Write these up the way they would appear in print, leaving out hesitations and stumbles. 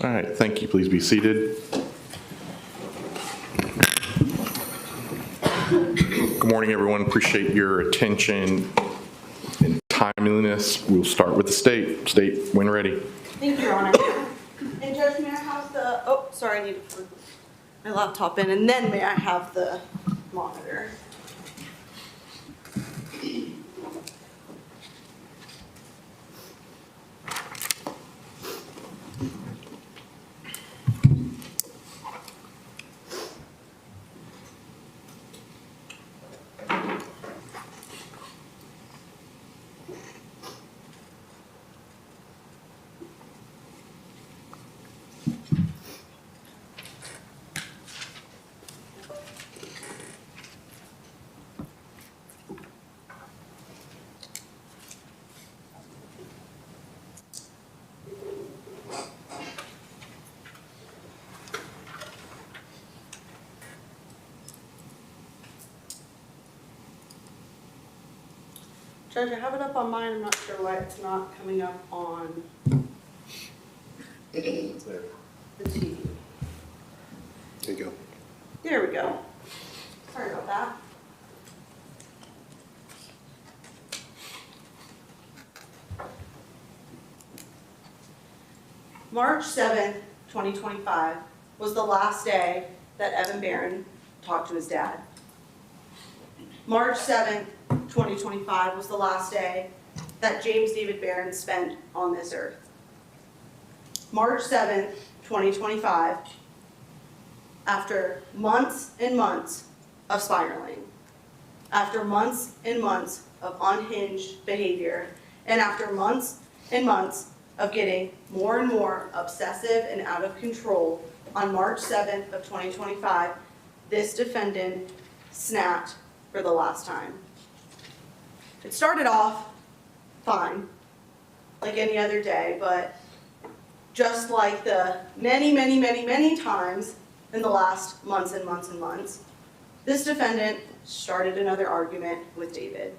All right, thank you. Please be seated. Good morning, everyone. Appreciate your attention and timeliness. We'll start with the state. State, when ready. Thank you, Your Honor. And Judge, may I have the, oh, sorry, I need to put my laptop in, and then may I have the monitor? Judge, I have it up on mine. I'm not sure why it's not coming up on the TV. There you go. There we go. Sorry about that. March 7th, 2025 was the last day that Evan Barron talked to his dad. March 7th, 2025 was the last day that James David Barron spent on this earth. March 7th, 2025, after months and months of spiraling, after months and months of unhinged behavior, and after months and months of getting more and more obsessive and out of control, on March 7th of 2025, this defendant snapped for the last time. It started off fine, like any other day, but just like the many times in the last months and months and months, this defendant started another argument with David.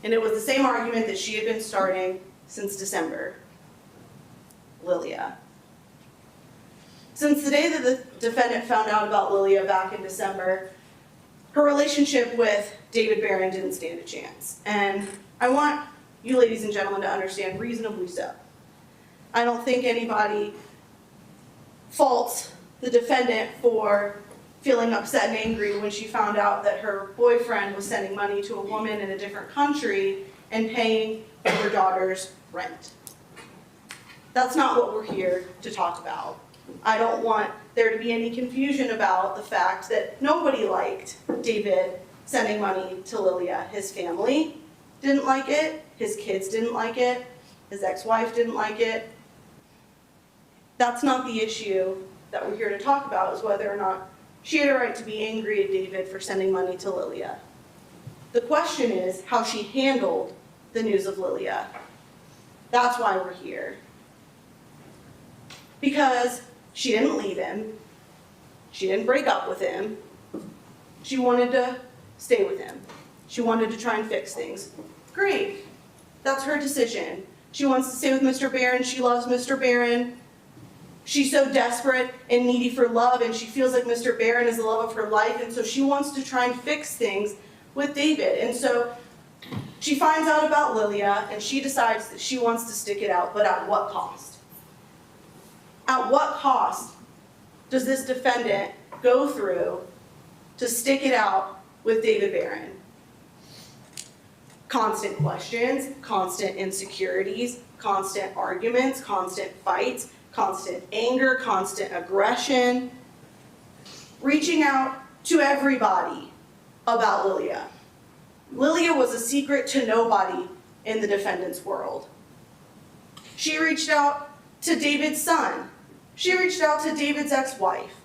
And it was the same argument that she had been starting since December. Lilia. Since the day that the defendant found out about Lilia back in December, her relationship with David Barron didn't stand a chance. And I want you ladies and gentlemen to understand, reasonably so. I don't think anybody faults the defendant for feeling upset and angry when she found out that her boyfriend was sending money to a woman in a different country and paying for her daughter's rent. That's not what we're here to talk about. I don't want there to be any confusion about the fact that nobody liked David sending money to Lilia. His family didn't like it, his kids didn't like it, his ex-wife didn't like it. That's not the issue that we're here to talk about, is whether or not she had a right to be angry at David for sending money to Lilia. The question is how she handled the news of Lilia. That's why we're here. Because she didn't leave him, she didn't break up with him, she wanted to stay with him. She wanted to try and fix things. Great, that's her decision. She wants to stay with Mr. Barron, she loves Mr. Barron. She's so desperate and needy for love, and she feels like Mr. Barron is the love of her life, and so she wants to try and fix things with David. And so she finds out about Lilia, and she decides that she wants to stick it out, but at what cost? At what cost does this defendant go through to stick it out with David Barron? Constant questions, constant insecurities, constant arguments, constant fights, constant anger, constant aggression, reaching out to everybody about Lilia. Lilia was a secret to nobody in the defendant's world. She reached out to David's son. She reached out to David's ex-wife.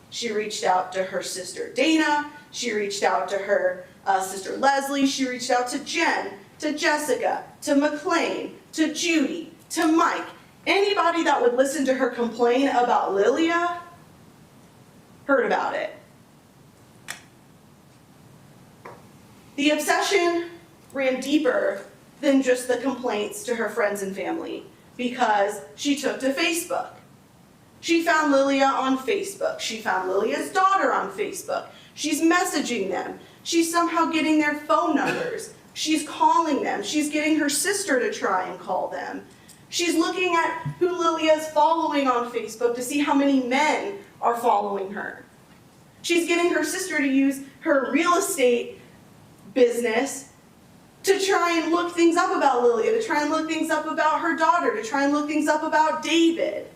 She reached out to her sister Dana. She reached out to her sister Leslie. She reached out to Jen, to Jessica, to McLean, to Judy, to Mike. Anybody that would listen to her complain about Lilia heard about it. The obsession ran deeper than just the complaints to her friends and family, because she took to Facebook. She found Lilia on Facebook. She found Lilia's daughter on Facebook. She's messaging them. She's somehow getting their phone numbers. She's calling them. She's getting her sister to try and call them. She's looking at who Lilia's following on Facebook to see how many men are following her. She's getting her sister to use her real estate business to try and look things up about Lilia, to try and look things up about her daughter, to try and look things up about David.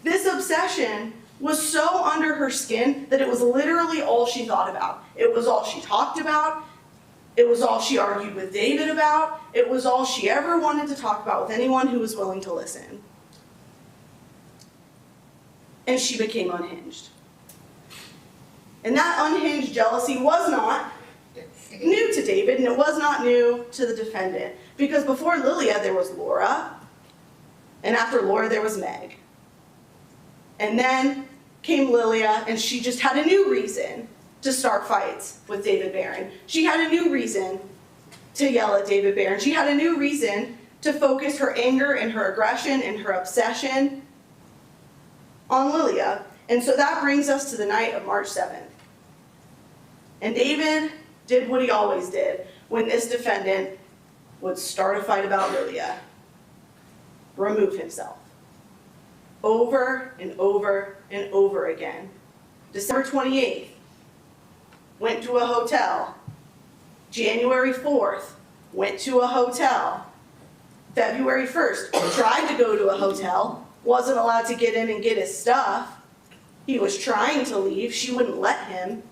This obsession was so under her skin that it was literally all she thought about. It was all she talked about. It was all she argued with David about. It was all she ever wanted to talk about with anyone who was willing to listen. And she became unhinged. And that unhinged jealousy was not new to David, and it was not new to the defendant. Because before Lilia, there was Laura, and after Laura, there was Meg. And then came Lilia, and she just had a new reason to start fights with David Barron. She had a new reason to yell at David Barron. She had a new reason to focus her anger and her aggression and her obsession on Lilia. And so that brings us to the night of March 7th. And David did what he always did when this defendant would start a fight about Lilia: remove himself. Over and over and over again. December 28th, went to a hotel. January 4th, went to a hotel. February 1st, tried to go to a hotel, wasn't allowed to get in and get his stuff. He was trying to leave, she wouldn't let him.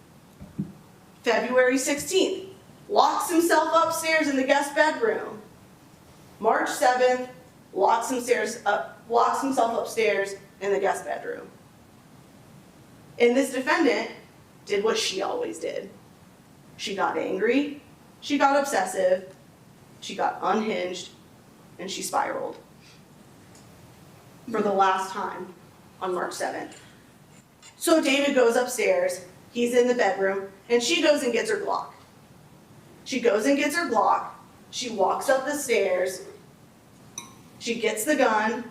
February 16th, locks himself upstairs in the guest bedroom. March 7th, locks himself upstairs in the guest bedroom. And this defendant did what she always did. She got angry, she got obsessive, she got unhinged, and she spiraled. For the last time on March 7th. So David goes upstairs, he's in the bedroom, and she goes and gets her Glock. She goes and gets her Glock, she walks up the stairs, she gets the gun,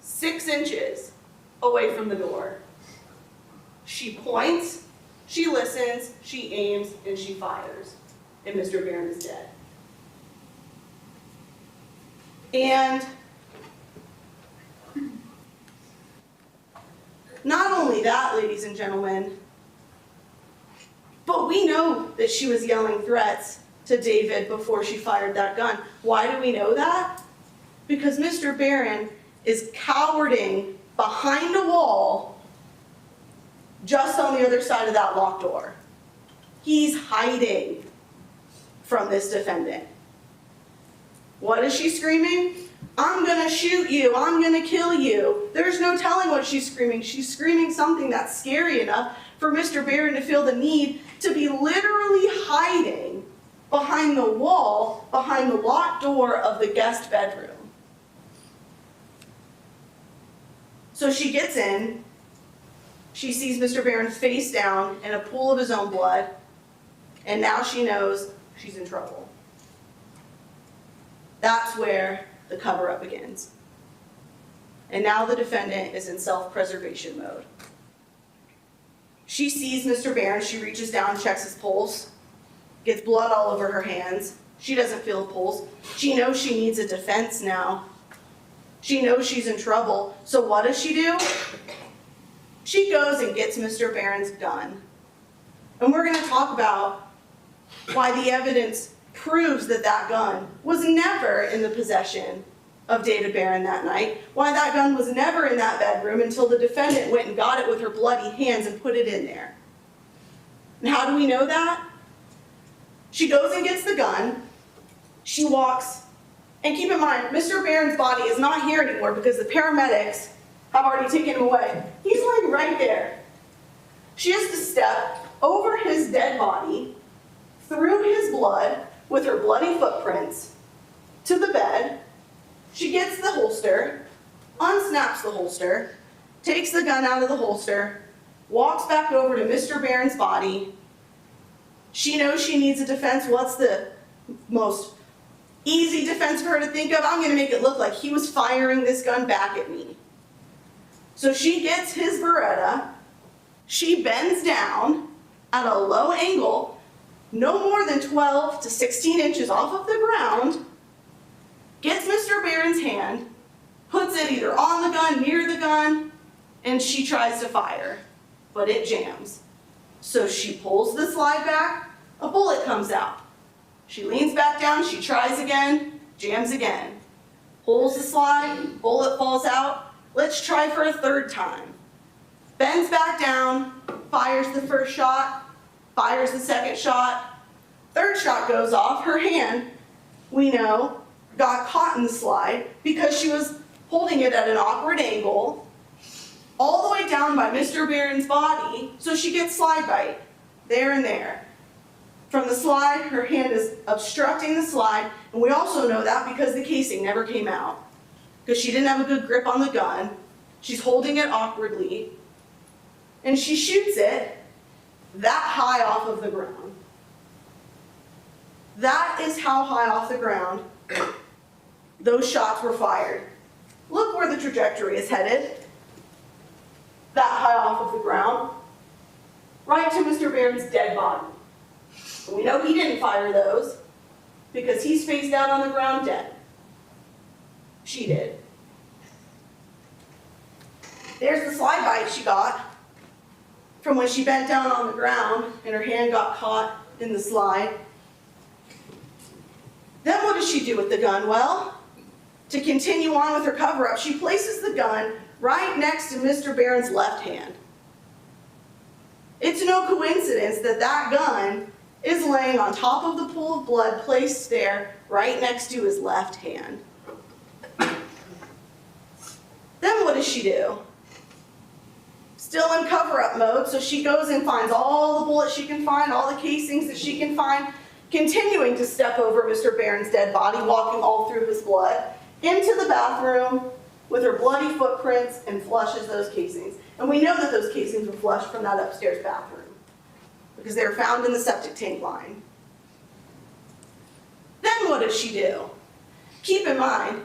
six inches away from the door. She points, she listens, she aims, and she fires. And Mr. Barron is dead. And not only that, ladies and gentlemen, but we know that she was yelling threats to David before she fired that gun. Why do we know that? Because Mr. Barron is cowering behind a wall just on the other side of that locked door. He's hiding from this defendant. What is she screaming? I'm gonna shoot you, I'm gonna kill you. There's no telling what she's screaming. She's screaming something that's scary enough for Mr. Barron to feel the need to be literally hiding behind the wall, behind the locked door of the guest bedroom. So she gets in, she sees Mr. Barron face down in a pool of his own blood, and now she knows she's in trouble. That's where the cover-up begins. And now the defendant is in self-preservation mode. She sees Mr. Barron, she reaches down, checks his pulse, gets blood all over her hands. She doesn't feel a pulse. She knows she needs a defense now. She knows she's in trouble. So what does she do? She goes and gets Mr. Barron's gun. And we're going to talk about why the evidence proves that that gun was never in the possession of David Barron that night, why that gun was never in that bedroom until the defendant went and got it with her bloody hands and put it in there. And how do we know that? She goes and gets the gun, she walks, and keep in mind, Mr. Barron's body is not here anymore because the paramedics have already taken him away. He's laying right there. She has to step over his dead body, through his blood, with her bloody footprints, to the bed. She gets the holster, unsnaps the holster, takes the gun out of the holster, walks back over to Mr. Barron's body. She knows she needs a defense. What's the most Easy defense for her to think of. I'm gonna make it look like he was firing this gun back at me. So she gets his Beretta, she bends down at a low angle, no more than 12 to 16 inches off of the ground, gets Mr. Barron's hand, puts it either on the gun, near the gun, and she tries to fire, but it jams. So she pulls the slide back, a bullet comes out. She leans back down, she tries again, jams again. Pulls the slide, bullet falls out. Let's try for a third time. Bends back down, fires the first shot, fires the second shot. Third shot goes off. Her hand, we know, got caught in the slide because she was holding it at an awkward angle, all the way down by Mr. Barron's body, so she gets slide bite there and there. From the slide, her hand is obstructing the slide, and we also know that because the casing never came out. Because she didn't have a good grip on the gun. She's holding it awkwardly, and she shoots it that high off of the ground. That is how high off the ground those shots were fired. Look where the trajectory is headed. That high off of the ground, right to Mr. Barron's dead body. We know he didn't fire those because he's face down on the ground dead. She did. There's the slide bite she got from when she bent down on the ground and her hand got caught in the slide. Then what does she do with the gun? Well, to continue on with her cover-up, she places the gun right next to Mr. Barron's left hand. It's no coincidence that that gun is laying on top of the pool of blood placed there right next to his left hand. Then what does she do? Still in cover-up mode, so she goes and finds all the bullets she can find, all the casings that she can find, continuing to step over Mr. Barron's dead body, walking all through his blood, into the bathroom with her bloody footprints and flushes those casings. And we know that those casings were flushed from that upstairs bathroom, because they were found in the septic tank line. Then what does she do? Keep in mind,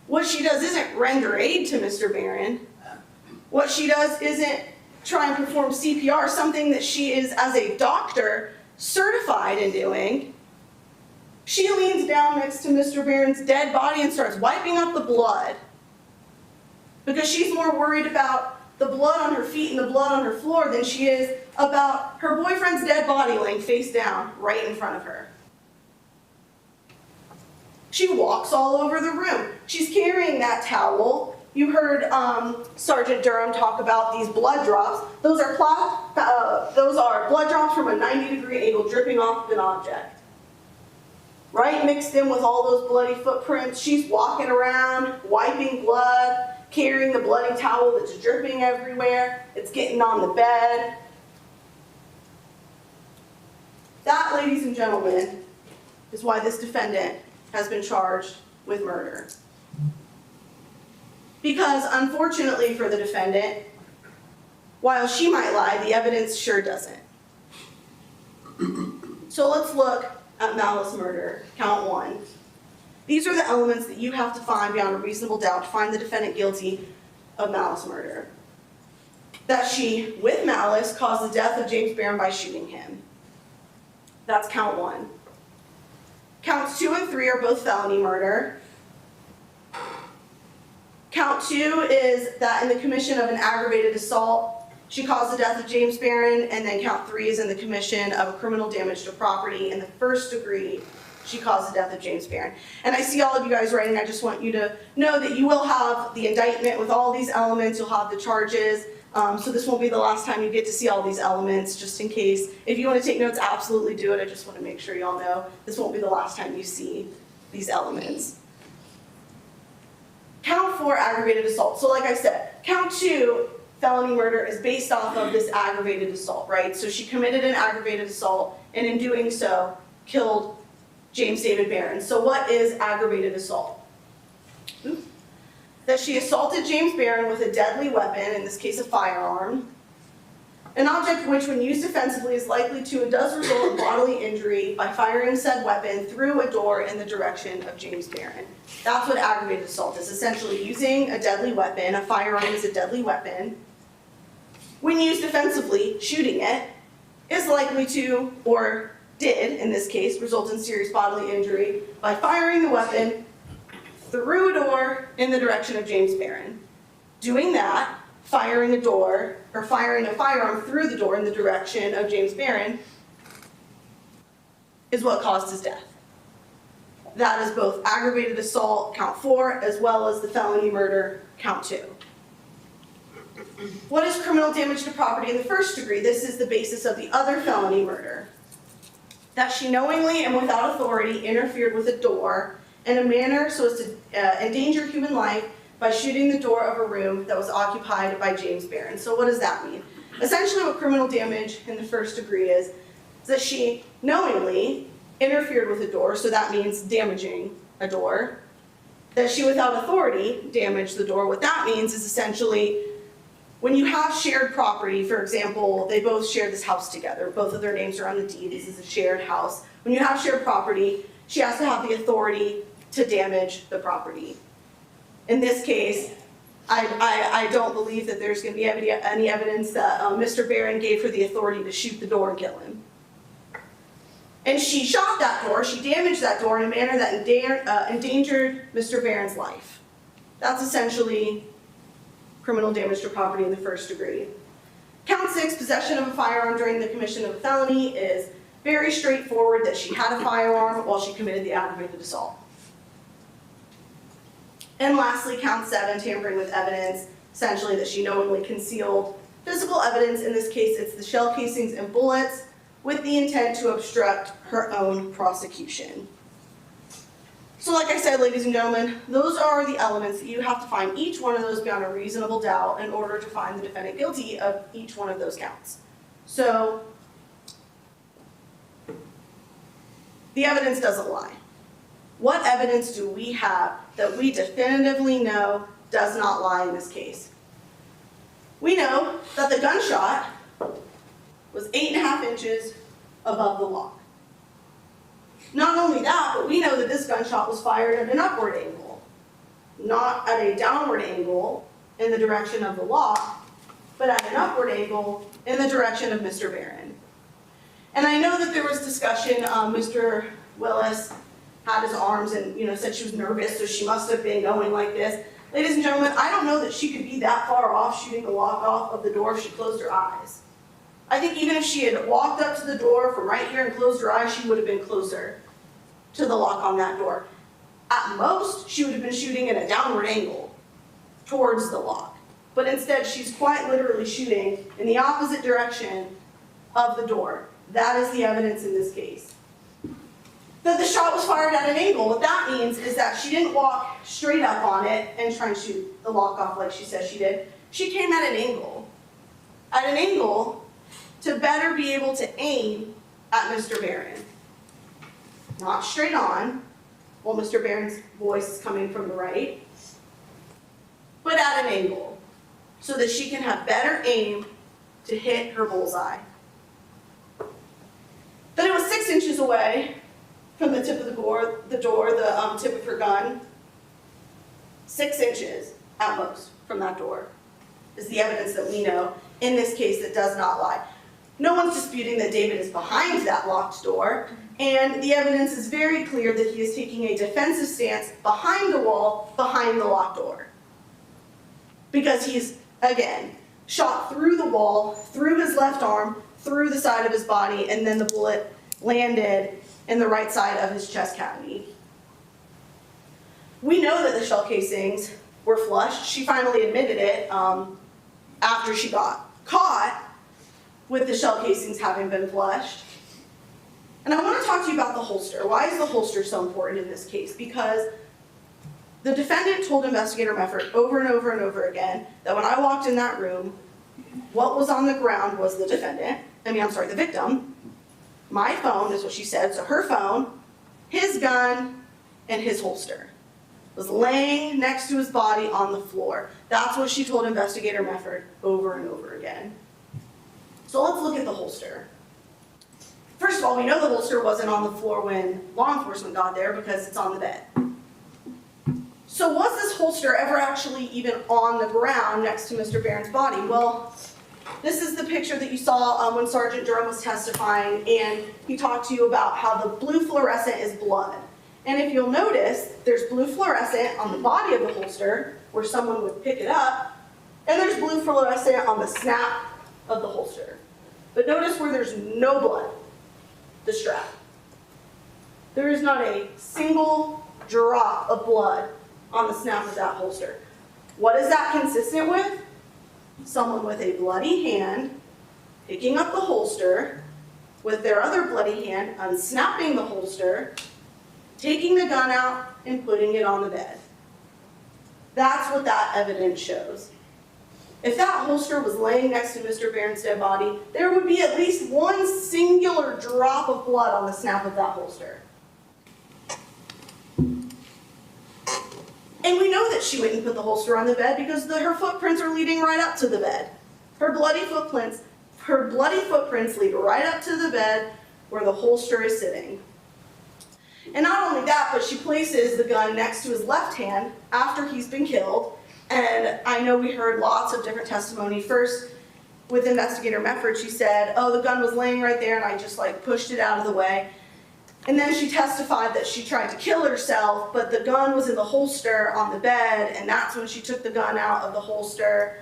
what she does isn't render aid to Mr. Barron. What she does isn't try and perform CPR, something that she is, as a doctor, certified in doing. She leans down next to Mr. Barron's dead body and starts wiping up the blood, because she's more worried about the blood on her feet and the blood on her floor than she is about her boyfriend's dead body laying face down right in front of her. She walks all over the room. She's carrying that towel. You heard Sergeant Durham talk about these blood drops. Those are blood drops from a 90-degree angle dripping off of an object. Right, mixed in with all those bloody footprints. She's walking around, wiping blood, carrying the bloody towel that's dripping everywhere. It's getting on the bed. That, ladies and gentlemen, is why this defendant has been charged with murder. Because unfortunately for the defendant, while she might lie, the evidence sure doesn't. So let's look at malice murder, count 1. These are the elements that you have to find beyond a reasonable doubt to find the defendant guilty of malice murder. That she, with malice, caused the death of James Barron by shooting him. That's count 1. Counts 2 and 3 are both felony murder. Count 2 is that in the commission of an aggravated assault, she caused the death of James Barron, and then count 3 is in the commission of a criminal damage to property in the first degree. She caused the death of James Barron. And I see all of you guys writing. I just want you to know that you will have the indictment with all these elements. You'll have the charges. So this won't be the last time you get to see all these elements, just in case. If you want to take notes, absolutely do it. I just want to make sure y'all know this won't be the last time you see these elements. Count 4, aggravated assault. So like I said, count 2, felony murder, is based off of this aggravated assault, right? So she committed an aggravated assault, and in doing so, killed James David Barron. So what is aggravated assault? Oops. That she assaulted James Barron with a deadly weapon, in this case a firearm, an object which when used offensively is likely to and does result in bodily injury by firing said weapon through a door in the direction of James Barron. That's what aggravated assault is, essentially using a deadly weapon. A firearm is a deadly weapon. When used offensively, shooting it is likely to, or did in this case, result in serious bodily injury by firing the weapon through a door in the direction of James Barron. Doing that, firing a door, or firing a firearm through the door in the direction of James Barron, is what caused his death. That is both aggravated assault, count 4, as well as the felony murder, count 2. What is criminal damage to property in the first degree? This is the basis of the other felony murder. That she knowingly and without authority interfered with a door in a manner so as to endanger human life by shooting the door of a room that was occupied by James Barron. So what does that mean? Essentially what criminal damage in the first degree is that she knowingly interfered with a door, so that means damaging a door. That she without authority damaged the door. What that means is essentially when you have shared property, for example, they both shared this house together, both of their names are on the deed, this is a shared house. When you have shared property, she has to have the authority to damage the property. In this case, I don't believe that there's going to be any evidence that Mr. Barron gave her the authority to shoot the door and kill him. And she shot that door, she damaged that door in a manner that endangered Mr. Barron's life. That's essentially criminal damage to property in the first degree. Count 6, possession of a firearm during the commission of a felony, is very straightforward that she had a firearm while she committed the aggravated assault. And lastly, count 7, tampering with evidence, essentially that she knowingly concealed physical evidence. In this case, it's the shell casings and bullets with the intent to obstruct her own prosecution. So like I said, ladies and gentlemen, those are the elements that you have to find each one of those beyond a reasonable doubt in order to find the defendant guilty of each one of those counts. So the evidence doesn't lie. What evidence do we have that we definitively know does not lie in this case? We know that the gunshot was 8.5 inches above the lock. Not only that, but we know that this gunshot was fired at an upward angle, not at a downward angle in the direction of the lock, but at an upward angle in the direction of Mr. Barron. And I know that there was discussion, Mr. Willis had his arms and said she was nervous, so she must have been going like this. Ladies and gentlemen, I don't know that she could be that far off shooting the lock off of the door if she closed her eyes. I think even if she had walked up to the door from right here and closed her eyes, she would have been closer to the lock on that door. At most, she would have been shooting at a downward angle towards the lock. But instead, she's quite literally shooting in the opposite direction of the door. That is the evidence in this case. That the shot was fired at an angle. What that means is that she didn't walk straight up on it and try and shoot the lock off like she said she did. She came at an angle. At an angle to better be able to aim at Mr. Barron. Not straight on, while Mr. Barron's voice is coming from the right, but at an angle, so that she can have better aim to hit her bullseye. That it was 6 inches away from the tip of the tip of her gun, 6 inches at most from that door, is the evidence that we know in this case that does not lie. No one's disputing that David is behind that locked door, and the evidence is very clear that he is taking a defensive stance behind the wall, behind the locked door. Because he's, again, shot through the wall, through his left arm, through the side of his body, and then the bullet landed in the right side of his chest cavity. We know that the shell casings were flushed. She finally admitted it after she got caught with the shell casings having been flushed. And I want to talk to you about the holster. Why is the holster so important in this case? Because the defendant told Investigator Meffert over and over and over again that when I walked in that room, what was on the ground was the victim. My phone is what she said, so her phone, his gun, and his holster was laying next to his body on the floor. That's what she told Investigator Meffert over and over again. So let's look at the holster. First of all, we know the holster wasn't on the floor when law enforcement got there because it's on the bed. So was this holster ever actually even on the ground next to Mr. Barron's body? Well, this is the picture that you saw when Sergeant Durham was testifying, and he talked to you about how the blue fluorescent is blood. And if you'll notice, there's blue fluorescent on the body of the holster where someone would pick it up, and there's blue fluorescent on the snap of the holster. But notice where there's no blood, the strap. There is not a single drop of blood on the snap of that holster. What is that consistent with? Someone with a bloody hand picking up the holster with their other bloody hand, unsnapping the holster, taking the gun out, and putting it on the bed. That's what that evidence shows. If that holster was laying next to Mr. Barron's dead body, there would be at least one singular drop of blood on the snap of that holster. And we know that she went and put the holster on the bed because her footprints are leading right up to the bed. Her bloody footprints lead right up to the bed where the holster is sitting. And not only that, but she places the gun next to his left hand after he's been killed. And I know we heard lots of different testimony. First, with Investigator Mefford, she said, oh, the gun was laying right there and I just pushed it out of the way. And then she testified that she tried to kill herself, but the gun was in the holster on the bed, and that's when she took the gun out of the holster.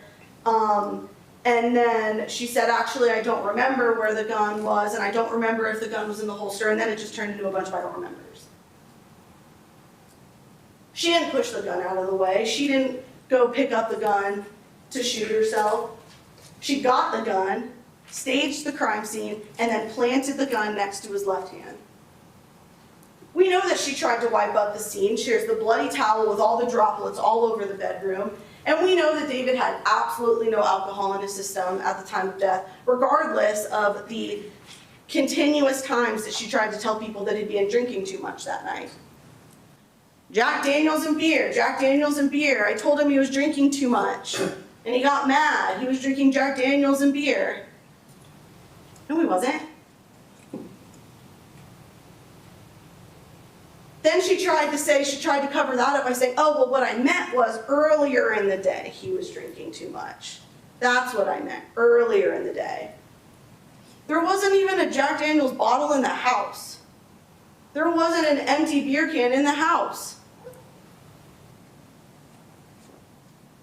And then she said, actually, I don't remember where the gun was, and I don't remember if the gun was in the holster, and then it just turned into a bunch of I don't remembers. She didn't push the gun out of the way. She didn't go pick up the gun to shoot herself. She got the gun, staged the crime scene, and then planted the gun next to his left hand. We know that she tried to wipe up the scene. She has the bloody towel with all the droplets all over the bedroom. And we know that David had absolutely no alcohol in his system at the time of death, regardless of the continuous times that she tried to tell people that he'd been drinking too much that night. Jack Daniels and beer, Jack Daniels and beer. I told him he was drinking too much, and he got mad. He was drinking Jack Daniels and beer. No, he wasn't. Then she tried to cover that up by saying, oh, well, what I meant was earlier in the day he was drinking too much. That's what I meant, earlier in the day. There wasn't even a Jack Daniels bottle in the house. There wasn't an empty beer can in the house.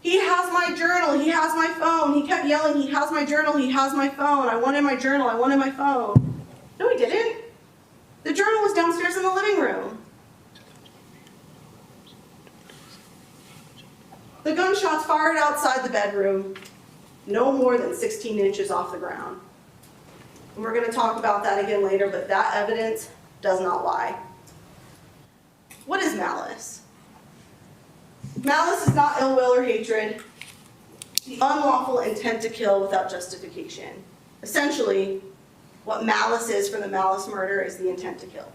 He has my journal, he has my phone. He kept yelling, he has my journal, he has my phone. I wanted my journal, I wanted my phone. No, he didn't. The journal was downstairs in the living room. The gunshots fired outside the bedroom, no more than 16 inches off the ground. And we're going to talk about that again later, but that evidence does not lie. What is malice? Malice is not ill will or hatred, the unlawful intent to kill without justification. Essentially, what malice is for the malice murder is the intent to kill.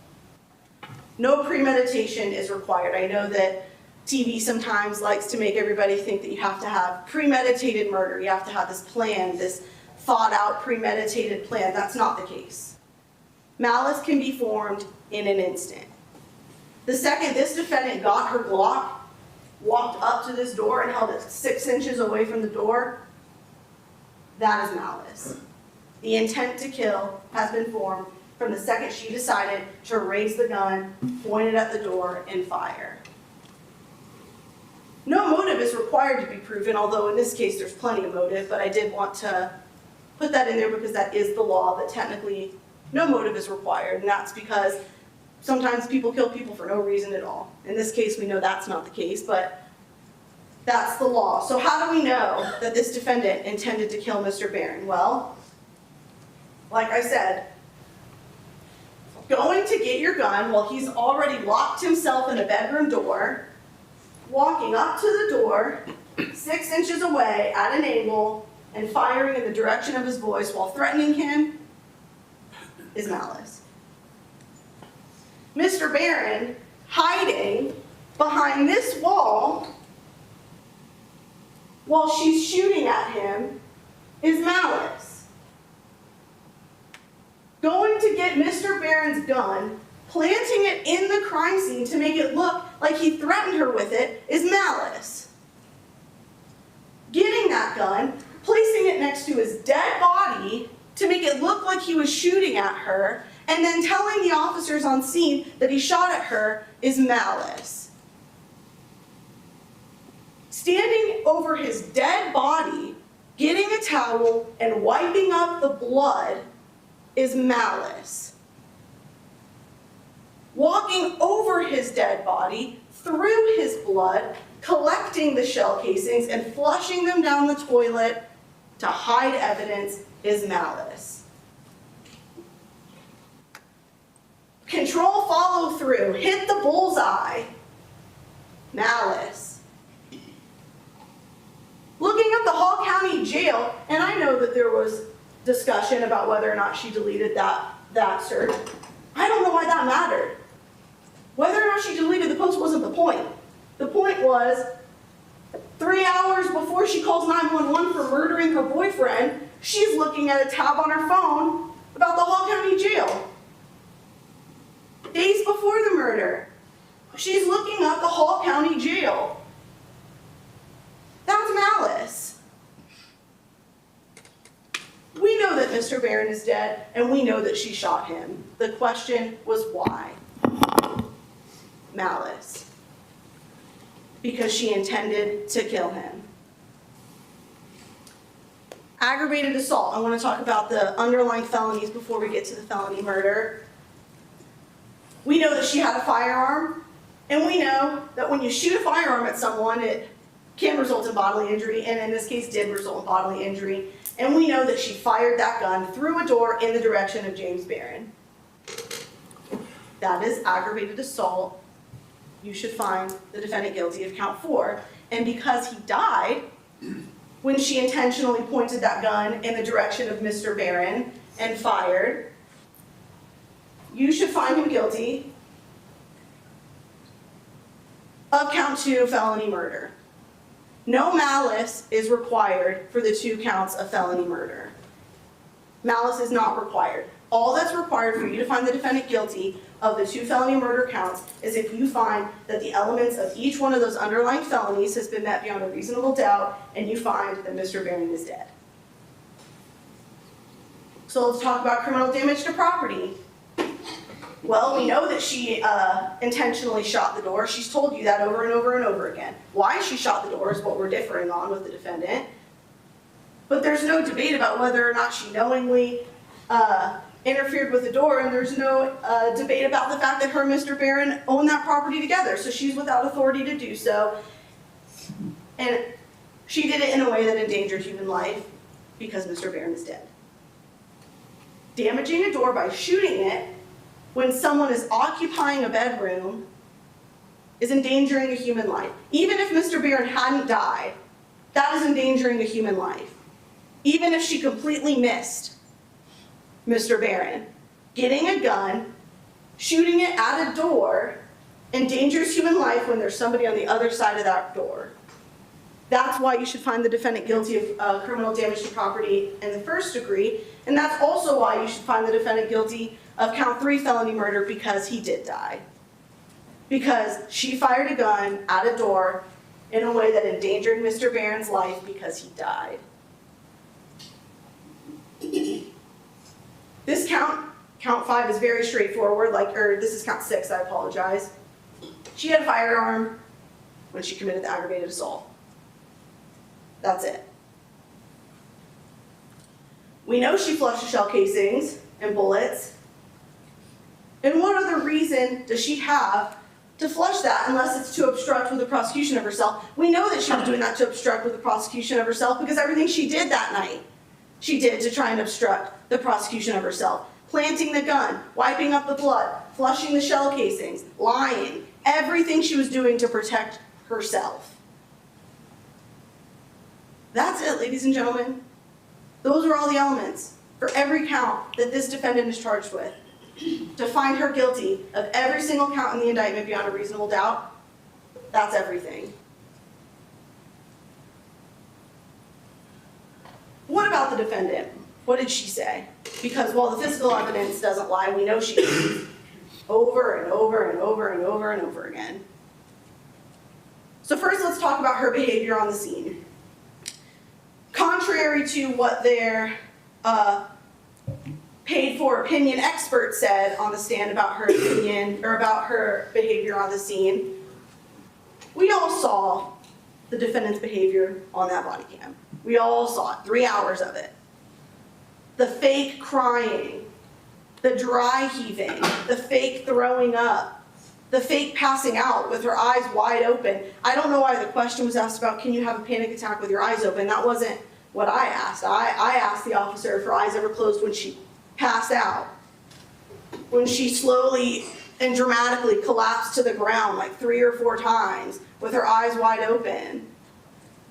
No premeditation is required. I know that TV sometimes likes to make everybody think that you have to have premeditated murder. You have to have this plan, this thought out premeditated plan. That's not the case. Malice can be formed in an instant. The second this defendant got her Glock, walked up to this door and held it 6 inches away from the door, that is malice. The intent to kill has been formed from the second she decided to raise the gun, point it at the door, and fire. No motive is required to be proven, although in this case there's plenty of motive, but I did want to put that in there because that is the law, that technically no motive is required, and that's because sometimes people kill people for no reason at all. In this case, we know that's not the case, but that's the law. So how do we know that this defendant intended to kill Mr. Barron? Well, like I said, going to get your gun while he's already locked himself in the bedroom door, walking up to the door, 6 inches away at an angle, and firing in the direction of his voice while threatening him is malice. Mr. Barron hiding behind this wall while she's shooting at him is malice. in the crime scene to make it look like he threatened her with it is malice. Getting that gun, placing it next to his dead body to make it look like he was shooting at her, and then telling the officers on scene that he shot at her is malice. Standing over his dead body, getting a towel and wiping up the blood is malice. Walking over his dead body, through his blood, collecting the shell casings and flushing them down the toilet to hide evidence is malice. Control follow through, hit the bullseye, malice. Looking at the Hall County Jail, and I know that there was discussion about whether or not she deleted that search. I don't know why that mattered. Whether or not she deleted the post wasn't the point. The point was, 3 hours before she calls 911 for murdering her boyfriend, she's looking at a tab on her phone about the Hall County Jail. Days before the murder, she's looking up the Hall County Jail. That's malice. We know that Mr. Barron is dead, and we know that she shot him. The question was why? Malice. Because she intended to kill him. Aggravated assault. I want to talk about the underlying felonies before we get to the felony murder. We know that she had a firearm, and we know that when you shoot a firearm at someone, it can result in bodily injury, and in this case did result in bodily injury. And we know that she fired that gun through a door in the direction of James Barron. That is aggravated assault. You should find the defendant guilty of count 4. And because he died, when she intentionally pointed that gun in the direction of Mr. Barron and fired, you should find him guilty of count 2, felony murder. No malice is required for the 2 counts of felony murder. Malice is not required. All that's required for you to find the defendant guilty of the 2 felony murder counts is if you find that the elements of each one of those underlying felonies has been met beyond a reasonable doubt, and you find that Mr. Barron is dead. So let's talk about criminal damage to property. Well, we know that she intentionally shot the door. She's told you that over and over and over again. Why she shot the door is what we're differing on with the defendant. But there's no debate about whether or not she knowingly interfered with the door, and there's no debate about the fact that her and Mr. Barron own that property together, so she's without authority to do so. And she did it in a way that endangered human life because Mr. Barron is dead. Damaging a door by shooting it when someone is occupying a bedroom is endangering a human life. Even if Mr. Barron hadn't died, that is endangering a human life. Even if she completely missed Mr. Barron, getting a gun, shooting it at a door, endangers human life when there's somebody on the other side of that door. That's why you should find the defendant guilty of criminal damage to property in the first degree, and that's also why you should find the defendant guilty of count 3 felony murder because he did die. Because she fired a gun at a door in a way that endangered Mr. Barron's life because he died. This count 5 is very straightforward, this is count 6, I apologize. She had a firearm when she committed the aggravated assault. That's it. We know she flushed the shell casings and bullets. And what other reason does she have to flush that unless it's to obstruct with the prosecution of herself? We know that she was doing that to obstruct with the prosecution of herself because everything she did that night, she did to try and obstruct the prosecution of herself. Planting the gun, wiping up the blood, flushing the shell casings, lying, everything she was doing to protect herself. That's it, ladies and gentlemen. Those are all the elements for every count that this defendant is charged with. To find her guilty of every single count in the indictment beyond a reasonable doubt, that's everything. What about the defendant? What did she say? Because while the physical evidence doesn't lie, we know she did. over and over and over and over and over again. So first, let's talk about her behavior on the scene. Contrary to what their paid-for opinion expert said on the stand about her opinion, or about her behavior on the scene, we all saw the defendant's behavior on that body cam. We all saw it, 3 hours of it. The fake crying, the dry heaving, the fake throwing up, the fake passing out with her eyes wide open. I don't know why the question was asked about, can you have a panic attack with your eyes open? That wasn't what I asked. I asked the officer if her eyes ever closed when she passed out, when she slowly and dramatically collapsed to the ground like 3 or 4 times with her eyes wide open.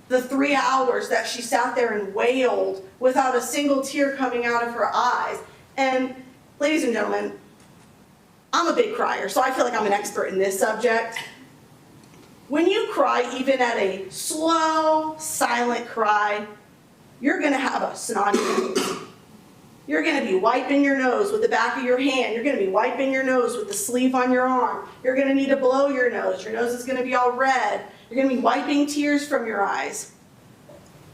The 3 hours that she sat there and wailed without a single tear coming out of her eyes. And ladies and gentlemen, I'm a big crier, so I feel like I'm an expert in this subject. When you cry, even at a slow, silent cry, you're gonna have a snotty nose. You're gonna be wiping your nose with the back of your hand. You're gonna be wiping your nose with the sleeve on your arm. You're gonna need to blow your nose. Your nose is gonna be all red. You're gonna be wiping tears from your eyes.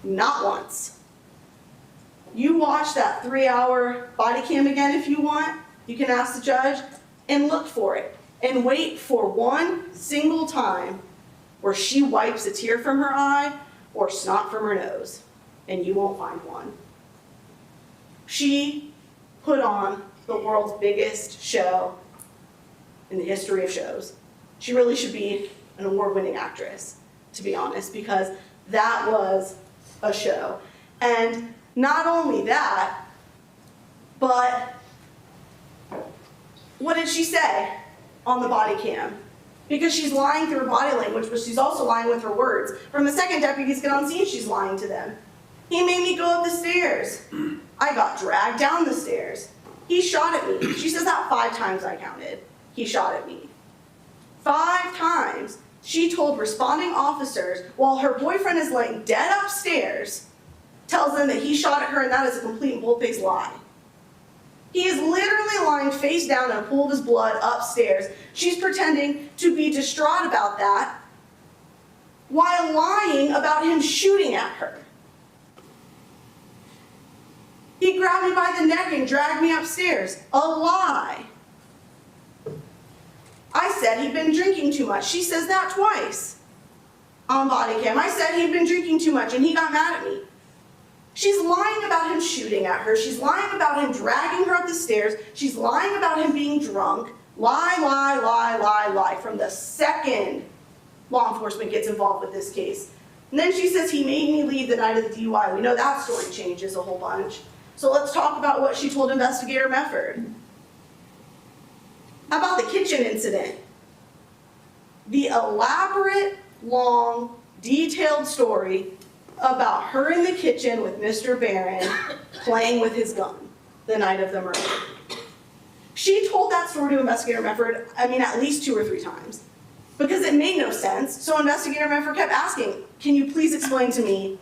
Not once. You watch that 3-hour body cam again if you want. You can ask the judge and look for it. And wait for one single time where she wipes a tear from her eye or snot from her nose. And you won't find one. She put on the world's biggest show in the history of shows. She really should be an award-winning actress, to be honest, because that was a show. And not only that, but what did she say on the body cam? Because she's lying through her body language, but she's also lying with her words. From the second deputies get on scene, she's lying to them. He made me go up the stairs. I got dragged down the stairs. He shot at me. She says that 5 times I counted. He shot at me. 5 times she told responding officers while her boyfriend is laying dead upstairs, tells them that he shot at her, and that is a complete and bold-faced lie. He is literally lying face down in a pool of his blood upstairs. She's pretending to be distraught about that while lying about him shooting at her. He grabbed me by the neck and dragged me upstairs. A lie. I said he'd been drinking too much. She says that twice on body cam. I said he'd been drinking too much and he got mad at me. She's lying about him shooting at her. She's lying about him dragging her up the stairs. She's lying about him being drunk. Lie, lie, lie, lie, lie from the second law enforcement gets involved with this case. And then she says he made me leave the night of the DUI. We know that story changes a whole bunch. So let's talk about what she told Investigator Mefford. How about the kitchen incident? The elaborate, long, detailed story about her in the kitchen with Mr. Barron playing with his gun the night of the murder. She told that story to Investigator Mefford, at least 2 or 3 times, because it made no sense. So Investigator Mefford kept asking, can you please explain to me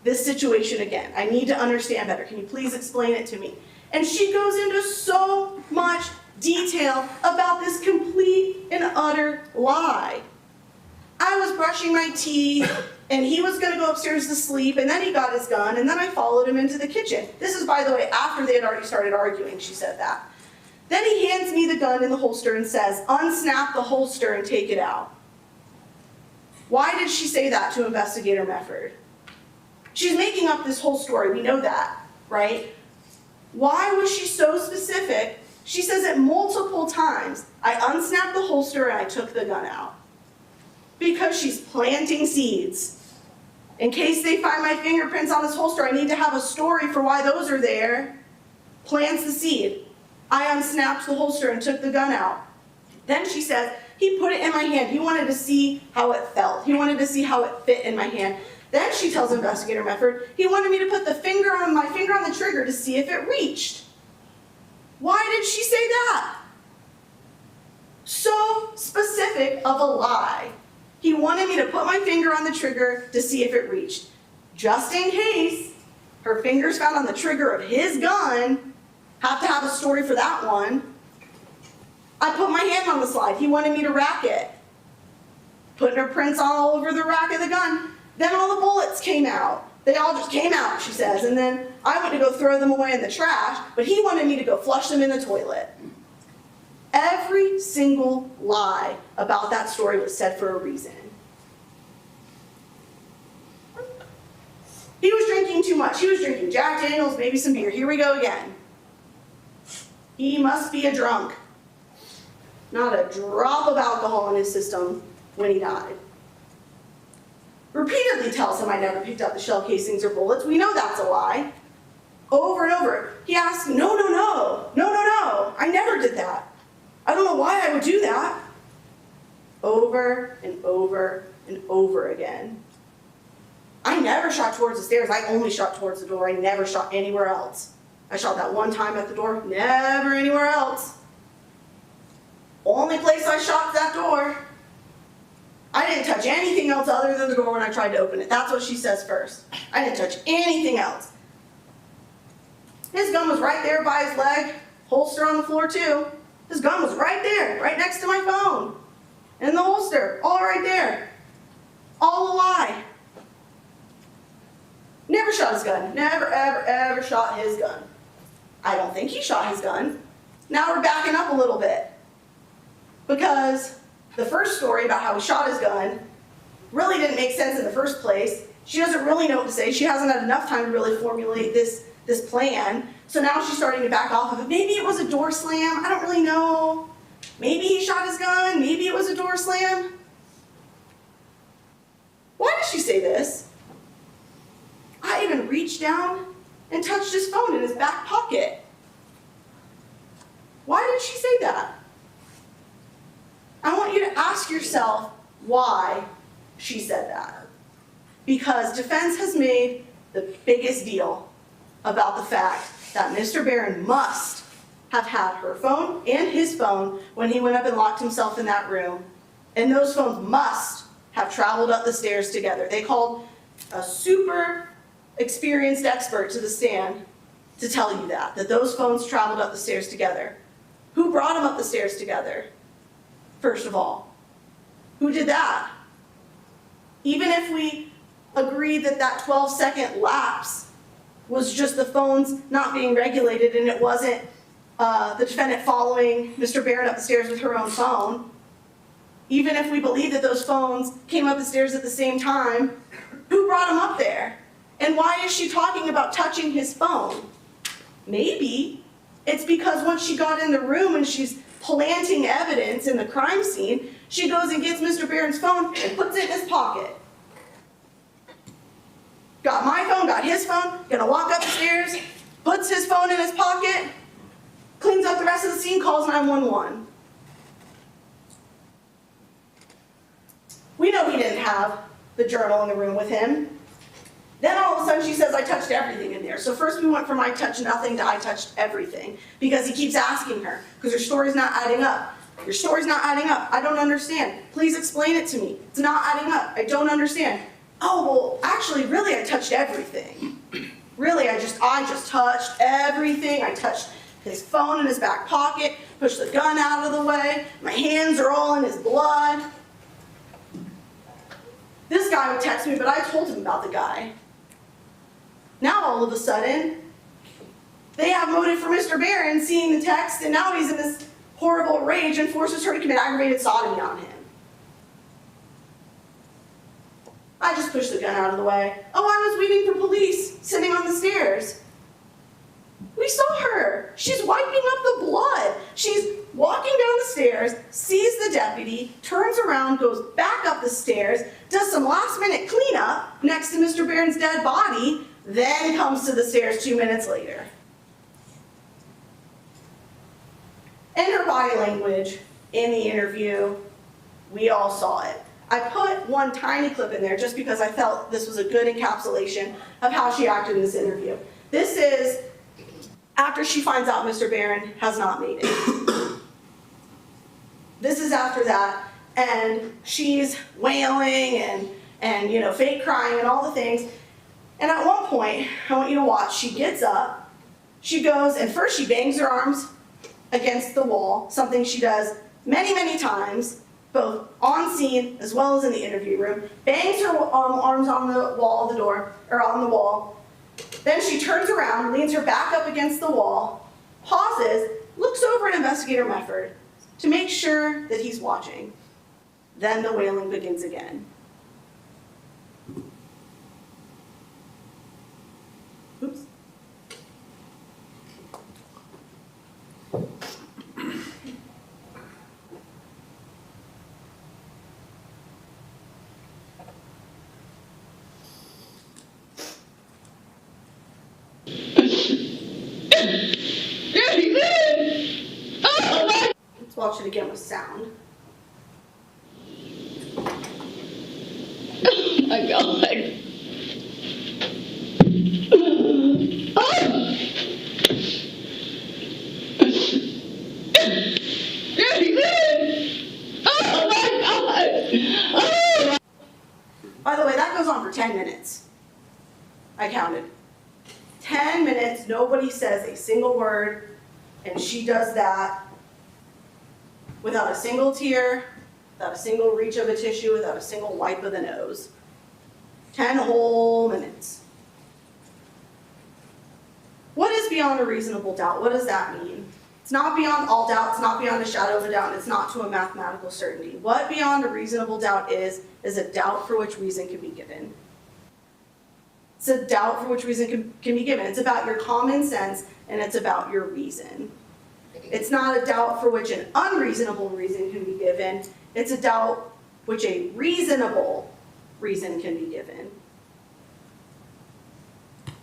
this situation again? I need to understand better. Can you please explain it to me? And she goes into so much detail about this complete and utter lie. I was brushing my teeth, and he was going to go upstairs to sleep, and then he got his gun, and then I followed him into the kitchen. This is, by the way, after they had already started arguing, she said that. Then he hands me the gun in the holster and says, unsnap the holster and take it out. Why did she say that to Investigator Mefford? She's making up this whole story, we know that, right? Why was she so specific? She says it multiple times. I unsnapped the holster and I took the gun out. Because she's planting seeds. In case they find my fingerprints on this holster, I need to have a story for why those are there. Plants the seed. I unsnapped the holster and took the gun out. Then she says, he put it in my hand. He wanted to see how it felt. He wanted to see how it fit in my hand. Then she tells Investigator Mefford, he wanted me to put my finger on the trigger to see if it reached. Why did she say that? So specific of a lie. He wanted me to put my finger on the trigger to see if it reached. Just in case her finger's found on the trigger of his gun, have to have a story for that one. I put my hand on the slide. He wanted me to rack it. Putting her prints all over the rack of the gun. Then all the bullets came out. They all just came out, she says. And then I went to go throw them away in the trash, but he wanted me to go flush them in the toilet. Every single lie about that story was said for a reason. He was drinking too much. He was drinking Jack Daniels, maybe some beer. Here we go again. He must be a drunk. Not a drop of alcohol in his system when he died. Repeatedly tells him I never picked up the shell casings or bullets. We know that's a lie. Over and over. He asks, no, I never did that. I don't know why I would do that. Over and over and over again. I never shot towards the stairs. I only shot towards the door. I never shot anywhere else. I shot that one time at the door, never anywhere else. Only place I shot that door. I didn't touch anything else other than the door when I tried to open it. That's what she says first. I didn't touch anything else. His gun was right there by his leg, holster on the floor too. His gun was right there, right next to my phone. In the holster, all right there. All a lie. Never shot his gun. Never, ever, ever shot his gun. I don't think he shot his gun. Now we're backing up a little bit. Because the first story about how he shot his gun really didn't make sense in the first place. She doesn't really know what to say. She hasn't had enough time to really formulate this plan. So now she's starting to back off of it. Maybe it was a door slam. I don't really know. Maybe he shot his gun. Maybe it was a door slam. Why did she say this? I even reached down and touched his phone in his back pocket. Why did she say that? I want you to ask yourself why she said that. Because defense has made the biggest deal about the fact that Mr. Barron must have had her phone and his phone when he went up and locked himself in that room. And those phones must have traveled up the stairs together. They called a super experienced expert to the stand to tell you that those phones traveled up the stairs together. Who brought them up the stairs together? First of all, who did that? Even if we agreed that that 12-second lapse was just the phones not being regulated and it wasn't the defendant following Mr. Barron up the stairs with her own phone, even if we believe that those phones came up the stairs at the same time, who brought them up there? And why is she talking about touching his phone? Maybe it's because once she got in the room and she's planting evidence in the crime scene, she goes and gets Mr. Barron's phone and puts it in his pocket. Got my phone, got his phone, gonna walk up the stairs, puts his phone in his pocket, cleans up the rest of the scene, calls 911. We know he didn't have the journal in the room with him. Then all of a sudden she says, I touched everything in there. So first we went from I touched nothing to I touched everything. Because he keeps asking her, because her story's not adding up. Your story's not adding up. I don't understand. Please explain it to me. It's not adding up. I don't understand. Oh, well, actually, really, I touched everything. Really, I just touched everything. I touched his phone in his back pocket, pushed the gun out of the way. My hands are all in his blood. This guy would text me, but I told him about the guy. Now, all of a sudden, they have motive for Mr. Barron seeing the text, and now he's in this horrible rage and forces her to commit aggravated sodomy on him. I just pushed the gun out of the way. Oh, I was waiting for police, sitting on the stairs. We saw her. She's wiping up the blood. She's walking down the stairs, sees the deputy, turns around, goes back up the stairs, does some last-minute cleanup next to Mr. Barron's dead body, then comes to the stairs 2 minutes later. In her body language, in the interview, we all saw it. I put one tiny clip in there just because I felt this was a good encapsulation of how she acted in this interview. This is after she finds out Mr. Barron has not made it. This is after that, and she's wailing and you know, fake crying and all the things. And at one point, I want you to watch, she gets up, she goes, and first she bangs her arms against the wall, something she does many, many times, both on scene as well as in the interview room, bangs her arms on the wall of the door, or on the wall. Then she turns around, leans her back up against the wall, pauses, looks over at Investigator Mefford to make sure that he's watching. Then the wailing begins again. Oops. Let's watch it again with sound. Oh my God. Oh my God. By the way, that goes on for 10 minutes. I counted. 10 minutes, nobody says a single word, and she does that without a single tear, without a single reach of a tissue, without a single wipe of the nose. 10 whole minutes. What is beyond a reasonable doubt? What does that mean? It's not beyond all doubt, it's not beyond a shadow of a doubt, and it's not to a mathematical certainty. What beyond a reasonable doubt is a doubt for which reason can be given. It's a doubt for which reason can be given. It's about your common sense, and it's about your reason. It's not a doubt for which an unreasonable reason can be given. It's a doubt which a reasonable reason can be given.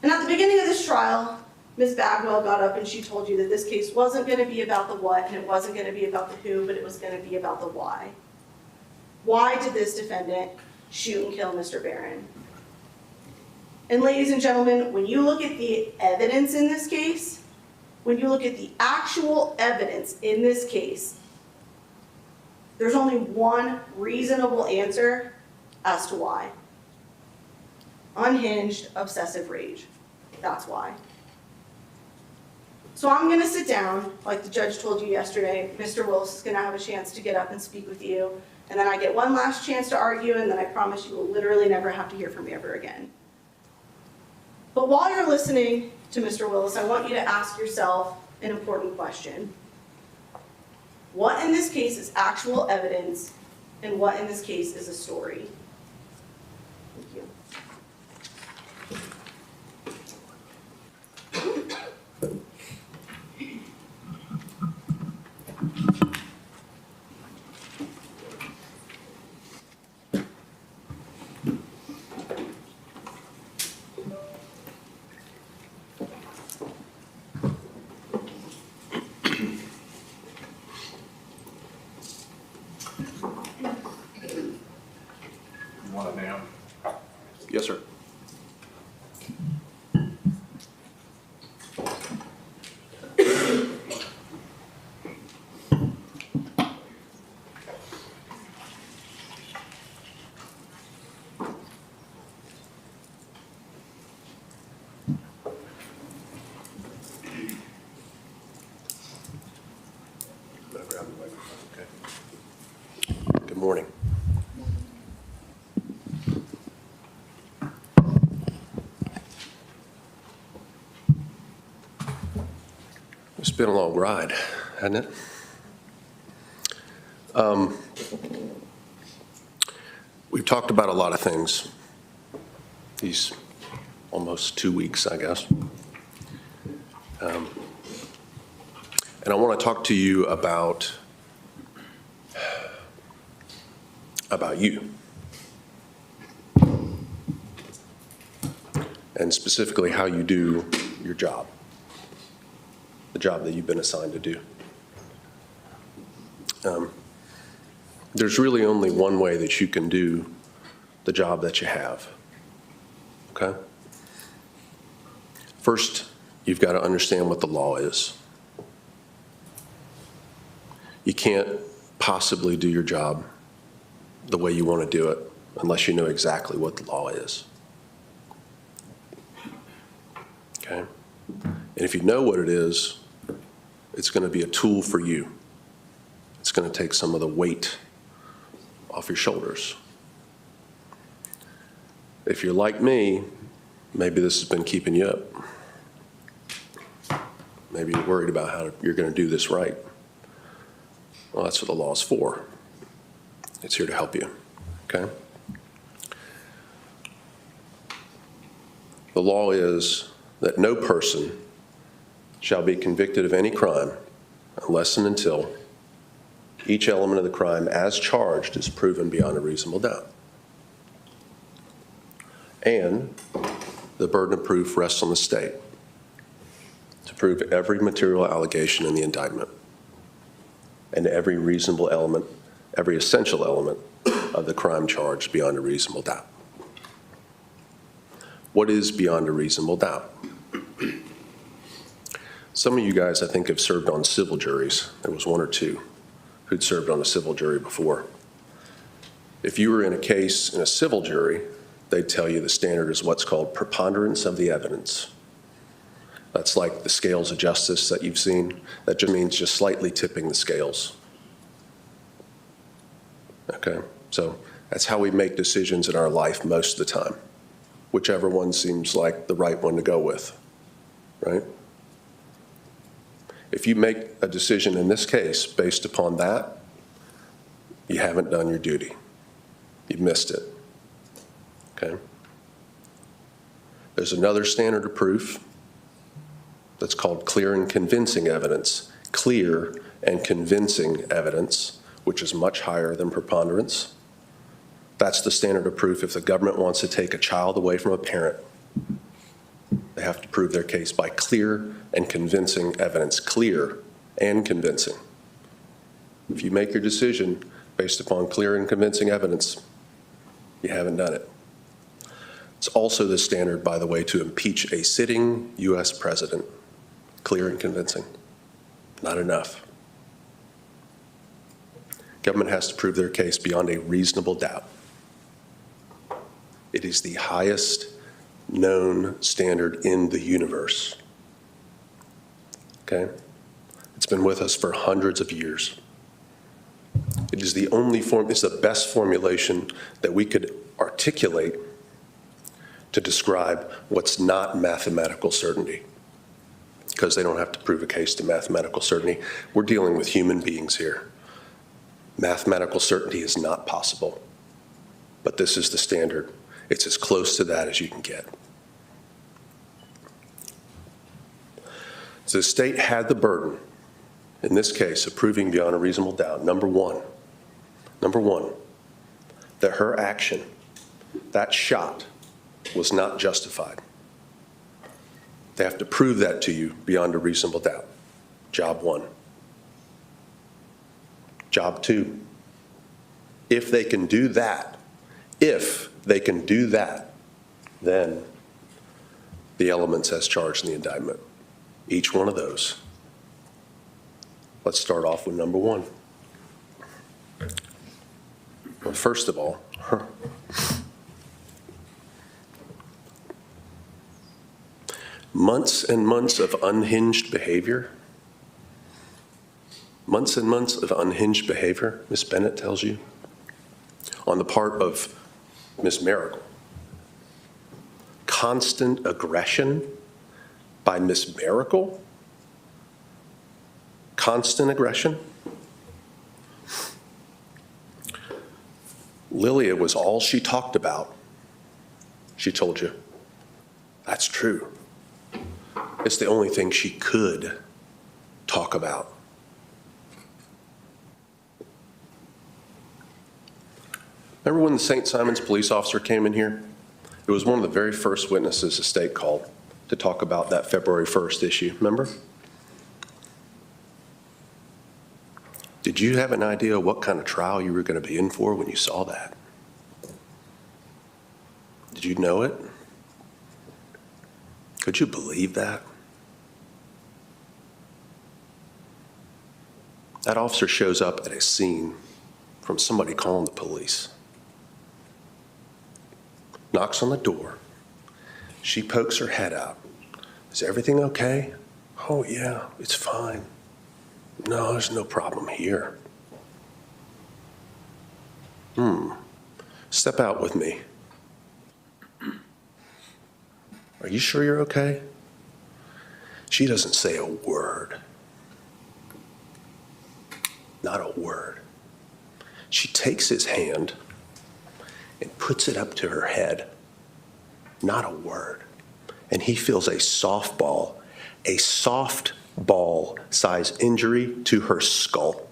And at the beginning of this trial, Ms. Bagwell got up and she told you that this case wasn't going to be about the what, and it wasn't going to be about the who, but it was going to be about the why. Why did this defendant shoot and kill Mr. Barron? And ladies and gentlemen, when you look at the evidence in this case, when you look at the actual evidence in this case, there's only one reasonable answer as to why. Unhinged, obsessive rage. That's why. So I'm going to sit down, like the judge told you yesterday. Mr. Willis is going to have a chance to get up and speak with you, and then I get one last chance to argue, and then I promise you will literally never have to hear from me ever again. But while you're listening to Mr. Willis, I want you to ask yourself an important question. What in this case is actual evidence, and what in this case is a story? Thank you. Yes, sir. Good morning. It's been a long ride, hasn't it? We've talked about a lot of things these almost 2 weeks, I guess. And I want to talk to you about you. And specifically how you do your job, the job that you've been assigned to do. There's really only one way that you can do the job that you have, okay? First, you've got to understand what the law is. You can't possibly do your job the way you want to do it unless you know exactly what the law is. Okay? And if you know what it is, It's going to be a tool for you. It's going to take some of the weight off your shoulders. If you're like me, maybe this has been keeping you up. Maybe you're worried about how you're going to do this right. Well, that's what the law is for. It's here to help you, okay? The law is that no person shall be convicted of any crime unless and until each element of the crime as charged is proven beyond a reasonable doubt. And the burden of proof rests on the state to prove every material allegation in the indictment and every reasonable element, every essential element of the crime charged beyond a reasonable doubt. What is beyond a reasonable doubt? Some of you guys, I think, have served on civil juries. There was one or two who'd served on a civil jury before. If you were in a case in a civil jury, they'd tell you the standard is what's called preponderance of the evidence. That's like the scales of justice that you've seen. That just means just slightly tipping the scales. Okay, so that's how we make decisions in our life most of the time. Whichever one seems like the right one to go with, right? If you make a decision in this case based upon that, you haven't done your duty. You've missed it, okay? There's another standard of proof that's called clear and convincing evidence. Clear and convincing evidence, which is much higher than preponderance. That's the standard of proof if the government wants to take a child away from a parent. They have to prove their case by clear and convincing evidence. Clear and convincing. If you make your decision based upon clear and convincing evidence, you haven't done it. It's also the standard, by the way, to impeach a sitting U.S. president. Clear and convincing. Not enough. Government has to prove their case beyond a reasonable doubt. It is the highest known standard in the universe. Okay? It's been with us for hundreds of years. It is the only form, it's the best formulation that we could articulate to describe what's not mathematical certainty, because they don't have to prove a case to mathematical certainty. We're dealing with human beings here. Mathematical certainty is not possible, but this is the standard. It's as close to that as you can get. So the state had the burden, in this case, of proving beyond a reasonable doubt, number one, that her action, that shot, was not justified. They have to prove that to you beyond a reasonable doubt. Job one. Job two. If they can do that, then the elements as charged in the indictment. Each one of those. Let's start off with number one. Well, first of all, months and months of unhinged behavior. Months and months of unhinged behavior, Ms. Bennett tells you, on the part of Ms. Mericle. Constant aggression by Ms. Mericle? Constant aggression? Lilia was all she talked about. She told you. That's true. It's the only thing she could talk about. Remember when the St. Simons police officer came in here? It was one of the very first witnesses the state called to talk about that February 1st issue, remember? Did you have an idea what kind of trial you were going to be in for when you saw that? Did you know it? Could you believe that? That officer shows up at a scene from somebody calling the police. Knocks on the door. She pokes her head out. Is everything okay? Oh, yeah, it's fine. No, there's no problem here. Step out with me. Are you sure you're okay? She doesn't say a word. Not a word. She takes his hand and puts it up to her head. Not a word. And he feels a softball size injury to her skull.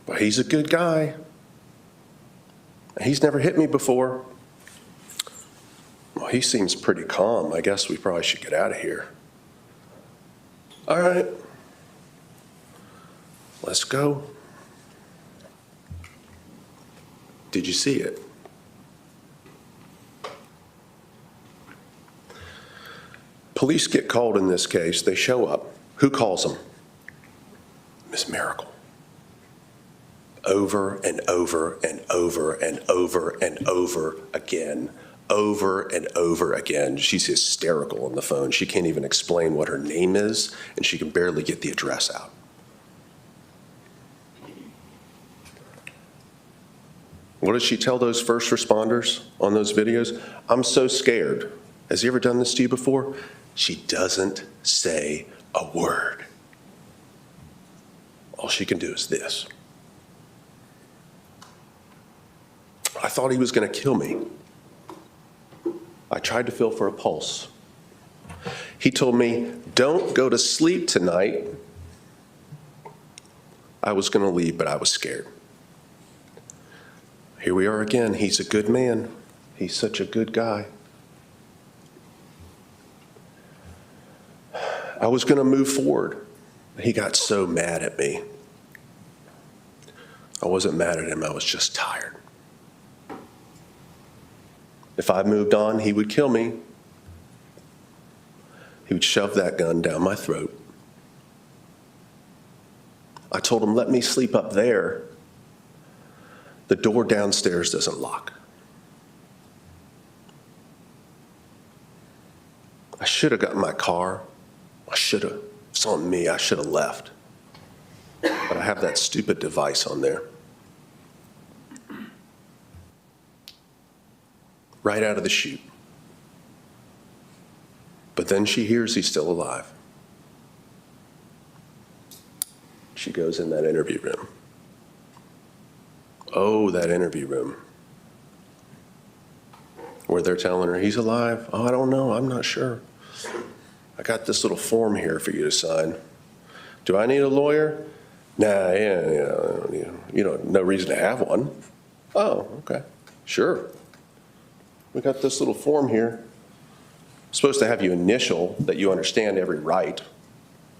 But he's a good guy. He's never hit me before. Well, he seems pretty calm. I guess we probably should get out of here. All right. Let's go. Did you see it? Police get called in this case. They show up. Who calls them? Miss Mericle. Over and over and over and over and over again. Over and over again. She's hysterical on the phone. She can't even explain what her name is, and she can barely get the address out. What does she tell those first responders on those videos? I'm so scared. Has he ever done this to you before? She doesn't say a word. All she can do is this. I thought he was going to kill me. I tried to feel for a pulse. He told me, don't go to sleep tonight. I was going to leave, but I was scared. Here we are again. He's a good man. He's such a good guy. I was going to move forward. He got so mad at me. I wasn't mad at him. I was just tired. If I moved on, he would kill me. He would shove that gun down my throat. I told him, let me sleep up there. The door downstairs doesn't lock. I should have gotten my car. I should have. It's on me. I should have left. But I have that stupid device on there. Right out of the chute. But then she hears he's still alive. She goes in that interview room. Oh, that interview room. Where they're telling her he's alive. Oh, I don't know. I'm not sure. I got this little form here for you to sign. Do I need a lawyer? Nah, you don't, no reason to have one. Oh, okay. Sure. We got this little form here. I'm supposed to have you initial that you understand every right.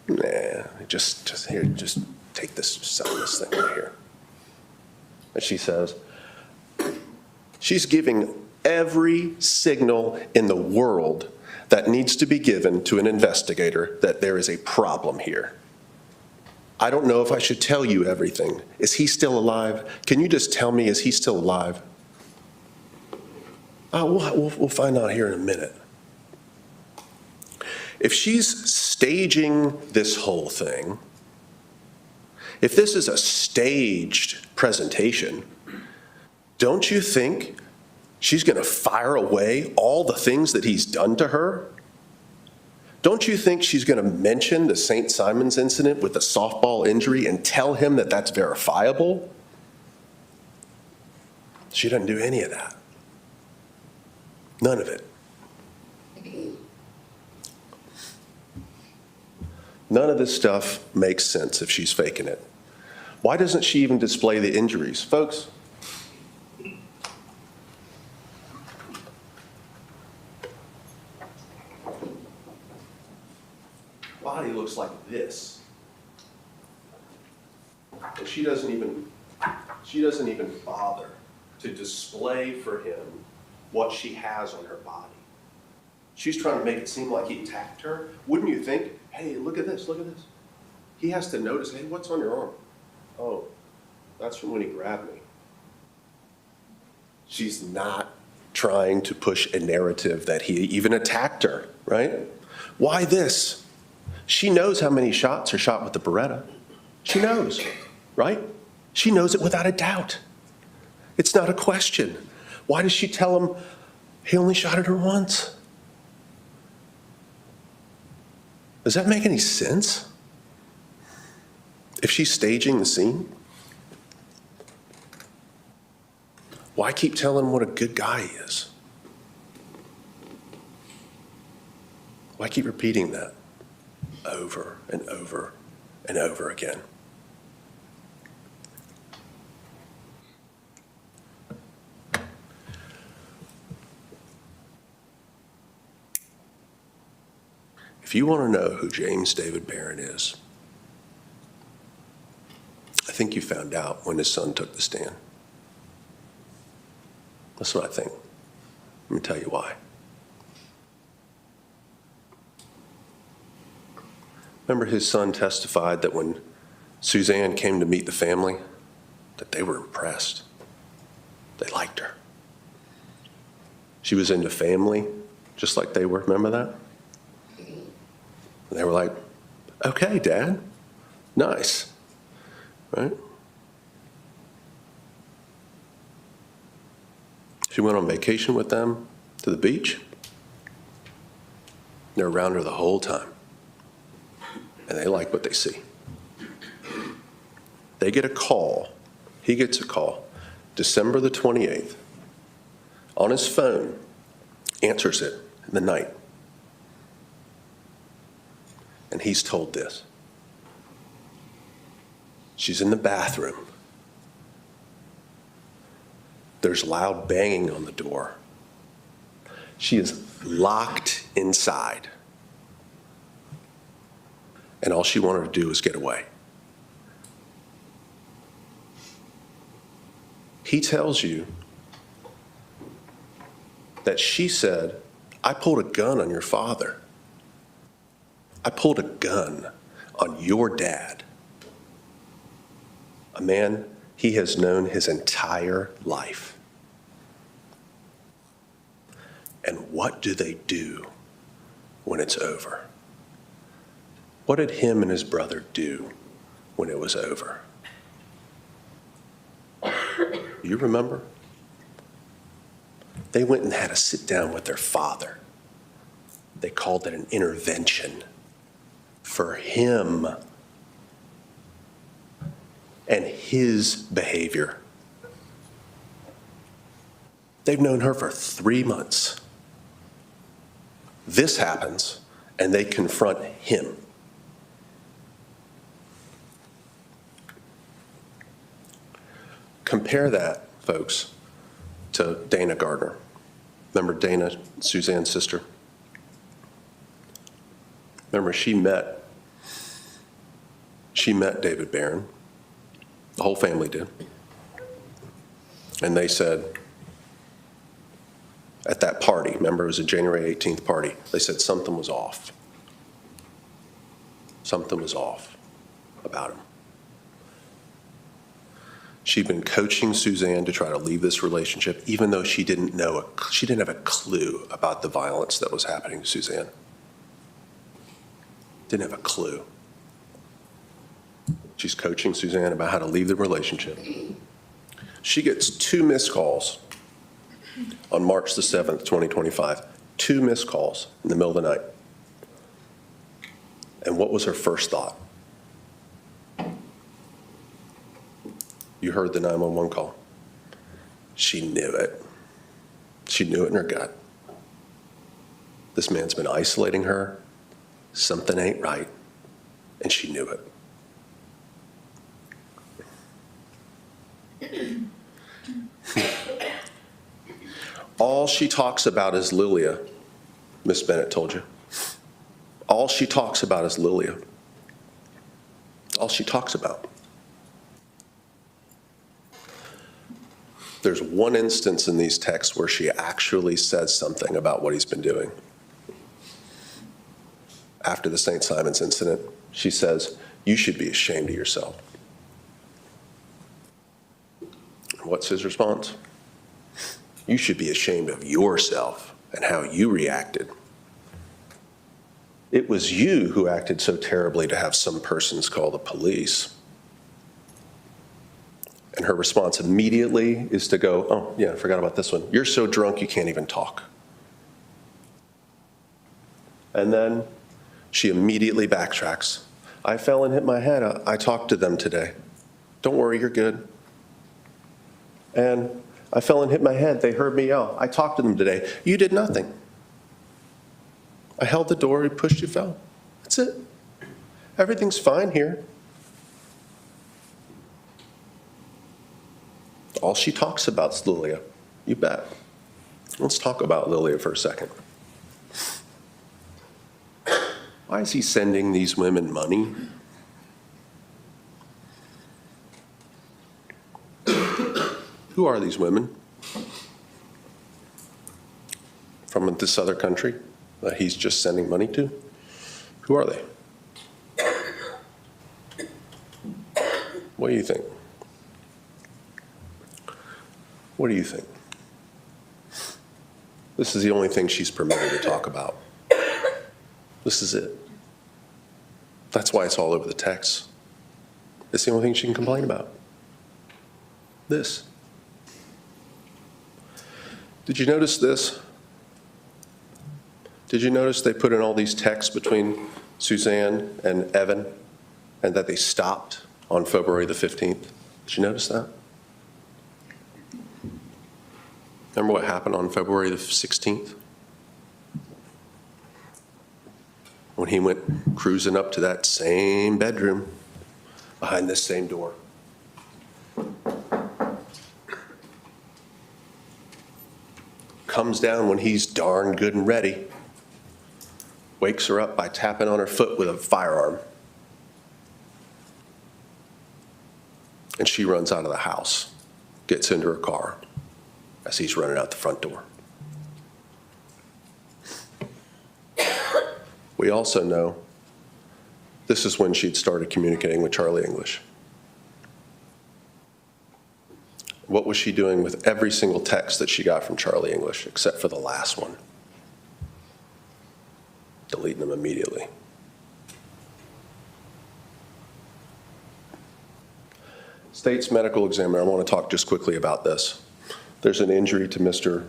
Nah, just here, just take this, sign this thing right here. And she says, she's giving every signal in the world that needs to be given to an investigator that there is a problem here. I don't know if I should tell you everything. Is he still alive? Can you just tell me, is he still alive? We'll find out here in a minute. If she's staging this whole thing, if this is a staged presentation, don't you think she's going to fire away all the things that he's done to her? Don't you think she's going to mention the St. Simon's incident with the softball injury and tell him that that's verifiable? She doesn't do any of that. None of it. None of this stuff makes sense if she's faking it. Why doesn't she even display the injuries? Folks, body looks like this. And she doesn't even bother to display for him what she has on her body. She's trying to make it seem like he attacked her. Wouldn't you think, hey, look at this, look at this. He has to notice, hey, what's on your arm? Oh, that's from when he grabbed me. She's not trying to push a narrative that he even attacked her, right? Why this? She knows how many shots are shot with the Beretta. She knows, right? She knows it without a doubt. It's not a question. Why does she tell him he only shot at her once? Does that make any sense? If she's staging the scene, why keep telling him what a good guy he is? Why keep repeating that over and over and over again? If you want to know who James David Barron is, I think you found out when his son took the stand. That's what I think. Let me tell you why. Remember, his son testified that when Suzanne came to meet the family, that they were impressed. They liked her. She was into family, just like they were. Remember that? And they were like, okay, Dad, nice, right? She went on vacation with them to the beach. They're around her the whole time. And they like what they see. They get a call. He gets a call, December the 28th, on his phone, answers it in the night. And he's told this. She's in the bathroom. There's loud banging on the door. She is locked inside. And all she wanted to do was get away. He tells you that she said, I pulled a gun on your father. I pulled a gun on your dad. A man he has known his entire life. And what do they do when it's over? What did him and his brother do when it was over? You remember? They went and had a sit down with their father. They called it an intervention for him and his behavior. They've known her for 3 months. This happens, and they confront him. Compare that, folks, to Dana Gardner. Remember Dana, Suzanne's sister? Remember, she met David Barron. The whole family did. And they said, at that party, remember it was a January 18th party, they said something was off. Something was off about him. She'd been coaching Suzanne to try to leave this relationship, even though she didn't have a clue about the violence that was happening to Suzanne. Didn't have a clue. She's coaching Suzanne about how to leave the relationship. She gets 2 missed calls on March the 7th, 2025. 2 missed calls in the middle of the night. And what was her first thought? You heard the 911 call. She knew it. She knew it in her gut. This man's been isolating her. Something ain't right. And she knew it. All she talks about is Lilia, Miss Bennett told you. All she talks about is Lilia. All she talks about. There's one instance in these texts where she actually says something about what he's been doing. After the St. Simon's incident, she says, "You should be ashamed of yourself." What's his response? You should be ashamed of yourself and how you reacted. It was you who acted so terribly to have some persons call the police. And her response immediately is to go, oh, yeah, I forgot about this one. You're so drunk you can't even talk. And then she immediately backtracks. I fell and hit my head. I talked to them today. Don't worry, you're good. And I fell and hit my head. They heard me yell. I talked to them today. You did nothing. I held the door, you pushed, you fell. That's it. Everything's fine here. All she talks about is Lilia. You bet. Let's talk about Lilia for a second. Why is he sending these women money? Who are these women? From this other country that he's just sending money to? Who are they? What do you think? What do you think? This is the only thing she's permitted to talk about. This is it. That's why it's all over the text. It's the only thing she can complain about. This. Did you notice this? Did you notice they put in all these texts between Suzanne and Evan and that they stopped on February the 15th? Did you notice that? Remember what happened on February the 16th? When he went cruising up to that same bedroom behind this same door. Comes down when he's darn good and ready. Wakes her up by tapping on her foot with a firearm. And she runs out of the house, gets into her car as he's running out the front door. We also know this is when she'd started communicating with Charlie English. What was she doing with every single text that she got from Charlie English, except for the last one? Deleting them immediately. State's medical examiner, I want to talk just quickly about this. There's an injury to Mr.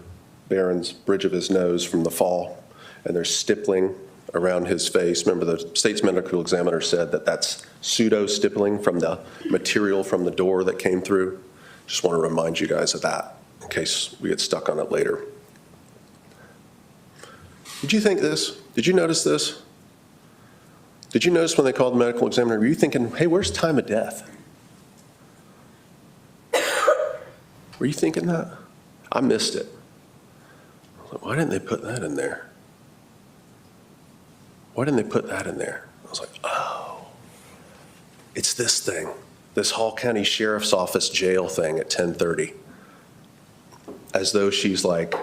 Barron's bridge of his nose from the fall, and there's stippling around his face. Remember, the state's medical examiner said that that's pseudo-stippling from the material from the door that came through. Just want to remind you guys of that in case we get stuck on it later. Did you think this? Did you notice this? Did you notice when they called the medical examiner, were you thinking, hey, where's time of death? Were you thinking that? I missed it. Why didn't they put that in there? Why didn't they put that in there? I was like, oh, it's this thing, this Hall County Sheriff's Office jail thing at 10:30. As though she's like,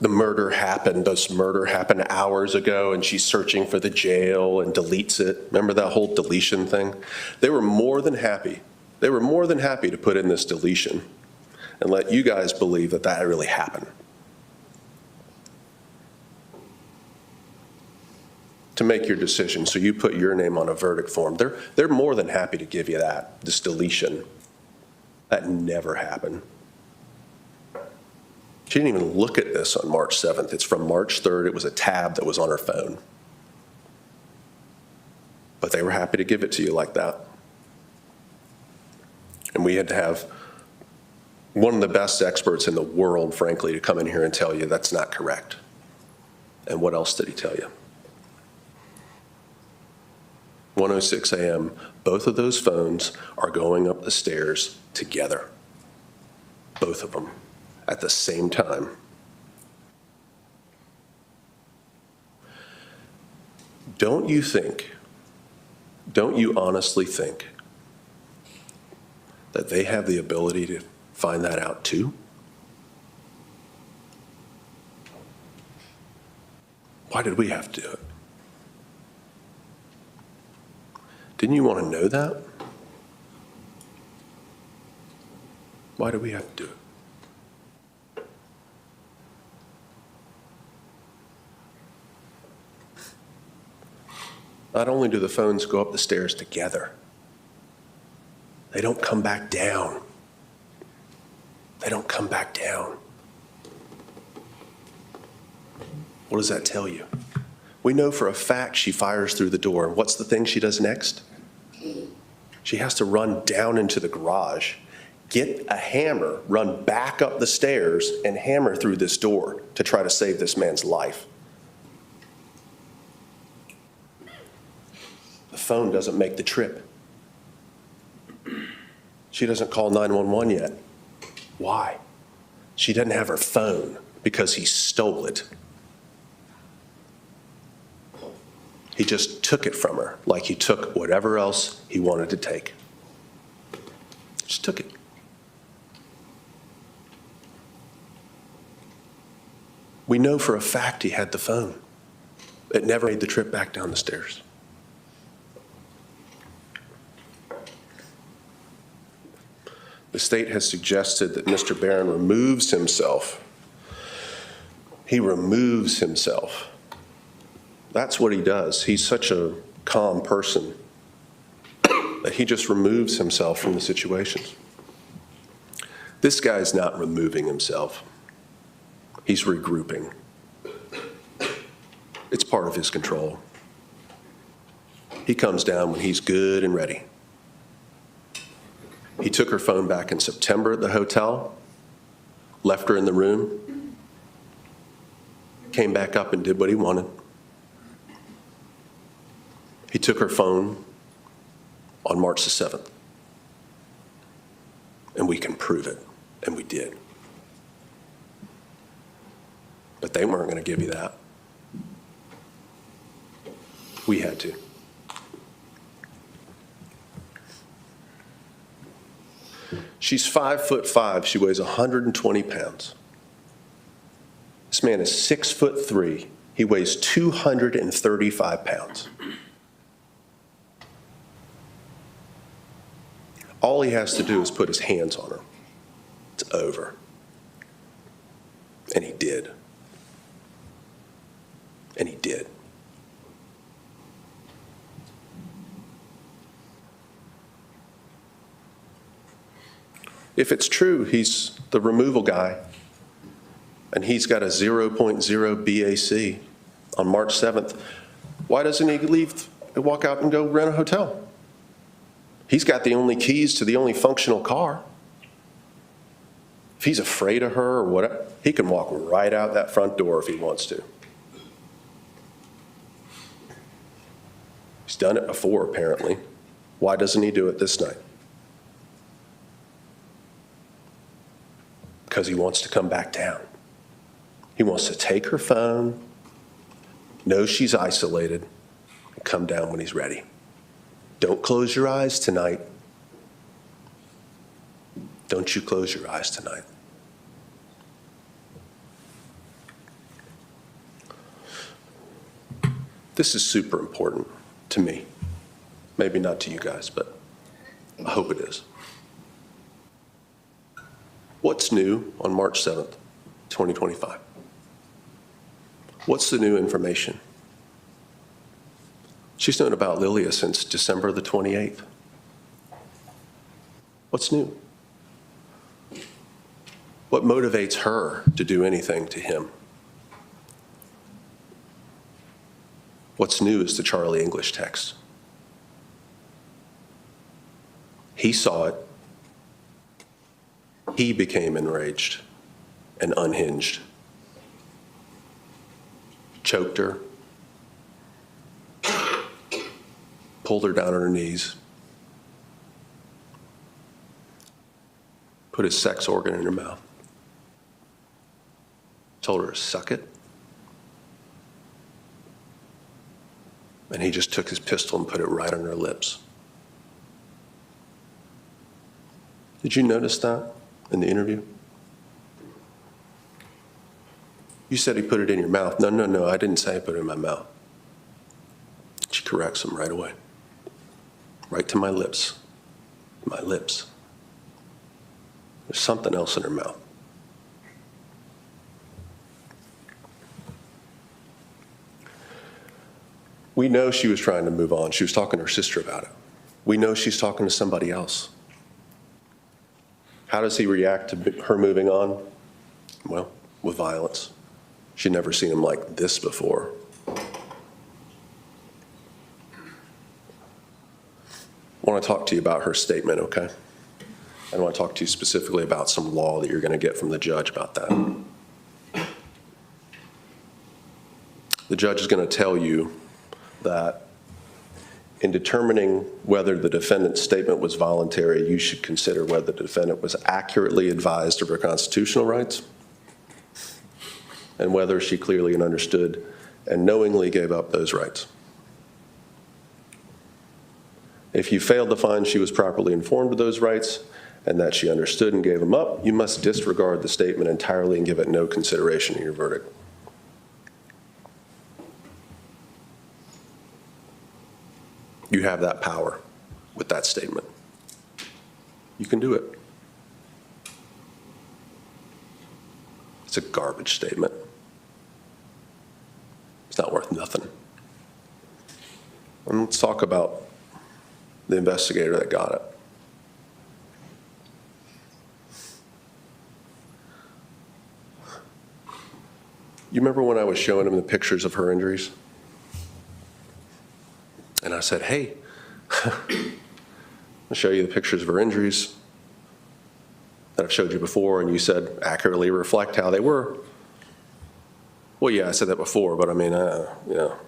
the murder happened, this murder happened hours ago, and she's searching for the jail and deletes it. Remember that whole deletion thing? They were more than happy. They were more than happy to put in this deletion and let you guys believe that that really happened. To make your decision, so you put your name on a verdict form. They're more than happy to give you that, this deletion. That never happened. She didn't even look at this on March 7th. It's from March 3rd. It was a tab that was on her phone. But they were happy to give it to you like that. And we had to have one of the best experts in the world, frankly, to come in here and tell you that's not correct. And what else did he tell you? 1:06 a.m., both of those phones are going up the stairs together. Both of them at the same time. Don't you honestly think that they have the ability to find that out too? Why did we have to do it? Didn't you want to know that? Why do we have to do it? Not only do the phones go up the stairs together, they don't come back down. They don't come back down. What does that tell you? We know for a fact she fires through the door. What's the thing she does next? She has to run down into the garage, get a hammer, run back up the stairs, and hammer through this door to try to save this man's life. The phone doesn't make the trip. She doesn't call 911 yet. Why? She doesn't have her phone because he stole it. He just took it from her like he took whatever else he wanted to take. Just took it. We know for a fact he had the phone. It never made the trip back down the stairs. The state has suggested that Mr. Barron removes himself. He removes himself. That's what he does. He's such a calm person that he just removes himself from the situations. This guy's not removing himself. He's regrouping. It's part of his control. He comes down when he's good and ready. He took her phone back in September at the hotel, left her in the room, came back up and did what he wanted. He took her phone on March the 7th. And we can prove it, and we did. But they weren't going to give you that. We had to. She's 5'5". She weighs 120 pounds. This man is 6'3". He weighs 235 pounds. All he has to do is put his hands on her. It's over. And he did. And he did. If it's true, he's the removal guy, and he's got a 0.0 BAC on March 7th, why doesn't he walk out and go rent a hotel? He's got the only keys to the only functional car. If he's afraid of her or whatever, he can walk right out that front door if he wants to. He's done it before, apparently. Why doesn't he do it this night? Because he wants to come back down. He wants to take her phone, know she's isolated, and come down when he's ready. Don't close your eyes tonight. Don't you close your eyes tonight. This is super important to me. Maybe not to you guys, but I hope it is. What's new on March 7th, 2025? What's the new information? She's known about Lilia since December the 28th. What's new? What motivates her to do anything to him? What's new is the Charlie English text. He saw it. He became enraged and unhinged. Choked her. Pulled her down on her knees. Put his sex organ in her mouth. Told her to suck it. And he just took his pistol and put it right on her lips. Did you notice that in the interview? You said he put it in your mouth. No, I didn't say I put it in my mouth. She corrects him right away. Right to my lips. My lips. There's something else in her mouth. We know she was trying to move on. She was talking to her sister about it. We know she's talking to somebody else. How does he react to her moving on? Well, with violence. She'd never seen him like this before. I want to talk to you about her statement, okay? I want to talk to you specifically about some law that you're going to get from the judge about that. The judge is going to tell you that in determining whether the defendant's statement was voluntary, you should consider whether the defendant was accurately advised of her constitutional rights and whether she clearly and understood and knowingly gave up those rights. If you failed to find she was properly informed of those rights and that she understood and gave them up, you must disregard the statement entirely and give it no consideration in your verdict. You have that power with that statement. You can do it. It's a garbage statement. It's not worth nothing. And let's talk about the investigator that got it. You remember when I was showing him the pictures of her injuries? And I said, hey, I'll show you the pictures of her injuries that I've showed you before, and you said accurately reflect how they were. Well, yeah, I said that before, but I mean, you know,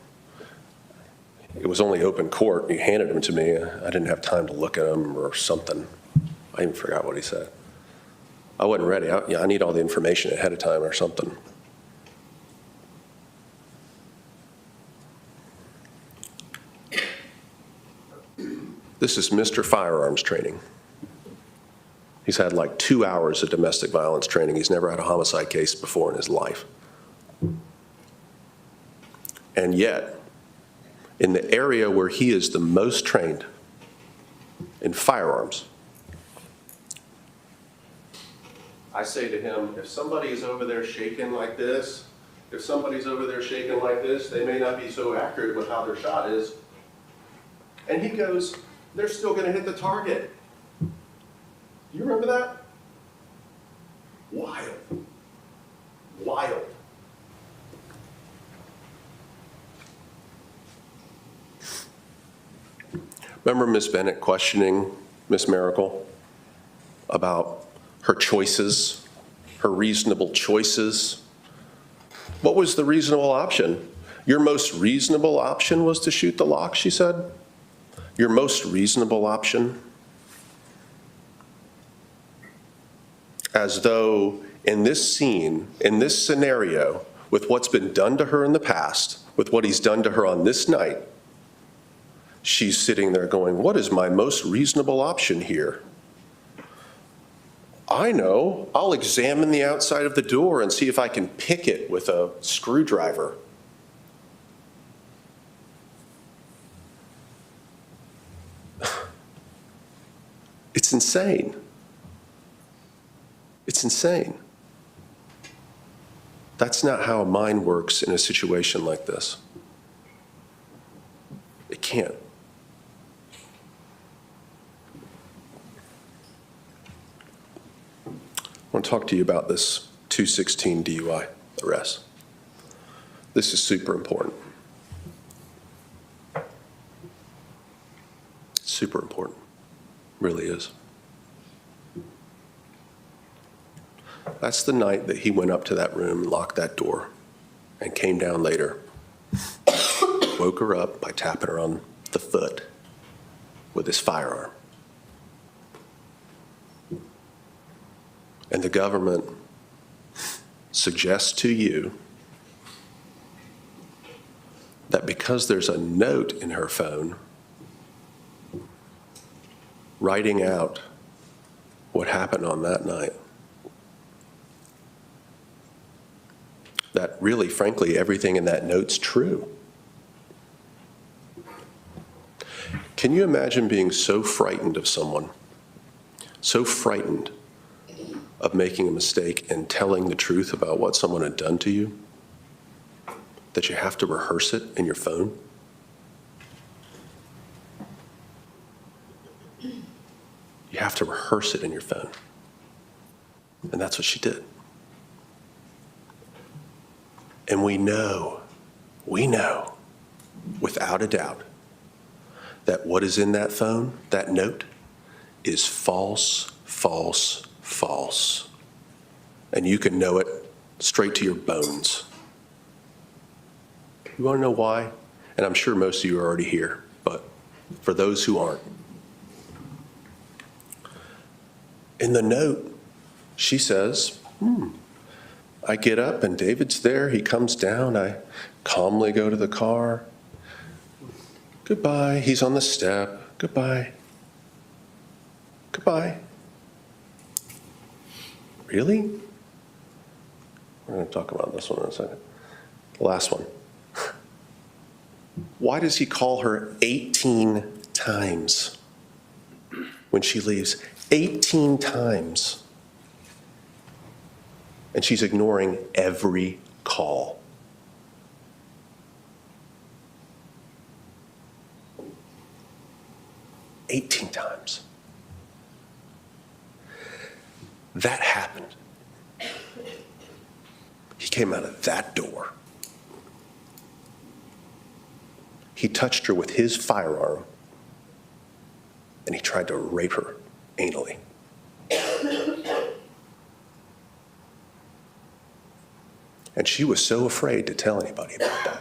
it was only open court. You handed them to me. I didn't have time to look at them or something. I even forgot what he said. I wasn't ready. I need all the information ahead of time or something. This is Mr. Firearms training. He's had like 2 hours of domestic violence training. He's never had a homicide case before in his life. And yet, in the area where he is the most trained, in firearms, I say to him, if somebody is over there shaking like this, they may not be so accurate with how their shot is. And he goes, they're still going to hit the target. You remember that? Wild. Wild. Remember Ms. Bennett questioning Ms. Mericle about her choices, her reasonable choices? What was the reasonable option? Your most reasonable option was to shoot the lock, she said. Your most reasonable option? As though in this scene, in this scenario, with what's been done to her in the past, with what he's done to her on this night, she's sitting there going, what is my most reasonable option here? I know, I'll examine the outside of the door and see if I can pick it with a screwdriver. It's insane. It's insane. That's not how a mind works in a situation like this. It can't. I want to talk to you about this 216 DUI arrest. This is super important. Super important. Really is. That's the night that he went up to that room and locked that door and came down later, woke her up by tapping her on the foot with his firearm. And the government suggests to you that because there's a note in her phone writing out what happened on that night, that really, frankly, everything in that note's true. Can you imagine being so frightened of someone, so frightened of making a mistake and telling the truth about what someone had done to you, that you have to rehearse it in your phone? You have to rehearse it in your phone. And that's what she did. And we know, without a doubt, that what is in that phone, that note, is false, false, false. And you can know it straight to your bones. You want to know why? And I'm sure most of you are already here, but for those who aren't. In the note, she says, I get up and David's there. He comes down. I calmly go to the car. Goodbye. He's on the step. Goodbye. Goodbye. Really? We're going to talk about this one in a second. The last one. Why does he call her 18 times when she leaves? 18 times. And she's ignoring every call. "18 times. That happened. He came out of that door. He touched her with his firearm, and he tried to rape her anally. And she was so afraid to tell anybody about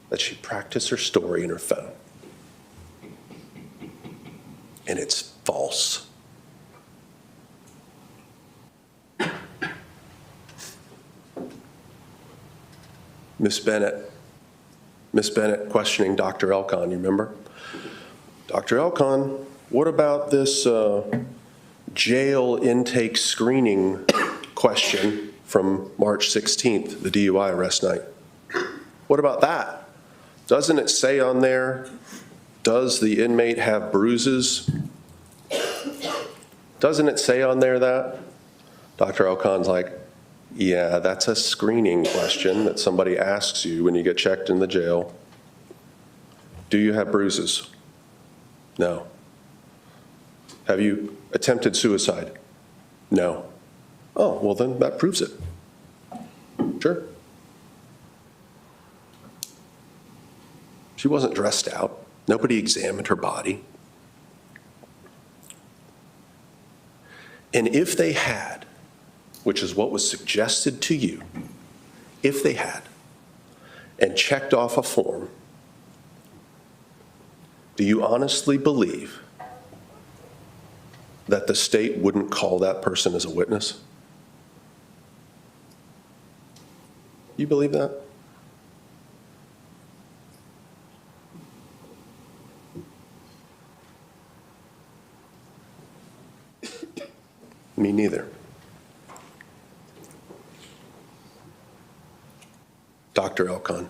that she practiced her story in her phone. And it's false. Miss Bennett questioning Dr. Elkon, you remember? Dr. Elkon, what about this jail intake screening question from March 16th, the DUI arrest night? What about that? Doesn't it say on there, does the inmate have bruises? Doesn't it say on there that? Dr. Elkon's like, yeah, that's a screening question that somebody asks you when you get checked in the jail. Do you have bruises? No. Have you attempted suicide? No. Oh, well then that proves it. Sure. She wasn't dressed out. Nobody examined her body. And if they had, which is what was suggested to you, if they had, and checked off a form, do you honestly believe that the state wouldn't call that person as a witness? You believe that? Me neither. Dr. Elkon.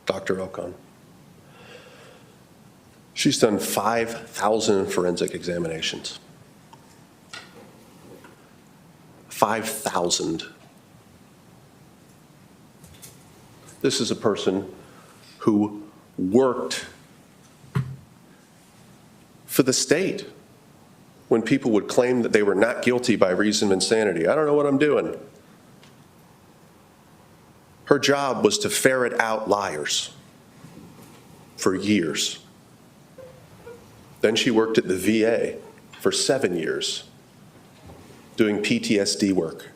Dr. Elkon. She's done 5,000 forensic examinations. 5,000. This is a person who worked for the state when people would claim that they were not guilty by reason of insanity. I don't know what I'm doing. Her job was to ferret out liars for years. Then she worked at the VA for 7 years doing PTSD work.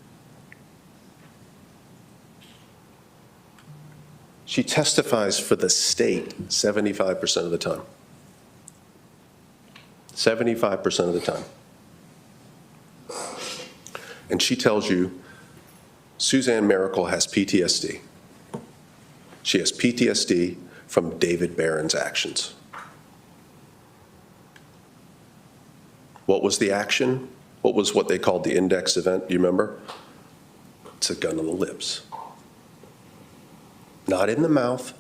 She testifies for the state 75% of the time. 75% of the time. And she tells you Suzanne Mericle has PTSD. She has PTSD from David Barron's actions. What was the action? What was what they called the index event? Do you remember? It's a gun on the lips. Not in the mouth,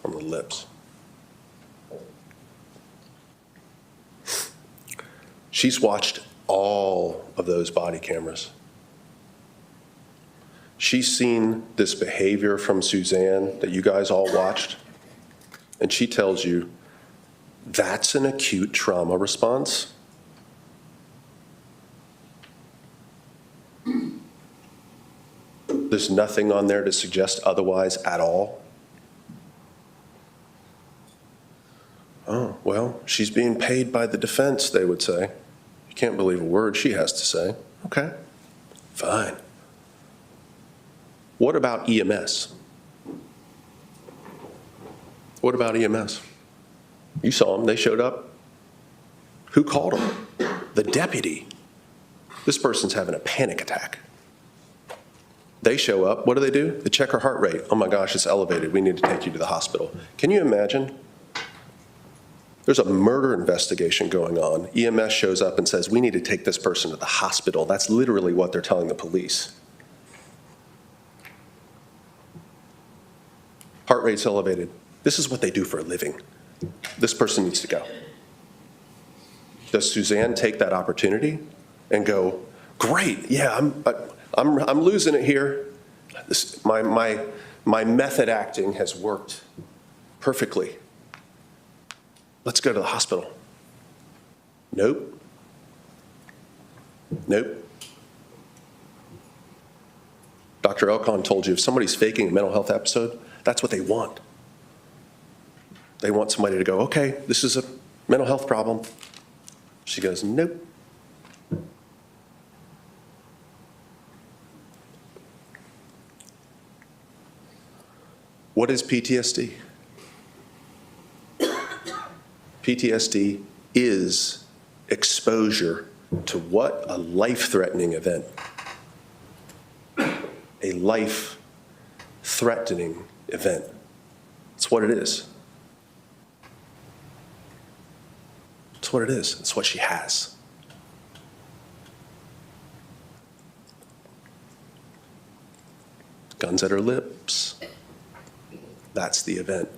on the lips. She's watched all of those body cameras. She's seen this behavior from Suzanne that you guys all watched, and she tells you that's an acute trauma response. There's nothing on there to suggest otherwise at all. Oh, well, she's being paid by the defense, they would say. You can't believe a word she has to say. Okay, fine. What about EMS? What about EMS? You saw them, they showed up. Who called them? The deputy. This person's having a panic attack. They show up, what do? They check her heart rate. Oh my gosh, it's elevated, we need to take you to the hospital. Can you imagine? There's a murder investigation going on. EMS shows up and says, we need to take this person to the hospital. That's literally what they're telling the police. Heart rate's elevated. This is what they do for a living. This person needs to go. Does Suzanne take that opportunity and go, great, yeah, I'm losing it here. My method acting has worked perfectly. Let's go to the hospital. Nope. Nope. Dr. Elkon told you if somebody's faking a mental health episode, that's what they want. They want somebody to go, okay, this is a mental health problem. She goes, nope. What is PTSD? PTSD is exposure to what? A life-threatening event. A life-threatening event. That's what it is. That's what it is. It's what she has. Guns at her lips. That's the event.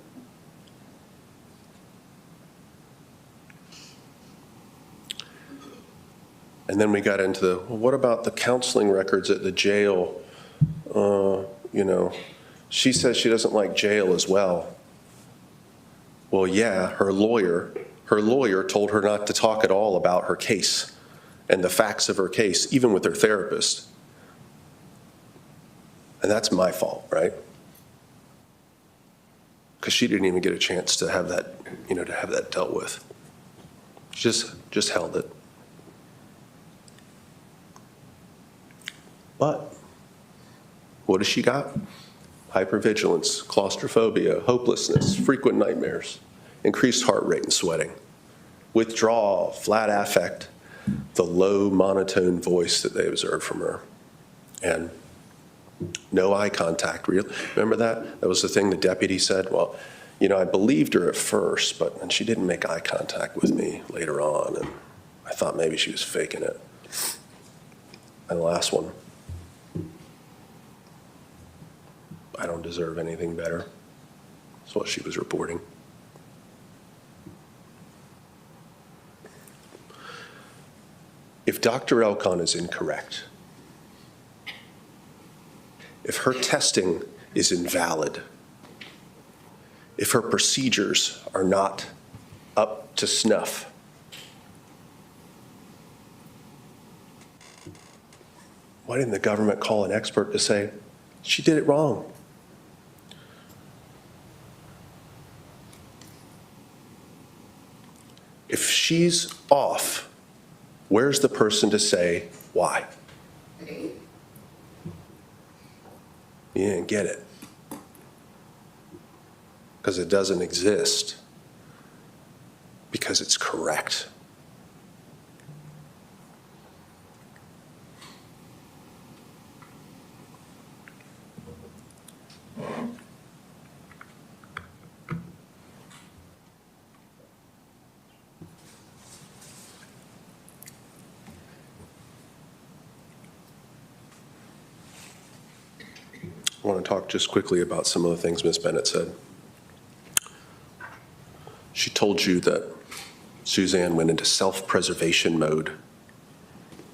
And then we got into the, well, what about the counseling records at the jail? She says she doesn't like jail as well. Well, yeah, her lawyer told her not to talk at all about her case and the facts of her case, even with her therapist. And that's my fault, right? Because she didn't even get a chance to have that, to have that dealt with. Just held it. But what has she got? Hypervigilance, claustrophobia, hopelessness, frequent nightmares, increased heart rate and sweating, withdrawal, flat affect, the low monotone voice that they observed from her, and no eye contact. Remember that? That was the thing the deputy said. Well, I believed her at first, and she didn't make eye contact with me later on, and I thought maybe she was faking it. And the last one. I don't deserve anything better. That's what she was reporting. If Dr. Elkon is incorrect, if her testing is invalid, if her procedures are not up to snuff, why didn't the government call an expert to say, she did it wrong? If she's off, where's the person to say why? You didn't get it. Because it doesn't exist. Because it's correct. I want to talk just quickly about some of the things Ms. Bennett said. She told you that Suzanne went into self-preservation mode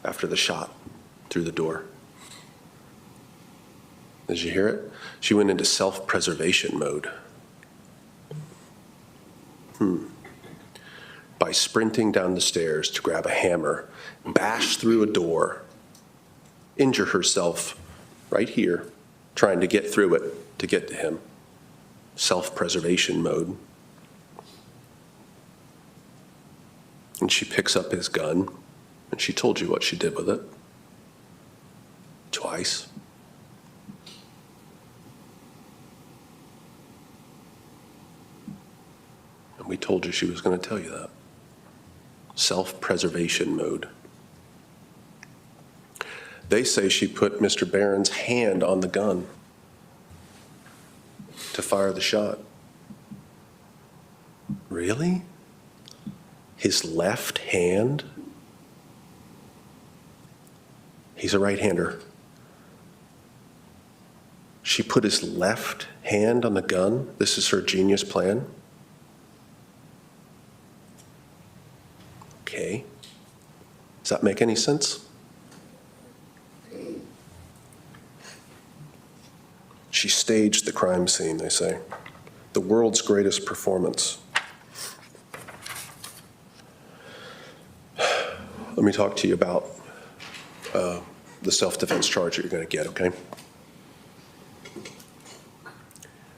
after the shot through the door. Did you hear it? She went into self-preservation mode. By sprinting down the stairs to grab a hammer, bash through a door, injure herself right here, trying to get through it to get to him. Self-preservation mode. And she picks up his gun, and she told you what she did with it. Twice. And we told you she was going to tell you that. Self-preservation mode. They say she put Mr. Barron's hand on the gun to fire the shot. Really? His left hand? He's a right-hander. She put his left hand on the gun? This is her genius plan? Okay. Does that make any sense? She staged the crime scene, they say. The world's greatest performance. Let me talk to you about the self-defense charge that you're going to get, okay?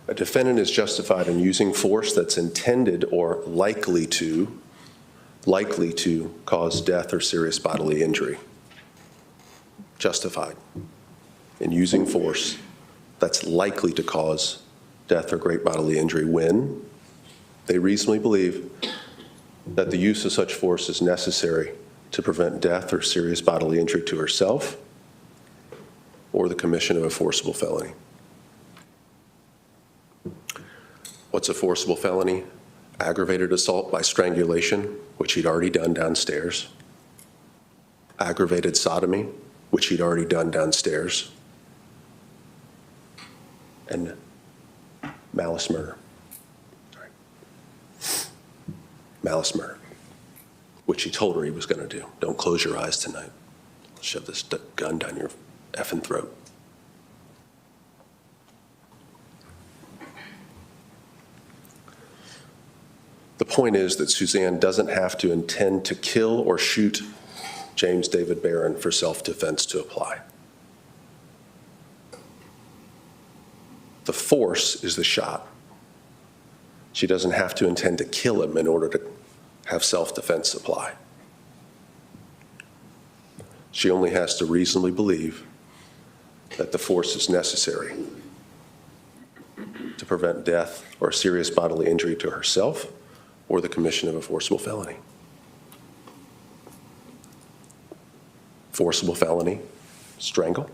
A defendant is justified in using force that's intended or likely to cause death or serious bodily injury. Justified in using force that's likely to cause death or great bodily injury when they reasonably believe that the use of such force is necessary to prevent death or serious bodily injury to herself or the commission of a forcible felony. What's a forcible felony? Aggravated assault by strangulation, which he'd already done downstairs. Aggravated sodomy, which he'd already done downstairs. And malice murder. Malice murder, which he told her he was going to do. Don't close your eyes tonight. I'll shove this gun down your effing throat. The point is that Suzanne doesn't have to intend to kill or shoot James David Barron for self-defense to apply. The force is the shot. She doesn't have to intend to kill him in order to have self-defense apply. She only has to reasonably believe that the force is necessary to prevent death or serious bodily injury to herself or the commission of a forcible felony. Forcible felony, strangle.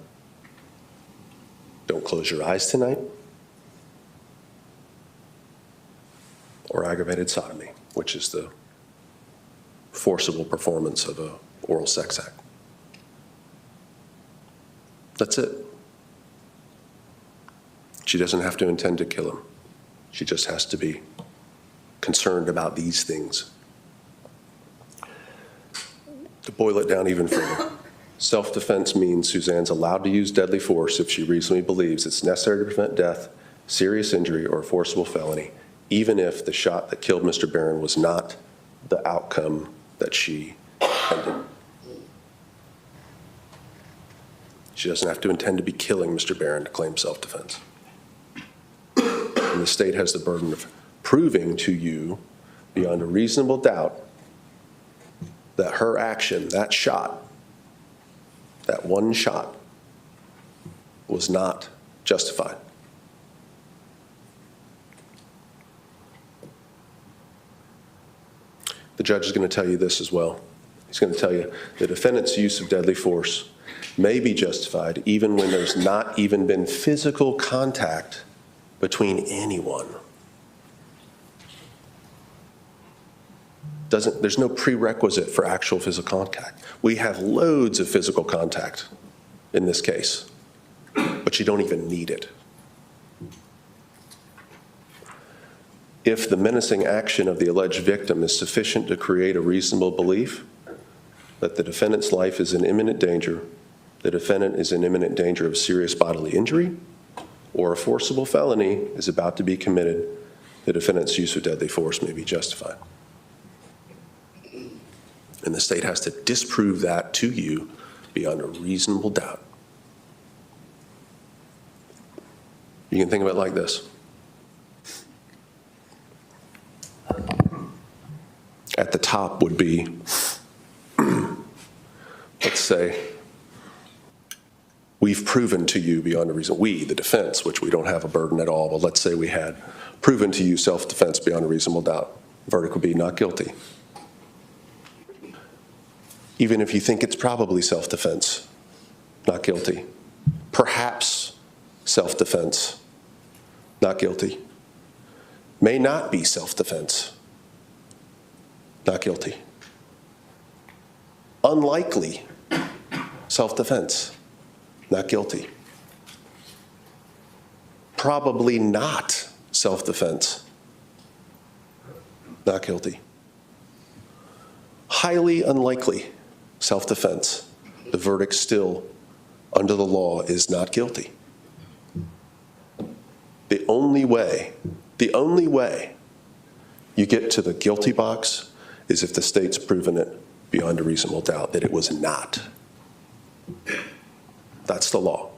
Don't close your eyes tonight. Or aggravated sodomy, which is the forcible performance of an oral sex act. That's it. She doesn't have to intend to kill him. She just has to be concerned about these things. To boil it down even further, self-defense means Suzanne's allowed to use deadly force if she reasonably believes it's necessary to prevent death, serious injury, or a forcible felony, even if the shot that killed Mr. Barron was not the outcome that she intended. She doesn't have to intend to be killing Mr. Barron to claim self-defense. And the state has the burden of proving to you beyond a reasonable doubt that her action, that shot, that one shot, was not justified. The judge is going to tell you this as well. He's going to tell you the defendant's use of deadly force may be justified even when there's not even been physical contact between anyone. There's no prerequisite for actual physical contact. We have loads of physical contact in this case, but you don't even need it. If the menacing action of the alleged victim is sufficient to create a reasonable belief that the defendant's life is in imminent danger, the defendant is in imminent danger of serious bodily injury, or a forcible felony is about to be committed, the defendant's use of deadly force may be justified. And the state has to disprove that to you beyond a reasonable doubt. You can think of it like this. At the top would be, let's say, we've proven to you beyond a reason, we, the defense, which we don't have a burden at all, but let's say we had proven to you self-defense beyond a reasonable doubt. Verdict would be not guilty. Even if you think it's probably self-defense, not guilty. Perhaps self-defense, not guilty. May not be self-defense, not guilty. Unlikely self-defense, not guilty. Probably not self-defense, not guilty. Highly unlikely self-defense, the verdict still, under the law, is not guilty. The only way you get to the guilty box is if the state's proven it beyond a reasonable doubt that it was not. That's the law.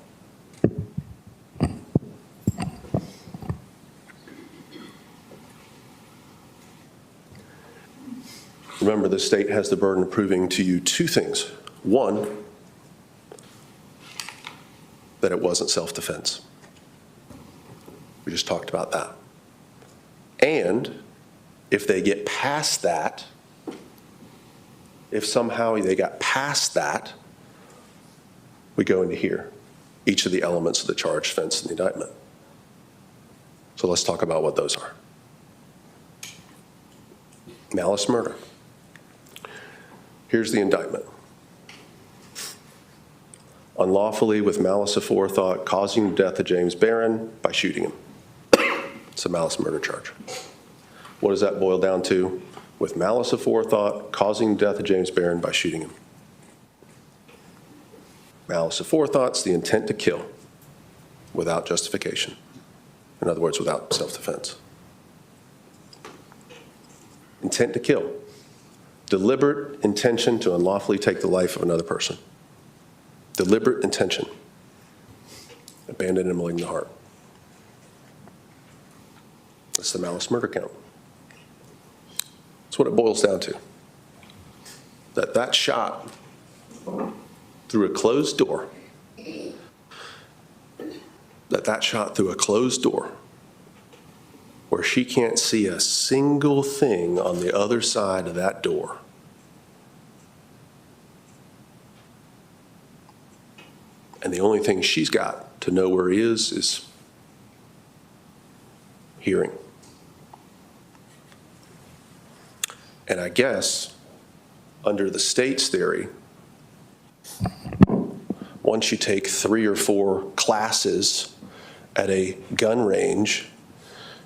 Remember, the state has the burden of proving to you two things. One, that it wasn't self-defense. We just talked about that. And if they get past that, if somehow they got past that, we go into here, each of the elements of the charge, offense, and the indictment. So let's talk about what those are. Malice murder. Here's the indictment. Unlawfully, with malice aforethought, causing the death of James Barron by shooting him. It's a malice murder charge. What does that boil down to? With malice aforethought, causing the death of James Barron by shooting him. Malice aforethought's the intent to kill without justification. In other words, without self-defense. Intent to kill. Deliberate intention to unlawfully take the life of another person. Deliberate intention. Abandon and malignant the heart. That's the malice murder count. That's what it boils down to. That shot through a closed door, that shot through a closed door where she can't see a single thing on the other side of that door. And the only thing she's got to know where he is hearing. And I guess, under the state's theory, once you take 3 or 4 classes at a gun range,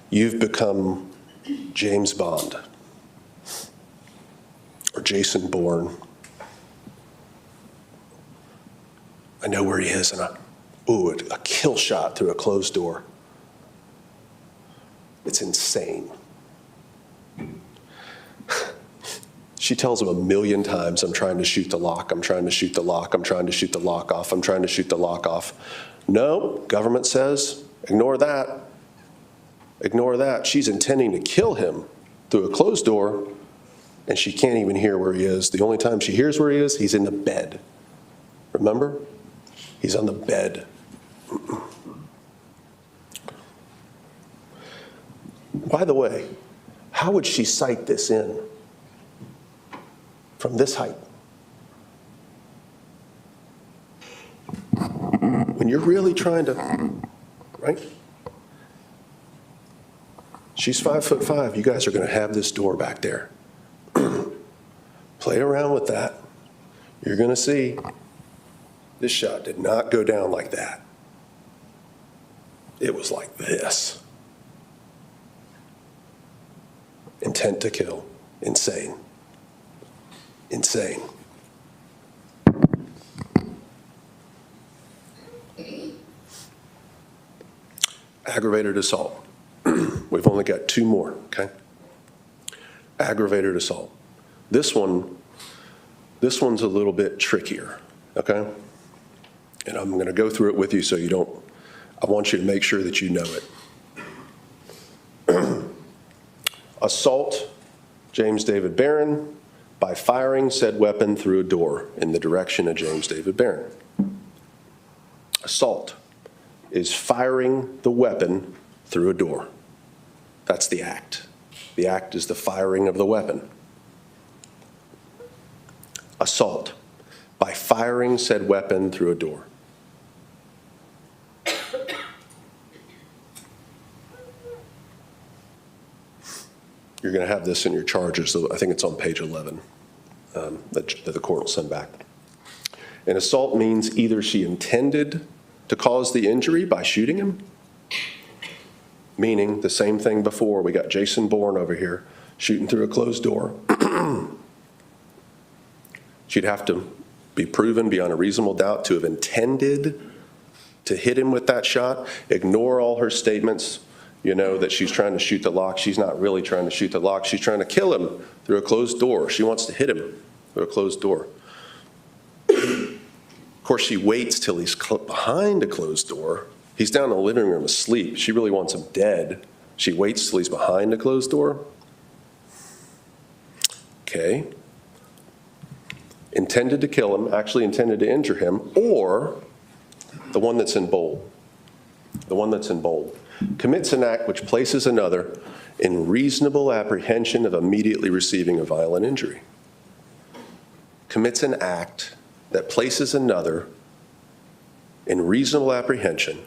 you've become James Bond or Jason Bourne. I know where he is, and a kill shot through a closed door. It's insane. She tells him 1,000,000 times, I'm trying to shoot the lock, I'm trying to shoot the lock, I'm trying to shoot the lock off, I'm trying to shoot the lock off. No, government says, ignore that. Ignore that. She's intending to kill him through a closed door, and she can't even hear where he is. The only time she hears where he is, he's in the bed. Remember? He's on the bed. By the way, how would she sight this in from this height? When you're really trying to, right? She's 5'5". You guys are going to have this door back there. Play around with that. You're going to see this shot did not go down like that. It was like this. Intent to kill. Insane. Insane. Aggravated assault. We've only got two more, okay? Aggravated assault. This one's a little bit trickier, okay? And I'm going to go through it with you so you don't, I want you to make sure that you know it. Assault James David Barron by firing said weapon through a door in the direction of James David Barron. Assault is firing the weapon through a door. That's the act. The act is the firing of the weapon. Assault by firing said weapon through a door. You're going to have this in your charges, so I think it's on page 11 that the court will send back. An assault means either she intended to cause the injury by shooting him, meaning the same thing before. We got Jason Bourne over here shooting through a closed door. She'd have to be proven beyond a reasonable doubt to have intended to hit him with that shot. Ignore all her statements, you know, that she's trying to shoot the lock. She's not really trying to shoot the lock. She's trying to kill him through a closed door. She wants to hit him through a closed door. Of course, she waits till he's behind a closed door. He's down in the living room asleep. She really wants him dead. She waits till he's behind a closed door. Okay. Intended to kill him, actually intended to injure him, or the one that's in bold. The one that's in bold. Commits an act which places another in reasonable apprehension of immediately receiving a violent injury. Commits an act that places another in reasonable apprehension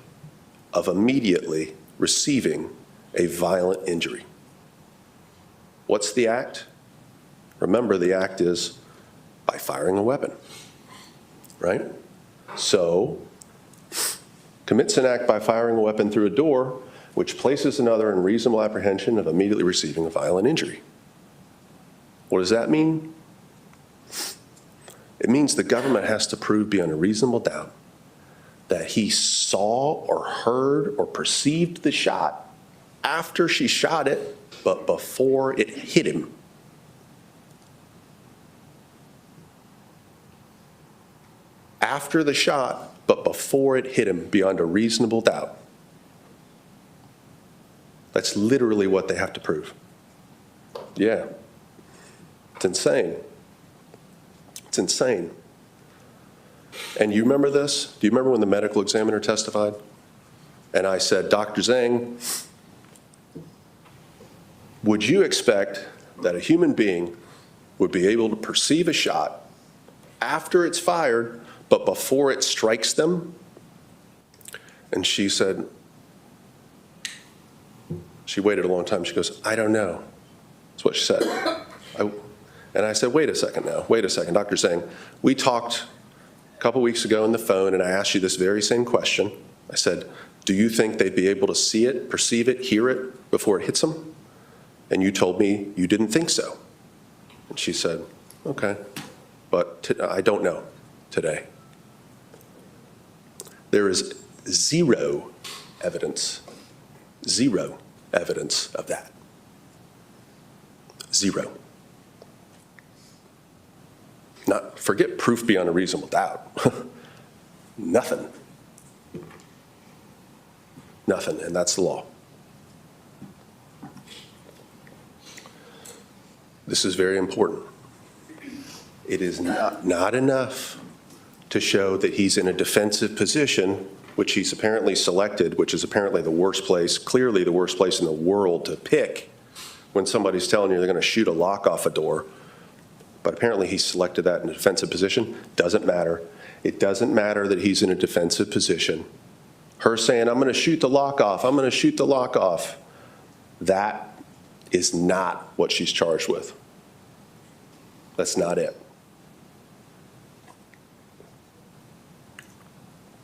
of immediately receiving a violent injury. What's the act? Remember, the act is by firing a weapon, right? So, commits an act by firing a weapon through a door which places another in reasonable apprehension of immediately receiving a violent injury. What does that mean? It means the government has to prove beyond a reasonable doubt that he saw or heard or perceived the shot after she shot it, but before it hit him. After the shot, but before it hit him beyond a reasonable doubt. That's literally what they have to prove. Yeah. It's insane. It's insane. And you remember this? Do you remember when the medical examiner testified? And I said, Dr. Zhang, would you expect that a human being would be able to perceive a shot after it's fired, but before it strikes them? And she said, she waited a long time. She goes, I don't know. That's what she said. And I said, wait a second now. Wait a second, Dr. Zhang. We talked a couple weeks ago on the phone, and I asked you this very same question. I said, do you think they'd be able to see it, perceive it, hear it before it hits them? And you told me you didn't think so. And she said, okay, but I don't know today. There is zero evidence of that. Zero. Not, forget proof beyond a reasonable doubt. Nothing. Nothing, and that's the law. This is very important. It is not enough to show that he's in a defensive position, which he's apparently selected, which is apparently the worst place, clearly the worst place in the world to pick when somebody's telling you they're going to shoot a lock off a door. But apparently he selected that in a defensive position. Doesn't matter. It doesn't matter that he's in a defensive position. Her saying, I'm going to shoot the lock off, I'm going to shoot the lock off. That is not what she's charged with. That's not it.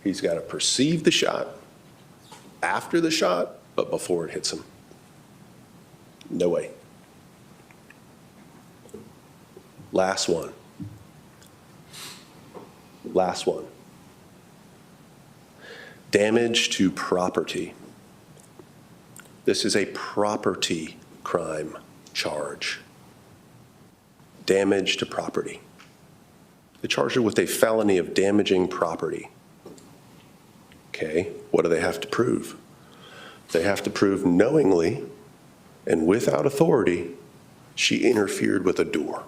He's got to perceive the shot after the shot, but before it hits him. No way. Last one. Last one. Damage to property. This is a property crime charge. Damage to property. They charge her with a felony of damaging property. Okay, what do they have to prove? They have to prove knowingly and without authority she interfered with a door.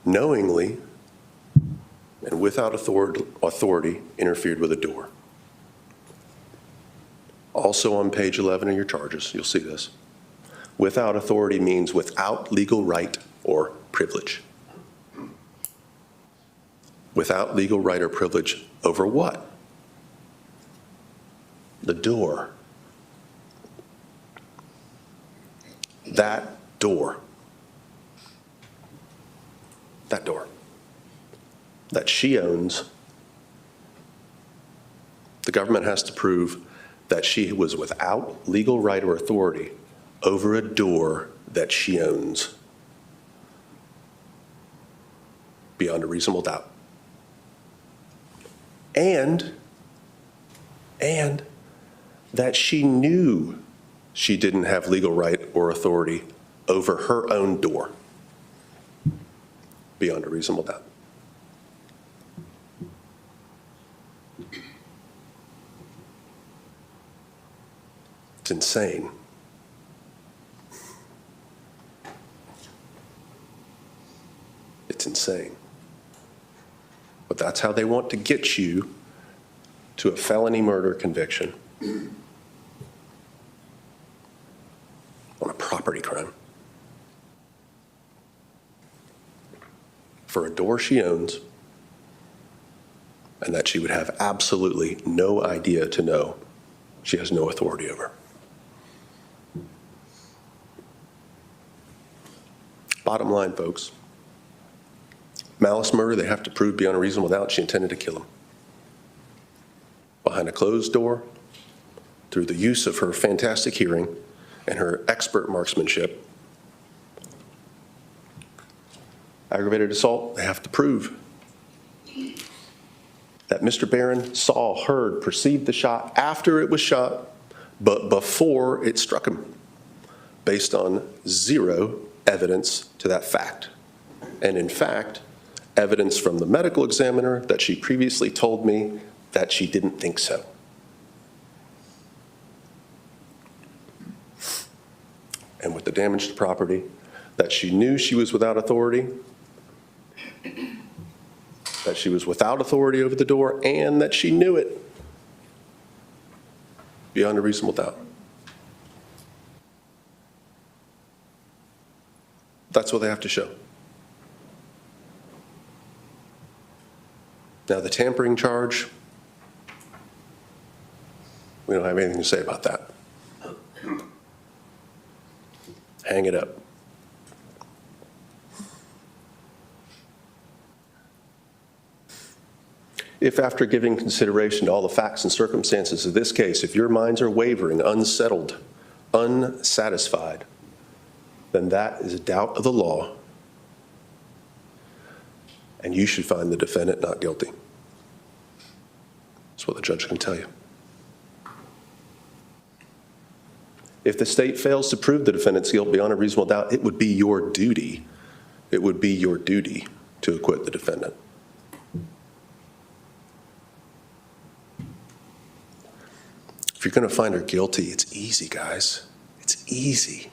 Knowingly and without authority interfered with a door. Also on page 11 of your charges, you'll see this. Without authority means without legal right or privilege. Without legal right or privilege over what? The door. That door. That door. That she owns. The government has to prove that she was without legal right or authority over a door that she owns beyond a reasonable doubt. And that she knew she didn't have legal right or authority over her own door beyond a reasonable doubt. It's insane. It's insane. But that's how they want to get you to a felony murder conviction on a property crime for a door she owns and that she would have absolutely no idea to know she has no authority over. Bottom line, folks, malice murder, they have to prove beyond a reasonable doubt she intended to kill him. Behind a closed door, through the use of her fantastic hearing and her expert marksmanship. Aggravated assault, they have to prove that Mr. Barron saw, heard, perceived the shot after it was shot, but before it struck him, based on zero evidence to that fact. And in fact, evidence from the medical examiner that she previously told me that she didn't think so. And with the damage to property, that she knew she was without authority, that she was without authority over the door, and that she knew it beyond a reasonable doubt. That's what they have to show. Now, the tampering charge, we don't have anything to say about that. Hang it up. If after giving consideration to all the facts and circumstances of this case, if your minds are wavering, unsettled, unsatisfied, then that is a doubt of the law, and you should find the defendant not guilty. That's what the judge can tell you. If the state fails to prove the defendant's guilt beyond a reasonable doubt, it would be your duty. It would be your duty to acquit the defendant. If you're going to find her guilty, it's easy, guys. It's easy.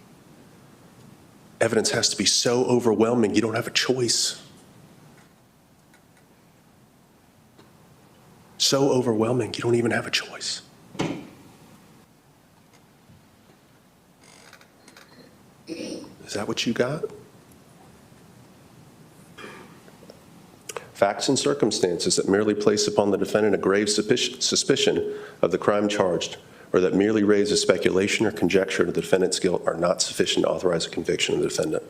Evidence has to be so overwhelming, you don't have a choice. So overwhelming, you don't even have a choice. Is that what you got? Facts and circumstances that merely place upon the defendant a grave suspicion of the crime charged, or that merely raise a speculation or conjecture of the defendant's guilt, are not sufficient to authorize a conviction of the defendant.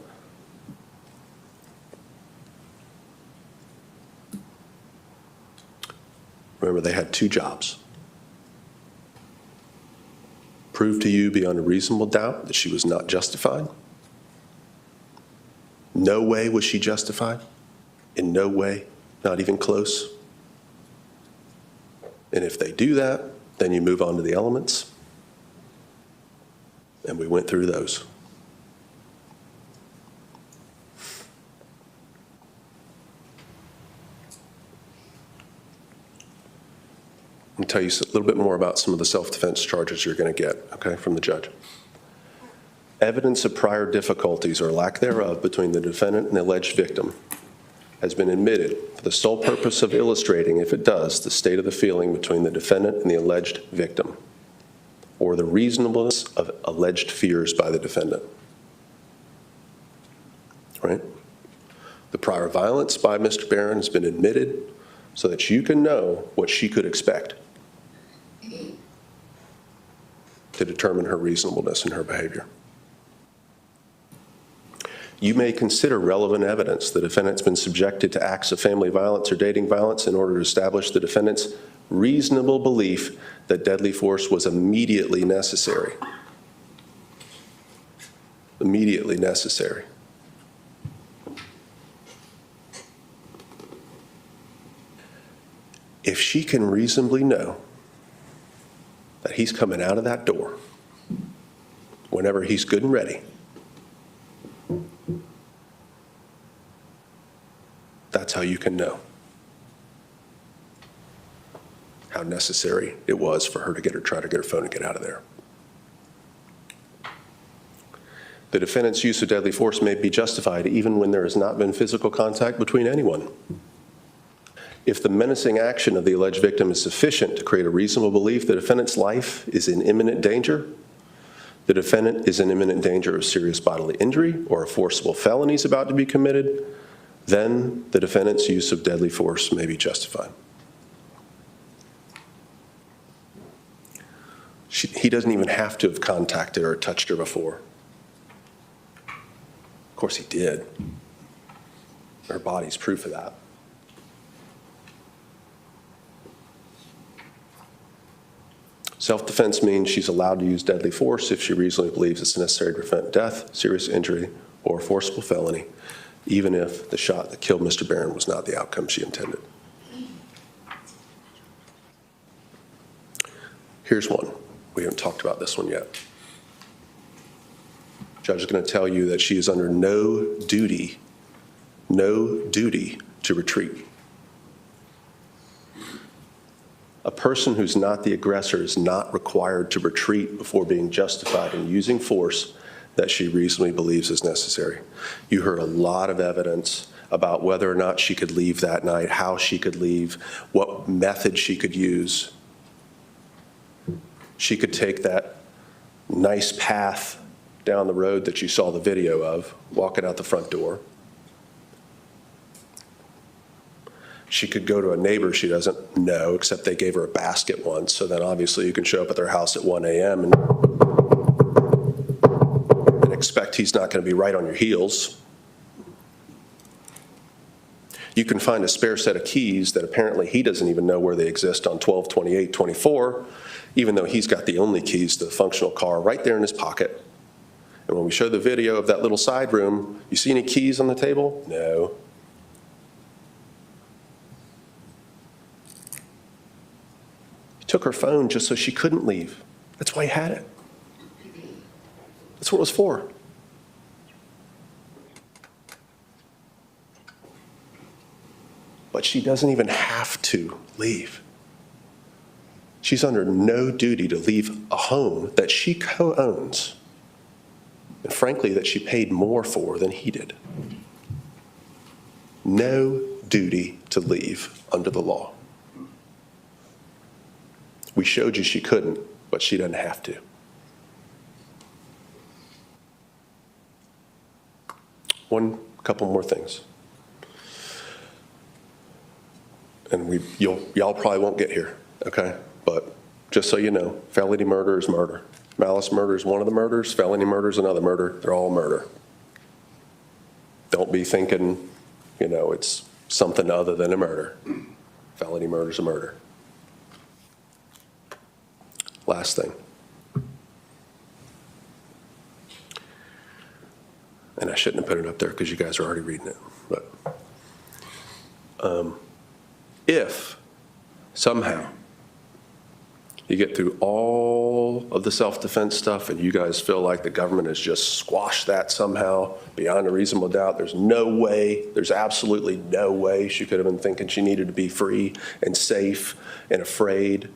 Remember, they had two jobs. Prove to you beyond a reasonable doubt that she was not justified. No way was she justified. In no way, not even close. And if they do that, then you move on to the elements. And we went through those. Let me tell you a little bit more about some of the self-defense charges you're going to get, okay, from the judge. Evidence of prior difficulties or lack thereof between the defendant and the alleged victim has been admitted for the sole purpose of illustrating, if it does, the state of the feeling between the defendant and the alleged victim, or the reasonableness of alleged fears by the defendant. Right? The prior violence by Mr. Barron has been admitted so that you can know what she could expect to determine her reasonableness in her behavior. You may consider relevant evidence the defendant's been subjected to acts of family violence or dating violence in order to establish the defendant's reasonable belief that deadly force was immediately necessary. Immediately necessary. If she can reasonably know that he's coming out of that door whenever he's good and ready, that's how you can know how necessary it was for her to try to get her phone and get out of there. The defendant's use of deadly force may be justified even when there has not been physical contact between anyone. If the menacing action of the alleged victim is sufficient to create a reasonable belief the defendant's life is in imminent danger, the defendant is in imminent danger of serious bodily injury or a forcible felony is about to be committed, then the defendant's use of deadly force may be justified. He doesn't even have to have contacted her or touched her before. Of course he did. Her body's proof of that. Self-defense means she's allowed to use deadly force if she reasonably believes it's necessary to prevent death, serious injury, or forcible felony, even if the shot that killed Mr. Barron was not the outcome she intended. Here's one. We haven't talked about this one yet. Judge is going to tell you that she is under no duty to retreat. A person who's not the aggressor is not required to retreat before being justified in using force that she reasonably believes is necessary. You heard a lot of evidence about whether or not she could leave that night, how she could leave, what method she could use. She could take that nice path down the road that you saw the video of, walking out the front door. She could go to a neighbor she doesn't know, except they gave her a basket once, so then obviously you can show up at their house at 1 a.m. and expect he's not going to be right on your heels. You can find a spare set of keys that apparently he doesn't even know where they exist on 12/28/24, even though he's got the only keys to the functional car right there in his pocket. And when we show the video of that little side room, you see any keys on the table? No. He took her phone just so she couldn't leave. That's why he had it. That's what it was for. But she doesn't even have to leave. She's under no duty to leave a home that she co-owns, and frankly, that she paid more for than he did. No duty to leave under the law. We showed you she couldn't, but she doesn't have to. Couple more things. And y'all probably won't get here, okay? But just so you know, felony murder is murder. Malice murder is one of the murders. Felony murder is another murder. They're all murder. Don't be thinking, it's something other than a murder. Felony murder is a murder. Last thing. And I shouldn't have put it up there because you guys are already reading it. But if somehow You get through all of the self-defense stuff and you guys feel like the government has just squashed that somehow beyond a reasonable doubt. There's no way, there's absolutely no way she could have been thinking she needed to be free and safe and afraid.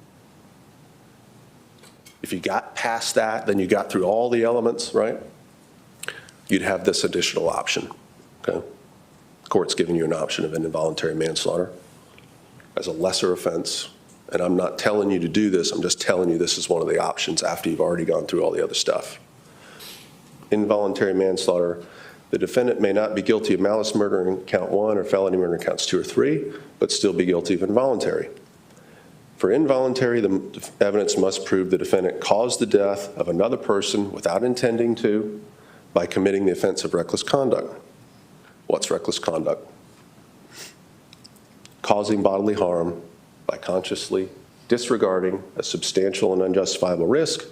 If you got past that, then you got through all the elements, right? You'd have this additional option, okay? The court's giving you an option of an involuntary manslaughter as a lesser offense. And I'm not telling you to do this, I'm just telling you this is one of the options after you've already gone through all the other stuff. Involuntary manslaughter, the defendant may not be guilty of malice murder in count 1 or felony murder in counts 2 or 3, but still be guilty of involuntary. For involuntary, the evidence must prove the defendant caused the death of another person without intending to by committing the offense of reckless conduct. What's reckless conduct? Causing bodily harm by consciously disregarding a substantial and unjustifiable risk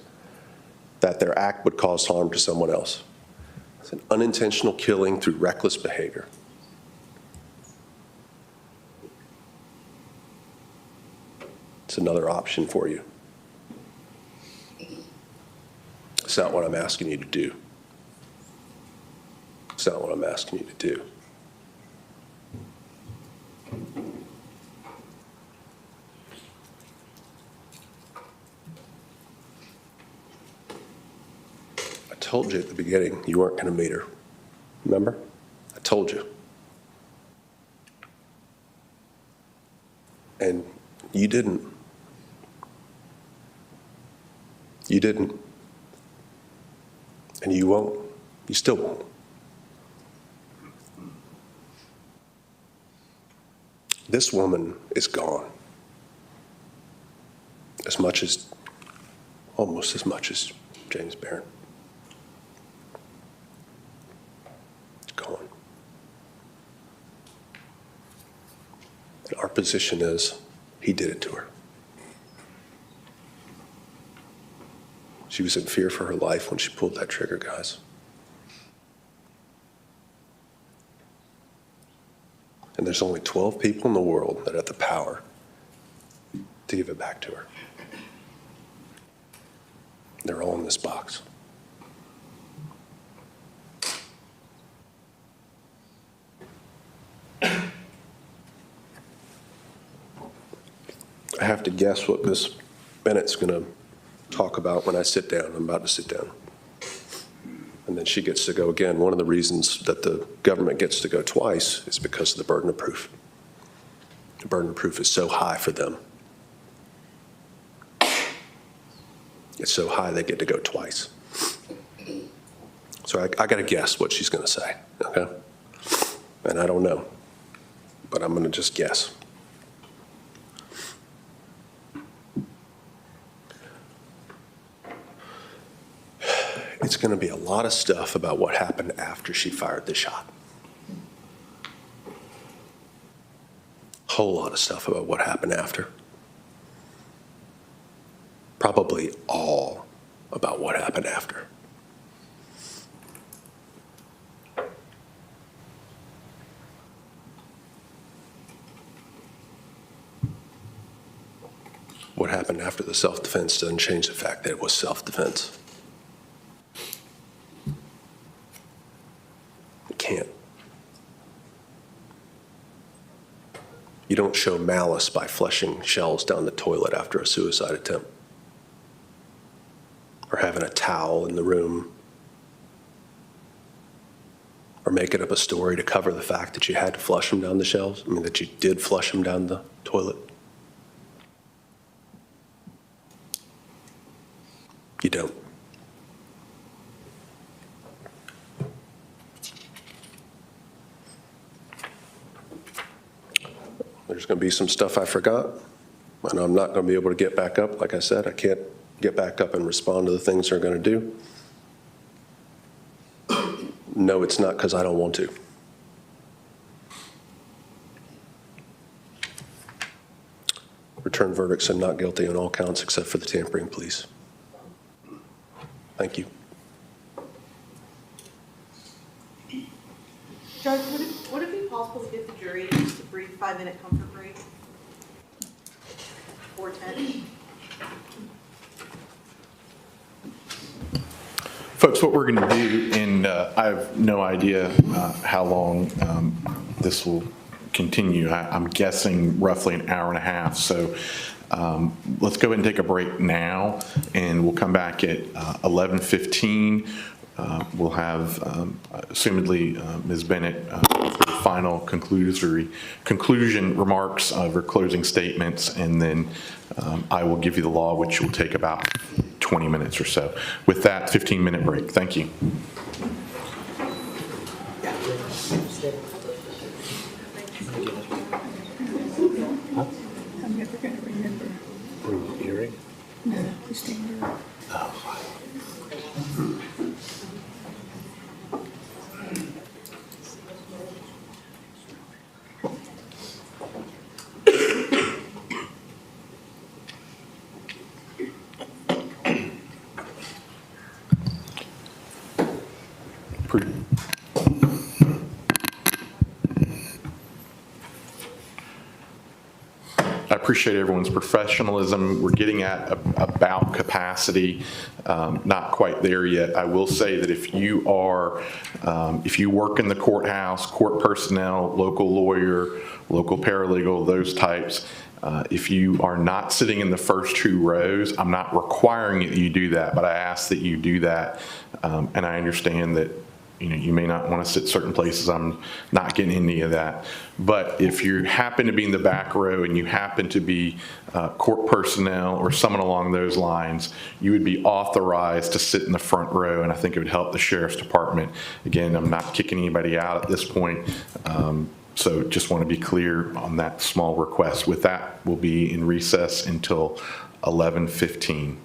that their act would cause harm to someone else. It's an unintentional killing through reckless behavior. It's another option for you. It's not what I'm asking you to do. It's not what I'm asking you to do. I told you at the beginning you weren't going to meet her. Remember? I told you. And you didn't. You didn't. And you won't. You still won't. This woman is gone. Almost as much as James Barron. Gone. And our position is he did it to her. She was in fear for her life when she pulled that trigger, guys. And there's only 12 people in the world that have the power to give it back to her. They're all in this box. I have to guess what Miss Bennett's going to talk about when I sit down. I'm about to sit down. And then she gets to go again. One of the reasons that the government gets to go twice is because of the burden of proof. The burden of proof is so high for them. It's so high they get to go twice. So I got to guess what she's going to say, okay? And I don't know, but I'm going to just guess. It's going to be a lot of stuff about what happened after she fired the shot. Whole lot of stuff about what happened after. Probably all about what happened after. What happened after the self-defense doesn't change the fact that it was self-defense. It can't. You don't show malice by flushing shells down the toilet after a suicide attempt. Or having a towel in the room. Or making up a story to cover the fact that you had to flush them down the shelves. I mean, that you did flush them down the toilet. You don't. There's going to be some stuff I forgot, and I'm not going to be able to get back up. Like I said, I can't get back up and respond to the things they're going to do. No, it's not because I don't want to. Return verdicts and not guilty on all counts except for the tampering, please. Thank you. Judge, would it be possible to give the jury just a brief 5-minute comfort break? 4:10. Folks, what we're going to do, and I have no idea how long this will continue. I'm guessing roughly an hour and a half. So let's go ahead and take a break now, and we'll come back at 11:15. We'll have, assumedly, Ms. Bennett for the final conclusion remarks of her closing statements, and then I will give you the law, which will take about 20 minutes or so. With that, 15-minute break. Thank you. I'm never going to remember. Were you hearing? No, the standard. I appreciate everyone's professionalism. We're getting at about capacity, not quite there yet. I will say that if you work in the courthouse, court personnel, local lawyer, local paralegal, those types, if you are not sitting in the first two rows, I'm not requiring that you do that, but I ask that you do that. And I understand that you may not want to sit certain places. I'm not getting any of that. But if you happen to be in the back row and you happen to be court personnel or someone along those lines, you would be authorized to sit in the front row, and I think it would help the sheriff's department. Again, I'm not kicking anybody out at this point, so just want to be clear on that small request. With that, we'll be in recess until 11:15.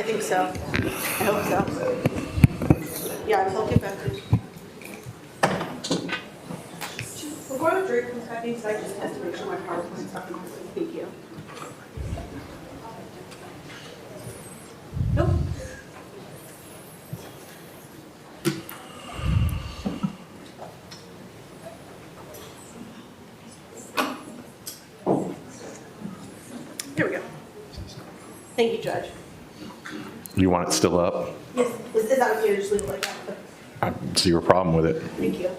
I think so. I hope so. Yeah, until convicted. We're going to drink from Stephanie, so I just have to make sure my PowerPoint's up and running. Thank you. Nope. Here we go. Thank you, Judge. You want it still up? Yes, is that okay to just leave it like that? I see your problem with it. Thank you.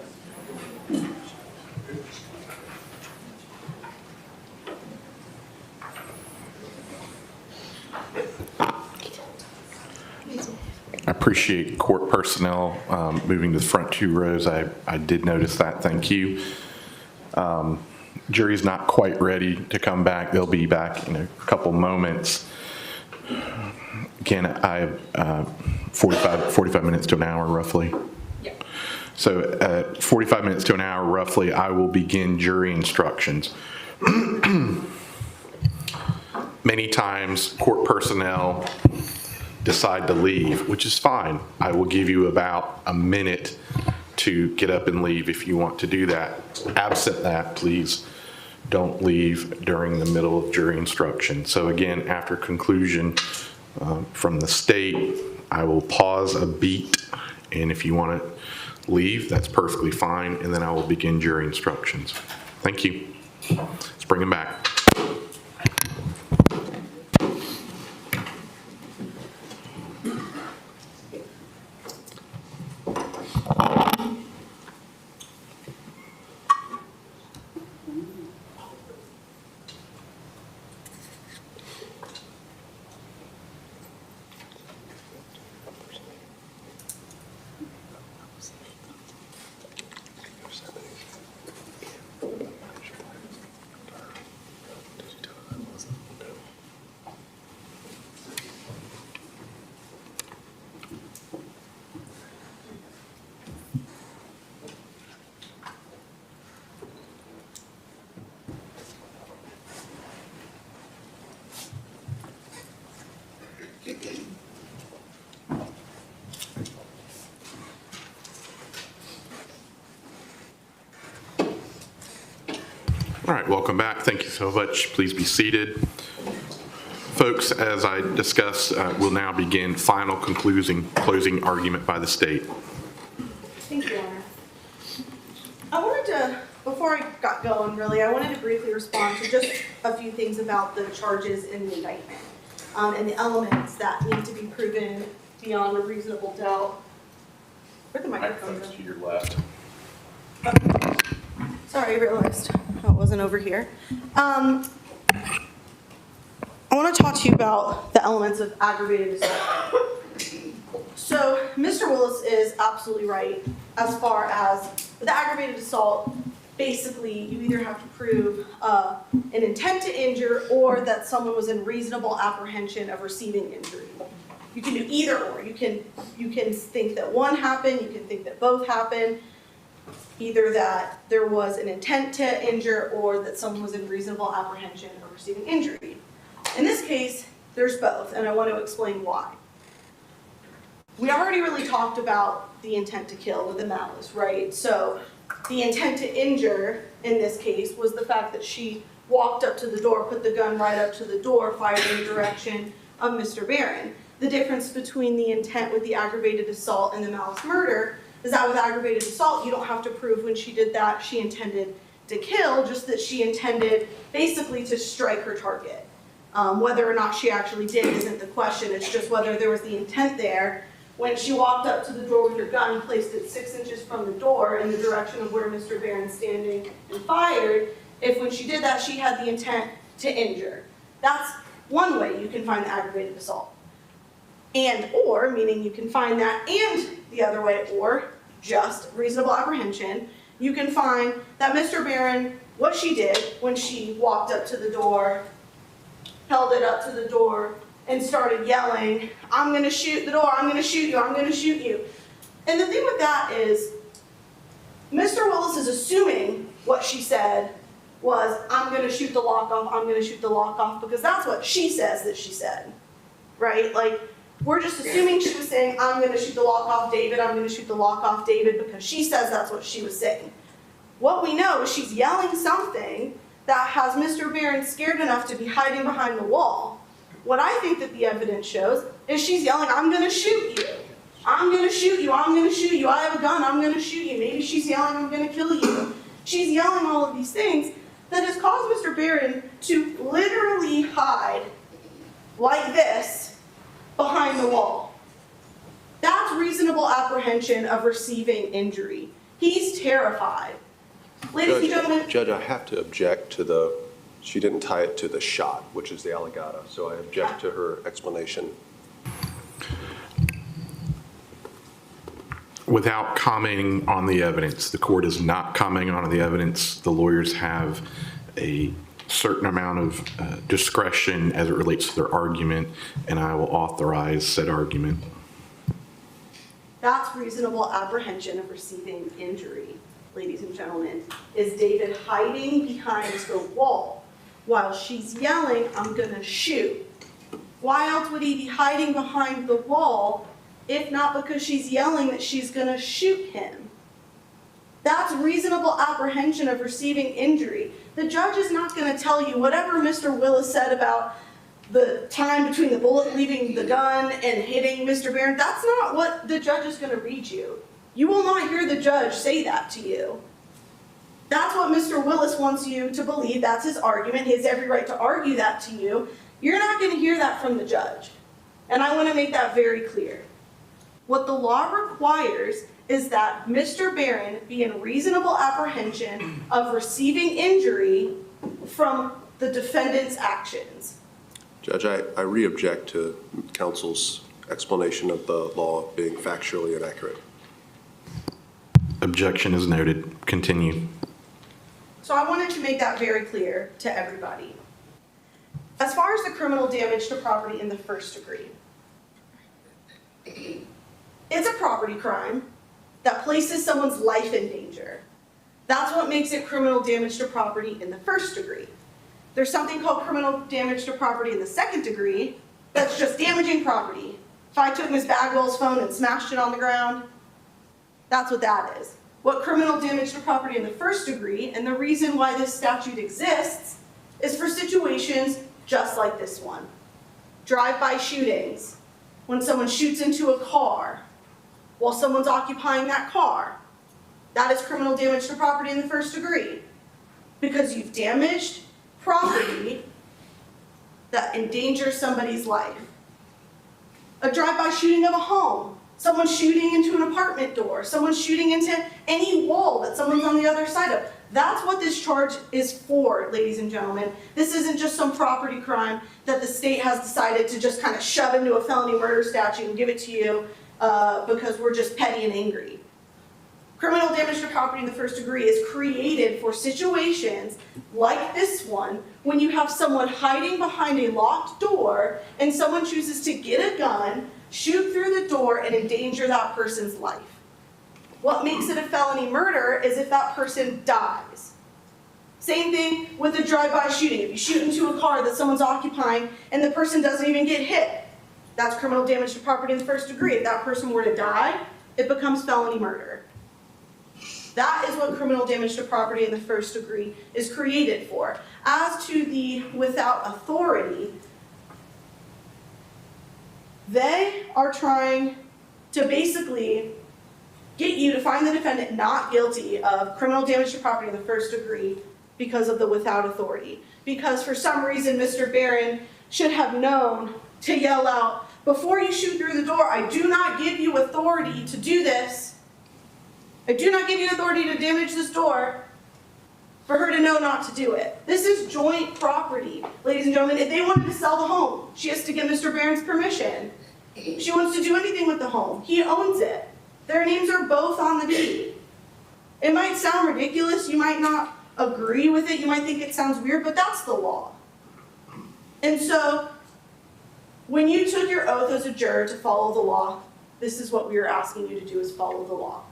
I appreciate court personnel moving to the front 2 rows. I did notice that. Thank you. Jury's not quite ready to come back. They'll be back in a couple moments. Again, I have 45 minutes to an hour roughly. Yeah. So at 45 minutes to an hour roughly, I will begin jury instructions. Many times court personnel decide to leave, which is fine. I will give you about a minute to get up and leave if you want to do that. Absent that, please don't leave during the middle of jury instruction. So again, after conclusion from the state, I will pause a beat, and if you want to leave, that's perfectly fine, and then I will begin jury instructions. Thank you. Let's bring them back. All right, welcome back. Thank you so much. Please be seated. Folks, as I discussed, we'll now begin final closing argument by the state. Thank you, Honor. I wanted to, before I got going, really, I wanted to briefly respond to just a few things about the charges in the indictment and the elements that need to be proven beyond a reasonable doubt. Where'd the microphone go? To your left. Sorry, I realized it wasn't over here. I want to talk to you about the elements of aggravated assault. So, Mr. Willis is absolutely right as far as with aggravated assault, basically you either have to prove an intent to injure or that someone was in reasonable apprehension of receiving injury. You can do either or. You can think that one happened, you can think that both happened. Either that there was an intent to injure or that someone was in reasonable apprehension of receiving injury. In this case, there's both, and I want to explain why. We already really talked about the intent to kill with the malice, right? So the intent to injure in this case was the fact that she walked up to the door, put the gun right up to the door, fired in the direction of Mr. Barron. The difference between the intent with the aggravated assault and the malice murder is that with aggravated assault, you don't have to prove when she did that she intended to kill, just that she intended basically to strike her target. Whether or not she actually did isn't the question, it's just whether there was the intent there. When she walked up to the door with her gun, placed it 6 inches from the door in the direction of where Mr. Barron's standing and fired, if when she did that she had the intent to injure. That's one way you can find the aggravated assault. And or, meaning you can find that and the other way, or just reasonable apprehension, you can find that Mr. Barron, what she did when she walked up to the door, held it up to the door, and started yelling, "I'm going to shoot the door, I'm going to shoot you, I'm going to shoot you." And the thing with that is, Mr. Willis is assuming what she said was, "I'm going to shoot the lock off, I'm going to shoot the lock off," because that's what she says that she said, right? Like, We're just assuming she was saying, I'm gonna shoot the lock off David, I'm gonna shoot the lock off David, because she says that's what she was saying. What we know is she's yelling something that has Mr. Barron scared enough to be hiding behind the wall. What I think that the evidence shows is she's yelling, I'm gonna shoot you. I'm gonna shoot you, I'm gonna shoot you, I have a gun, I'm gonna shoot you. Maybe she's yelling, I'm gonna kill you. She's yelling all of these things that has caused Mr. Barron to literally hide like this behind the wall. That's reasonable apprehension of receiving injury. He's terrified. Ladies and gentlemen. Judge, I have to object to she didn't tie it to the shot, which is the allegata, so I object to her explanation. Without commenting on the evidence, the court is not commenting on the evidence. The lawyers have a certain amount of discretion as it relates to their argument, and I will authorize said argument. That's reasonable apprehension of receiving injury, ladies and gentlemen. Is David hiding behind the wall while she's yelling, I'm gonna shoot? Why else would he be hiding behind the wall if not because she's yelling that she's gonna shoot him? That's reasonable apprehension of receiving injury. The judge is not gonna tell you whatever Mr. Willis said about the time between the bullet leaving the gun and hitting Mr. Barron. That's not what the judge is gonna read you. You will not hear the judge say that to you. That's what Mr. Willis wants you to believe. That's his argument. He has every right to argue that to you. You're not gonna hear that from the judge. And I wanna make that very clear. What the law requires is that Mr. Barron be in reasonable apprehension of receiving injury from the defendant's actions. Judge, I re-object to counsel's explanation of the law being factually inaccurate. Objection is noted. Continue. So I wanted to make that very clear to everybody. As far as the criminal damage to property in the first degree, it's a property crime that places someone's life in danger. That's what makes it criminal damage to property in the first degree. There's something called criminal damage to property in the second degree that's just damaging property. If I took Ms. Bagwell's phone and smashed it on the ground, that's what that is. What criminal damage to property in the first degree, and the reason why this statute exists, is for situations just like this one. Drive-by shootings, when someone shoots into a car while someone's occupying that car. That is criminal damage to property in the first degree, because you've damaged property that endangers somebody's life. A drive-by shooting of a home, someone shooting into an apartment door, someone shooting into any wall that someone's on the other side of. That's what this charge is for, ladies and gentlemen. This isn't just some property crime that the state has decided to just kind of shove into a felony murder statute and give it to you because we're just petty and angry. Criminal damage to property in the first degree is created for situations like this one, when you have someone hiding behind a locked door and someone chooses to get a gun, shoot through the door, and endanger that person's life. What makes it a felony murder is if that person dies. Same thing with a drive-by shooting. If you shoot into a car that someone's occupying and the person doesn't even get hit, that's criminal damage to property in the first degree. If that person were to die, it becomes felony murder. That is what criminal damage to property in the first degree is created for. As to the without authority, they are trying to basically get you to find the defendant not guilty of criminal damage to property in the first degree because of the without authority. Because for some reason, Mr. Barron should have known to yell out, before you shoot through the door, I do not give you authority to do this. I do not give you authority to damage this door, for her to know not to do it. This is joint property. Ladies and gentlemen, if they wanted to sell the home, she has to get Mr. Barron's permission. If she wants to do anything with the home, he owns it. Their names are both on the deed. It might sound ridiculous, you might not agree with it, you might think it sounds weird, but that's the law. And so, when you took your oath as a juror to follow the law, this is what we are asking you to do, is follow the law.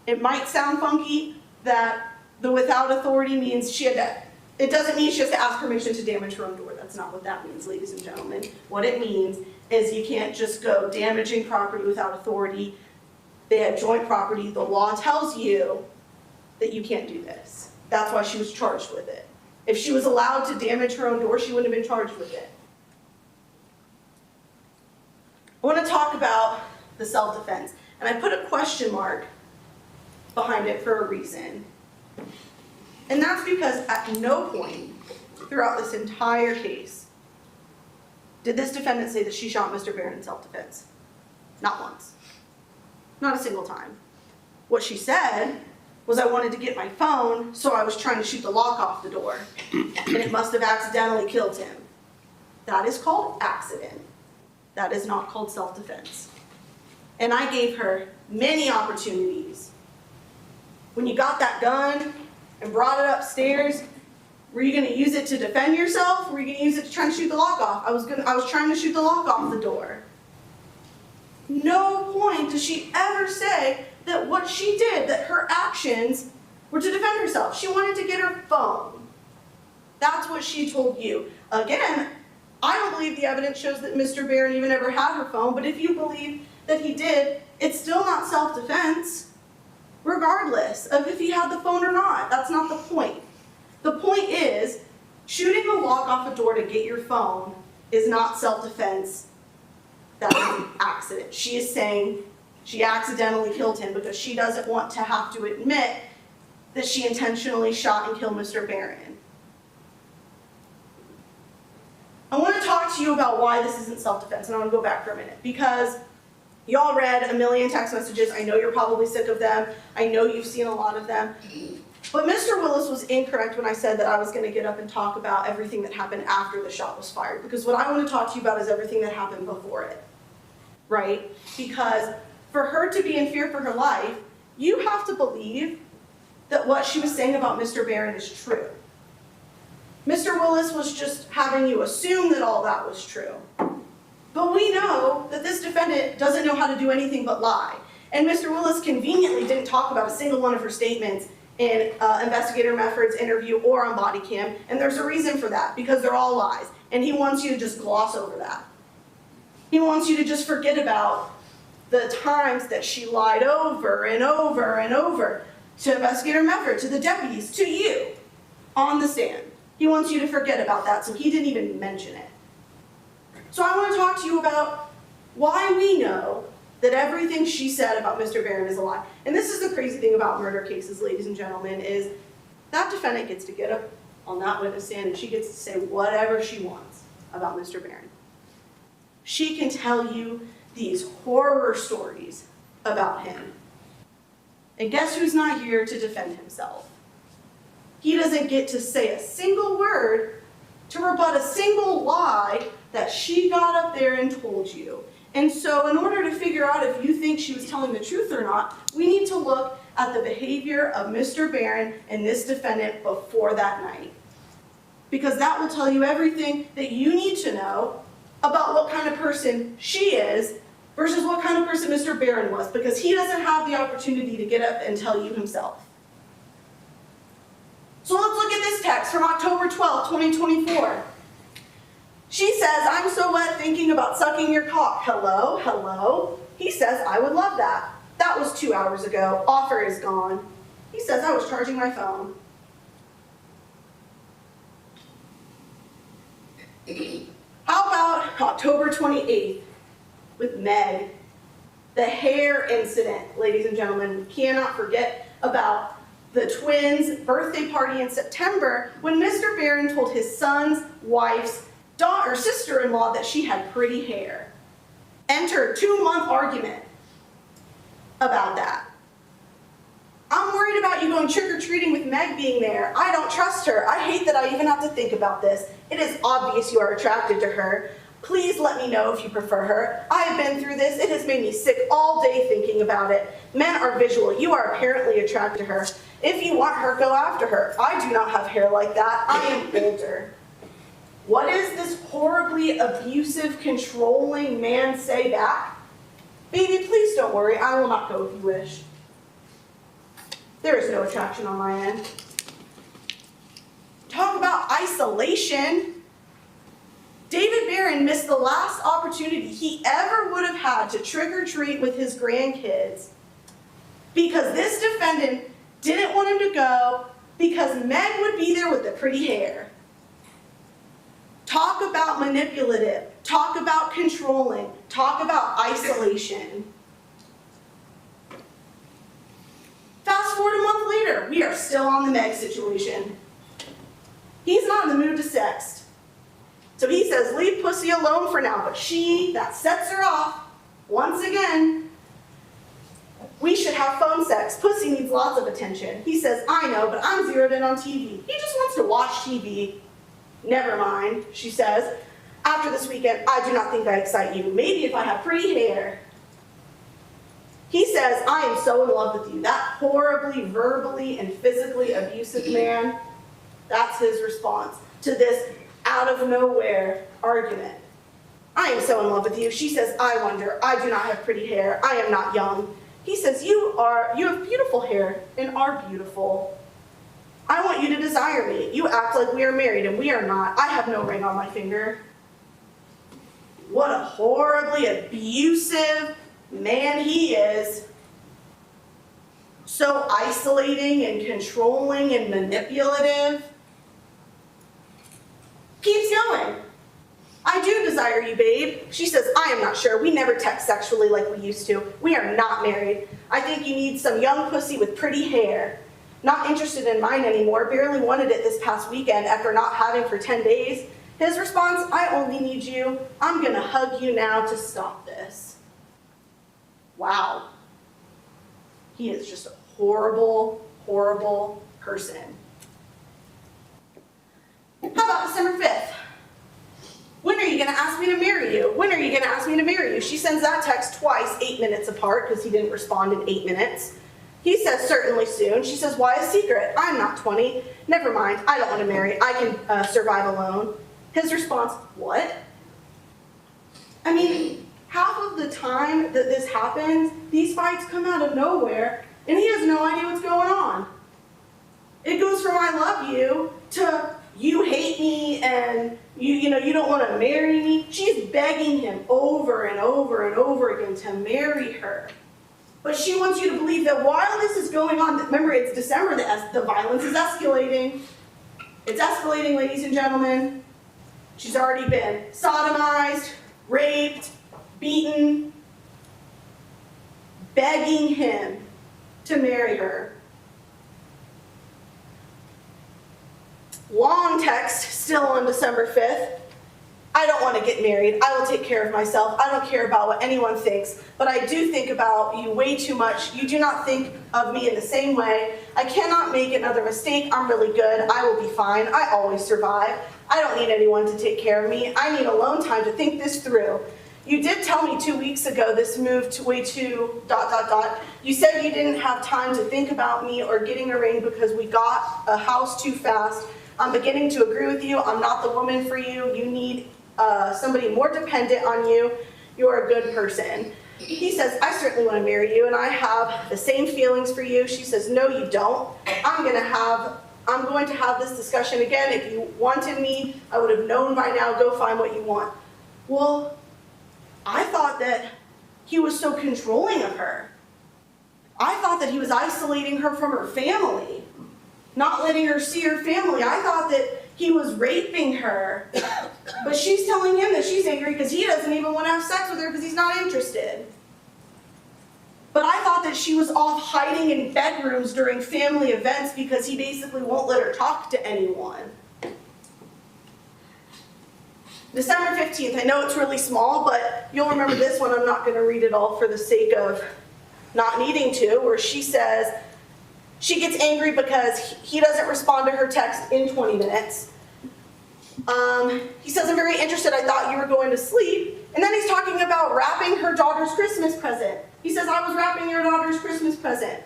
It might sound funky that the without authority means it doesn't mean she has to ask permission to damage her own door. That's not what that means, ladies and gentlemen. What it means is you can't just go damaging property without authority. They had joint property. The law tells you that you can't do this. That's why she was charged with it. If she was allowed to damage her own door, she wouldn't have been charged with it. I want to talk about the self-defense, and I put a question mark behind it for a reason. And that's because at no point throughout this entire case did this defendant say that she shot Mr. Barron in self-defense. Not once. Not a single time. What she said was, I wanted to get my phone, so I was trying to shoot the lock off the door, and it must have accidentally killed him. That is called accident. That is not called self-defense. And I gave her many opportunities. When you got that gun and brought it upstairs, were you going to use it to defend yourself? Were you going to use it to try and shoot the lock off? I was trying to shoot the lock off the door. No point does she ever say that what she did, that her actions were to defend herself. She wanted to get her phone. That's what she told you. Again, I don't believe the evidence shows that Mr. Barron even ever had her phone, but if you believe that he did, it's still not self-defense, regardless of if he had the phone or not. That's not the point. The point is, shooting a lock off a door to get your phone is not self-defense. That is an accident. She is saying she accidentally killed him because she doesn't want to have to admit that she intentionally shot and killed Mr. Barron. I want to talk to you about why this isn't self-defense, and I want to go back for a minute, because y'all read a million text messages. I know you're probably sick of them. I know you've seen a lot of them. But Mr. Willis was incorrect when I said that I was going to get up and talk about everything that happened after the shot was fired, because what I want to talk to you about is everything that happened before it, right? Because for her to be in fear for her life, you have to believe that what she was saying about Mr. Barron is true. Mr. Willis was just having you assume that all that was true. But we know that this defendant doesn't know how to do anything but lie. And Mr. Willis conveniently didn't talk about a single one of her statements in Investigator Mefford's interview or on body cam, and there's a reason for that, because they're all lies. And he wants you to just gloss over that. He wants you to just forget about the times that she lied over and over and over to Investigator Mefford, to the deputies, to you, on the stand. He wants you to forget about that, so he didn't even mention it. So I want to talk to you about why we know that everything she said about Mr. Barron is a lie. And this is the crazy thing about murder cases, ladies and gentlemen, is that defendant gets to get up on that witness stand and she gets to say whatever she wants about Mr. Barron. She can tell you these horror stories about him. And guess who's not here to defend himself? He doesn't get to say a single word to rebut a single lie that she got up there and told you. And so in order to figure out if you think she was telling the truth or not, we need to look at the behavior of Mr. Barron and this defendant before that night. Because that will tell you everything that you need to know about what kind of person she is versus what kind of person Mr. Barron was, because he doesn't have the opportunity to get up and tell you himself. So let's look at this text from October 12, 2024. She says, "I'm so wet thinking about sucking your cock." Hello, hello. He says, "I would love that." That was 2 hours ago. Offer is gone. He says, "I was charging my phone." How about October 28th with Meg? The hair incident, ladies and gentlemen. We cannot forget about the twins' birthday party in September when Mr. Barron told his son's wife's daughter, sister-in-law, that she had pretty hair. Enter 2-month argument about that. I'm worried about you going trick-or-treating with Meg being there. I don't trust her. I hate that I even have to think about this. It is obvious you are attracted to her. Please let me know if you prefer her. I have been through this. It has made me sick all day thinking about it. Men are visual. You are apparently attracted to her. If you want her, go after her. I do not have hair like that. I am older. What does this horribly abusive, controlling man say back? "Baby, please don't worry. I will not go if you wish. There is no attraction on my end." Talk about isolation. David Barron missed the last opportunity he ever would have had to trick or treat with his grandkids because this defendant didn't want him to go because Meg would be there with the pretty hair. Talk about manipulative. Talk about controlling. Talk about isolation. Fast forward a month later, we are still on the Meg situation. He's not in the mood to sext. So he says, leave pussy alone for now, but that sets her off. Once again, we should have phone sex. Pussy needs lots of attention. He says, I know, but I'm zeroed in on TV. He just wants to watch TV. Never mind, she says. After this weekend, I do not think I excite you. Maybe if I have pretty hair. He says, I am so in love with you. That horribly, verbally, and physically abusive man, that's his response to this out of nowhere argument. I am so in love with you. She says, I wonder, I do not have pretty hair. I am not young. He says, you have beautiful hair and are beautiful. I want you to desire me. You act like we are married and we are not. I have no ring on my finger. What a horribly abusive man he is. So isolating and controlling and manipulative. Keeps going. I do desire you, babe. She says, I am not sure. We never text sexually like we used to. We are not married. I think you need some young pussy with pretty hair. Not interested in mine anymore. Barely wanted it this past weekend after not having for 10 days. His response, I only need you. I'm gonna hug you now to stop this. Wow. He is just a horrible, horrible person. How about December 5th? When are you going to ask me to marry you? When are you going to ask me to marry you? She sends that text twice, 8 minutes apart, because he didn't respond in 8 minutes. He says, certainly soon. She says, why a secret? I'm not 20. Never mind, I don't want to marry. I can survive alone. His response, what? I mean, half of the time that this happens, these fights come out of nowhere, and he has no idea what's going on. It goes from I love you to you hate me and you don't want to marry me. She's begging him over and over and over again to marry her. But she wants you to believe that while this is going on, remember it's December, the violence is escalating. It's escalating, ladies and gentlemen. She's already been sodomized, raped, beaten, begging him to marry her. Long text, still on December 5th. I don't want to get married. I will take care of myself. I don't care about what anyone thinks, but I do think about you way too much. You do not think of me in the same way. I cannot make another mistake. I'm really good. I will be fine. I always survive. I don't need anyone to take care of me. I need alone time to think this through. You did tell me 2 weeks ago this moved way too ... You said you didn't have time to think about me or getting a ring because we got a house too fast. I'm beginning to agree with you. I'm not the woman for you. You need somebody more dependent on you. You're a good person. He says, I certainly want to marry you and I have the same feelings for you. She says, no, you don't. I'm going to have this discussion again. If you wanted me, I would have known by now. Go find what you want. Well, I thought that he was so controlling of her. I thought that he was isolating her from her family, not letting her see her family. I thought that he was raping her. But she's telling him that she's angry because he doesn't even want to have sex with her because he's not interested. But I thought that she was off hiding in bedrooms during family events because he basically won't let her talk to anyone. December 15th, I know it's really small, but you'll remember this one. I'm not going to read it all for the sake of not needing to, where she says she gets angry because he doesn't respond to her text in 20 minutes. He says, I'm very interested. I thought you were going to sleep. And then he's talking about wrapping her daughter's Christmas present. He says, I was wrapping your daughter's Christmas present.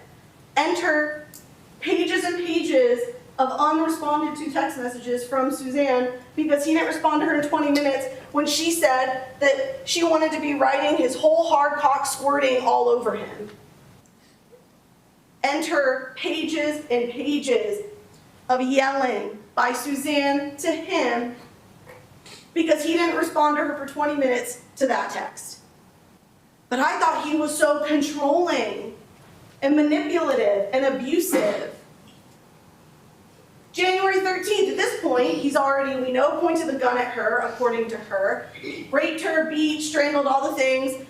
Enter pages and pages of unresponded to text messages from Suzanne because he didn't respond to her in 20 minutes when she said that she wanted to be writing his whole hard cock squirting all over him. Enter pages and pages of yelling by Suzanne to him because he didn't respond to her for 20 minutes to that text. But I thought he was so controlling and manipulative and abusive. January 13th, at this point, he's already, we know, pointed the gun at her, according to her, raped her, beat, strangled, all the things.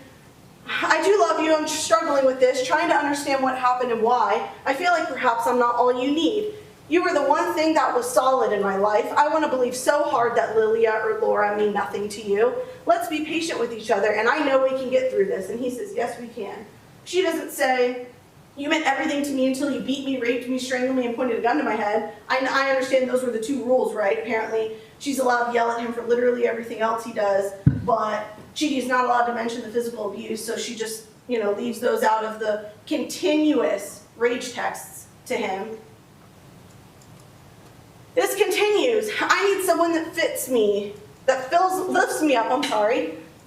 I do love you, I'm struggling with this, trying to understand what happened and why. I feel like perhaps I'm not all you need. You were the one thing that was solid in my life. I want to believe so hard that Lilia or Laura mean nothing to you. Let's be patient with each other, and I know we can get through this. And he says, yes, we can. She doesn't say, you meant everything to me until you beat me, raped me, strangled me, and pointed a gun to my head. I understand those were the two rules, right? Apparently, she's allowed to yell at him for literally everything else he does, but she's not allowed to mention the physical abuse, so she just, leaves those out of the continuous rage texts to him. This continues. I need someone that fits me, that lifts me up,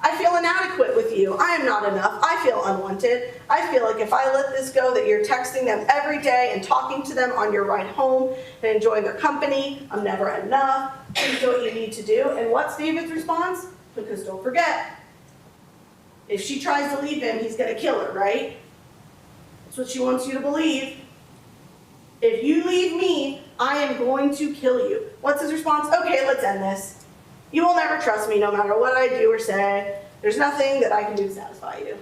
I feel inadequate with you. I am not enough. I feel unwanted. I feel like if I let this go, that you're texting them every day and talking to them on your ride home and enjoying their company. I'm never enough. Please do what you need to do. And what's David's response? Because don't forget, if she tries to leave him, he's going to kill her, right? That's what she wants you to believe. If you leave me, I am going to kill you. What's his response? Okay, let's end this. You will never trust me no matter what I do or say. There's nothing that I can do to satisfy you.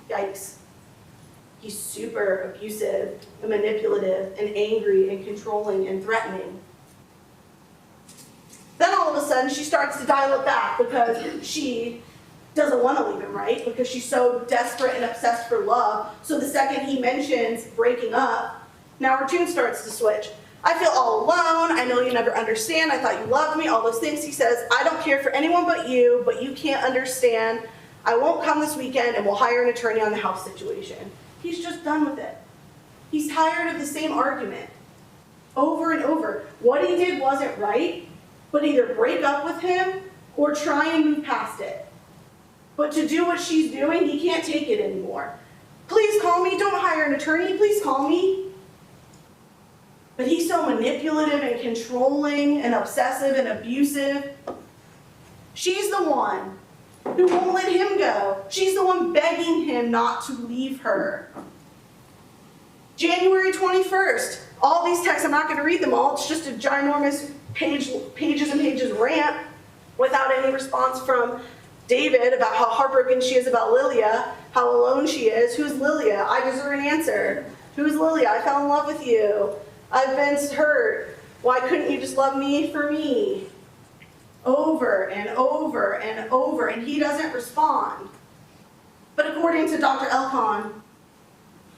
Yikes. He's super abusive and manipulative and angry and controlling and threatening. Then all of a sudden she starts to dial it back because she doesn't want to leave him, right? Because she's so desperate and obsessed for love. So the second he mentions breaking up, now her tune starts to switch. I feel all alone. I know you never understand. I thought you loved me. All those things. He says, I don't care for anyone but you can't understand. I won't come this weekend and we'll hire an attorney on the house situation. He's just done with it. He's tired of the same argument over and over. What he did wasn't right, but either break up with him or try and move past it. But to do what she's doing, he can't take it anymore. Please call me. Don't hire an attorney. Please call me. But he's so manipulative and controlling and obsessive and abusive. She's the one who won't let him go. She's the one begging him not to leave her. January 21st, all these texts, I'm not going to read them all. It's just a ginormous pages and pages rant without any response from David about how heartbroken she is about Lilia, how alone she is. Who's Lilia? I deserve an answer. Who's Lilia? I fell in love with you. I've been hurt. Why couldn't you just love me for me? Over and over and over, and he doesn't respond. But according to Dr. Elcon,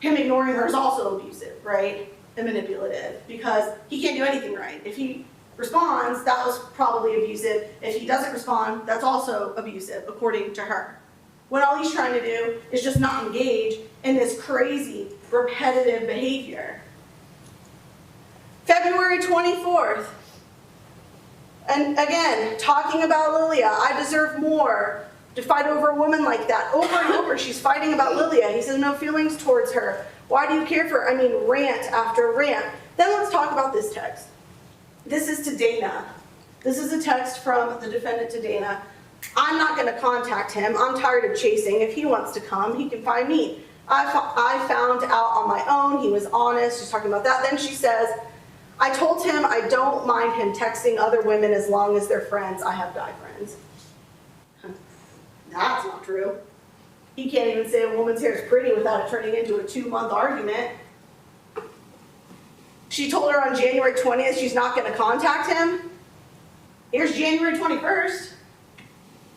him ignoring her is also abusive, right? And manipulative, because he can't do anything right. If he responds, that was probably abusive. If he doesn't respond, that's also abusive, according to her. When all he's trying to do is just not engage in this crazy, repetitive behavior. February 24th, and again, talking about Lilia, I deserve more. To fight over a woman like that, over and over, she's fighting about Lilia. He says no feelings towards her. Why do you care for her? I mean, rant after rant. Then let's talk about this text. This is to Dana. This is a text from the defendant to Dana. I'm not going to contact him. I'm tired of chasing. If he wants to come, he can find me. I found out on my own. He was honest. She's talking about that. Then she says, I told him I don't mind him texting other women as long as they're friends. I have guy friends. That's not true. He can't even say a woman's hair is pretty without it turning into a 2-month argument. She told her on January 20th she's not going to contact him. Here's January 21st.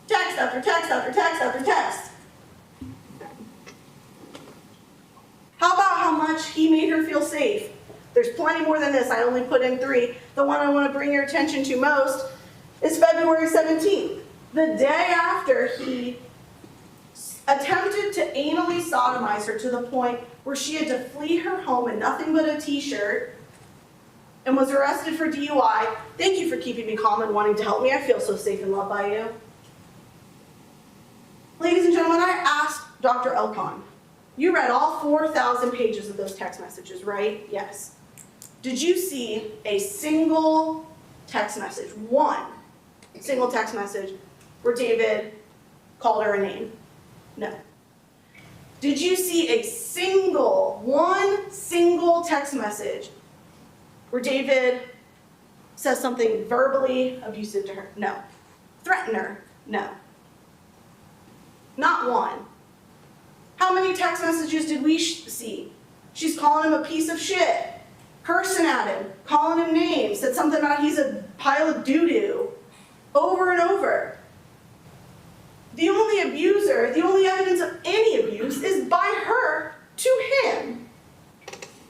Text after text after text after text. How about how much he made her feel safe? There's plenty more than this. I only put in 3. The one I want to bring your attention to most is February 17th, the day after he attempted to anally sodomize her to the point where she had to flee her home in nothing but a t-shirt and was arrested for DUI. Thank you for keeping me calm and wanting to help me. I feel so safe and loved by you. Ladies and gentlemen, I asked Dr. Elcon, you read all 4,000 pages of those text messages, right? Yes. Did you see a single text message, one, single text message where David called her a name? No. Did you see one single text message where David says something verbally abusive to her? No. Threaten her? No. Not one. How many text messages did we see? She's calling him a piece of shit, cursing at him, calling him names, said something about he's a pile of doo-doo, over and over. The only abuser, the only evidence of any abuse is by her to him.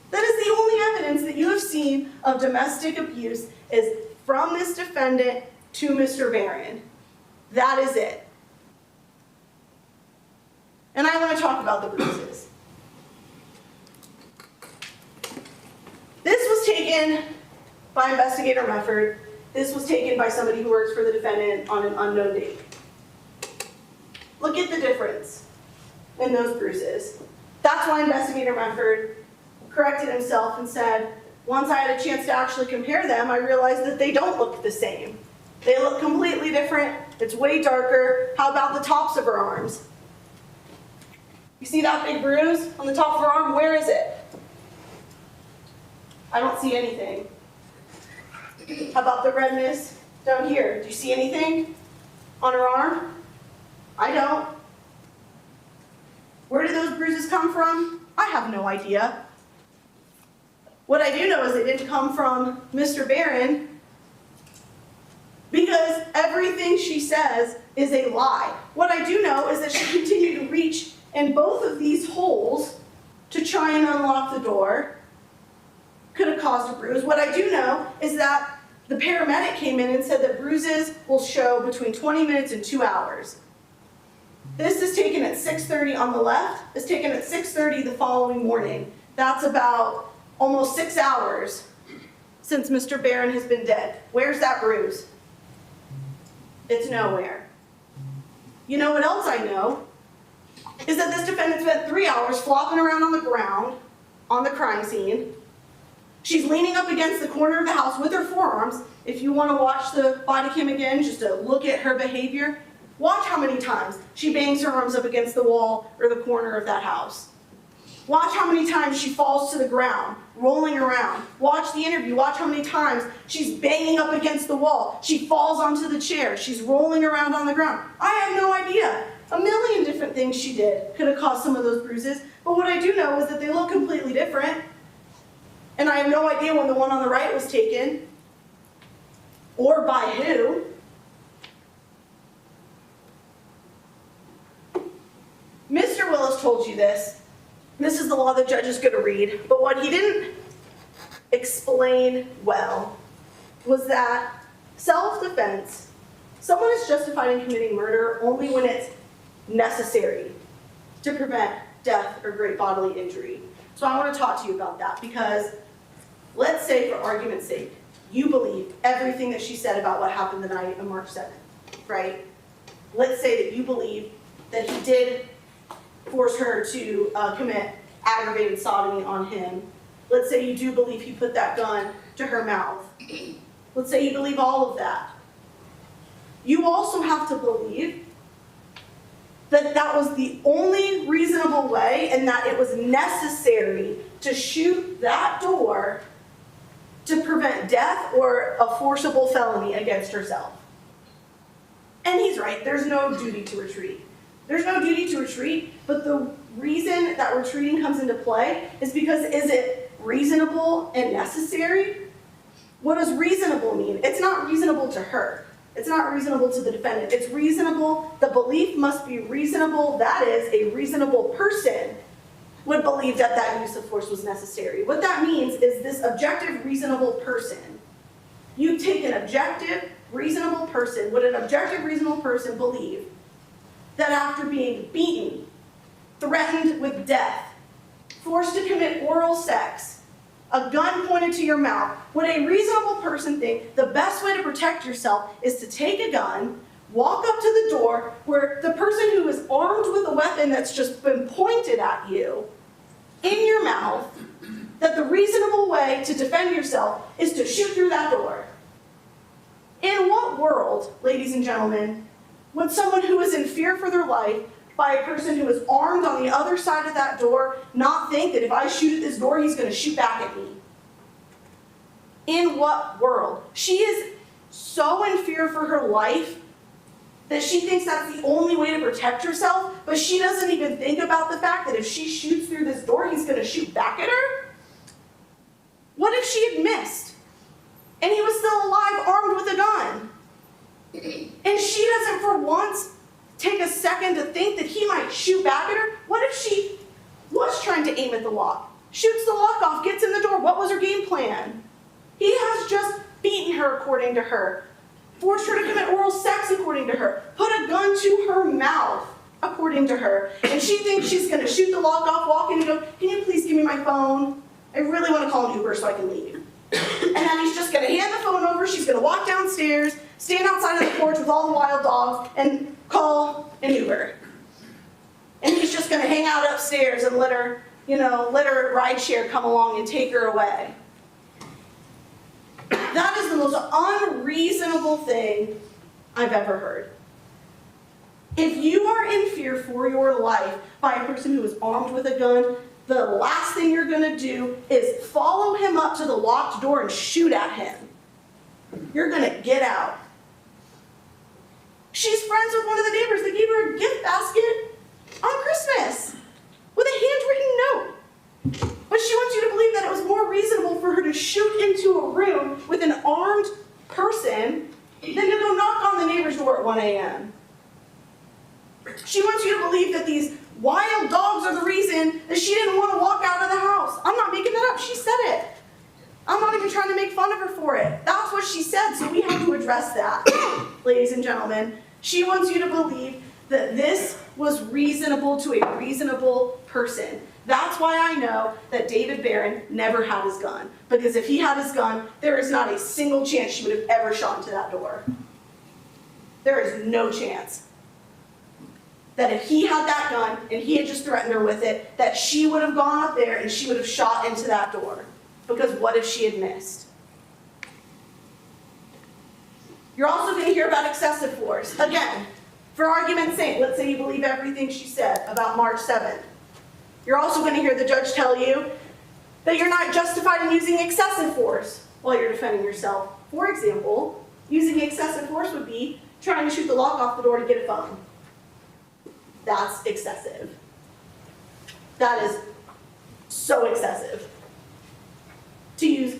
That is the only evidence that you have seen of domestic abuse is from this defendant to Mr. Barron. That is it. And I want to talk about the bruises. This was taken by Investigator Mefford. This was taken by somebody who works for the defendant on an unknown date. Look at the difference in those bruises. That's why Investigator Mefford corrected himself and said, once I had a chance to actually compare them, I realized that they don't look the same. They look completely different. It's way darker. How about the tops of her arms? You see that big bruise on the top of her arm? Where is it? I don't see anything. How about the redness down here? Do you see anything on her arm? I don't. Where did those bruises come from? I have no idea. What I do know is they didn't come from Mr. Barron, because everything she says is a lie. What I do know is that she continued to reach in both of these holes to try and unlock the door. Could have caused a bruise. What I do know is that the paramedic came in and said that bruises will show between 20 minutes and 2 hours. This is taken at 6:30 on the left. It's taken at 6:30 the following morning. That's about almost 6 hours since Mr. Barron has been dead. Where's that bruise? It's nowhere. You know what else I know? Is that this defendant spent 3 hours flopping around on the ground on the crime scene. She's leaning up against the corner of the house with her forearms. If you want to watch the body cam again, just to look at her behavior, watch how many times she bangs her arms up against the wall or the corner of that house. Watch how many times she falls to the ground, rolling around. Watch the interview. Watch how many times she's banging up against the wall. She falls onto the chair. She's rolling around on the ground. I have no idea. A million different things she did could have caused some of those bruises, but what I do know is that they look completely different. And I have no idea when the one on the right was taken, or by who. Mr. Willis told you this. This is the law the judge is going to read, but what he didn't explain well was that self-defense, someone is justified in committing murder only when it's necessary to prevent death or great bodily injury. So I want to talk to you about that, because let's say, for argument's sake, you believe everything that she said about what happened the night of March 7th, right? Let's say that you believe that he did force her to commit aggravated sodomy on him. Let's say you do believe he put that gun to her mouth. Let's say you believe all of that. You also have to believe that that was the only reasonable way and that it was necessary to shoot that door to prevent death or a forcible felony against herself. And he's right, there's no duty to retreat. There's no duty to retreat, but the reason that retreating comes into play is because, is it reasonable and necessary? What does reasonable mean? It's not reasonable to her. It's not reasonable to the defendant. It's reasonable, the belief must be reasonable, that is, a reasonable person would believe that that use of force was necessary. What that means is this objective, reasonable person. You take an objective, reasonable person. Would an objective, reasonable person believe that after being beaten, threatened with death, forced to commit oral sex, a gun pointed to your mouth, would a reasonable person think the best way to protect yourself is to take a gun, walk up to the door where the person who is armed with a weapon that's just been pointed at you, in your mouth, that the reasonable way to defend yourself is to shoot through that door? In what world, ladies and gentlemen, would someone who is in fear for their life by a person who is armed on the other side of that door not think that if I shoot at this door, he's going to shoot back at me? In what world? She is so in fear for her life that she thinks that's the only way to protect herself, but she doesn't even think about the fact that if she shoots through this door, he's going to shoot back at her? What if she had missed and he was still alive, armed with a gun? And she doesn't for once take a second to think that he might shoot back at her? What if she was trying to aim at the lock, shoots the lock off, gets in the door? What was her game plan? He has just beaten her, according to her, forced her to commit oral sex, according to her, put a gun to her mouth, according to her, and she thinks she's going to shoot the lock off, walk in and go, can you please give me my phone? I really want to call an Uber so I can leave. And then he's just going to hand the phone over, she's going to walk downstairs, stand outside of the porch with all the wild dogs, and call an Uber. And he's just going to hang out upstairs and let her rideshare come along and take her away. That is the most unreasonable thing I've ever heard. If you are in fear for your life by a person who is armed with a gun, the last thing you're going to do is follow him up to the locked door and shoot at him. You're going to get out. She's friends with one of the neighbors that gave her a gift basket on Christmas with a handwritten note. But she wants you to believe that it was more reasonable for her to shoot into a room with an armed person than to go knock on the neighbor's door at 1 a.m. She wants you to believe that these wild dogs are the reason that she didn't want to walk out of the house. I'm not making that up. She said it. I'm not even trying to make fun of her for it. That's what she said, so we have to address that, ladies and gentlemen. She wants you to believe that this was reasonable to a reasonable person. That's why I know that David Barron never had his gun. Because if he had his gun, there is not a single chance she would have ever shot into that door. There is no chance that if he had that gun and he had just threatened her with it, that she would have gone up there and she would have shot into that door. Because what if she had missed? You're also going to hear about excessive force. Again, for argument's sake, let's say you believe everything she said about March 7th. You're also going to hear the judge tell you that you're not justified in using excessive force while you're defending yourself. For example, using excessive force would be trying to shoot the lock off the door to get a phone. That's excessive. That is so excessive. To use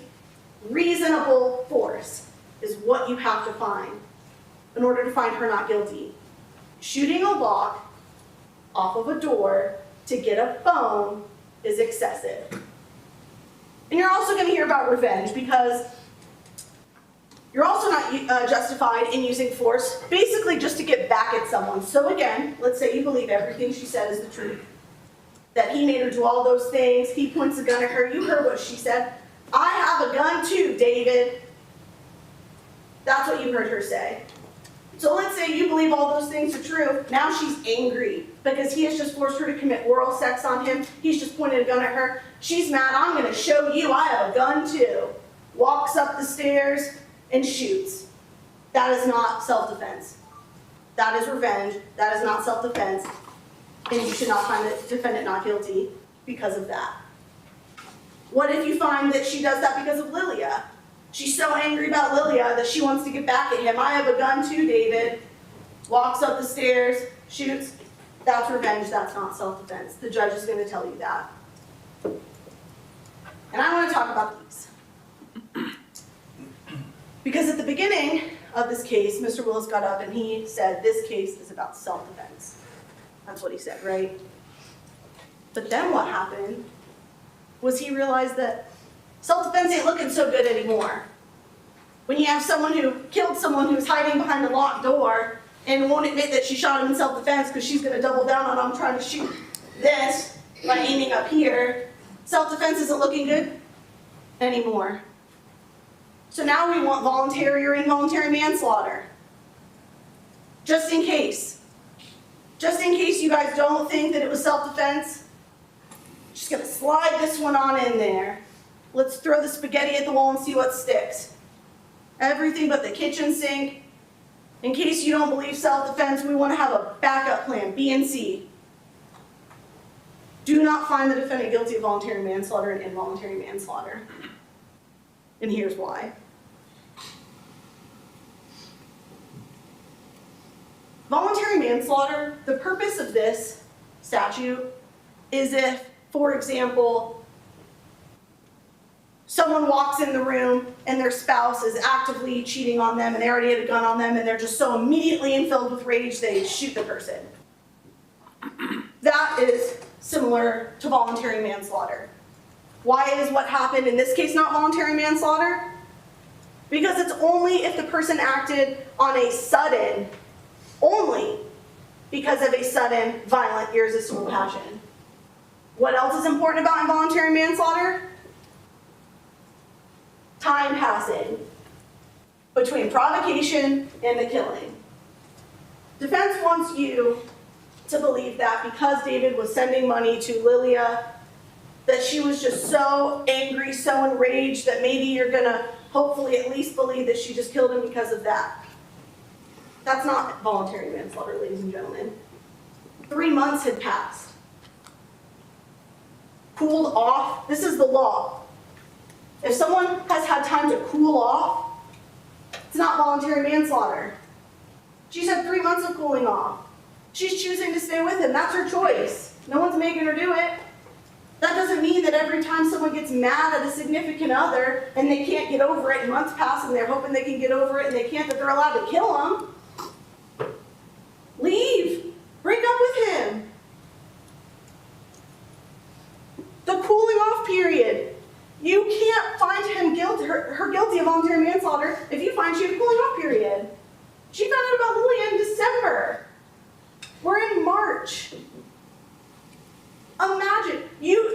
reasonable force is what you have to find in order to find her not guilty. Shooting a lock off of a door to get a phone is excessive. And you're also going to hear about revenge because you're also not justified in using force basically just to get back at someone. So again, let's say you believe everything she said is the truth. That he made her do all those things, he points a gun at her, you heard what she said. I have a gun too, David. That's what you heard her say. So let's say you believe all those things are true. Now she's angry because he has just forced her to commit oral sex on him. He's just pointed a gun at her. She's mad. I'm going to show you I have a gun too. Walks up the stairs and shoots. That is not self-defense. That is revenge. That is not self-defense. And you should not find the defendant not guilty because of that. What if you find that she does that because of Lilia? She's so angry about Lilia that she wants to get back at him. I have a gun too, David. Walks up the stairs, shoots. That's revenge, that's not self-defense. The judge is going to tell you that. And I want to talk about these. Because at the beginning of this case, Mr. Willis got up and he said, this case is about self-defense. That's what he said, right? But then what happened was he realized that self-defense ain't looking so good anymore. When you have someone who killed someone who's hiding behind a locked door and won't admit that she shot him in self-defense because she's going to double down on I'm trying to shoot this by aiming up here, self-defense isn't looking good anymore. So now we want voluntary or involuntary manslaughter. Just in case. Just in case you guys don't think that it was self-defense, just going to slide this one on in there. Let's throw the spaghetti at the wall and see what sticks. everything but the kitchen sink. In case you don't believe self-defense, we want to have a backup plan, B and C. Do not find the defendant guilty of voluntary manslaughter and involuntary manslaughter. And here's why. Voluntary manslaughter, the purpose of this statute is if, for example, someone walks in the room and their spouse is actively cheating on them and they already had a gun on them and they're just so immediately filled with rage they shoot the person. That is similar to voluntary manslaughter. Why is what happened in this case not voluntary manslaughter? Because it's only if the person acted on a sudden, only because of a sudden, violent, irresistible passion. What else is important about involuntary manslaughter? Time passing between provocation and the killing. Defense wants you to believe that because David was sending money to Lilia, that she was just so angry, so enraged that maybe you're gonna hopefully at least believe that she just killed him because of that. That's not voluntary manslaughter, ladies and gentlemen. 3 months had passed. Cooled off, this is the law. If someone has had time to cool off, it's not voluntary manslaughter. She's had 3 months of cooling off. She's choosing to stay with him, that's her choice. No one's making her do it. That doesn't mean that every time someone gets mad at a significant other and they can't get over it and months pass and they're hoping they can get over it and they can't, that they're allowed to kill them. Leave. Break up with him. The cooling off period. You can't find him guilty, her guilty of voluntary manslaughter if you find she had a cooling off period. She found out about Lilia in December. We're in March. Imagine,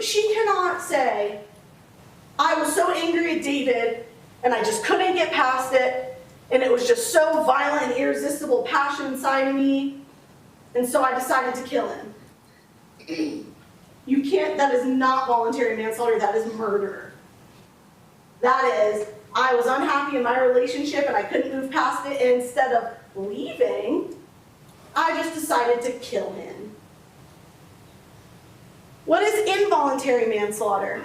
she cannot say, I was so angry at David and I just couldn't get past it and it was just so violent and irresistible passion inside of me and so I decided to kill him. You can't, that is not voluntary manslaughter, that is murder. That is, I was unhappy in my relationship and I couldn't move past it and instead of leaving, I just decided to kill him. What is involuntary manslaughter?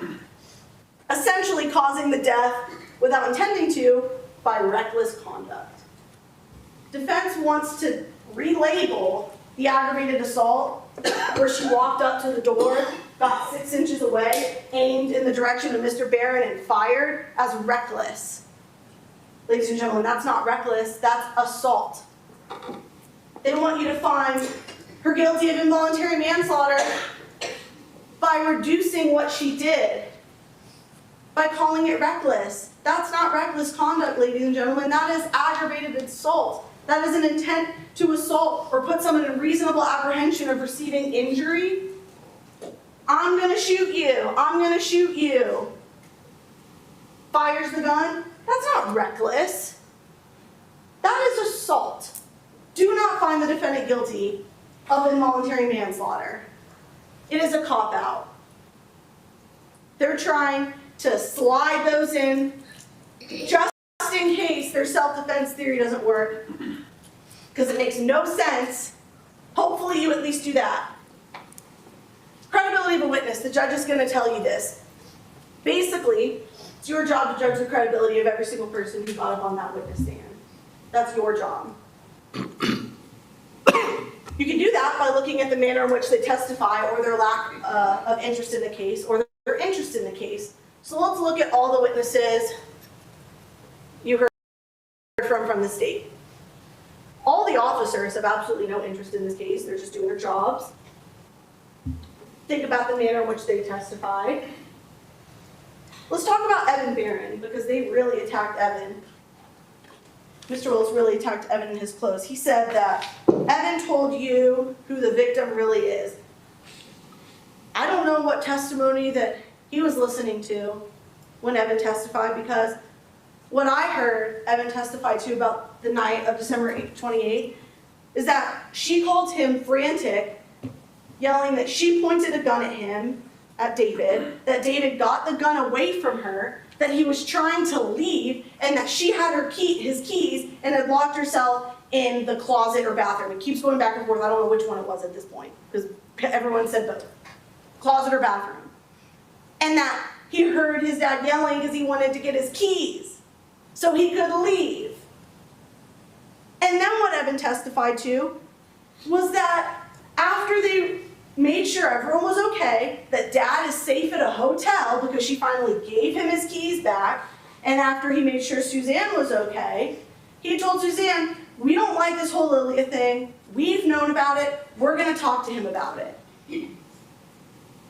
Essentially causing the death without intending to by reckless conduct. Defense wants to relabel the aggravated assault where she walked up to the door, got 6 inches away, aimed in the direction of Mr. Barron and fired as reckless. Ladies and gentlemen, that's not reckless, that's assault. They want you to find her guilty of involuntary manslaughter by reducing what she did, by calling it reckless. That's not reckless conduct, ladies and gentlemen. That is aggravated assault. That is an intent to assault or put someone in reasonable apprehension of receiving injury. I'm gonna shoot you. I'm gonna shoot you. Fires the gun. That's not reckless. That is assault. Do not find the defendant guilty of involuntary manslaughter. It is a cop-out. They're trying to slide those in just in case their self-defense theory doesn't work, because it makes no sense. Hopefully you at least do that. Credibility of a witness. The judge is going to tell you this. Basically, it's your job to judge the credibility of every single person who got up on that witness stand. That's your job. You can do that by looking at the manner in which they testify or their lack of interest in the case or their interest in the case. So let's look at all the witnesses you heard from the state. All the officers have absolutely no interest in this case. They're just doing their jobs. Think about the manner in which they testified. Let's talk about Evan Barron, because they really attacked Evan. Mr. Willis really attacked Evan in his close. He said that Evan told you who the victim really is. I don't know what testimony that he was listening to when Evan testified, because what I heard Evan testify to about the night of December 28th is that she called him frantic, yelling that she pointed a gun at him, at David, that David got the gun away from her, that he was trying to leave and that she had his keys and had locked herself in the closet or bathroom. It keeps going back and forth. I don't know which one it was at this point because everyone said both. Closet or bathroom. And that he heard his dad yelling because he wanted to get his keys so he could leave. And then what Evan testified to was that after they made sure everyone was okay, that dad is safe at a hotel because she finally gave him his keys back, and after he made sure Suzanne was okay, he told Suzanne, we don't like this whole Lilia thing, we've known about it, we're gonna talk to him about it.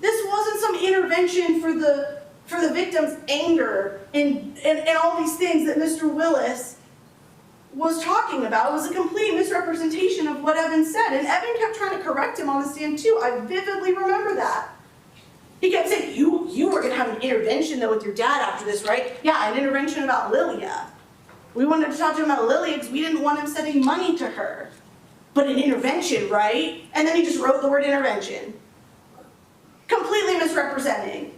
This wasn't some intervention for the victim's anger and all these things that Mr. Willis was talking about. It was a complete misrepresentation of what Evan said. And Evan kept trying to correct him on the stand too. I vividly remember that. He kept saying, you were gonna have an intervention though with your dad after this, right? Yeah, an intervention about Lilia. We wanted to talk to him about Lilia because we didn't want him sending money to her. But an intervention, right? And then he just wrote the word intervention. Completely misrepresenting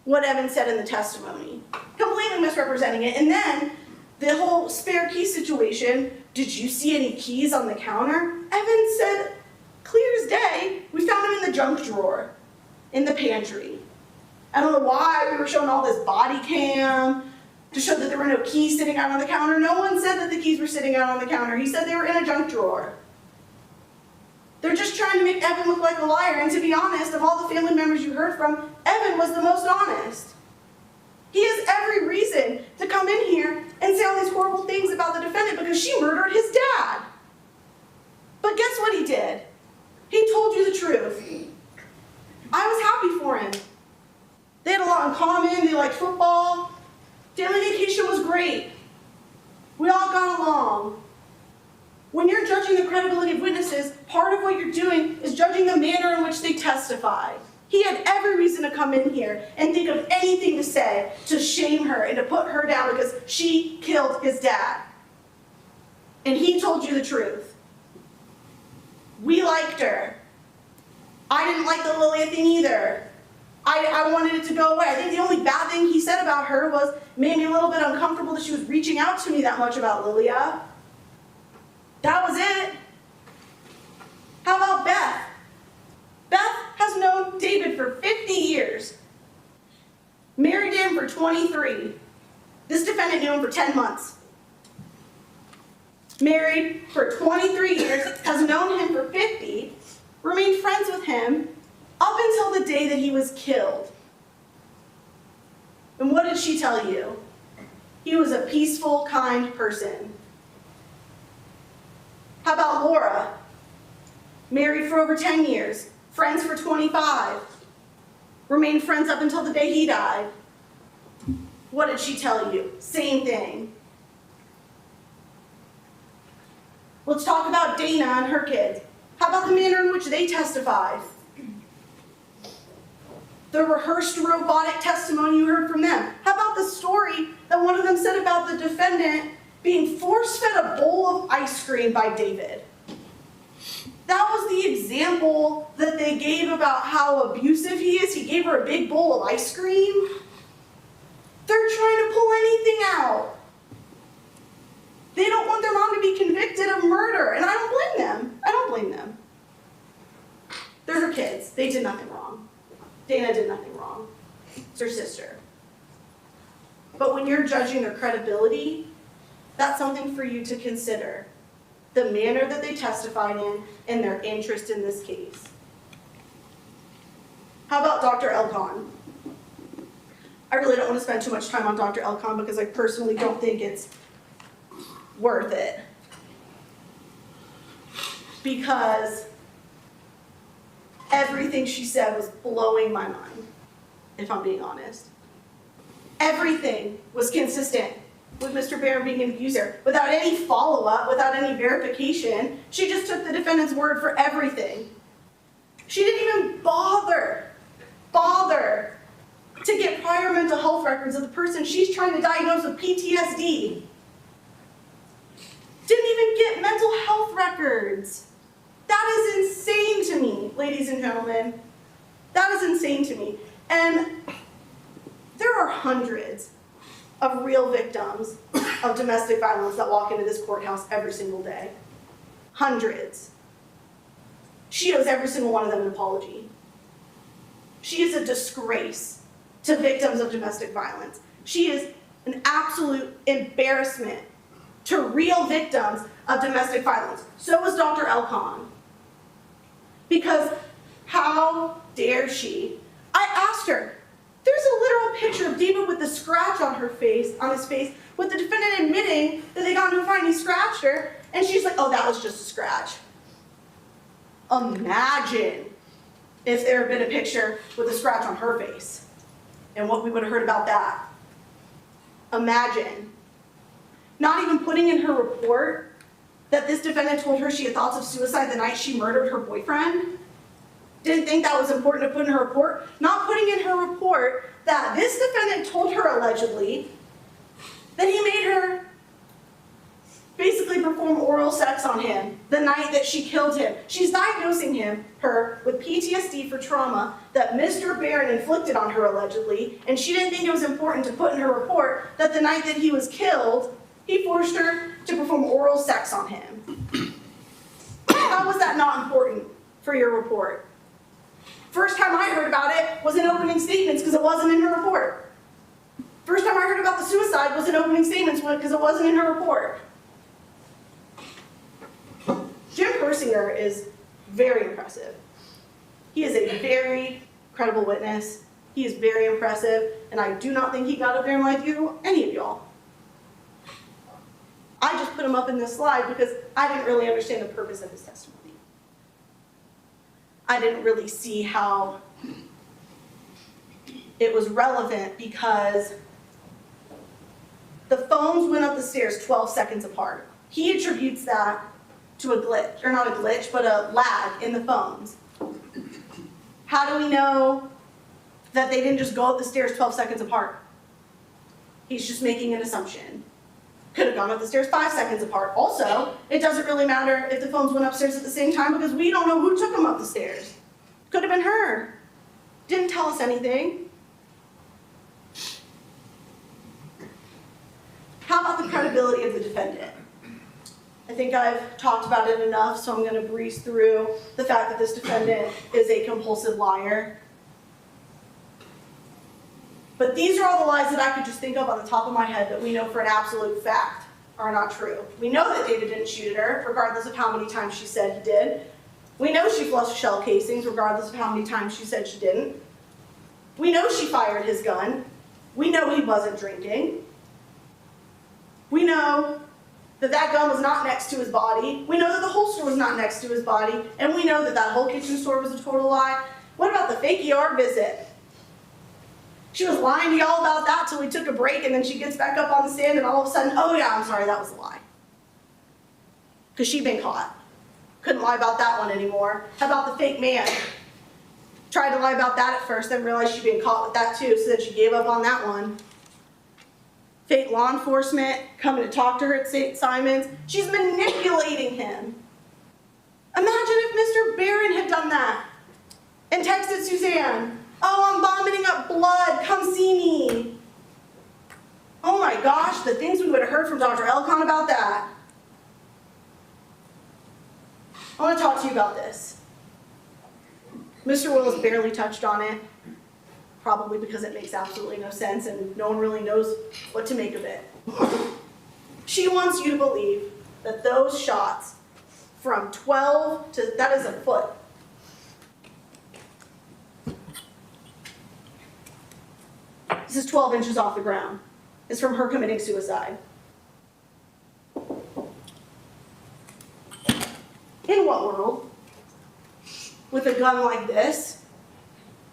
what Evan said in the testimony. Completely misrepresenting it. And then the whole spare key situation, did you see any keys on the counter? Evan said, clear as day, we found them in the junk drawer, in the pantry. I don't know why we were showing all this body cam to show that there were no keys sitting out on the counter. No one said that the keys were sitting out on the counter. He said they were in a junk drawer. They're just trying to make Evan look like a liar. And to be honest, of all the family members you heard from, Evan was the most honest. He has every reason to come in here and say all these horrible things about the defendant because she murdered his dad. But guess what he did? He told you the truth. I was happy for him. They had a lot in common. They liked football. Family vacation was great. We all got along. When you're judging the credibility of witnesses, part of what you're doing is judging the manner in which they testify. He had every reason to come in here and think of anything to say to shame her and to put her down because she killed his dad. And he told you the truth. We liked her. I didn't like the Lilia thing either. I wanted it to go away. I think the only bad thing he said about her was made me a little bit uncomfortable that she was reaching out to me that much about Lilia. That was it. How about Beth? Beth has known David for 50 years. Married him for 23. This defendant knew him for 10 months. Married for 23 years, has known him for 50, remained friends with him up until the day that he was killed. And what did she tell you? He was a peaceful, kind person. How about Laura? Married for over 10 years, friends for 25, remained friends up until the day he died. What did she tell you? Same thing. Let's talk about Dana and her kids. How about the manner in which they testified? The rehearsed robotic testimony you heard from them. How about the story that one of them said about the defendant being force-fed a bowl of ice cream by David? That was the example that they gave about how abusive he is. He gave her a big bowl of ice cream. They're trying to pull anything out. They don't want their mom to be convicted of murder, and I don't blame them. I don't blame them. They're her kids. They did nothing wrong. Dana did nothing wrong. It's her sister. But when you're judging their credibility, that's something for you to consider. The manner that they testified in and their interest in this case. How about Dr. Elcon? I really don't want to spend too much time on Dr. Elcon because I personally don't think it's worth it. Because everything she said was blowing my mind, if I'm being honest. Everything was consistent with Mr. Barron being an abuser. Without any follow-up, without any verification, she just took the defendant's word for everything. She didn't even bother to get prior mental health records of the person she's trying to diagnose with PTSD. Didn't even get mental health records. That is insane to me, ladies and gentlemen. That is insane to me. And there are hundreds of real victims of domestic violence that walk into this courthouse every single day. Hundreds. She owes every single one of them an apology. She is a disgrace to victims of domestic violence. She is an absolute embarrassment to real victims of domestic violence. So is Dr. Elcon. Because how dare she? I asked her, there's a literal picture of David with the scratch on his face, with the defendant admitting that they got into a fight and he scratched her, and she's like, oh, that was just a scratch. Imagine if there had been a picture with a scratch on her face, and what we would have heard about that. Imagine. Not even putting in her report that this defendant told her she had thoughts of suicide the night she murdered her boyfriend. Didn't think that was important to put in her report. Not putting in her report that this defendant told her allegedly that he made her basically perform oral sex on him the night that she killed him. She's diagnosing her with PTSD for trauma that Mr. Barron inflicted on her allegedly, and she didn't think it was important to put in her report that the night that he was killed, he forced her to perform oral sex on him. How was that not important for your report? First time I heard about it was in opening statements because it wasn't in her report. First time I heard about the suicide was in opening statements because it wasn't in her report. Jim Persinger is very impressive. He is a very credible witness. He is very impressive, and I do not think he got up there and lied to any of y'all. I just put him up in this slide because I didn't really understand the purpose of his testimony. I didn't really see how it was relevant because the phones went up the stairs 12 seconds apart. He attributes that to a glitch, or not a glitch, but a lag in the phones. How do we know that they didn't just go up the stairs 12 seconds apart? He's just making an assumption. Could have gone up the stairs 5 seconds apart. Also, it doesn't really matter if the phones went upstairs at the same time because we don't know who took them up the stairs. Could have been her. Didn't tell us anything. How about the credibility of the defendant? I think I've talked about it enough, so I'm going to breeze through the fact that this defendant is a compulsive liar. But these are all the lies that I could just think of on the top of my head that we know for an absolute fact are not true. We know that David didn't shoot at her, regardless of how many times she said he did. We know she flushed shell casings, regardless of how many times she said she didn't. We know she fired his gun. We know he wasn't drinking. We know that that gun was not next to his body. We know that the holster was not next to his body. And we know that that whole kitchen store was a total lie. What about the fake ER visit? She was lying to y'all about that till we took a break, and then she gets back up on the stand, and all of a sudden, oh yeah, I'm sorry, that was a lie. Because she'd been caught. Couldn't lie about that one anymore. How about the fake man? Tried to lie about that at first, then realized she'd been caught with that too, so then she gave up on that one. Fake law enforcement coming to talk to her at St. Simon's. She's manipulating him. Imagine if Mr. Barron had done that and texted Suzanne, oh, I'm vomiting up blood, come see me. Oh my gosh, the things we would have heard from Dr. Elcon about that. I want to talk to you about this. Mr. Willis barely touched on it, probably because it makes absolutely no sense and no one really knows what to make of it. She wants you to believe that those shots from 12 to, that is a foot. This is 12 inches off the ground. It's from her committing suicide. In what world, with a gun like this,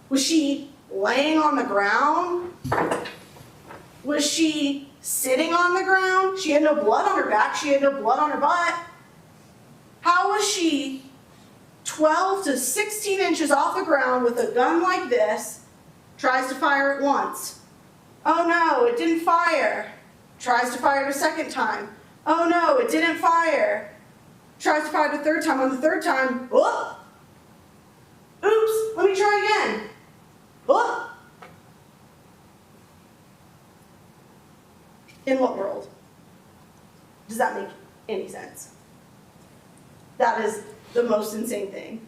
was she laying on the ground? Was she sitting on the ground? She had no blood on her back. She had no blood on her butt. How was she 12 to 16 inches off the ground with a gun like this, tries to fire it once? Oh no, it didn't fire. Tries to fire it a second time. Oh no, it didn't fire. Tries to fire it a third time. On the third time, whoop. Oops, let me try again. Whoop. In what world? Does that make any sense? That is the most insane thing.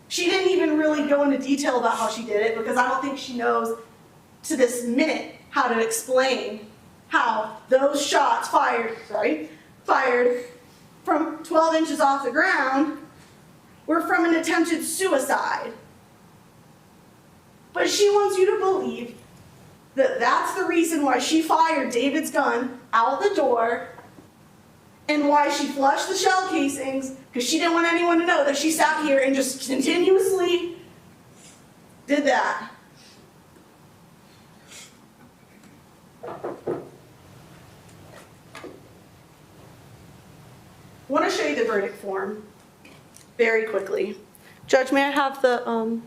She didn't even really go into detail about how she did it because I don't think she knows to this minute how to explain how those shots fired from 12 inches off the ground were from an attempted suicide. But she wants you to believe that that's the reason why she fired David's gun out the door and why she flushed the shell casings, because she didn't want anyone to know that she sat here and just continuously did that. I want to show you the verdict form very quickly. Judge, may I have the,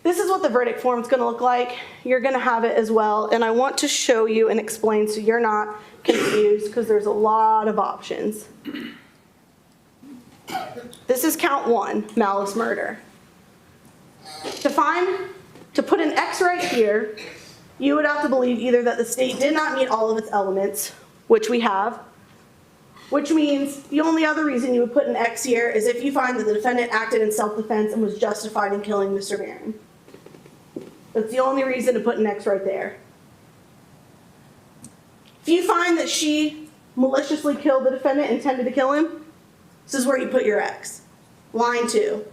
This is what the verdict form is going to look like. You're going to have it as well. And I want to show you and explain so you're not confused because there's a lot of options. This is count 1, malice murder. To put an X right here, you would have to believe either that the state did not meet all of its elements, which we have, which means the only other reason you would put an X here is if you find that the defendant acted in self-defense and was justified in killing Mr. Barron. That's the only reason to put an X right there. If you find that she maliciously killed the defendant, intended to kill him, this is where you put your X. Line 2.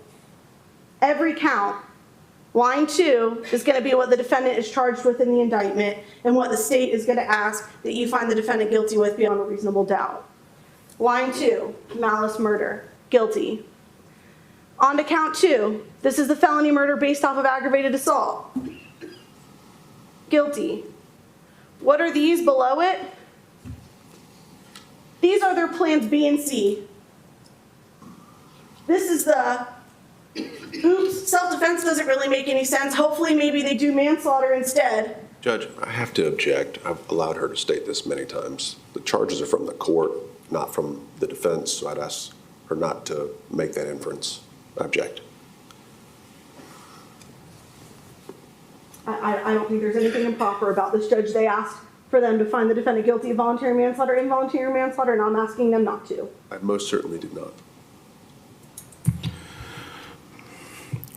Every count, line 2 is going to be what the defendant is charged with in the indictment and what the state is going to ask that you find the defendant guilty with beyond a reasonable doubt. Line 2, malice murder, guilty. On to count 2. This is the felony murder based off of aggravated assault. Guilty. What are these below it? These are their plans B and C. This is the, oops, self-defense doesn't really make any sense. Hopefully maybe they do manslaughter instead. Judge, I have to object. I've allowed her to state this many times. The charges are from the court, not from the defense, so I'd ask her not to make that inference. I object. I don't think there's anything improper about this, Judge. They asked for them to find the defendant guilty of voluntary manslaughter, involuntary manslaughter, and I'm asking them not to. I most certainly did not.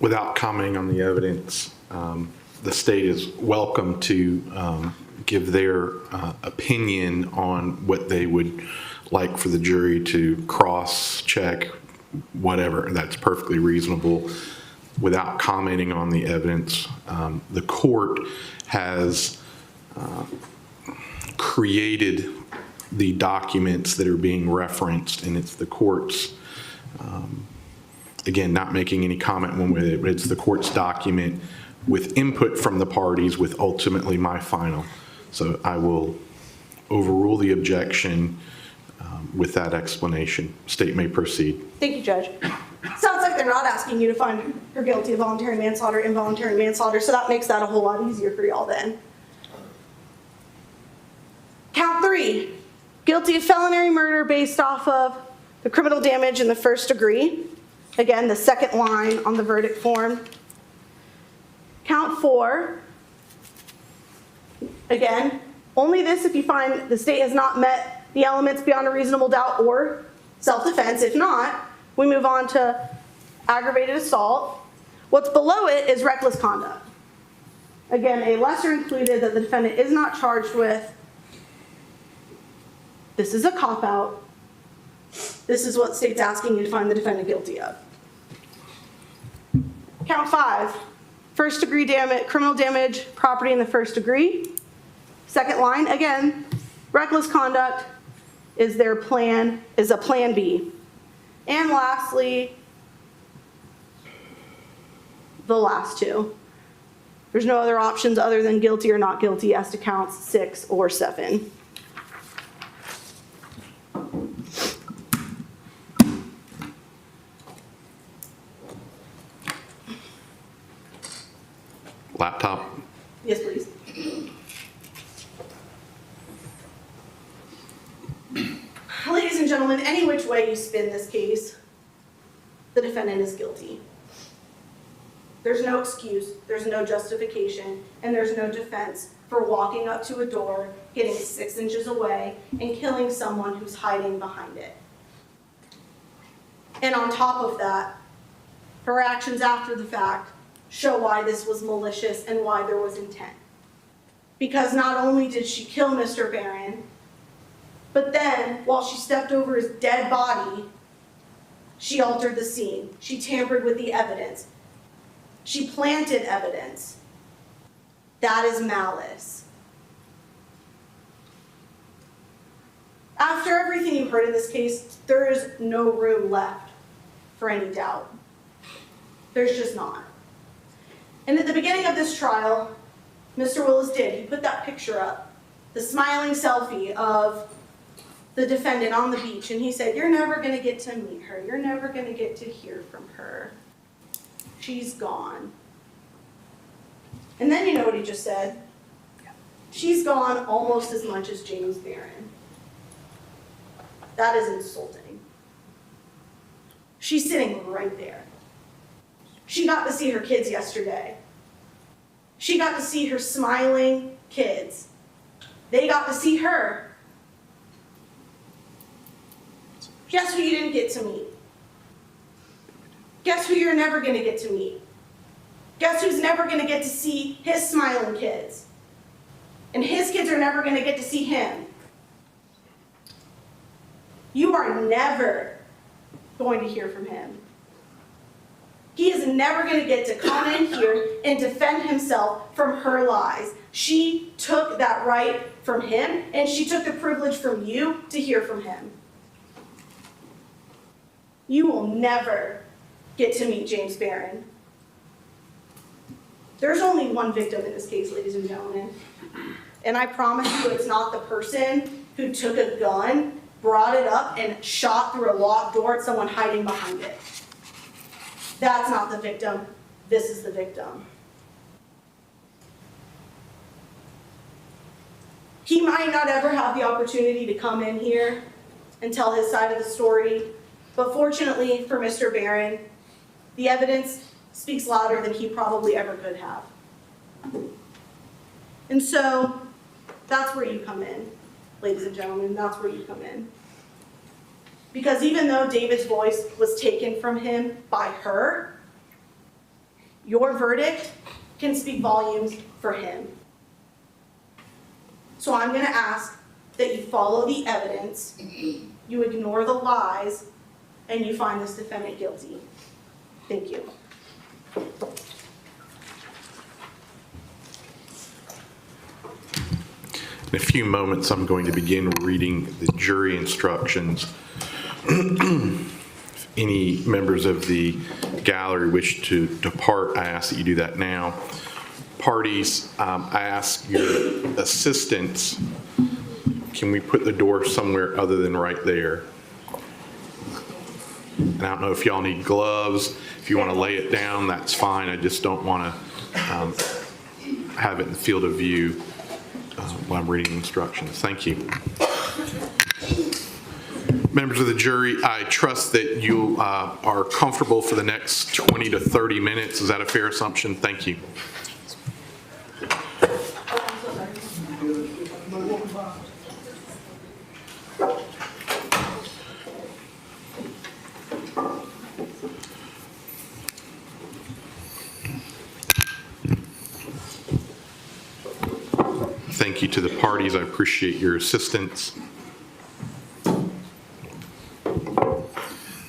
Without commenting on the evidence, the state is welcome to give their opinion on what they would like for the jury to cross-check, whatever. That's perfectly reasonable. Without commenting on the evidence, the court has created the documents that are being referenced, and it's the court's, again, not making any comment one way or the other, but it's the court's document with input from the parties with ultimately my final. So I will overrule the objection with that explanation. State may proceed. Thank you, Judge. Sounds like they're not asking you to find her guilty of voluntary manslaughter, involuntary manslaughter, so that makes that a whole lot easier for y'all then. Count 3, guilty of felony murder based off of the criminal damage in the first degree. Again, the second line on the verdict form. Count 4, again, only this if you find the state has not met the elements beyond a reasonable doubt or self-defense. If not, we move on to aggravated assault. What's below it is reckless conduct. Again, a lesser included that the defendant is not charged with. This is a cop-out. This is what the state's asking you to find the defendant guilty of. Count 5, first degree damage, criminal damage, property in the first degree. Second line, again, reckless conduct is their plan, is a plan B. And lastly, the last 2. There's no other options other than guilty or not guilty as to counts 6 or 7. Laptop. Yes, please. Ladies and gentlemen, any which way you spin this case, the defendant is guilty. There's no excuse, there's no justification, and there's no defense for walking up to a door, getting 6 inches away, and killing someone who's hiding behind it. And on top of that, her actions after the fact show why this was malicious and why there was intent. Because not only did she kill Mr. Barron, but then, while she stepped over his dead body, she altered the scene. She tampered with the evidence. She planted evidence. That is malice. After everything you've heard in this case, there is no room left for any doubt. There's just not. And at the beginning of this trial, Mr. Willis did. He put that picture up, the smiling selfie of the defendant on the beach, and he said, "You're never going to get to meet her. You're never going to get to hear from her. She's gone." And then you know what he just said? She's gone almost as much as James Barron. That is insulting. She's sitting right there. She got to see her kids yesterday. She got to see her smiling kids. They got to see her. Guess who you didn't get to meet? Guess who you're never going to get to meet? Guess who's never going to get to see his smiling kids? And his kids are never going to get to see him. You are never going to hear from him. He is never going to get to come in here and defend himself from her lies. She took that right from him, and she took the privilege from you to hear from him. You will never get to meet James Barron. There's only one victim in this case, ladies and gentlemen. And I promise you it's not the person who took a gun, brought it up, and shot through a locked door at someone hiding behind it. That's not the victim. This is the victim. He might not ever have the opportunity to come in here and tell his side of the story, but fortunately for Mr. Barron, the evidence speaks louder than he probably ever could have. And so that's where you come in, ladies and gentlemen, that's where you come in. Because even though David's voice was taken from him by her, your verdict can speak volumes for him. So I'm going to ask that you follow the evidence, you ignore the lies, and you find this defendant guilty. Thank you. In a few moments, I'm going to begin reading the jury instructions. If any members of the gallery wish to depart, I ask that you do that now. Parties, I ask your assistants, can we put the door somewhere other than right there? And I don't know if y'all need gloves. If you want to lay it down, that's fine. I just don't want to have it in the field of view while I'm reading instructions. Thank you. Members of the jury, I trust that you are comfortable for the next 20 to 30 minutes. Is that a fair assumption? Thank you. Thank you to the parties. I appreciate your assistance.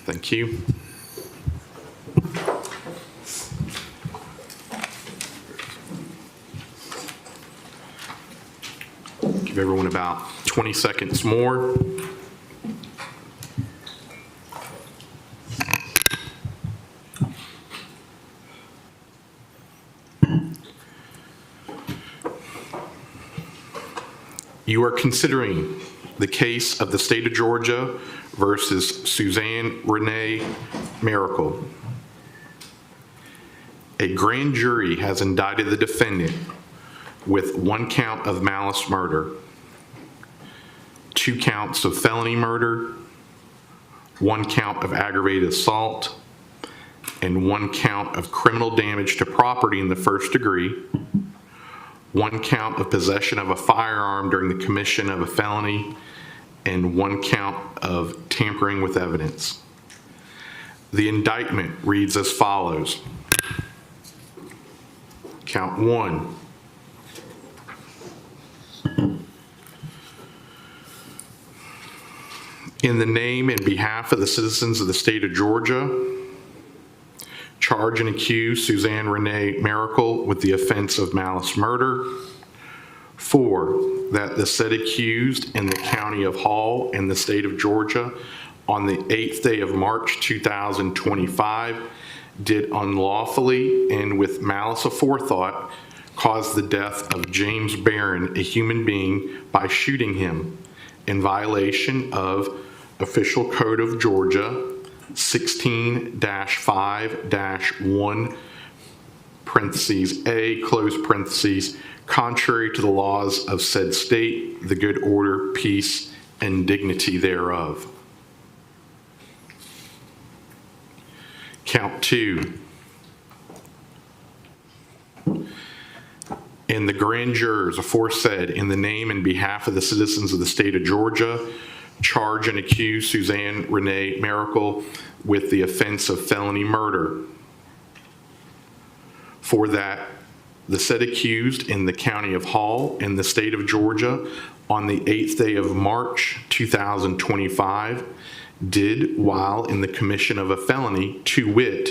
Thank you. Give everyone about 20 seconds more. You are considering the case of the state of Georgia versus Suzanne Mericle. A grand jury has indicted the defendant with 1 count of malice murder, 2 counts of felony murder, 1 count of aggravated assault, and 1 count of criminal damage to property in the first degree, 1 count of possession of a firearm during the commission of a felony, and 1 count of tampering with evidence. The indictment reads as follows. Count 1. In the name and behalf of the citizens of the state of Georgia, charge and accuse Suzanne Mericle with the offense of malice murder. 4, that the said accused in the county of Hall in the state of Georgia on the 8th day of March 2025 did unlawfully and with malice aforethought cause the death of James Barron, a human being, by shooting him in violation of Official Code of Georgia 16-5-1 parentheses A, close parentheses, contrary to the laws of said state, the good order, peace, and dignity thereof. Count 2. In the grand jurors aforesaid, in the name and behalf of the citizens of the state of Georgia, charge and accuse Suzanne Mericle with the offense of felony murder. For that, the said accused in the county of Hall in the state of Georgia on the 8th day of March 2025 did, while in the commission of a felony, to wit,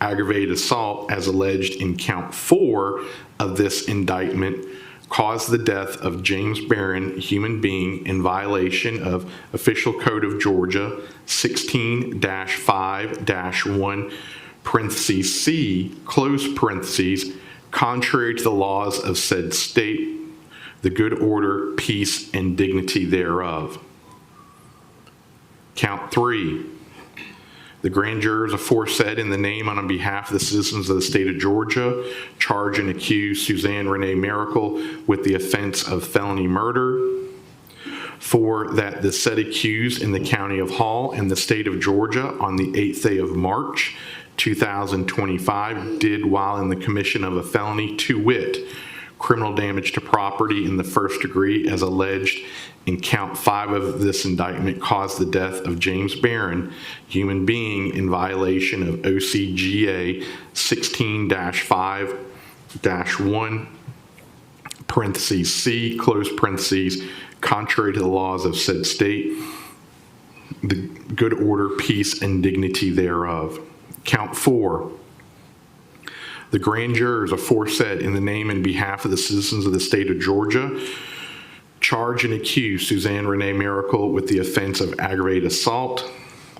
aggravated assault as alleged in count 4 of this indictment, caused the death of James Barron, human being, in violation of Official Code of Georgia 16-5-1 parentheses C, close parentheses, contrary to the laws of said state, the good order, peace, and dignity thereof. Count 3. The grand jurors aforesaid, in the name and on behalf of the citizens of the state of Georgia, charge and accuse Suzanne Mericle with the offense of felony murder. For that the said accused in the county of Hall in the state of Georgia on the 8th day of March 2025 did, while in the commission of a felony, to wit, criminal damage to property in the first degree as alleged in count 5 of this indictment, caused the death of James Barron, human being, in violation of OCGA 16-5-1 parentheses C, close parentheses, contrary to the laws of said state, the good order, peace, and dignity thereof. Count 4. The grand jurors aforesaid, in the name and behalf of the citizens of the state of Georgia, charge and accuse Suzanne Mericle with the offense of aggravated assault.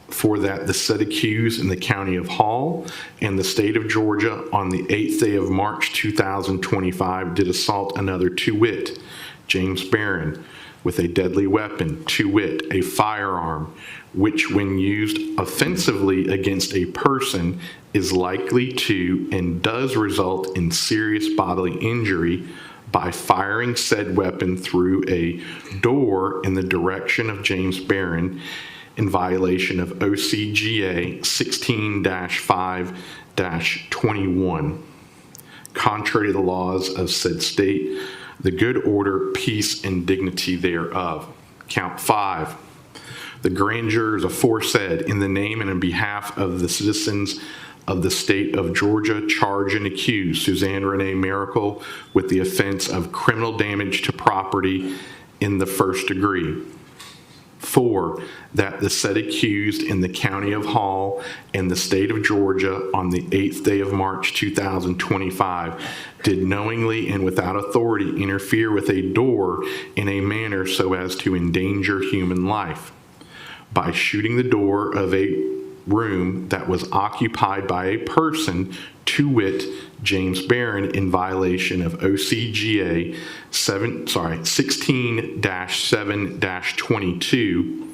For that the said accused in the county of Hall and the state of Georgia on the 8th day of March 2025 did assault another, to wit, James Barron, with a deadly weapon, to wit, a firearm, which when used offensively against a person is likely to and does result in serious bodily injury by firing said weapon through a door in the direction of James Barron in violation of OCGA 16-5-21, contrary to the laws of said state, the good order, peace, and dignity thereof. Count 5. The grand jurors aforesaid, in the name and on behalf of the citizens of the state of Georgia, charge and accuse Suzanne Mericle with the offense of criminal damage to property in the first degree. 4, that the said accused in the county of Hall and the state of Georgia on the 8th day of March 2025 did knowingly and without authority interfere with a door in a manner so as to endanger human life by shooting the door of a room that was occupied by a person, to wit, James Barron, in violation of OCGA 16-7-22,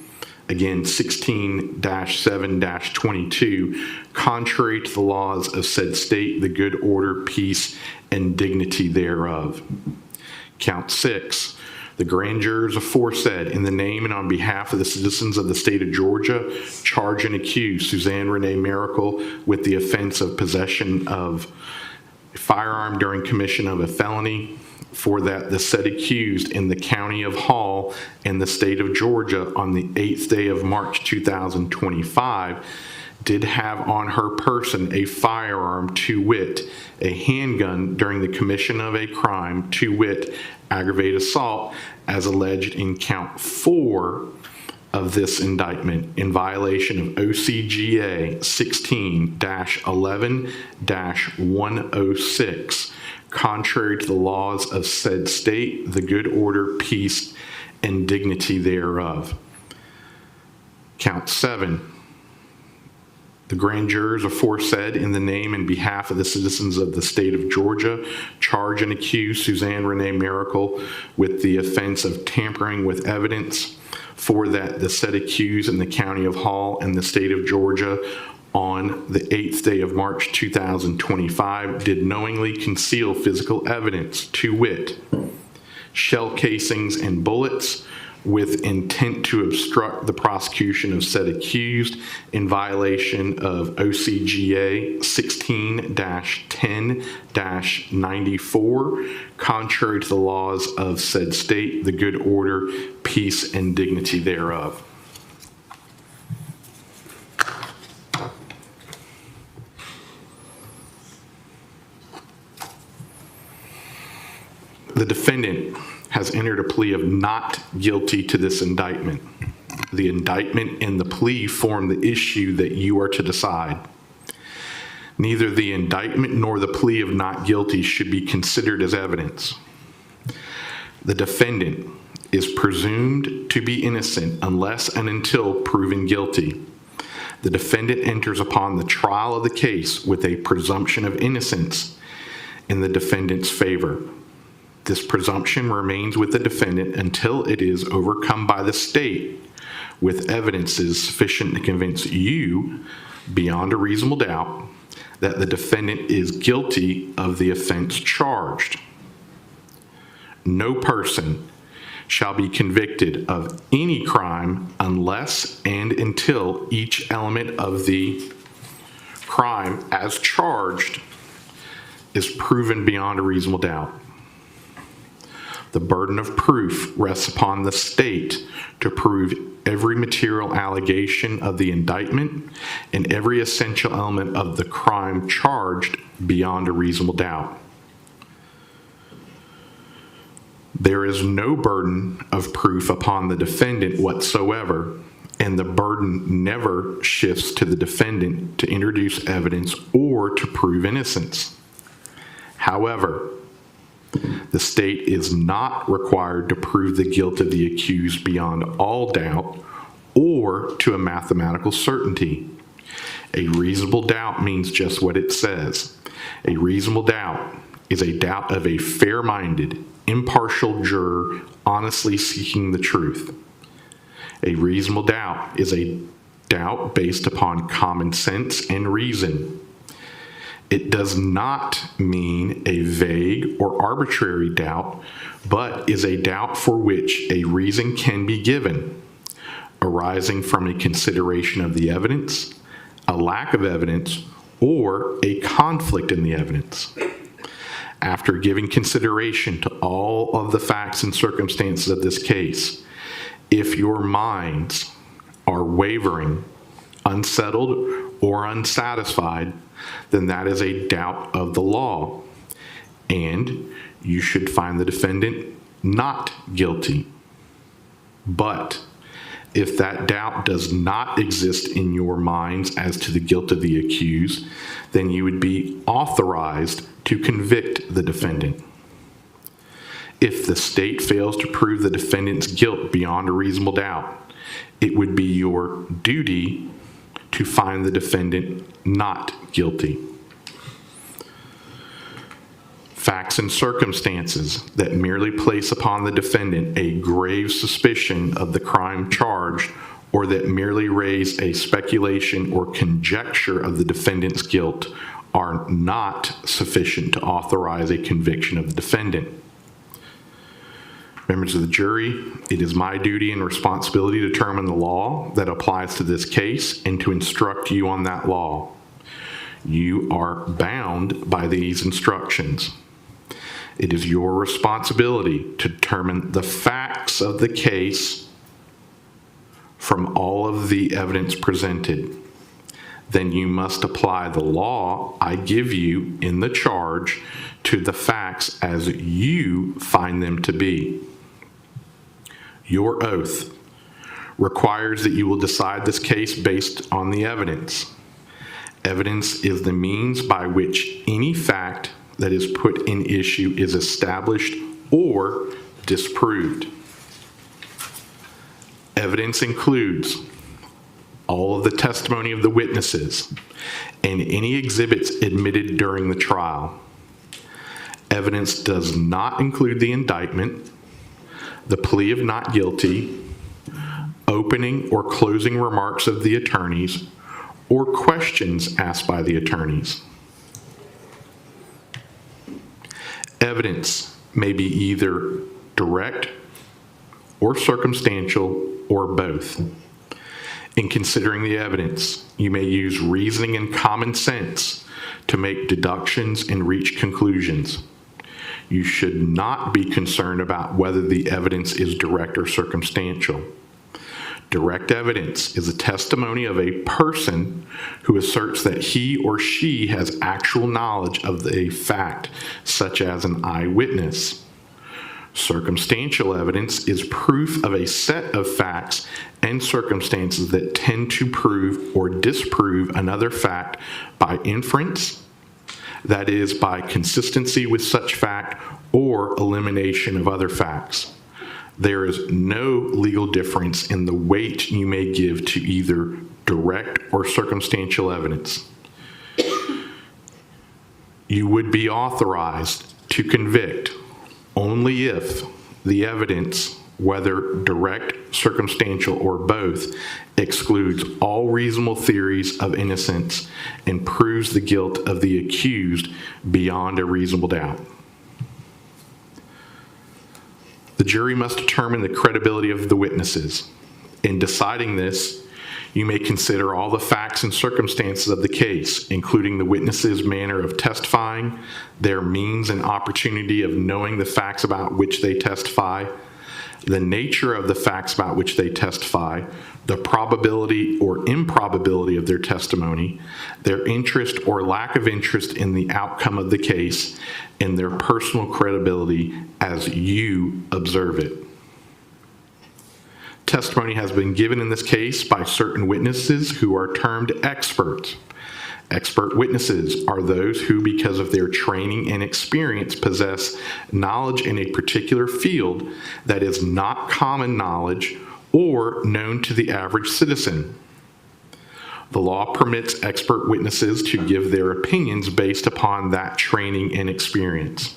again 16-7-22, contrary to the laws of said state, the good order, peace, and dignity thereof. Count 6. The grand jurors aforesaid, in the name and on behalf of the citizens of the state of Georgia, charge and accuse Suzanne Mericle with the offense of possession of a firearm during commission of a felony, for that the said accused in the county of Hall and the state of Georgia on the 8th day of March 2025 did have on her person a firearm, to wit, a handgun, during the commission of a crime, to wit, aggravated assault, as alleged in count 4 of this indictment in violation of OCGA 16-11-106, contrary to the laws of said state, the good order, peace, and dignity thereof. Count 7. The grand jurors aforesaid, in the name and behalf of the citizens of the state of Georgia, charge and accuse Suzanne Mericle with the offense of tampering with evidence, for that the said accused in the county of Hall and the state of Georgia on the 8th day of March 2025 did knowingly conceal physical evidence, to wit, shell casings and bullets, with intent to obstruct the prosecution of said accused in violation of OCGA 16-10-94, contrary to the laws of said state, the good order, peace, and dignity thereof. The defendant has entered a plea of not guilty to this indictment. The indictment and the plea form the issue that you are to decide. Neither the indictment nor the plea of not guilty should be considered as evidence. The defendant is presumed to be innocent unless and until proven guilty. The defendant enters upon the trial of the case with a presumption of innocence in the defendant's favor. This presumption remains with the defendant until it is overcome by the state with evidences sufficient to convince you, beyond a reasonable doubt, that the defendant is guilty of the offense charged. No person shall be convicted of any crime unless and until each element of the crime as charged is proven beyond a reasonable doubt. The burden of proof rests upon the state to prove every material allegation of the indictment and every essential element of the crime charged beyond a reasonable doubt. There is no burden of proof upon the defendant whatsoever, and the burden never shifts to the defendant to introduce evidence or to prove innocence. However, the state is not required to prove the guilt of the accused beyond all doubt or to a mathematical certainty. A reasonable doubt means just what it says. A reasonable doubt is a doubt of a fair-minded, impartial juror honestly seeking the truth. A reasonable doubt is a doubt based upon common sense and reason. It does not mean a vague or arbitrary doubt, but is a doubt for which a reason can be given, arising from a consideration of the evidence, a lack of evidence, or a conflict in the evidence. After giving consideration to all of the facts and circumstances of this case, if your minds are wavering, unsettled, or unsatisfied, then that is a doubt of the law, and you should find the defendant not guilty. But if that doubt does not exist in your minds as to the guilt of the accused, then you would be authorized to convict the defendant. If the state fails to prove the defendant's guilt beyond a reasonable doubt, it would be your duty to find the defendant not guilty. Facts and circumstances that merely place upon the defendant a grave suspicion of the crime charged, or that merely raise a speculation or conjecture of the defendant's guilt, are not sufficient to authorize a conviction of the defendant. Members of the jury, it is my duty and responsibility to determine the law that applies to this case and to instruct you on that law. You are bound by these instructions. It is your responsibility to determine the facts of the case from all of the evidence presented. Then you must apply the law I give you in the charge to the facts as you find them to be. Your oath requires that you will decide this case based on the evidence. Evidence is the means by which any fact that is put in issue is established or disproved. Evidence includes all of the testimony of the witnesses and any exhibits admitted during the trial. Evidence does not include the indictment, the plea of not guilty, opening or closing remarks of the attorneys, or questions asked by the attorneys. Evidence may be either direct or circumstantial or both. In considering the evidence, you may use reasoning and common sense to make deductions and reach conclusions. You should not be concerned about whether the evidence is direct or circumstantial. Direct evidence is a testimony of a person who asserts that he or she has actual knowledge of a fact, such as an eyewitness. Circumstantial evidence is proof of a set of facts and circumstances that tend to prove or disprove another fact by inference, that is, by consistency with such fact or elimination of other facts. There is no legal difference in the weight you may give to either direct or circumstantial evidence. You would be authorized to convict only if the evidence, whether direct, circumstantial, or both, excludes all reasonable theories of innocence and proves the guilt of the accused beyond a reasonable doubt. The jury must determine the credibility of the witnesses. In deciding this, you may consider all the facts and circumstances of the case, including the witnesses' manner of testifying, their means and opportunity of knowing the facts about which they testify, the nature of the facts about which they testify, the probability or improbability of their testimony, their interest or lack of interest in the outcome of the case, and their personal credibility as you observe it. Testimony has been given in this case by certain witnesses who are termed experts. Expert witnesses are those who, because of their training and experience, possess knowledge in a particular field that is not common knowledge or known to the average citizen. The law permits expert witnesses to give their opinions based upon that training and experience.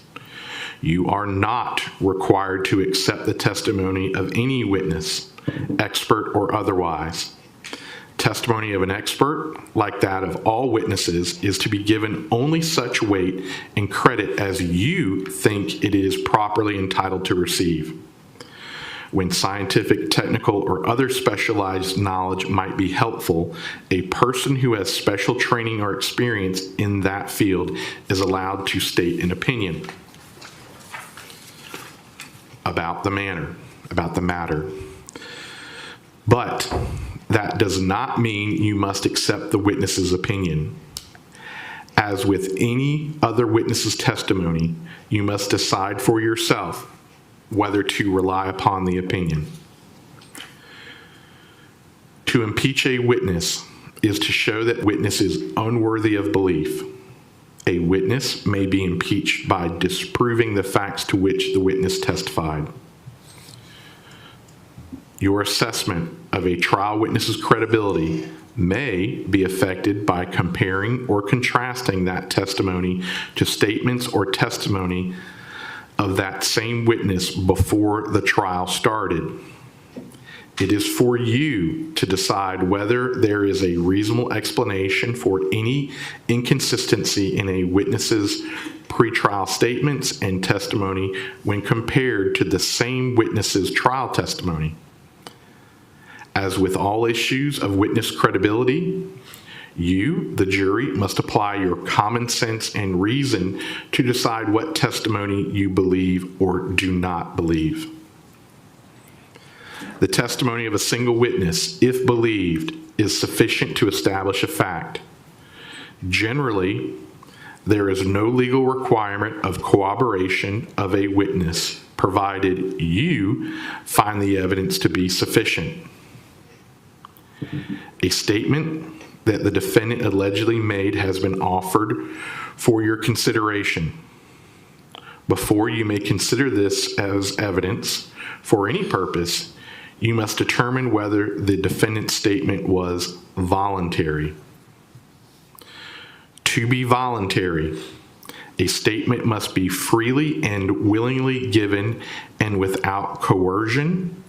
You are not required to accept the testimony of any witness, expert or otherwise. Testimony of an expert, like that of all witnesses, is to be given only such weight and credit as you think it is properly entitled to receive. When scientific, technical, or other specialized knowledge might be helpful, a person who has special training or experience in that field is allowed to state an opinion about the matter. But that does not mean you must accept the witness's opinion. As with any other witness's testimony, you must decide for yourself whether to rely upon the opinion. To impeach a witness is to show that witness is unworthy of belief. A witness may be impeached by disproving the facts to which the witness testified. Your assessment of a trial witness's credibility may be affected by comparing or contrasting that testimony to statements or testimony of that same witness before the trial started. It is for you to decide whether there is a reasonable explanation for any inconsistency in a witness's pretrial statements and testimony when compared to the same witness's trial testimony. As with all issues of witness credibility, you, the jury, must apply your common sense and reason to decide what testimony you believe or do not believe. The testimony of a single witness, if believed, is sufficient to establish a fact. Generally, there is no legal requirement of corroboration of a witness, provided you find the evidence to be sufficient. A statement that the defendant allegedly made has been offered for your consideration. Before you may consider this as evidence for any purpose, you must determine whether the defendant's statement was voluntary. To be voluntary, a statement must be freely and willingly given and without coercion,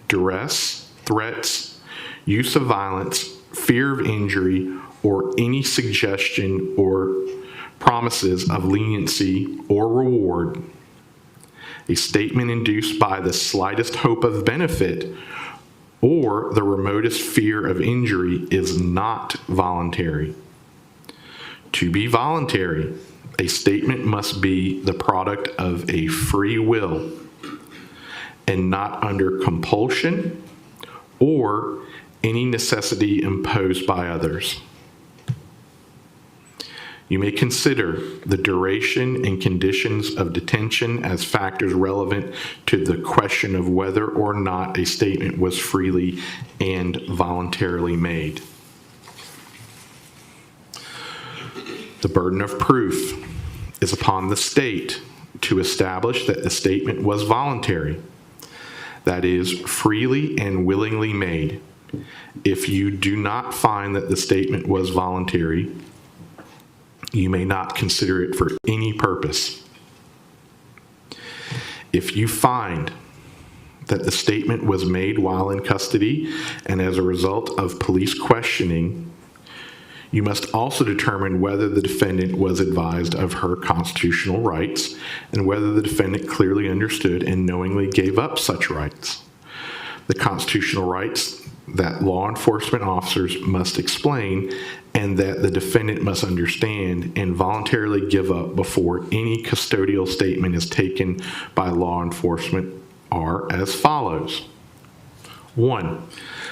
duress, threats, use of violence, fear of injury, or any suggestion or promises of leniency or reward. A statement induced by the slightest hope of benefit or the remotest fear of injury is not voluntary. To be voluntary, a statement must be the product of a free will and not under compulsion or any necessity imposed by others. You may consider the duration and conditions of detention as factors relevant to the question of whether or not a statement was freely and voluntarily made. The burden of proof is upon the state to establish that the statement was voluntary, that is, freely and willingly made. If you do not find that the statement was voluntary, you may not consider it for any purpose. If you find that the statement was made while in custody and as a result of police questioning, you must also determine whether the defendant was advised of her constitutional rights and whether the defendant clearly understood and knowingly gave up such rights. The constitutional rights that law enforcement officers must explain and that the defendant must understand and voluntarily give up before any custodial statement is taken by law enforcement are as follows. 1,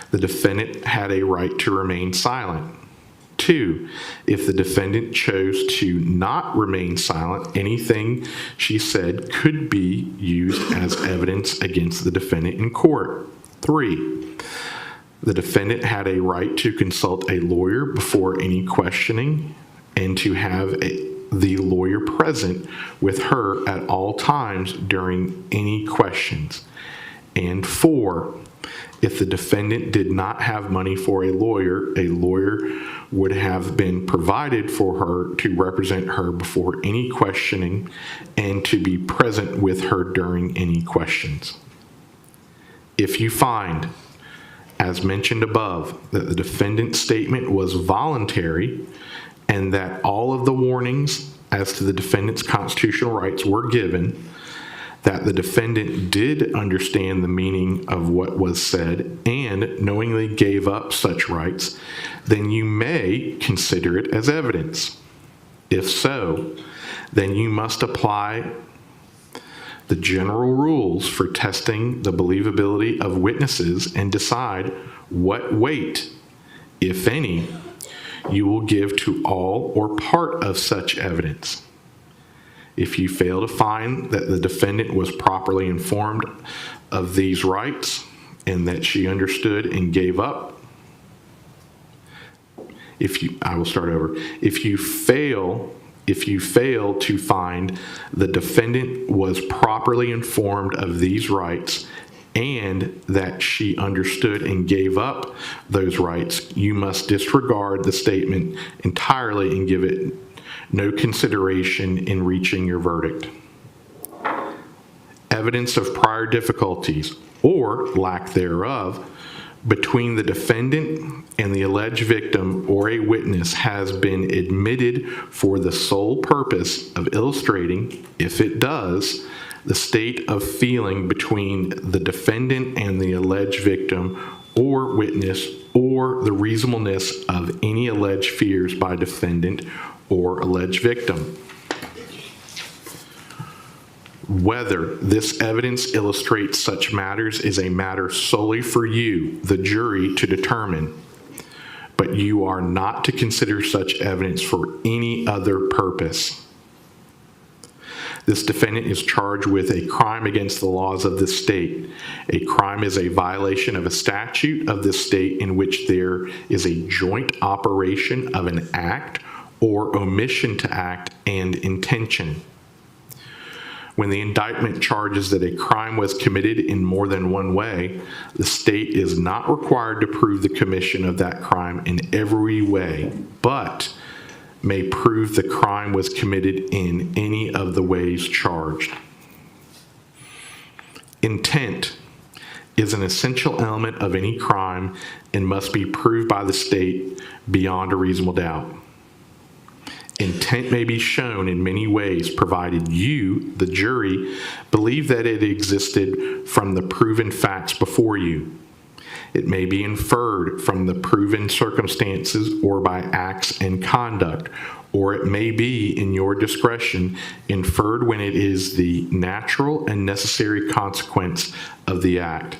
the defendant had a right to remain silent. 2, if the defendant chose to not remain silent, anything she said could be used as evidence against the defendant in court. 3, the defendant had a right to consult a lawyer before any questioning and to have the lawyer present with her at all times during any questions. And 4, if the defendant did not have money for a lawyer would have been provided for her to represent her before any questioning and to be present with her during any questions. If you find, as mentioned above, that the defendant's statement was voluntary and that all of the warnings as to the defendant's constitutional rights were given, that the defendant did understand the meaning of what was said and knowingly gave up such rights, then you may consider it as evidence. If so, then you must apply the general rules for testing the believability of witnesses and decide what weight, if any, you will give to all or part of such evidence. If you fail to find that the defendant was properly informed of these rights and that she understood and gave up, If you fail to find the defendant was properly informed of these rights and that she understood and gave up those rights, you must disregard the statement entirely and give it no consideration in reaching your verdict. Evidence of prior difficulties or lack thereof between the defendant and the alleged victim or a witness has been admitted for the sole purpose of illustrating, if it does, the state of feeling between the defendant and the alleged victim or witness, or the reasonableness of any alleged fears by defendant or alleged victim. Whether this evidence illustrates such matters is a matter solely for you, the jury, to determine, but you are not to consider such evidence for any other purpose. This defendant is charged with a crime against the laws of this state. A crime is a violation of a statute of this state in which there is a joint operation of an act or omission to act and intention. When the indictment charges that a crime was committed in more than one way, the state is not required to prove the commission of that crime in every way, but may prove the crime was committed in any of the ways charged. Intent is an essential element of any crime and must be proved by the state beyond a reasonable doubt. Intent may be shown in many ways, provided you, the jury, believe that it existed from the proven facts before you. It may be inferred from the proven circumstances or by acts and conduct, or it may be, in your discretion, inferred when it is the natural and necessary consequence of the act.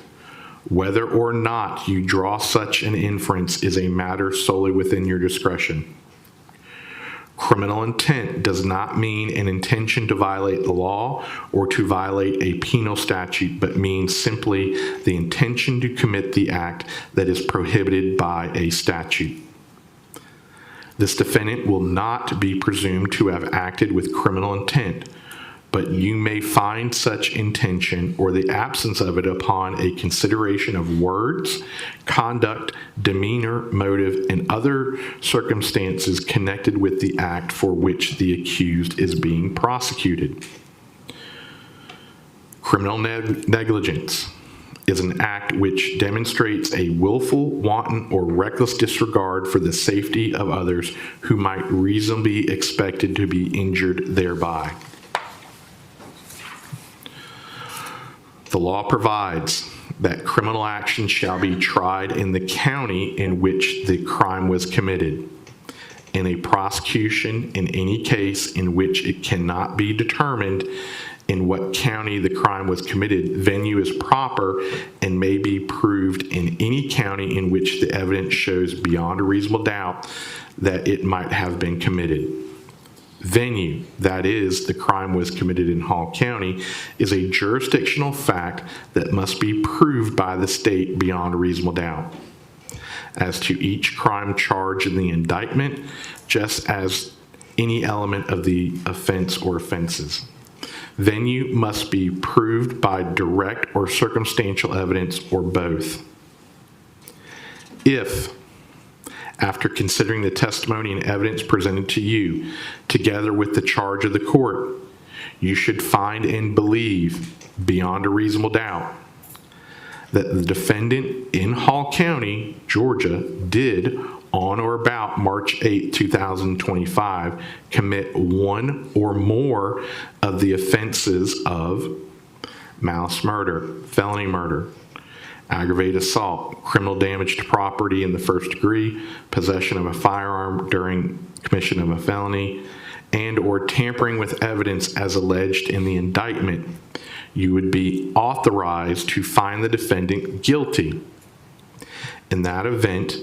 Whether or not you draw such an inference is a matter solely within your discretion. Criminal intent does not mean an intention to violate the law or to violate a penal statute, but means simply the intention to commit the act that is prohibited by a statute. This defendant will not be presumed to have acted with criminal intent, but you may find such intention or the absence of it upon a consideration of words, conduct, demeanor, motive, and other circumstances connected with the act for which the accused is being prosecuted. Criminal negligence is an act which demonstrates a willful, wanton, or reckless disregard for the safety of others who might reasonably be expected to be injured thereby. The law provides that criminal action shall be tried in the county in which the crime was committed. In a prosecution in any case in which it cannot be determined in what county the crime was committed, venue is proper and may be proved in any county in which the evidence shows beyond a reasonable doubt that it might have been committed. Venue, that is, the crime was committed in Hall County, is a jurisdictional fact that must be proved by the state beyond a reasonable doubt. As to each crime charged in the indictment, just as any element of the offense or offenses, venue must be proved by direct or circumstantial evidence or both. If, after considering the testimony and evidence presented to you, together with the charge of the court, you should find and believe, beyond a reasonable doubt, that the defendant in Hall County, Georgia, did, on or about March 8, 2025, commit one or more of the offenses of malice murder, felony murder, aggravated assault, criminal damage to property in the first degree, possession of a firearm during commission of a felony, and or tampering with evidence as alleged in the indictment, you would be authorized to find the defendant guilty. In that event,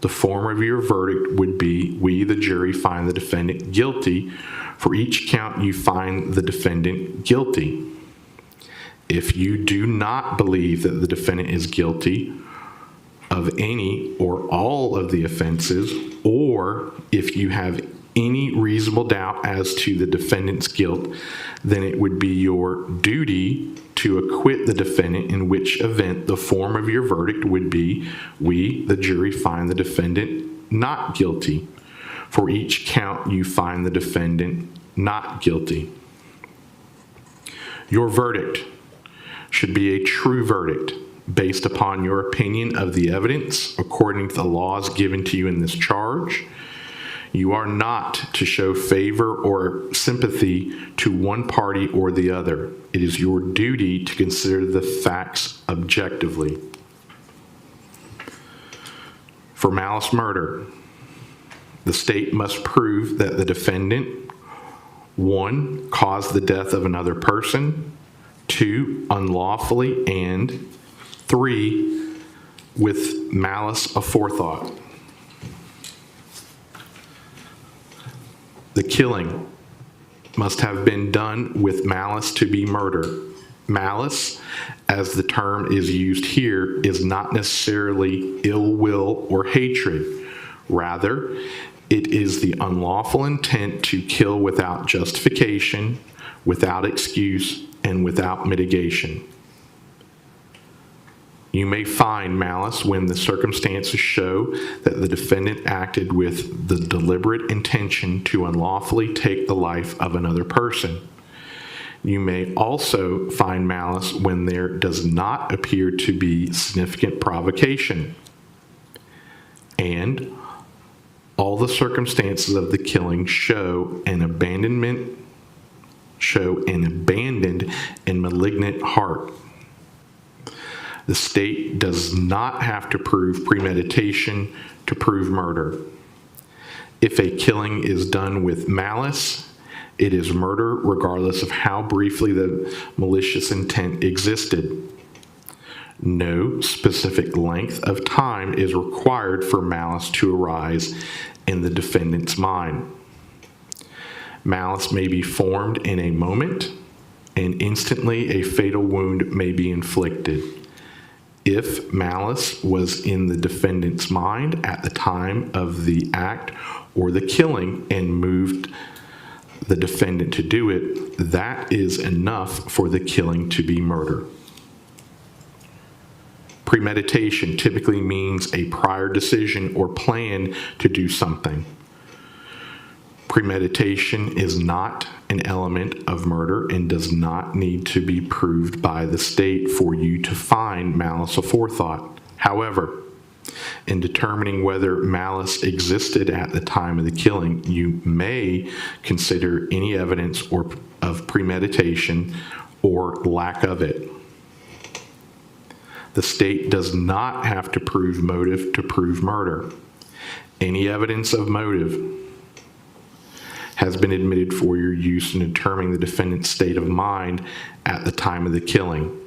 the form of your verdict would be, we, the jury, find the defendant guilty. For each count, you find the defendant guilty. If you do not believe that the defendant is guilty of any or all of the offenses, or if you have any reasonable doubt as to the defendant's guilt, then it would be your duty to acquit the defendant, in which event the form of your verdict would be, we, the jury, find the defendant not guilty. For each count, you find the defendant not guilty. Your verdict should be a true verdict, based upon your opinion of the evidence according to the laws given to you in this charge. You are not to show favor or sympathy to one party or the other. It is your duty to consider the facts objectively. For malice murder, the state must prove that the defendant, 1, caused the death of another person, 2, unlawfully, and 3, with malice aforethought. The killing must have been done with malice to be murder. Malice, as the term is used here, is not necessarily ill will or hatred. Rather, it is the unlawful intent to kill without justification, without excuse, and without mitigation. You may find malice when the circumstances show that the defendant acted with the deliberate intention to unlawfully take the life of another person. You may also find malice when there does not appear to be significant provocation, and all the circumstances of the killing show an abandoned and malignant heart. The state does not have to prove premeditation to prove murder. If a killing is done with malice, it is murder regardless of how briefly the malicious intent existed. No specific length of time is required for malice to arise in the defendant's mind. Malice may be formed in a moment, and instantly a fatal wound may be inflicted. If malice was in the defendant's mind at the time of the act or the killing and moved the defendant to do it, that is enough for the killing to be murder. Premeditation typically means a prior decision or plan to do something. Premeditation is not an element of murder and does not need to be proved by the state for you to find malice aforethought. However, in determining whether malice existed at the time of the killing, you may consider any evidence of premeditation or lack of it. The state does not have to prove motive to prove murder. Any evidence of motive has been admitted for your use in determining the defendant's state of mind at the time of the killing.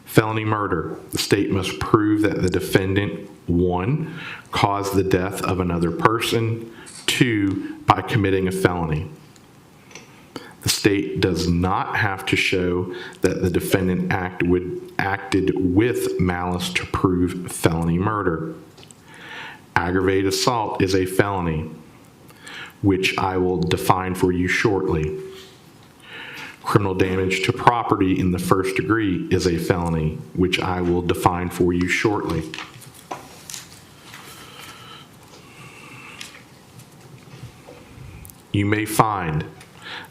Felony murder. The state must prove that the defendant, 1, caused the death of another person, 2, by committing a felony. The state does not have to show that the defendant acted with malice to prove felony murder. Aggravated assault is a felony, which I will define for you shortly. Criminal damage to property in the first degree is a felony, which I will define for you shortly. You may find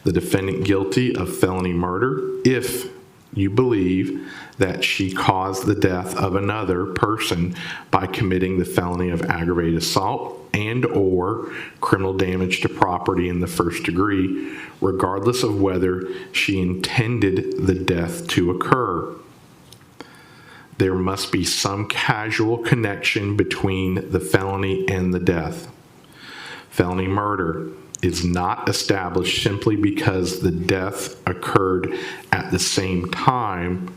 the defendant guilty of felony murder if you believe that she caused the death of another person by committing the felony of aggravated assault and/or criminal damage to property in the first degree, regardless of whether she intended the death to occur. There must be some causal connection between the felony and the death. Felony murder is not established simply because the death occurred at the same time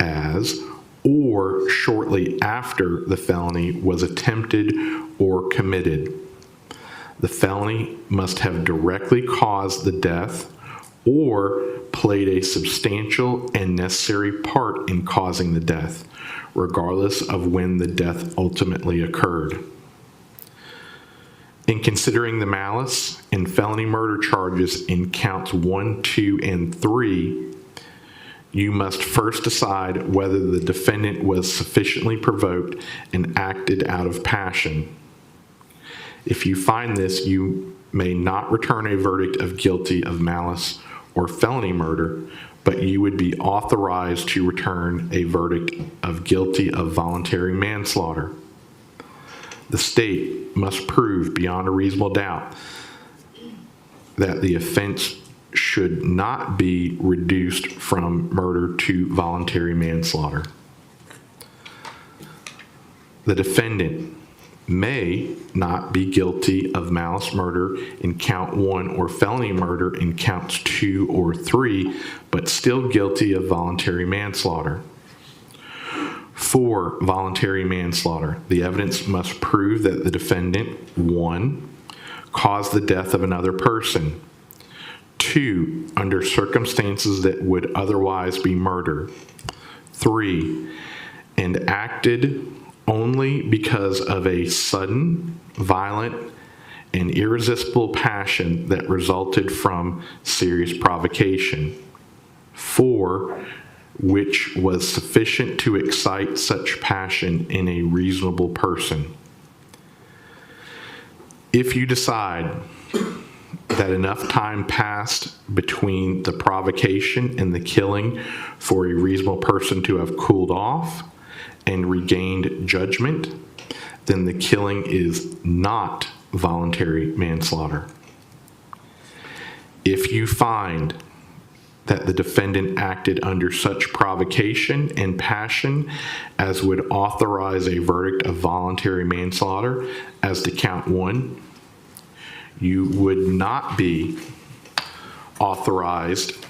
as or shortly after the felony was attempted or committed. The felony must have directly caused the death or played a substantial and necessary part in causing the death, regardless of when the death ultimately occurred. In considering the malice and felony murder charges in counts 1, 2, and 3, you must first decide whether the defendant was sufficiently provoked and acted out of passion. If you find this, you may not return a verdict of guilty of malice or felony murder, but you would be authorized to return a verdict of guilty of voluntary manslaughter. The state must prove beyond a reasonable doubt that the offense should not be reduced from murder to voluntary manslaughter. The defendant may not be guilty of malice murder in count 1 or felony murder in counts 2 or 3, but still guilty of voluntary manslaughter. For voluntary manslaughter, the evidence must prove that the defendant, 1, caused the death of another person, 2, under circumstances that would otherwise be murder, 3, and acted only because of a sudden, violent, and irresistible passion that resulted from serious provocation, 4, which was sufficient to excite such passion in a reasonable person. If you decide that enough time passed between the provocation and the killing for a reasonable person to have cooled off and regained judgment, then the killing is not voluntary manslaughter. If you find that the defendant acted under such provocation and passion as would authorize a verdict of voluntary manslaughter as to count 1, you would not be authorized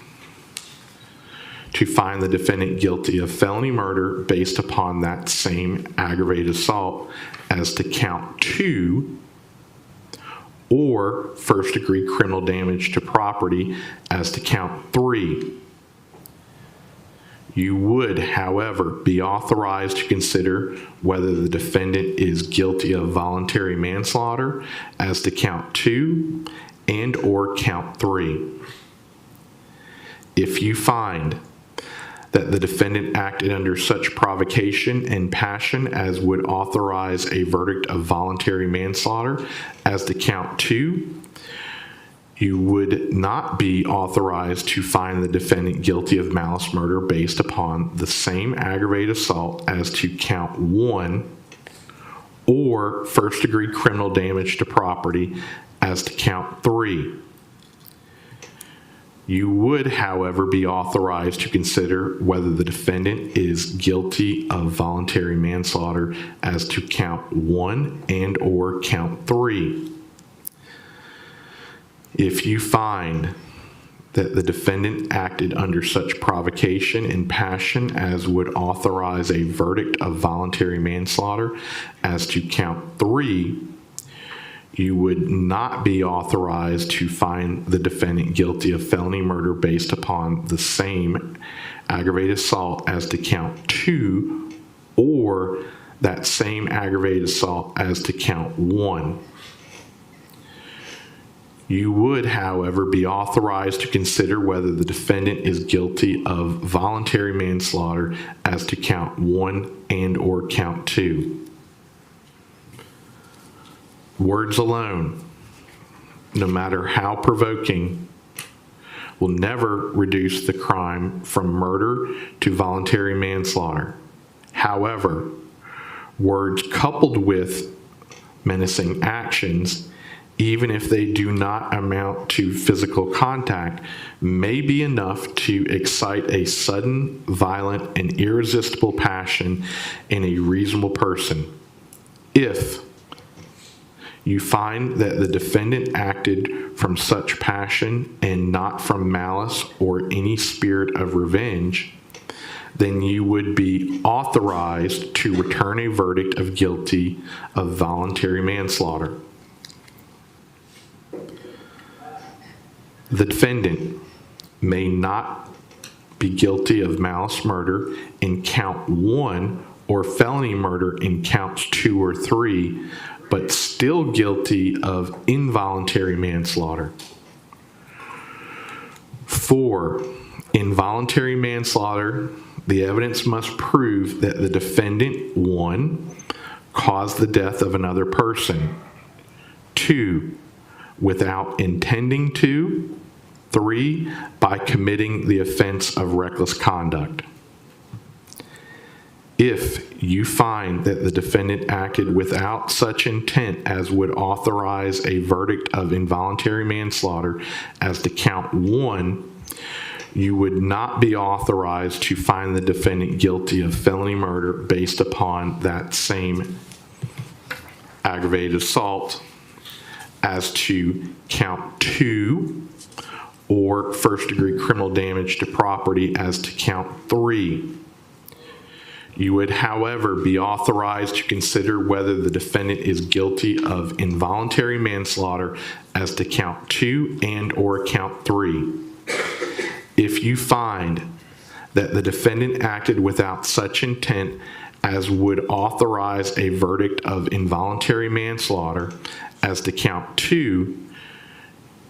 to find the defendant guilty of felony murder based upon that same aggravated assault as to count 2, or first-degree criminal damage to property as to count 3. You would, however, be authorized to consider whether the defendant is guilty of voluntary manslaughter as to count 2 and or count 3. If you find that the defendant acted under such provocation and passion as would authorize a verdict of voluntary manslaughter as to count 2, you would not be authorized to find the defendant guilty of malice murder based upon the same aggravated assault as to count 1, or first-degree criminal damage to property as to count 3. You would, however, be authorized to consider whether the defendant is guilty of voluntary manslaughter as to count 1 and or count 3. If you find that the defendant acted under such provocation and passion as would authorize a verdict of voluntary manslaughter as to count 3, you would not be authorized to find the defendant guilty of felony murder based upon the same aggravated assault as to count 2, or that same aggravated assault as to count 1. You would, however, be authorized to consider whether the defendant is guilty of voluntary manslaughter as to count 1 and or count 2. Words alone, no matter how provoking, will never reduce the crime from murder to voluntary manslaughter. However, words coupled with menacing actions, even if they do not amount to physical contact, may be enough to excite a sudden, violent, and irresistible passion in a reasonable person. If you find that the defendant acted from such passion and not from malice or any spirit of revenge, then you would be authorized to return a verdict of guilty of voluntary manslaughter. The defendant may not be guilty of malice murder in count 1 or felony murder in counts 2 or 3, but still guilty of involuntary manslaughter. 4, involuntary manslaughter, the evidence must prove that the defendant, 1, caused the death of another person, 2, without intending to, 3, by committing the offense of reckless conduct. If you find that the defendant acted without such intent as would authorize a verdict of involuntary manslaughter as to count 1, you would not be authorized to find the defendant guilty of felony murder based upon that same aggravated assault as to count 2, or first-degree criminal damage to property as to count 3. You would, however, be authorized to consider whether the defendant is guilty of involuntary manslaughter as to count 2 and/or count 3. If you find that the defendant acted without such intent as would authorize a verdict of involuntary manslaughter as to count 2,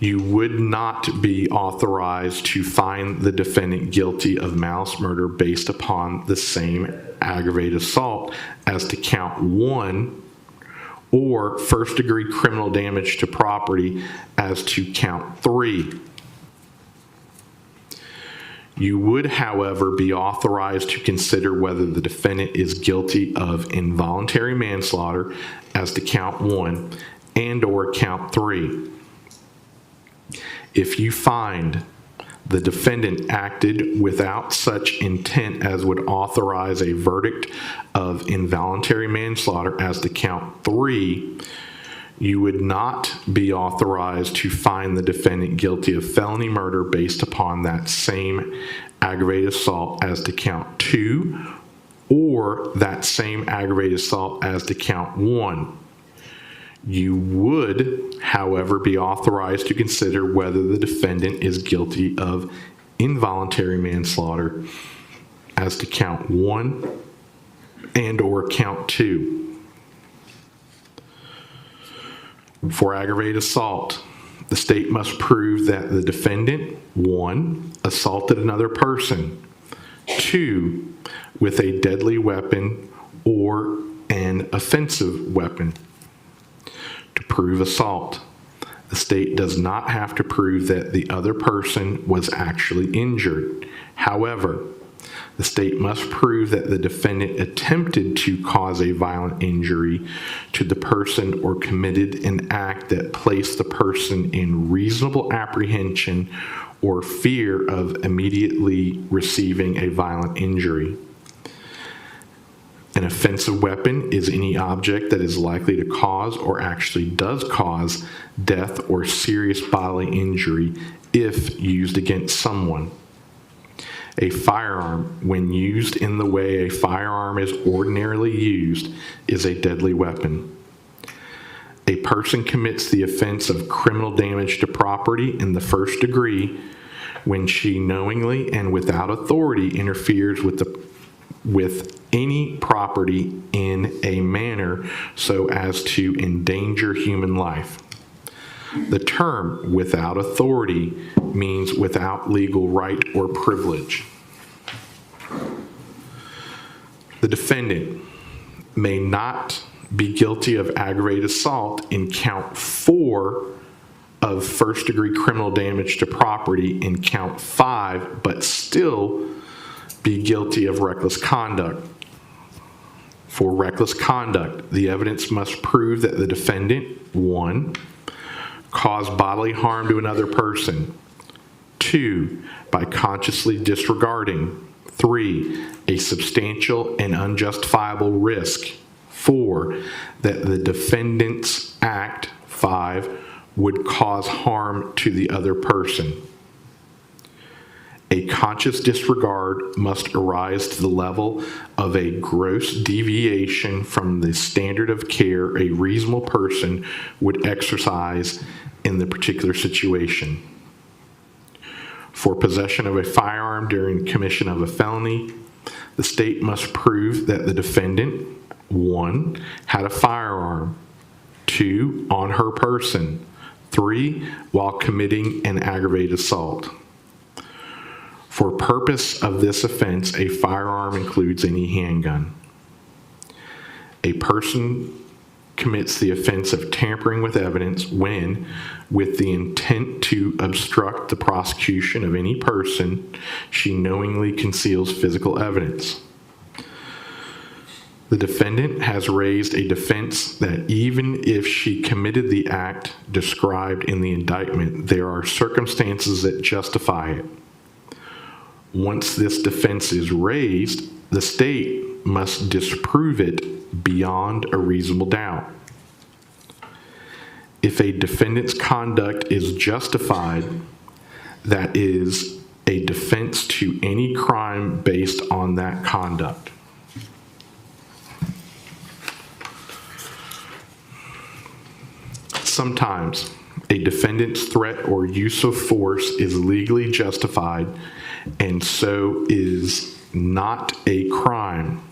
you would not be authorized to find the defendant guilty of malice murder based upon the same aggravated assault as to count 1, or first-degree criminal damage to property as to count 3. You would, however, be authorized to consider whether the defendant is guilty of involuntary manslaughter as to count 1 and/or count 3. If you find the defendant acted without such intent as would authorize a verdict of involuntary manslaughter as to count 3, you would not be authorized to find the defendant guilty of felony murder based upon that same aggravated assault as to count 2, or that same aggravated assault as to count 1. You would, however, be authorized to consider whether the defendant is guilty of involuntary manslaughter as to count 1 and/or count 2. For aggravated assault, the state must prove that the defendant, 1, assaulted another person, 2, with a deadly weapon or an offensive weapon. To prove assault, the state does not have to prove that the other person was actually injured. However, the state must prove that the defendant attempted to cause a violent injury to the person or committed an act that placed the person in reasonable apprehension or fear of immediately receiving a violent injury. An offensive weapon is any object that is likely to cause or actually does cause death or serious bodily injury if used against someone. A firearm, when used in the way a firearm is ordinarily used, is a deadly weapon. A person commits the offense of criminal damage to property in the first degree when she knowingly and without authority interferes with any property in a manner so as to endanger human life. The term without authority means without legal right or privilege. The defendant may not be guilty of aggravated assault in count 4 of first-degree criminal damage to property in count 5, but still be guilty of reckless conduct. For reckless conduct, the evidence must prove that the defendant, 1, caused bodily harm to another person, 2, by consciously disregarding, 3, a substantial and unjustifiable risk, 4, that the defendant's act, 5, would cause harm to the other person. A conscious disregard must arise to the level of a gross deviation from the standard of care a reasonable person would exercise in the particular situation. For possession of a firearm during commission of a felony, the state must prove that the defendant, 1, had a firearm, 2, on her person, 3, while committing an aggravated assault. For purpose of this offense, a firearm includes any handgun. A person commits the offense of tampering with evidence when, with the intent to obstruct the prosecution of any person, she knowingly conceals physical evidence. The defendant has raised a defense that even if she committed the act described in the indictment, there are circumstances that justify it. Once this defense is raised, the state must disprove it beyond a reasonable doubt. If a defendant's conduct is justified, that is a defense to any crime based on that conduct. Sometimes a defendant's threat or use of force is legally justified and so is not a crime.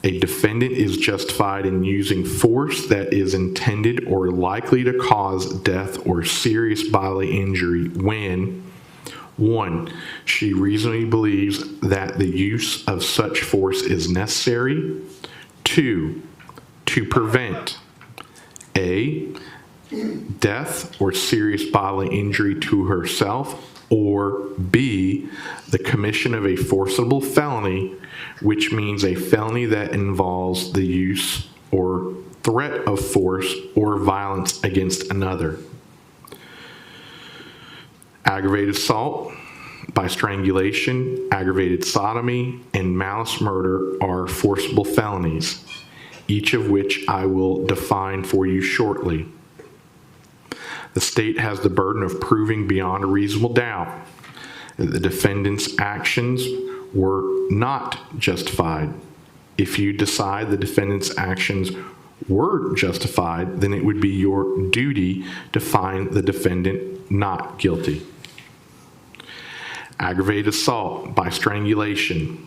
A defendant is justified in using force that is intended or likely to cause death or serious bodily injury when, 1, she reasonably believes that the use of such force is necessary. 2, to prevent A, death or serious bodily injury to herself, or B, the commission of a forcible felony, which means a felony that involves the use or threat of force or violence against another. Aggravated assault by strangulation, aggravated sodomy, and malice murder are forcible felonies, each of which I will define for you shortly. The state has the burden of proving beyond a reasonable doubt that the defendant's actions were not justified. If you decide the defendant's actions were justified, then it would be your duty to find the defendant not guilty. Aggravated assault by strangulation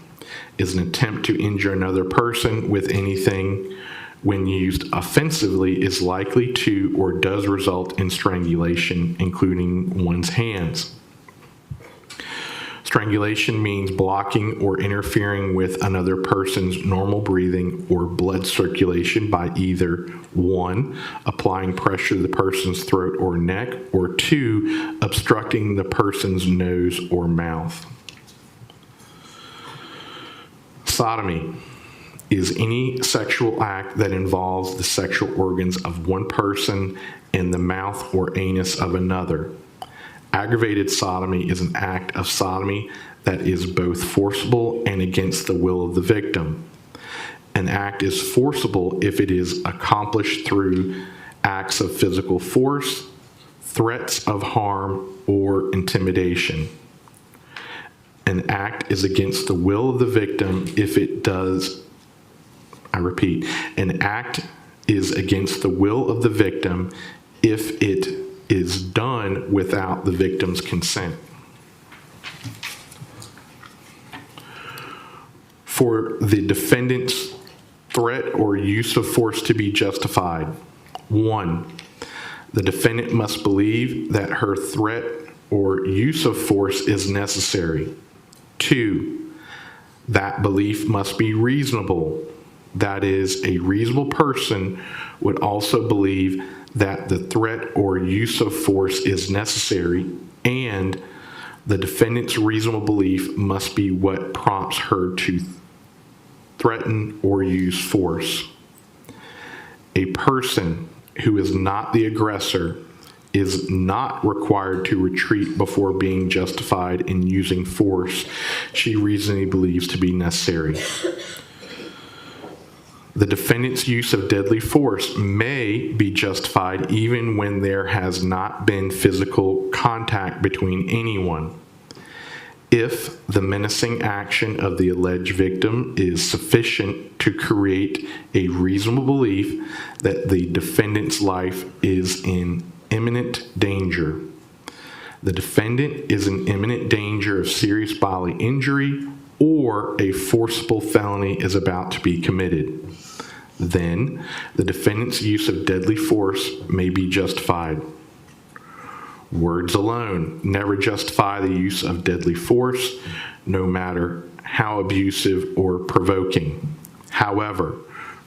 is an attempt to injure another person with anything when used offensively is likely to or does result in strangulation, including one's hands. Strangulation means blocking or interfering with another person's normal breathing or blood circulation by either 1, applying pressure to the person's throat or neck, or 2, obstructing the person's nose or mouth. Sodomy is any sexual act that involves the sexual organs of one person and the mouth or anus of another. Aggravated sodomy is an act of sodomy that is both forcible and against the will of the victim. An act is forcible if it is accomplished through acts of physical force, threats of harm, or intimidation. An act is against the will of the victim if it does, I repeat, an act is against the will of the victim if it is done without the victim's consent. For the defendant's threat or use of force to be justified, 1, the defendant must believe that her threat or use of force is necessary. 2, that belief must be reasonable. That is, a reasonable person would also believe that the threat or use of force is necessary, and the defendant's reasonable belief must be what prompts her to threaten or use force. A person who is not the aggressor is not required to retreat before being justified in using force she reasonably believes to be necessary. The defendant's use of deadly force may be justified even when there has not been physical contact between anyone, if the menacing action of the alleged victim is sufficient to create a reasonable belief that the defendant's life is in imminent danger. The defendant is in imminent danger of serious bodily injury, or a forcible felony is about to be committed. Then, the defendant's use of deadly force may be justified. Words alone never justify the use of deadly force, no matter how abusive or provoking. However,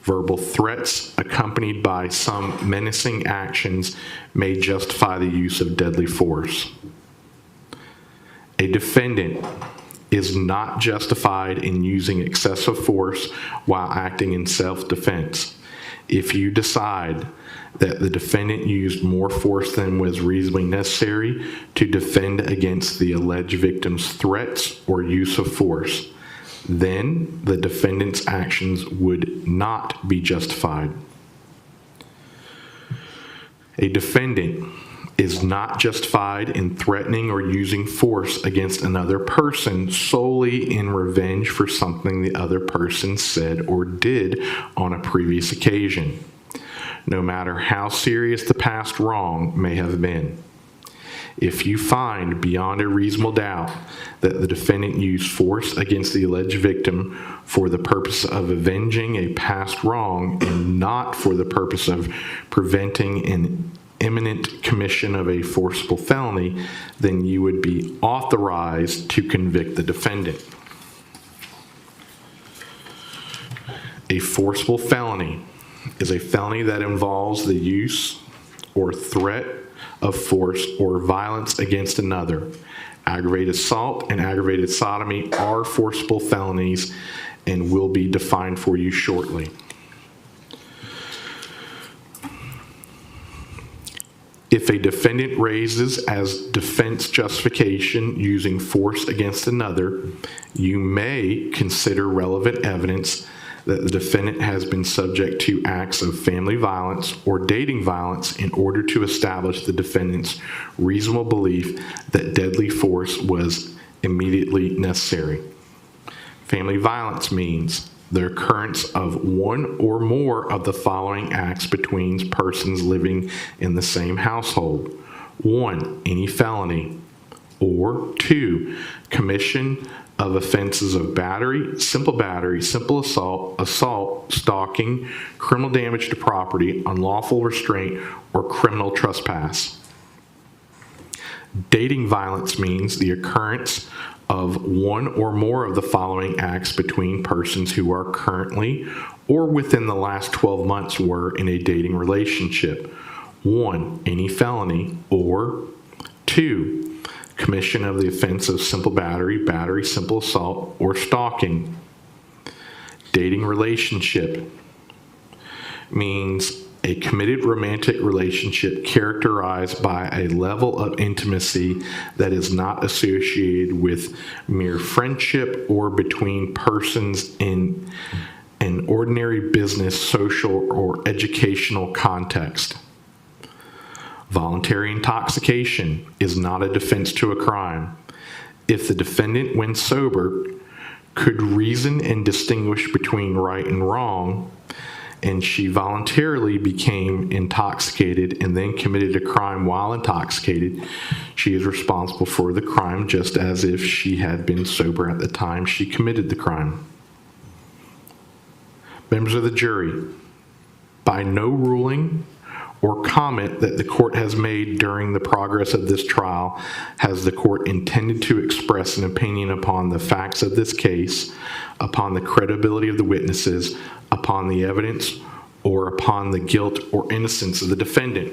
Verbal threats accompanied by some menacing actions may justify the use of deadly force. A defendant is not justified in using excessive force while acting in self-defense. If you decide that the defendant used more force than was reasonably necessary to defend against the alleged victim's threats or use of force, then the defendant's actions would not be justified. A defendant is not justified in threatening or using force against another person solely in revenge for something the other person said or did on a previous occasion, no matter how serious the past wrong may have been. If you find beyond a reasonable doubt that the defendant used force against the alleged victim for the purpose of avenging a past wrong and not for the purpose of preventing an imminent commission of a forcible felony, then you would be authorized to convict the defendant. A forcible felony is a felony that involves the use or threat of force or violence against another. Aggravated assault and aggravated sodomy are forcible felonies and will be defined for you shortly. If a defendant raises as defense justification using force against another, you may consider relevant evidence that the defendant has been subject to acts of family violence or dating violence in order to establish the defendant's reasonable belief that deadly force was immediately necessary. Family violence means the occurrence of one or more of the following acts between persons living in the same household. 1, any felony. Or 2, commission of offenses of battery, simple assault, stalking, criminal damage to property, unlawful restraint, or criminal trespass. Dating violence means the occurrence of one or more of the following acts between persons who are currently or within the last 12 months were in a dating relationship. 1, any felony, or 2, commission of the offense of simple battery, simple assault, or stalking. Dating relationship means a committed romantic relationship characterized by a level of intimacy that is not associated with mere friendship or between persons in an ordinary business, social, or educational context. Voluntary intoxication is not a defense to a crime. If the defendant, when sober, could reason and distinguish between right and wrong, and she voluntarily became intoxicated and then committed a crime while intoxicated, she is responsible for the crime just as if she had been sober at the time she committed the crime. Members of the jury, by no ruling or comment that the court has made during the progress of this trial has the court intended to express an opinion upon the facts of this case, upon the credibility of the witnesses, upon the evidence, or upon the guilt or innocence of the defendant.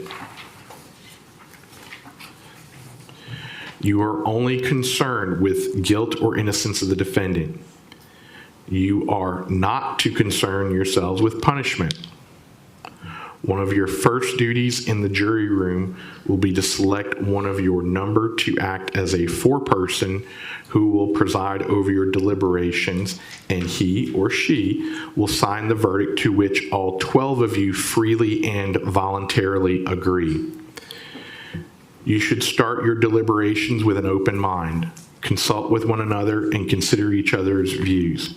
You are only concerned with guilt or innocence of the defendant. You are not to concern yourselves with punishment. One of your first duties in the jury room will be to select one of your number to act as a foreperson who will preside over your deliberations, and he or she will sign the verdict to which all 12 of you freely and voluntarily agree. You should start your deliberations with an open mind. Consult with one another and consider each other's views.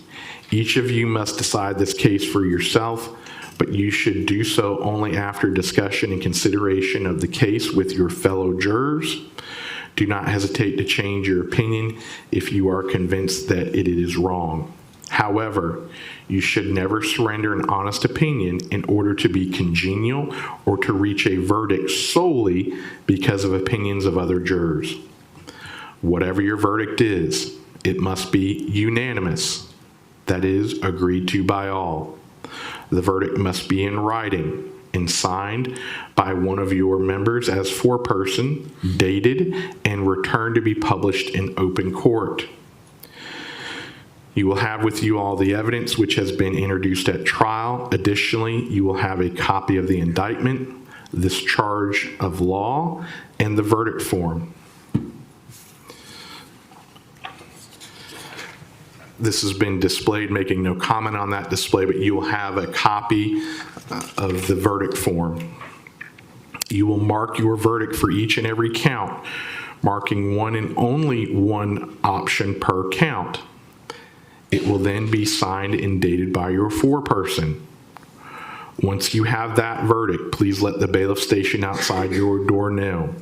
Each of you must decide this case for yourself, but you should do so only after discussion and consideration of the case with your fellow jurors. Do not hesitate to change your opinion if you are convinced that it is wrong. However, you should never surrender an honest opinion in order to be congenial or to reach a verdict solely because of opinions of other jurors. Whatever your verdict is, it must be unanimous, that is, agreed to by all. The verdict must be in writing and signed by one of your members as foreperson, dated, and returned to be published in open court. You will have with you all the evidence which has been introduced at trial. Additionally, you will have a copy of the indictment, this charge of law, and the verdict form. This has been displayed, making no comment on that display, but you will have a copy of the verdict form. You will mark your verdict for each and every count, marking one and only one option per count. It will then be signed and dated by your foreperson. Once you have that verdict, please let the bailiff station outside your door know.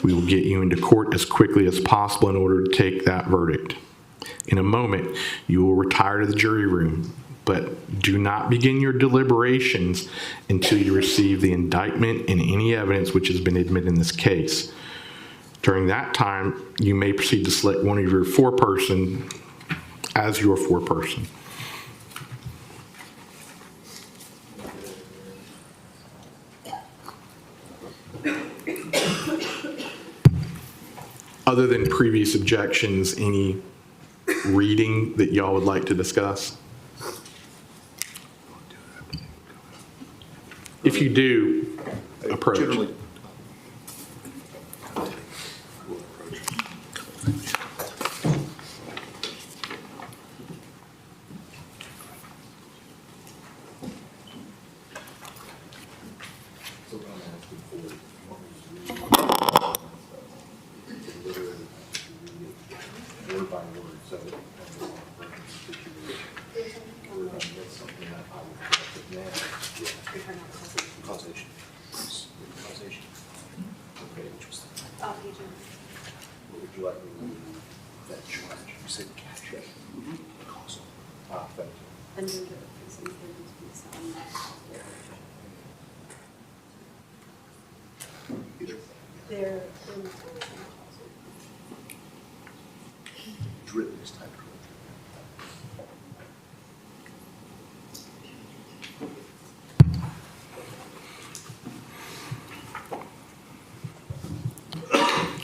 We will get you into court as quickly as possible in order to take that verdict. In a moment, you will retire to the jury room, but do not begin your deliberations until you receive the indictment and any evidence which has been admitted in this case. During that time, you may proceed to select one of your foreperson as your foreperson. Other than previous objections, any reading that y'all would like to discuss? If you do, approach.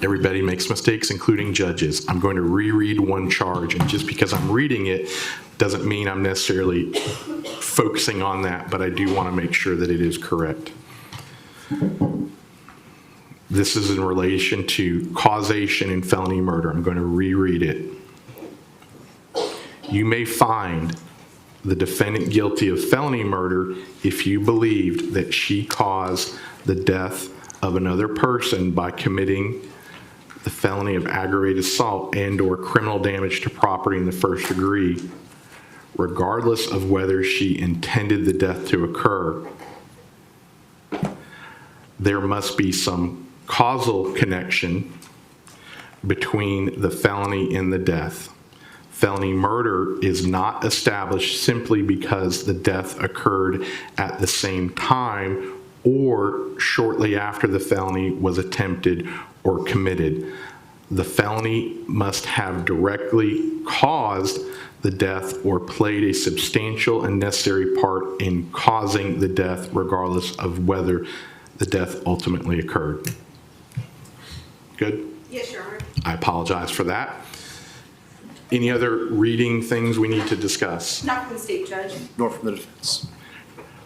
Everybody makes mistakes, including judges. I'm going to reread one charge, and just because I'm reading it doesn't mean I'm necessarily focusing on that, but I do want to make sure that it is correct. This is in relation to causation in felony murder. I'm going to reread it. You may find the defendant guilty of felony murder if you believed that she caused the death of another person by committing the felony of aggravated assault and/or criminal damage to property in the first degree, regardless of whether she intended the death to occur. There must be some causal connection between the felony and the death. Felony murder is not established simply because the death occurred at the same time or shortly after the felony was attempted or committed. The felony must have directly caused the death or played a substantial and necessary part in causing the death, regardless of whether the death ultimately occurred. Good? Yes, Your Honor. I I apologize for that. Any other reading things we need to discuss? Not from the state judge. Nor from the defense.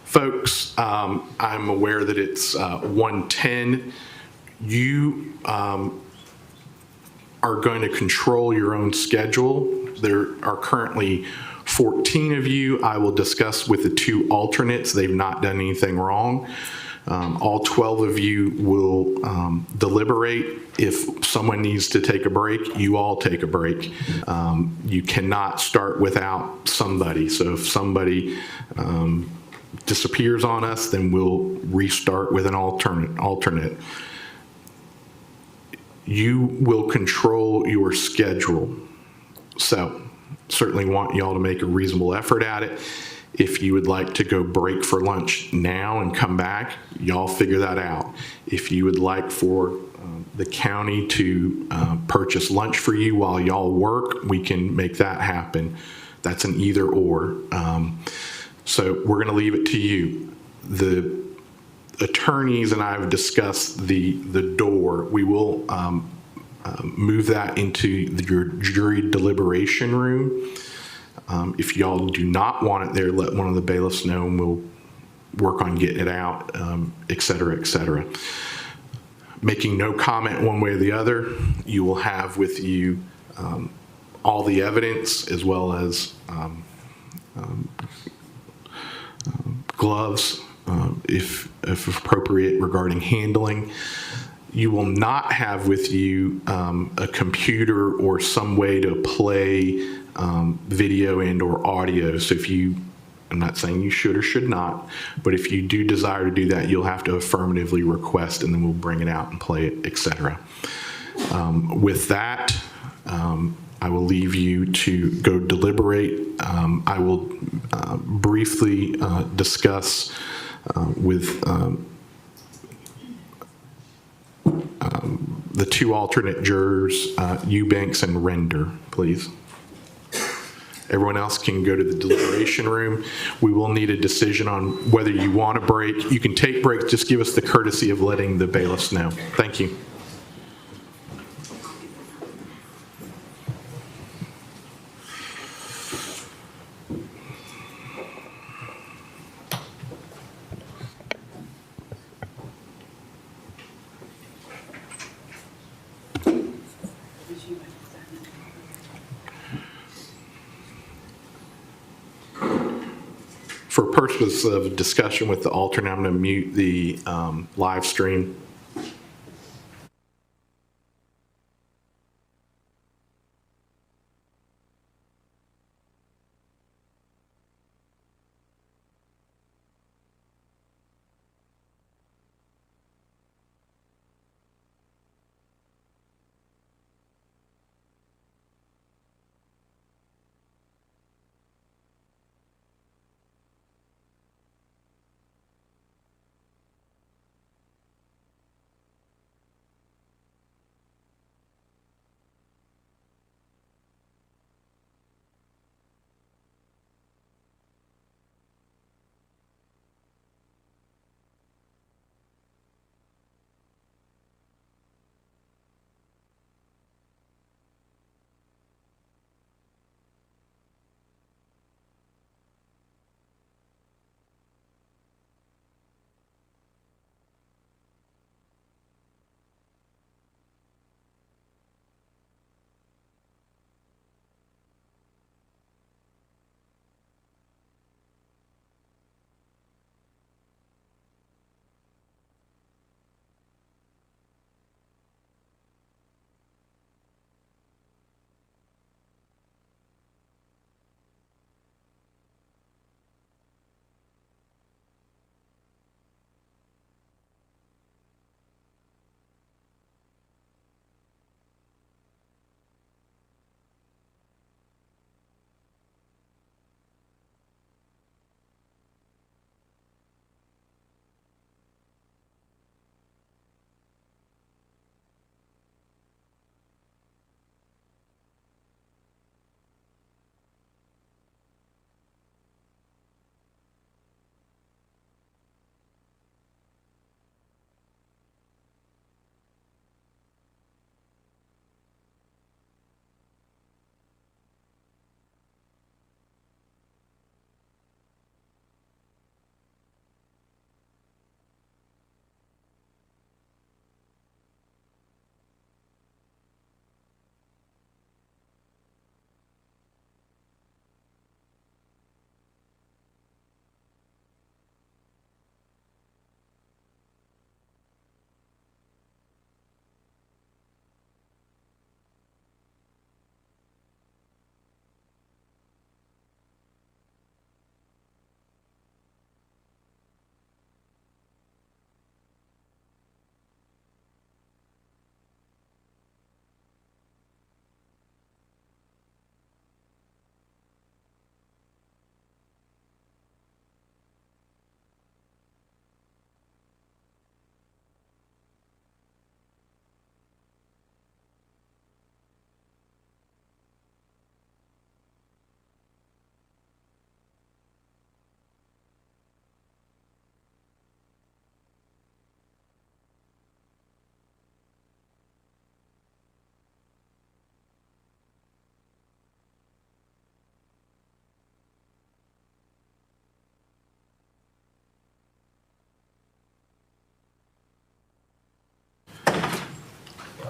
Folks, I'm aware that it's 1:10. You are going to control your own schedule. There are currently 14 of you. I will discuss with the two alternates. They've not done anything wrong. All 12 of you will deliberate. If someone needs to take a break, you all take a break. You cannot start without somebody. So if somebody disappears on us, then we'll restart with an alternate. You will control your schedule. So certainly want y'all to make a reasonable effort at it. If you would like to go break for lunch now and come back, y'all figure that out. If you would like for the county to purchase lunch for you while y'all work, we can make that happen. That's an either or. So we're going to leave it to you. The attorneys and I have discussed the door. We will move that into your jury deliberation room. If y'all do not want it there, let one of the bailiffs know and we'll work on getting it out, et cetera, et cetera. Making no comment one way or the other, you will have with you all the evidence as well as gloves, if appropriate, regarding handling. You will not have with you a computer or some way to play video and or audio. So if you, I'm not saying you should or should not, but if you do desire to do that, you'll have to affirmatively request and then we'll bring it out and play it, etc. With that, I will leave you to go deliberate. I will briefly discuss with the two alternate jurors, Eubanks and Render, please. Everyone else can go to the deliberation room. We will need a decision on whether you want a break. You can take breaks, just give us the courtesy of letting the bailiffs know. Thank you. For purpose of discussion with the alternate, I'm going to mute the live stream.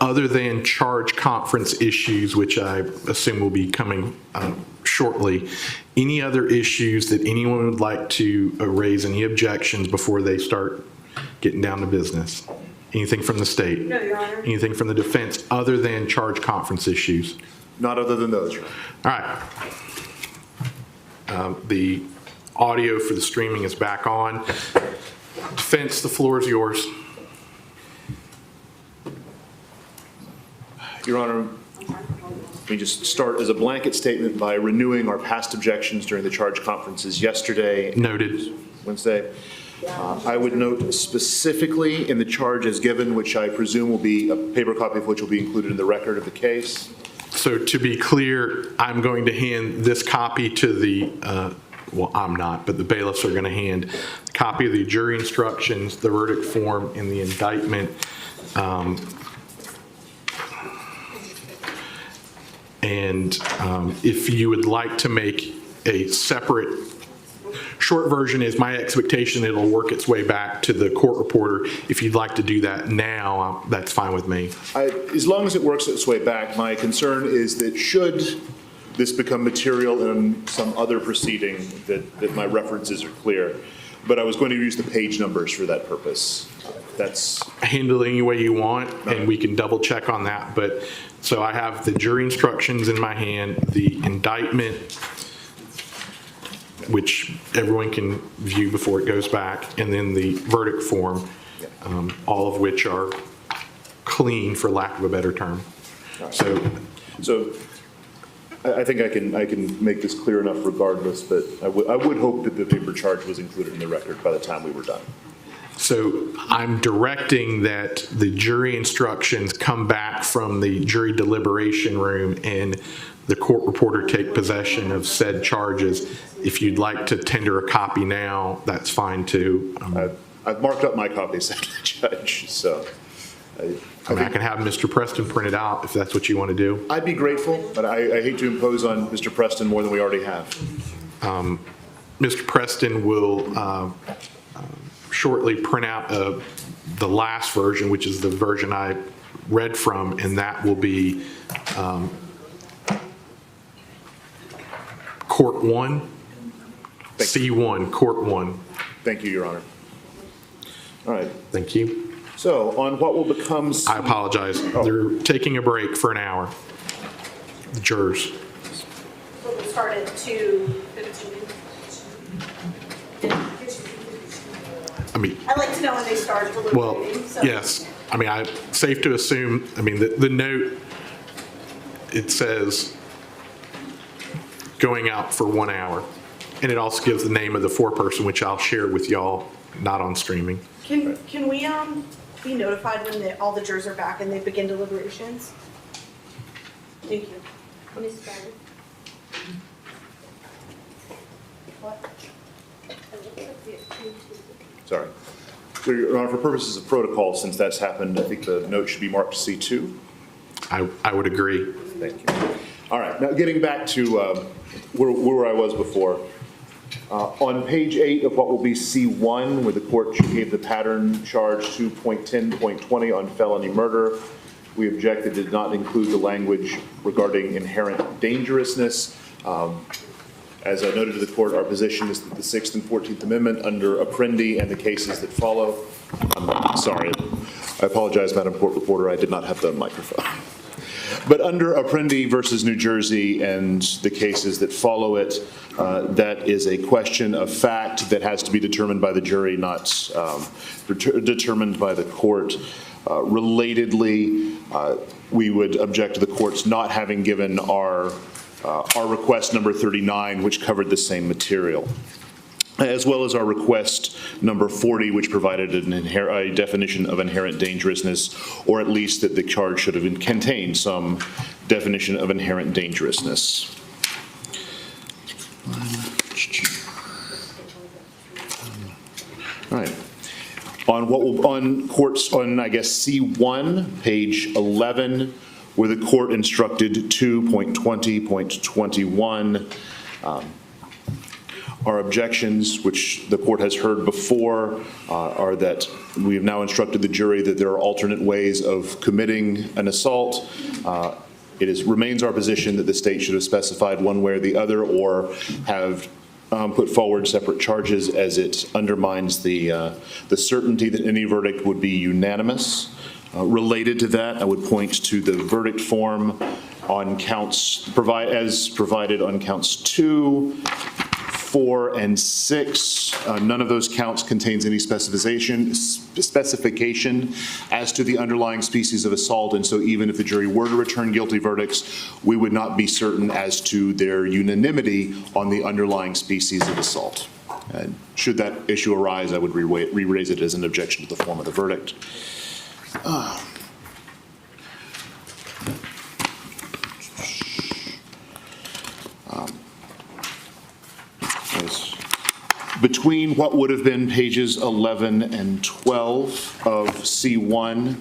other than charge conference issues, which I assume will be coming shortly, any other issues that anyone would like to raise, any objections before they start getting down to business? Anything from the state? No, Your Honor. Anything from the defense other than charge conference issues? Not other than those, Your Honor. All right. The audio for the streaming is back on. Defense, the floor is yours. Your Honor, let me just start as a blanket statement by renewing our past objections during the charge conferences yesterday. Noted. Wednesday. I would note specifically in the charge as given, which I presume will be a paper copy of which will be included in the record of the case. So to be clear, I'm going to hand this copy to the, well, I'm not, but the bailiffs are going to hand a copy of the jury instructions, the verdict form, and the indictment. And if you would like to make a separate, short version is my expectation it'll work its way back to the court reporter. If you'd like to do that now, that's fine with me. As long as it works its way back, my concern is that should this become material in some other proceeding, that my references are clear. But I was going to use the page numbers for that purpose. That's Handle it any way you want, and we can double check on that. But, so I have the jury instructions in my hand, the indictment, which everyone can view before it goes back, and then the verdict form, all of which are clean, for lack of a better term. So I think I can make this clear enough regardless, but I would hope that the paper charge was included in the record by the time we were done. So I'm directing that the jury instructions come back from the jury deliberation room and the court reporter take possession of said charges. If you'd like to tender a copy now, that's fine too. I've marked up my copy, said the judge, so. I can have Mr. Preston print it out if that's what you want to do. I'd be grateful, but I hate to impose on Mr. Preston more than we already have. Mr. Preston will shortly print out the last version, which is the version I read from, and that will be Court 1, C1, Court 1. Thank you, Your Honor. All right, Thank you. so on what will become. I apologize. They're taking a break for an hour. The jurors. So we'll start at 2:15. I mean, I like to know when they start well, deliberating, so. yes. I mean, safe to assume, I mean, the note, it says going out for 1 hour. And it also gives the name of the foreperson, which I'll share with y'all, not on streaming. Can we be notified when all the jurors are back and they begin deliberations? Thank you. Ms. Barron? What? Sorry. So, Your Honor, for purposes of protocol, since that's happened, I think the note should be marked C2. I would agree. Thank you. All right, now getting back to where I was before. On page 8 of what will be C1, where the court gave the pattern charge 2.10.20 on felony murder, we objected did not include the language regarding inherent dangerousness. As I noted to the court, our position is that the 6th and 14th Amendment under Apprendi and the cases that follow. I'm sorry, I apologize, Madam Court Reporter, I did not have the microphone. But under Apprendi versus New Jersey and the cases that follow it, that is a question of fact that has to be determined by the jury, not determined by the court. Relatedly, we would object to the courts not having given our request number 39, which covered the same material, as well as our request number 40, which provided a definition of inherent dangerousness, or at least that the charge should have contained some definition of inherent dangerousness. All right. On courts, I guess C1, page 11, where the court instructed 2.20.21. Our objections, which the court has heard before, are that we have now instructed the jury that there are alternate ways of committing an assault. Remains our position that the state should have specified one way or the other, or have put forward separate charges, as it undermines the certainty that any verdict would be unanimous. Related to that, I would point to the verdict form on counts, as provided on counts 2, 4, and 6. None of those counts contains any specification as to the underlying species of assault, and so even if the jury were to return guilty verdicts, we would not be certain as to their unanimity on the underlying species of assault. And should that issue arise, I would re-raise it as an objection to the form of the verdict. Between what would have been pages 11 and 12 of C1,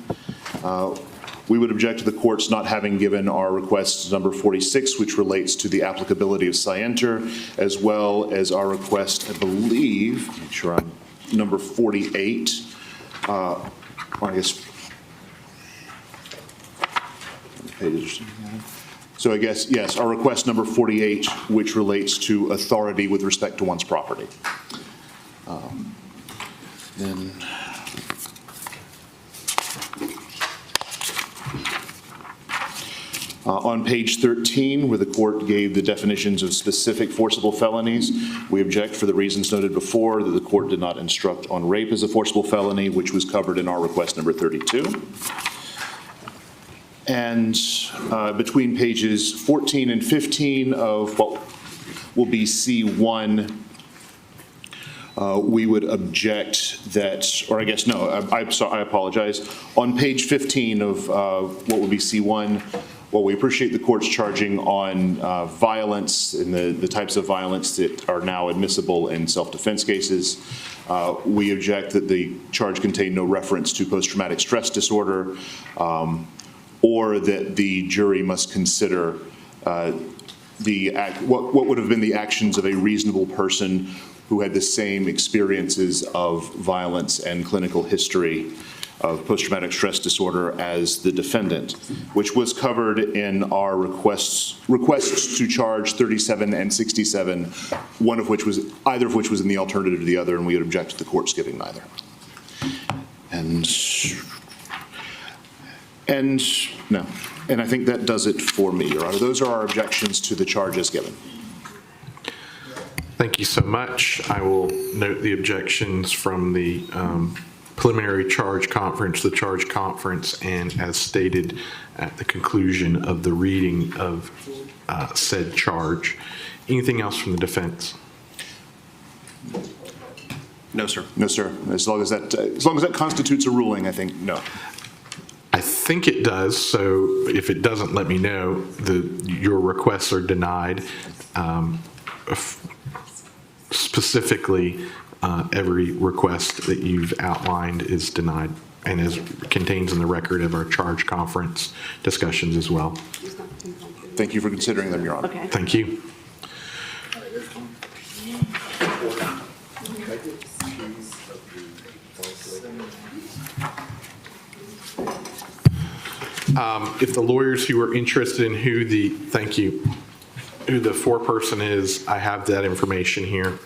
we would object to the courts not having given our request number 46, which relates to the applicability of scienter, as well as our request, I believe, make sure I'm number 48. I guess So I guess, yes, our request number 48, which relates to authority with respect to one's property. Then on page 13, where the court gave the definitions of specific forcible felonies, we object for the reasons noted before, that the court did not instruct on rape as a forcible felony, which was covered in our request number 32. And between pages 14 and 15 of what will be C1, we would object that, or I guess, no, I apologize. On page 15 of what would be C1, well, we appreciate the court's charging on violence and the types of violence that are now admissible in self-defense cases. We object that the charge contained no reference to post-traumatic stress disorder, or that the jury must consider what would have been the actions of a reasonable person who had the same experiences of violence and clinical history of post-traumatic stress disorder as the defendant, which was covered in our requests to charge 37 and 67, either of which was in the alternative to the other, and we would object to the court's giving neither. And I think that does it for me, Your Honor. Those are our objections to the charges given. Thank you so much. I will note the objections from the preliminary charge conference, the charge conference, and as stated at the conclusion of the reading of said charge. Anything else from the defense? No, sir. No, sir. As long as that constitutes a ruling, I think no. I think it does, so if it doesn't, let me know. Your requests are denied. Specifically, every request that you've outlined is denied and is contains in the record of our charge conference discussions as well. Thank you for considering them, Your Honor. Okay. Thank you. If the lawyers who are interested in who the foreperson is, I have that information here.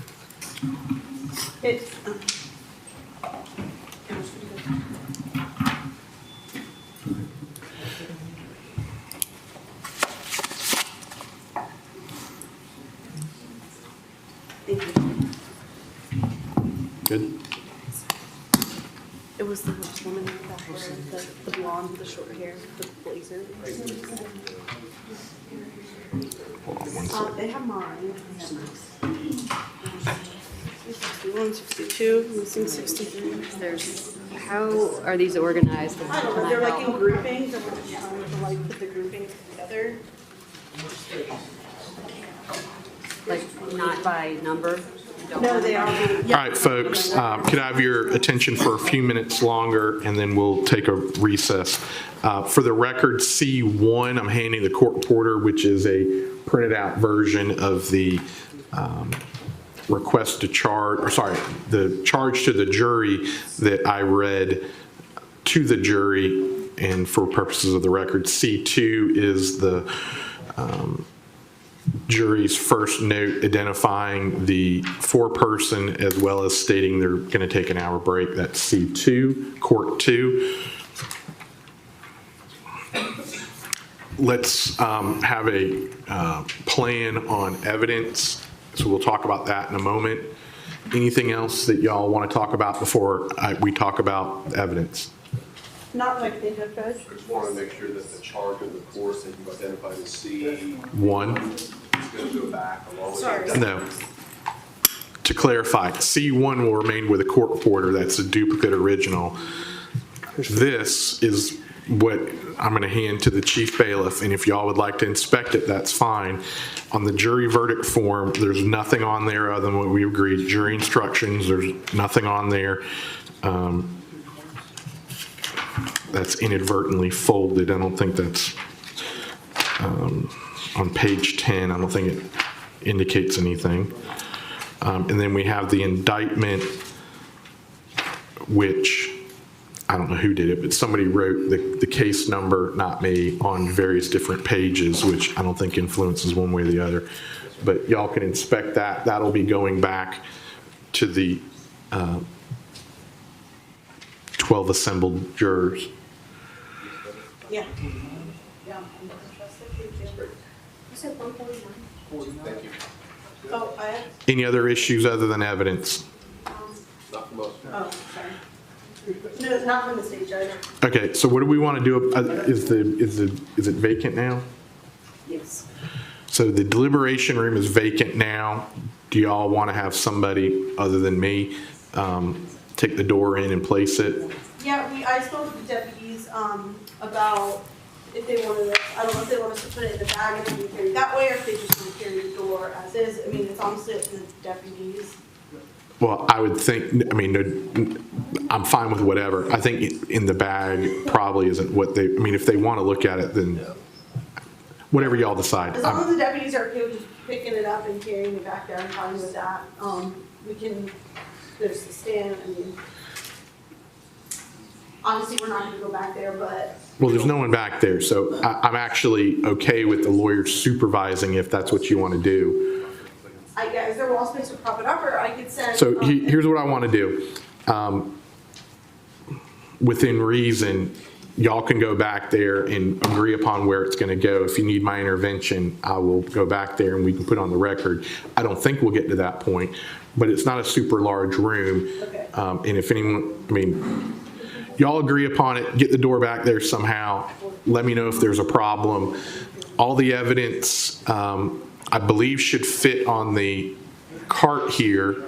It's, thank you. Good. It was the woman with the hair, the blonde with the short hair, the blazer. Hold on one second. They have mine. 61, 62, missing 63. How are these organized? I don't know, they're like in groupings, and we're just trying to like put the groupings together. Like, not by number? You don't No, have they them? are. All right, folks, could I have your attention for a few minutes longer, and then we'll take a recess. For the record, C1, I'm handing the court reporter, which is a printed out version of the request to charge, or sorry, the charge to the jury that I read to the jury, and for purposes of the record, C2 is the jury's first note identifying the foreperson as well as stating they're going to take an hour break. That's C2, Court 2. Let's have a plan on evidence. So we'll talk about that in a moment. Anything else that y'all want to talk about before we talk about evidence? Not like they did, Judge. Just want to make sure that the charge of the course that you identified as One. is going to go back along with Sorry. the No. To clarify, C1 will remain with the court reporter. That's a duplicate original. This is what I'm going to hand to the chief bailiff, and if y'all would like to inspect it, that's fine. On the jury verdict form, there's nothing on there other than what we agreed. Jury instructions, there's nothing on there. That's inadvertently folded. I don't think that's on page 10. I don't think it indicates anything. And then we have the indictment, which I don't know who did it, but somebody wrote the case number, not me, on various different pages, which I don't think influences one way or the other. But y'all can inspect that. That'll be going back to the 12 assembled jurors. Yeah. Thank you. Oh, I have, Any other issues other than evidence? Not the most. oh, sorry. No, it's not from the state judge. Okay, so what do we want to do? Is it vacant now? Yes. So the deliberation room is vacant now. Do y'all want to have somebody other than me take the door in and place it? Yeah, I spoke with the deputies, about if they wanted us, I don't know if they want us to put it in the bag and then carry it that way, or if they just want to carry the door as is. I mean, it's honestly up to the deputies. Well, I would think, I mean, I'm fine with whatever. I think in the bag probably isn't what they, I mean, if they want to look at it, then whatever y'all decide. As long as the deputies are okay with just picking it up and carrying it back there, I'm fine with that. We can, there's the stand, I mean, honestly, we're not gonna go back there, but. Well, there's no one back there, so I'm actually okay with the lawyer supervising if that's what you want to do. Is there wall space to prop it up, or I could send? So here's what I want to do. Within reason, y'all can go back there and agree upon where it's going to go. If you need my intervention, I will go back there and we can put on the record. I don't think we'll get to that point, but it's not a super large room. Okay. And if anyone, I mean, y'all agree upon it, get the door back there somehow. Let me know if there's a problem. All the evidence, I believe, should fit on the cart here.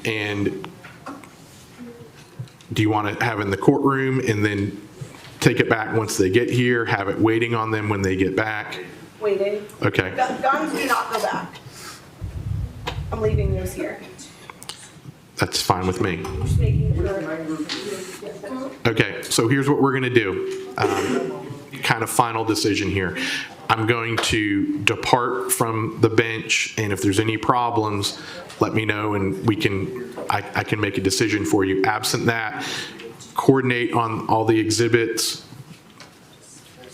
And do you want to have it in the courtroom and then take it back once they get here, have it waiting on them when they get back? Waiting. Okay. Guns do not go back. I'm leaving those here. That's fine with me. Just making sure. Okay, so here's what we're going to do. Kind of final decision here. I'm going to depart from the bench, and if there's any problems, let me know, and I can make a decision for you. Absent that, coordinate on all the exhibits,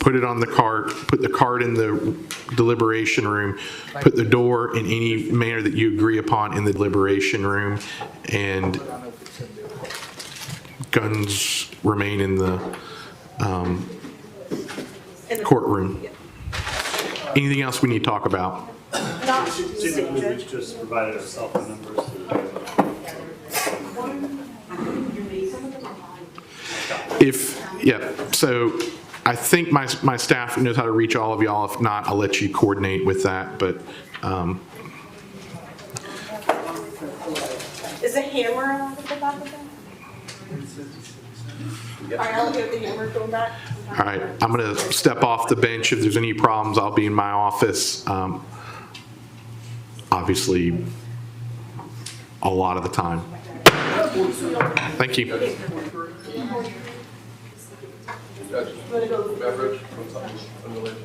put it on the cart, put the cart in the deliberation room, put the door in any manner that you agree upon in the deliberation room, and guns remain in the courtroom. Anything else we need to talk about? Not the state judge. Just provided our cell phone numbers. So I think my staff knows how to reach all of y'all. If not, I'll let you coordinate with that, but Is a hammer allowed to go back with them? All right, I'll get the hammer going back. all right, I'm going to step off the bench. If there's any problems, I'll be in my office. Obviously, a lot of the time. Thank you. Beverage? Unrelated.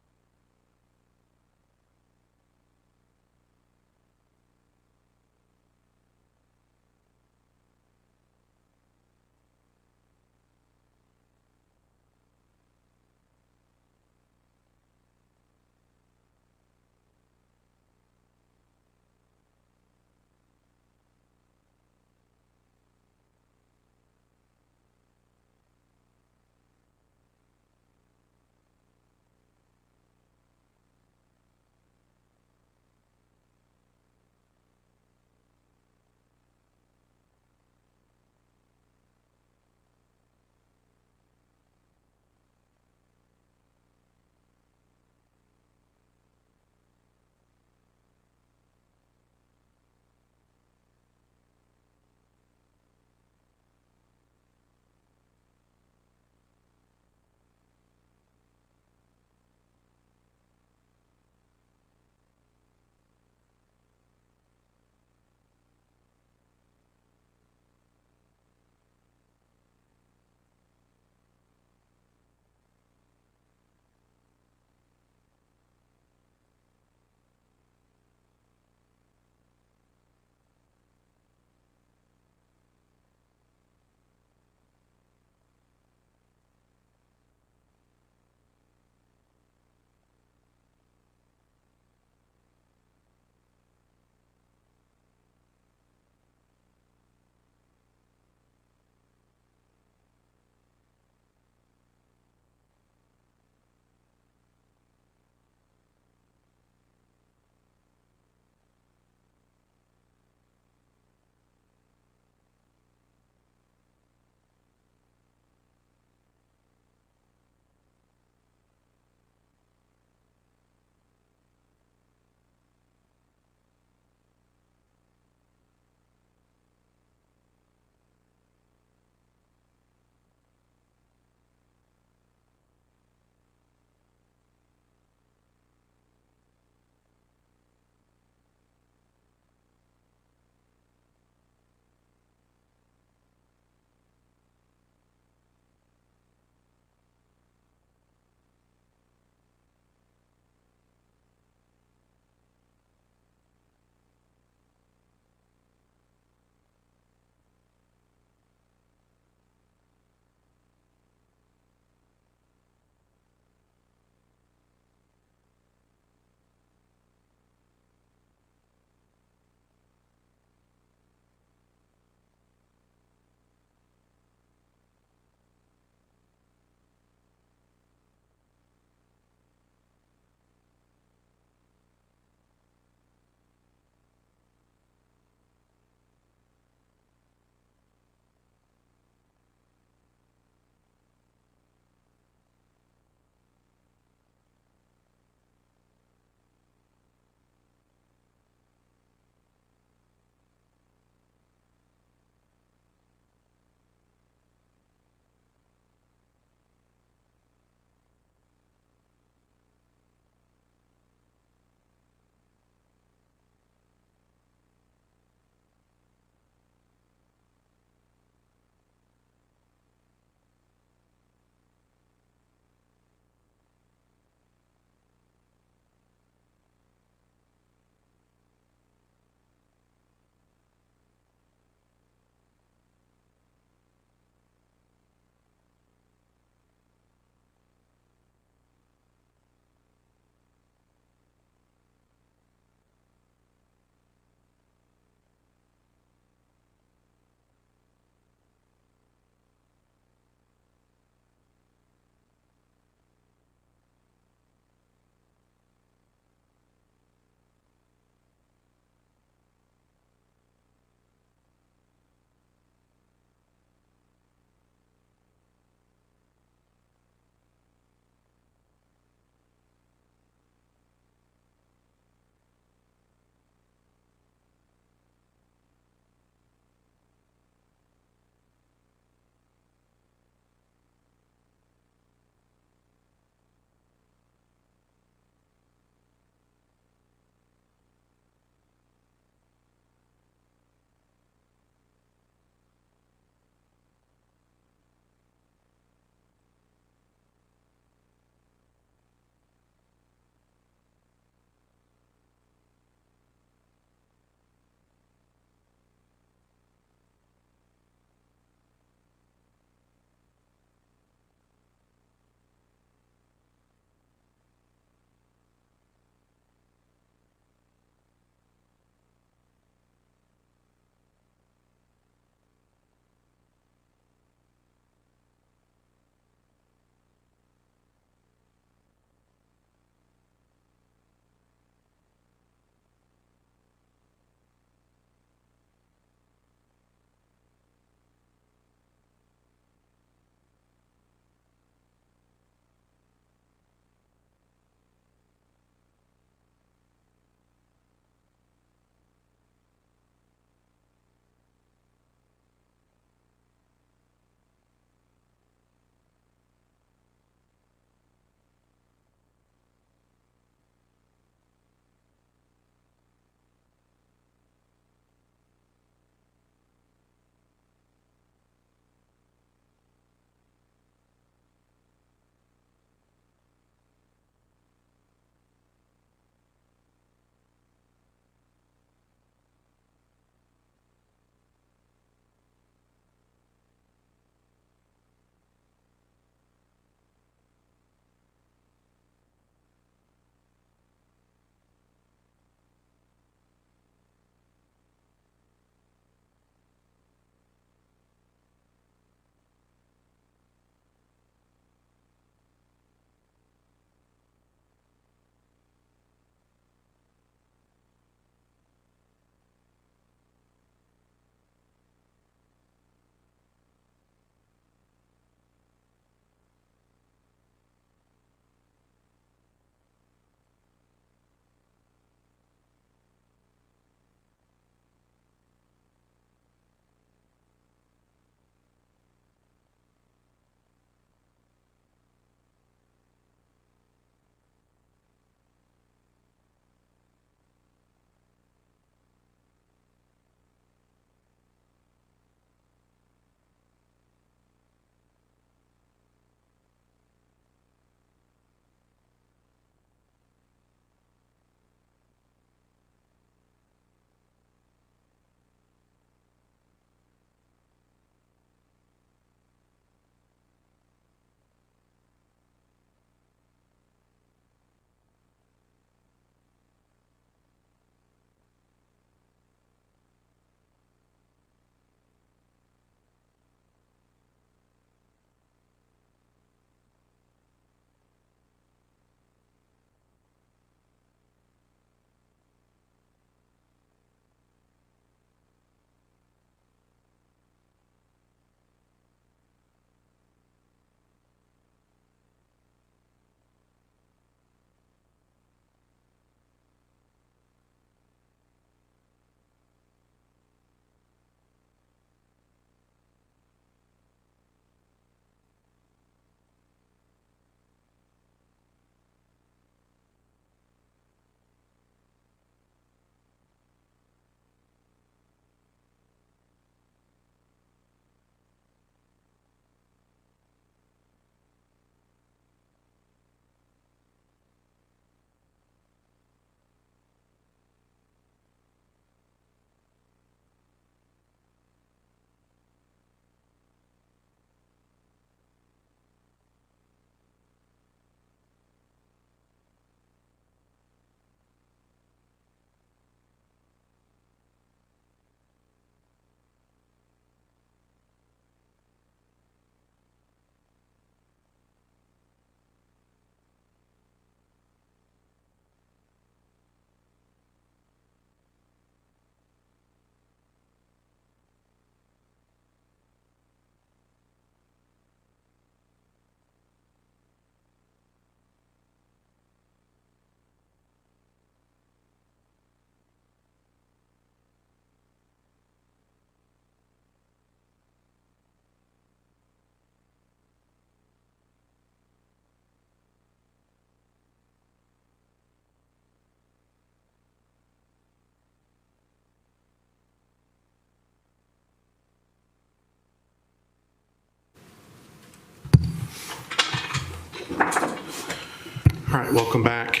All right, welcome back.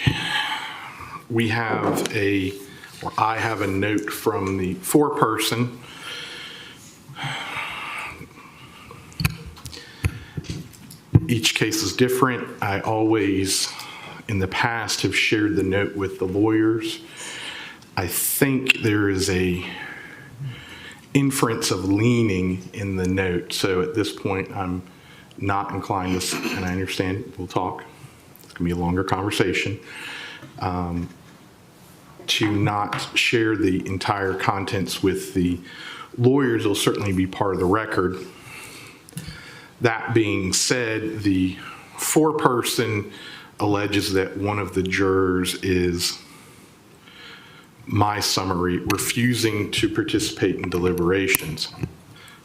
We have I have a note from the foreperson. Each case is different. I always, in the past, have shared the note with the lawyers. I think there is a inference of leaning in the note, so at this point, I'm not inclined to, and I understand, we'll talk. It's going to be a longer conversation. To not share the entire contents with the lawyers will certainly be part of the record. That being said, the foreperson alleges that one of the jurors is, my summary, refusing to participate in deliberations.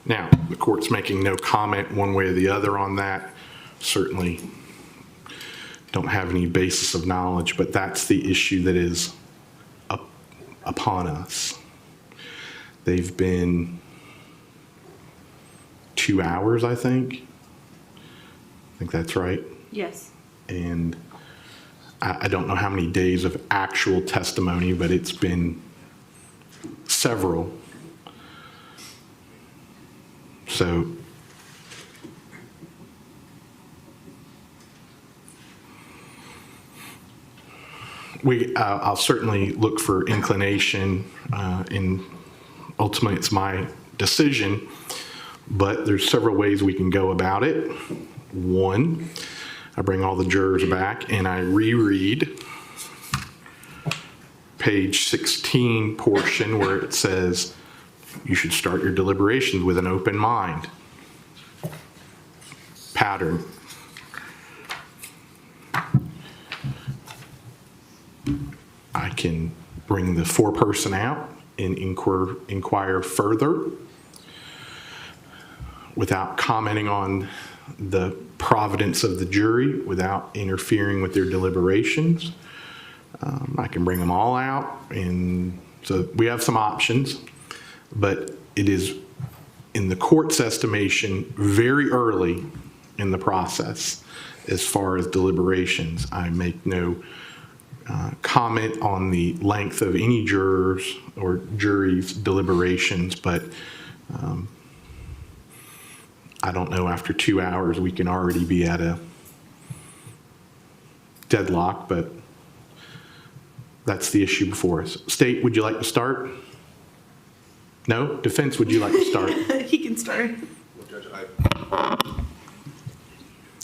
Now, the court's making no comment one way or the other on that. Certainly don't have any basis of knowledge, but that's the issue that is upon us. They've been 2 hours, I think. I think that's right. Yes. And I don't know how many days of actual testimony, but it's been several. So I'll certainly look for inclination, and ultimately it's my decision, but there's several ways we can go about it. One, I bring all the jurors back and I reread page 16 portion where it says you should start your deliberations with an open mind. Pattern. I can bring the foreperson out and inquire further without commenting on the providence of the jury, without interfering with their deliberations. I can bring them all out, and so we have some options, but it is, in the court's estimation, very early in the process as far as deliberations. I make no comment on the length of any jurors or jury's deliberations, but I don't know, after 2 hours, we can already be at a deadlock, but that's the issue before us. State, would you like to start? No? Defense, would you like to start? He can start. Judge, I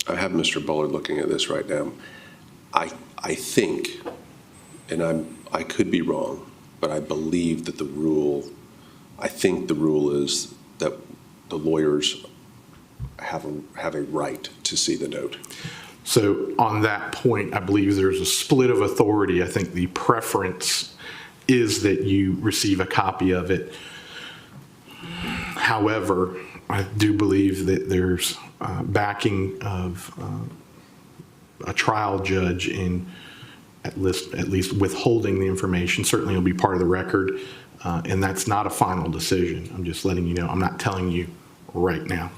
have Mr. Bullard looking at this right now. I think, and I could be wrong, but I believe that I think the rule is that the lawyers have a right to see the note. So on that point, I believe there's a split of authority. I think the preference is that you receive a copy of it. However, I do believe that there's backing of a trial judge in at least withholding the information. Certainly it'll be part of the record, and that's not a final decision. I'm just letting you know. I'm not telling you right now,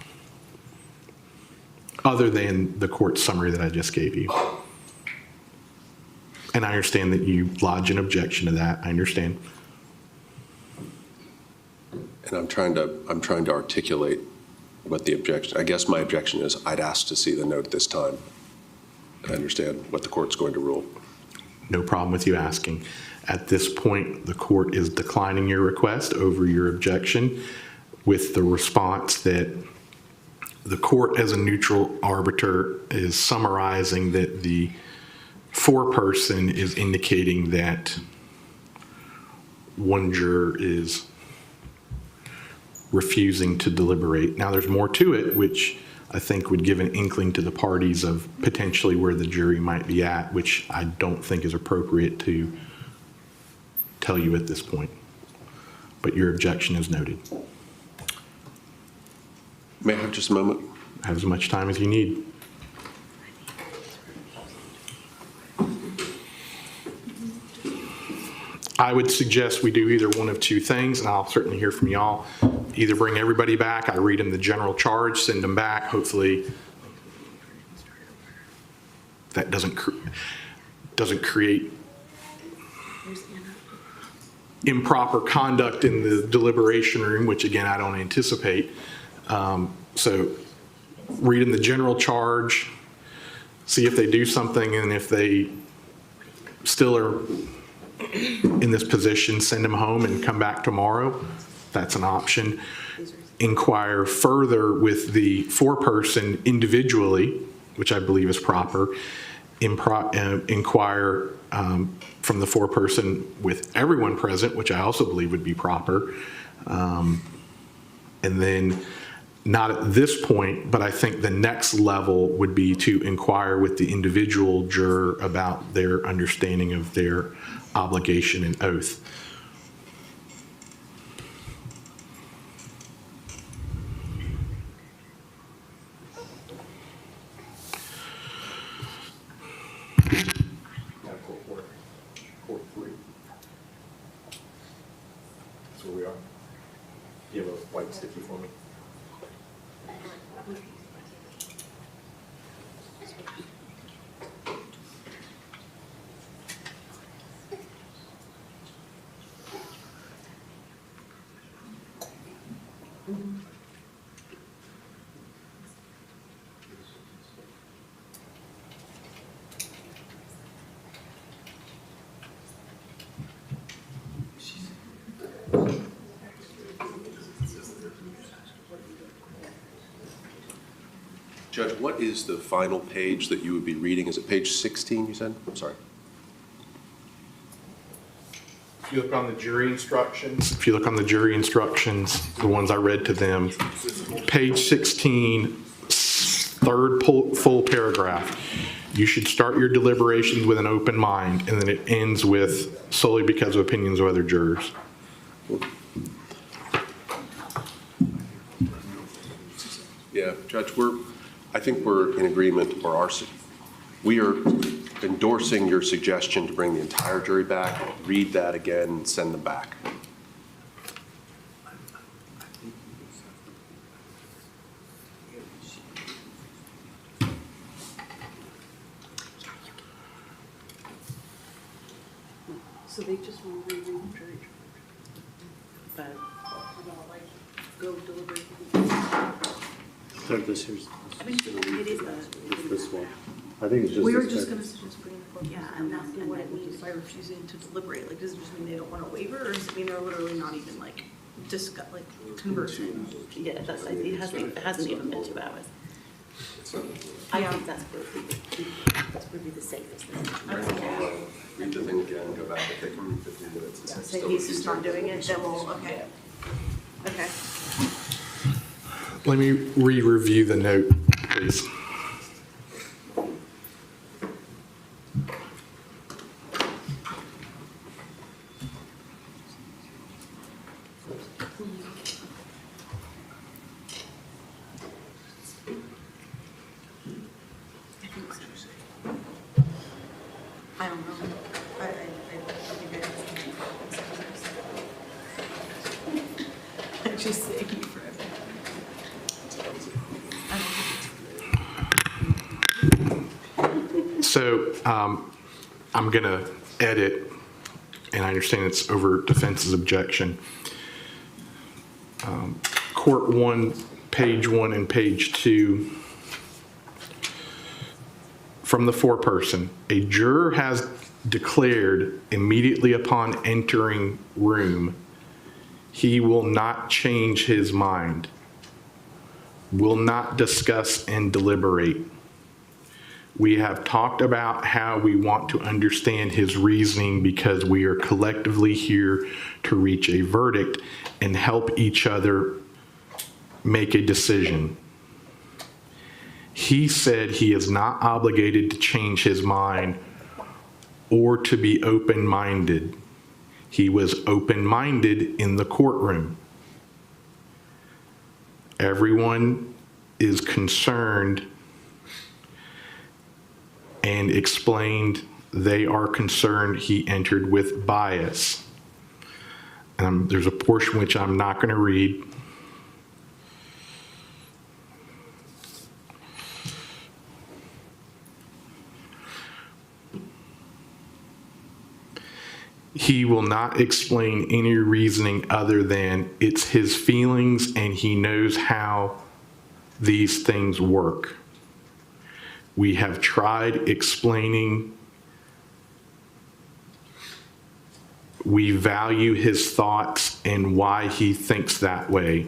other than the court summary that I just gave you. And I understand that you lodge an objection to that. I understand. And I'm trying to articulate what the objection, I guess my objection is I'd ask to see the note at this time. I understand what the court's going to rule. No problem with you asking. At this point, the court is declining your request over your objection with the response that the court, as a neutral arbiter, is summarizing that the foreperson is indicating that one juror is refusing to deliberate. Now, there's more to it, which I think would give an inkling to the parties of potentially where the jury might be at, which I don't think is appropriate to tell you at this point. But your objection is noted. May I have just a moment? Have as much time as you need. I would suggest we do either one of two things, and I'll certainly hear from y'all. Either bring everybody back, I read them the general charge, send them back. Hopefully that doesn't, doesn't create improper conduct in the deliberation room, which again, I don't anticipate. So reading the general charge, see if they do something, and if they still are in this position, send them home and come back tomorrow. That's an option. Inquire further with the foreperson individually, which I believe is proper. Inquire from the foreperson with everyone present, which I also believe would be proper. And then, not at this point, but I think the next level would be to inquire with the individual juror about their understanding of their obligation and oath. Court 3. That's where we are. Do you have a white sticky for me? Judge, what is the final page that you would be reading? Is it page 16, you said? I'm sorry. If you look on the jury instructions, the ones I read to them, page 16, third full paragraph, you should start your deliberations with an open mind, and then it ends with solely because of opinions of other jurors. Yeah, Judge, I think we're in agreement, we are endorsing your suggestion to bring the entire jury back, read that again, and send them back. So they just want to read the jury charge. But go deliberate. So this here's. I mean, it is This one. I think it's just. We were this just bit. gonna suggest bringing the court. Yeah, I'm asking what it means by refusing to deliberate. Like, does it just mean they don't want a waiver, or does it mean they're literally not even like discuss, like conversing? Yeah, it hasn't even been 2 hours. I think that would be the safest thing. Read the thing again, go back, take 15 minutes. and Say still he's refuse just to not doing deliberate. it, then we'll, okay. Okay. Let me re-review the note, please. I don't know. I think I'm just saying you forever. So I'm going to edit, and I understand it's over defense's objection. Court 1, page 1 and page 2. From the foreperson, a juror has declared immediately upon entering room, he will not change his mind, will not discuss and deliberate. We have talked about how we want to understand his reasoning because we are collectively here to reach a verdict and help each other make a decision. He said he is not obligated to change his mind or to be open-minded. He was open-minded in the courtroom. Everyone is concerned and explained they are concerned he entered with bias. There's a portion which I'm not going to read. He will not explain any reasoning other than it's his feelings and he knows how these things work. We have tried explaining we value his thoughts and why he thinks that way,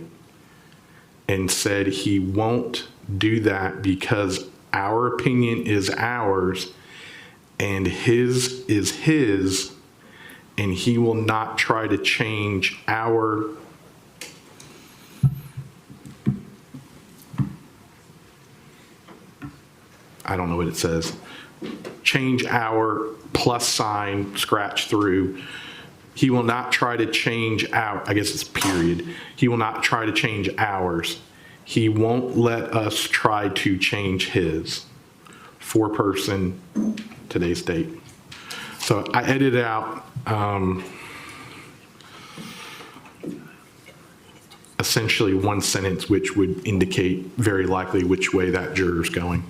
and said he won't do that because our opinion is ours and his is his, and he will not try to change our I don't know what it says. Change our plus sign, scratch through. He will not try to change our, I guess it's period. He will not try to change ours. He won't let us try to change his. 4-person, today's date. So I edited out essentially one sentence which would indicate very likely which way that juror's going.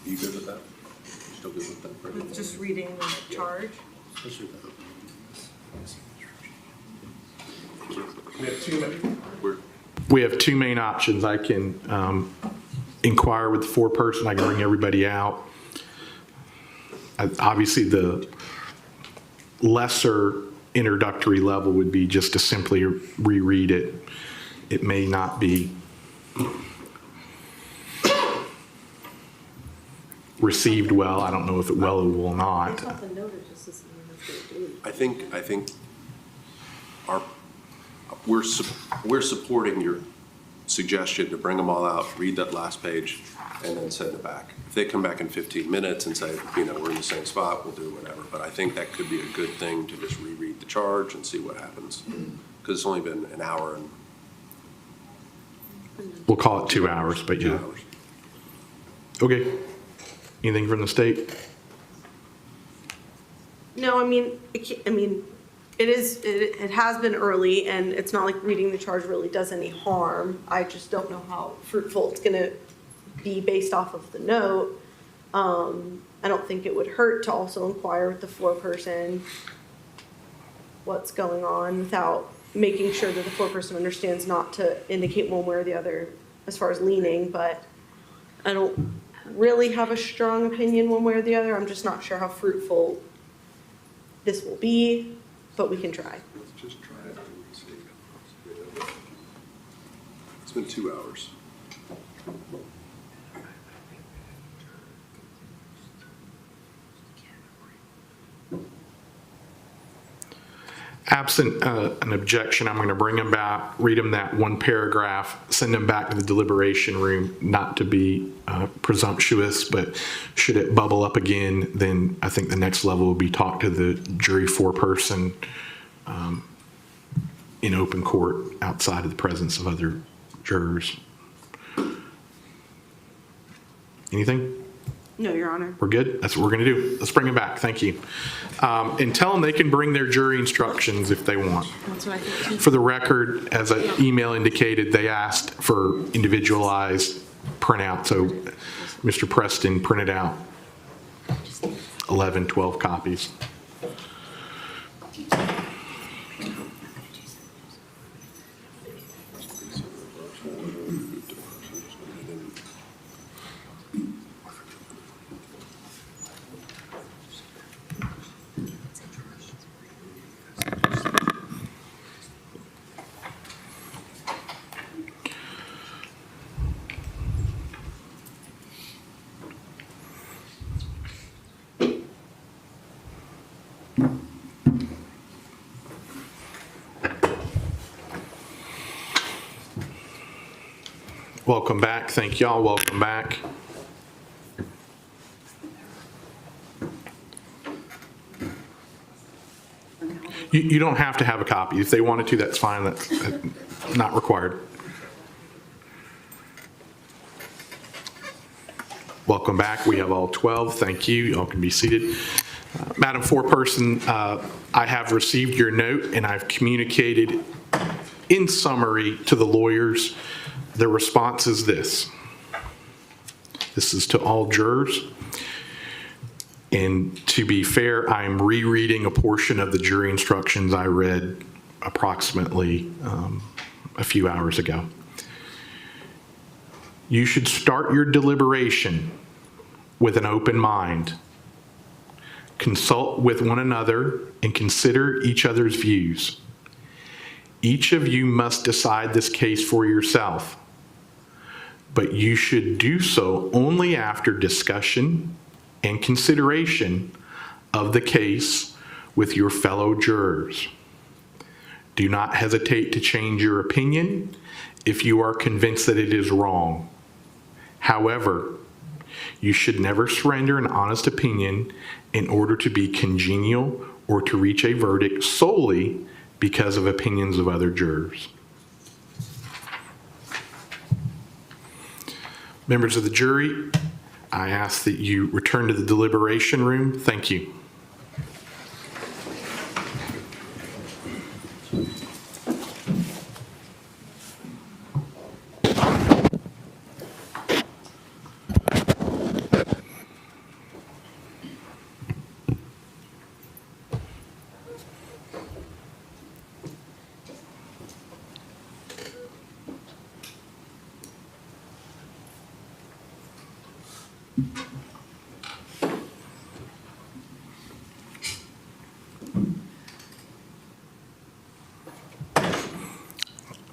You good with that? Still good with that? With just reading the charge. We have two main options. I can inquire with the 4-person. I can bring everybody out. Obviously, the lesser introductory level would be just to simply reread it. It may not be received well. I don't know if it will or will not. I think we're supporting your suggestion to bring them all out, read that last page, and then send it back. If they come back in 15 minutes and say, we're in the same spot, we'll do whatever. But I think that could be a good thing to just reread the charge and see what happens. Because it's only been an hour and We'll call it 2 hours, but 2 yeah. hours. Okay. Anything from the state? No, I mean, it has been early, and it's not like reading the charge really does any harm. I just don't know how fruitful it's gonna be based off of the note. I don't think it would hurt to also inquire with the 4-person what's going on without making sure that the 4-person understands not to indicate one way or the other as far as leaning, but I don't really have a strong opinion one way or the other. I'm just not sure how fruitful this will be, but we can try. Let's just try it and see. It's been 2 hours. Absent an objection, I'm going to bring them back, read them that one paragraph, send them back to the deliberation room, not to be presumptuous, but should it bubble up again, then I think the next level will be talk to the jury 4-person in open court outside of the presence of other jurors. Anything? No, Your Honor. We're good? That's what we're going to do. Let's bring them back. Thank you. And tell them they can bring their jury instructions if they want. That's what I think too. For the record, as an email indicated, they asked for individualized printout. So Mr. Preston printed out 11, 12 copies. Welcome back. Thank y'all. Welcome back. You don't have to have a copy. If they wanted to, that's fine. That's not required. Welcome back. We have all 12. Thank you. Y'all can be seated. Madam Foreperson, I have received your note and I've communicated in summary to the lawyers. The response is this. This is to all jurors. And to be fair, I'm rereading a portion of the jury instructions I read approximately a few hours ago. You should start your deliberation with an open mind. Consult with one another and consider each other's views. Each of you must decide this case for yourself, but you should do so only after discussion and consideration of the case with your fellow jurors. Do not hesitate to change your opinion if you are convinced that it is wrong. However, you should never surrender an honest opinion in order to be congenial or to reach a verdict solely because of opinions of other jurors. Members of the jury, I ask that you return to the deliberation room. Thank you.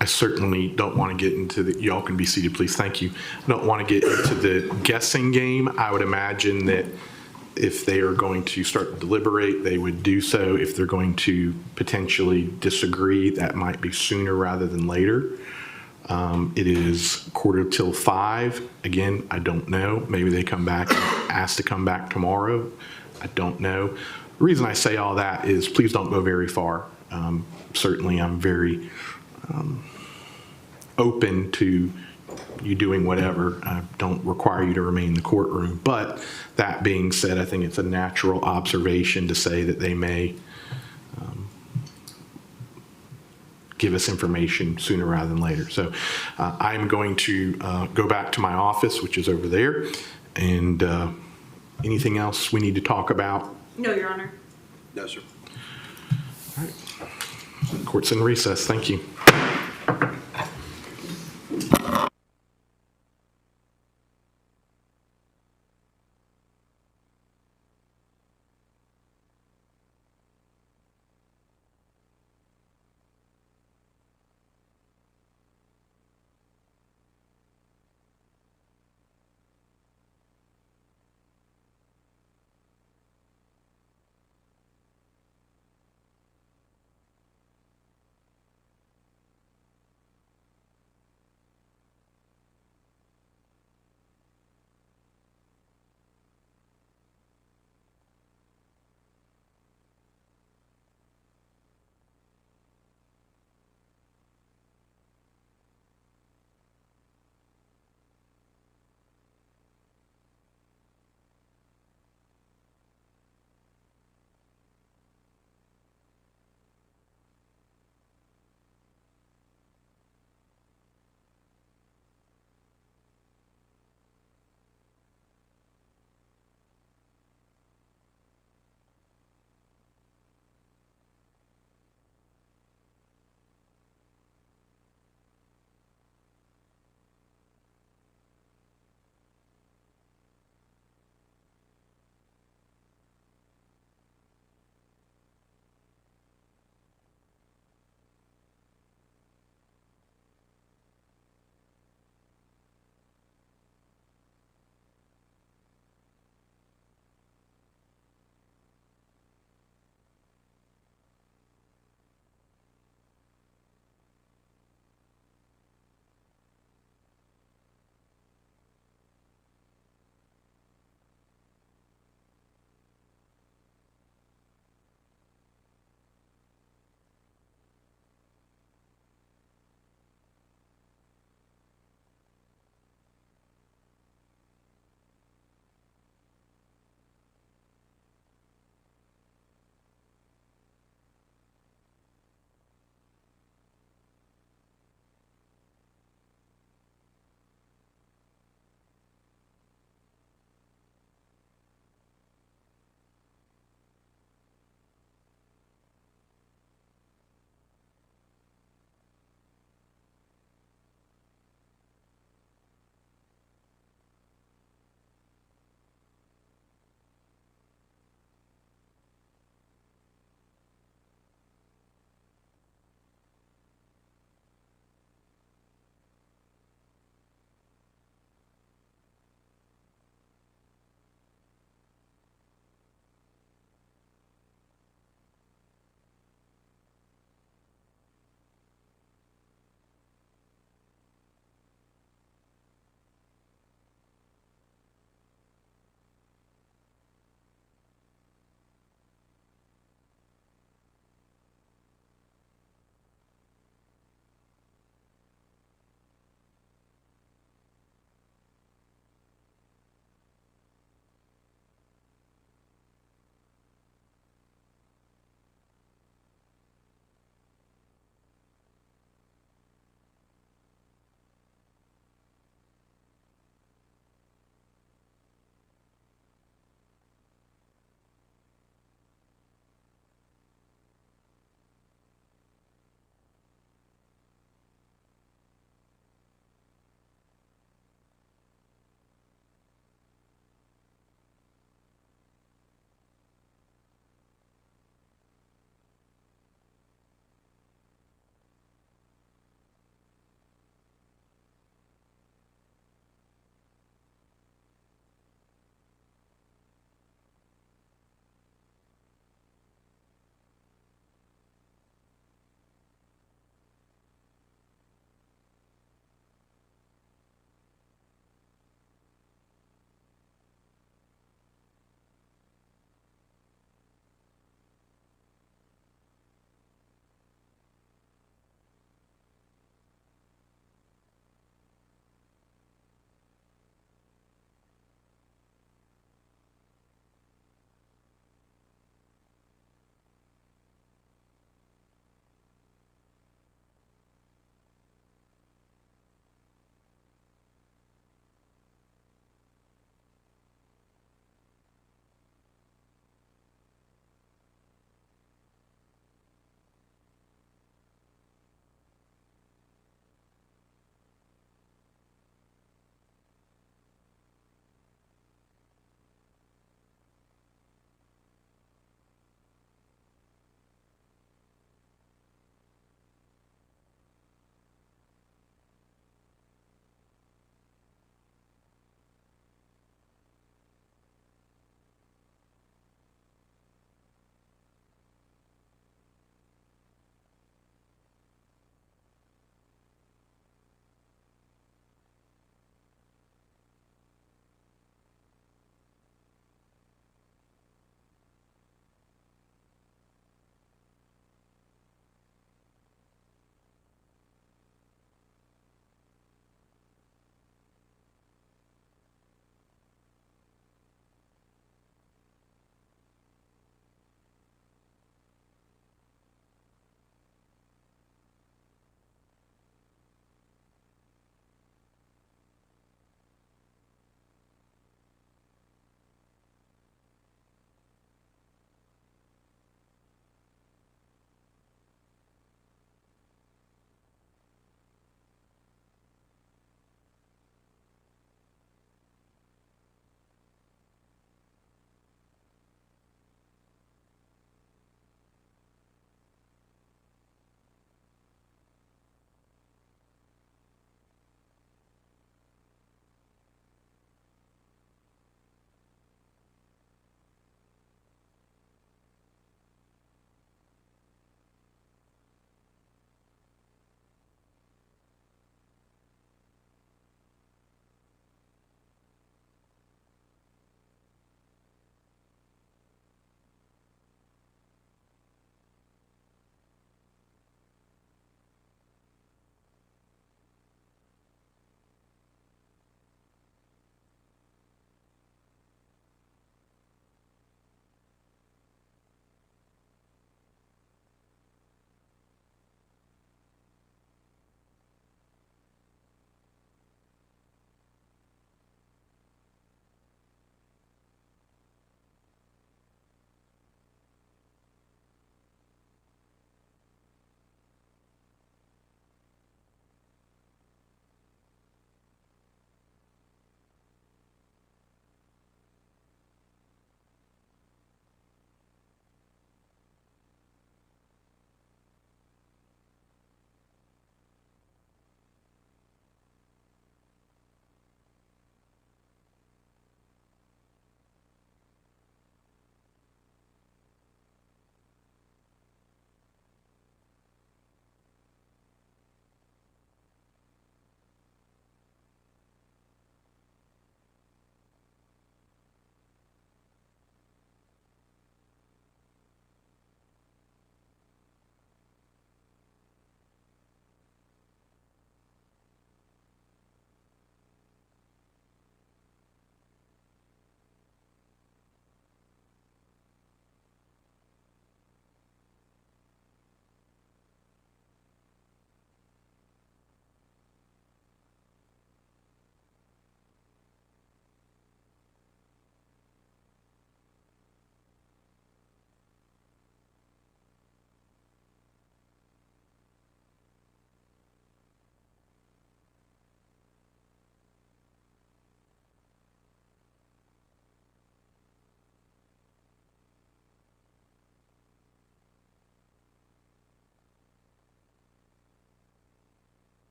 I certainly don't want to get into the, y'all can be seated, please, thank you. I don't want to get into the guessing game. I would imagine that if they are going to start to deliberate, they would do so. If they're going to potentially disagree, that might be sooner rather than later. It is 4:45. Again, I don't know. Maybe they come back and ask to come back tomorrow. I don't know. The reason I say all that is please don't go very far. Certainly, I'm very open to you doing whatever. I don't require you to remain in the courtroom. But that being said, I think it's a natural observation to say that they may give us information sooner rather than later. So I'm going to go back to my office, which is over there. And anything else we need to talk about? No, Your Honor. No, sir. All right. Court's in recess. Thank you.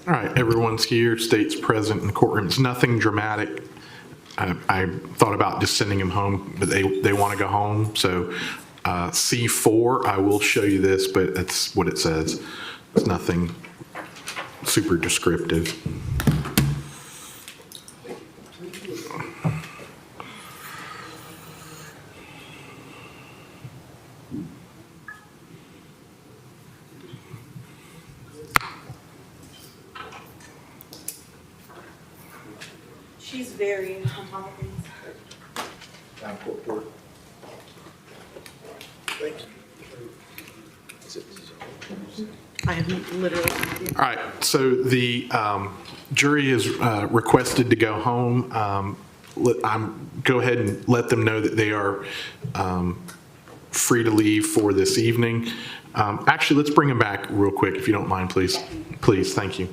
All right, everyone's here, state's present in the courtroom. It's nothing dramatic. I thought about just sending them home, but they want to go home. So C4, I will show you this, but that's what it says. It's nothing super descriptive. She's very on top of things. I have literally. All right, so the jury is requested to go home. Go ahead and let them know that they are free to leave for this evening. Actually, let's bring them back real quick, if you don't mind, please. Please, thank you.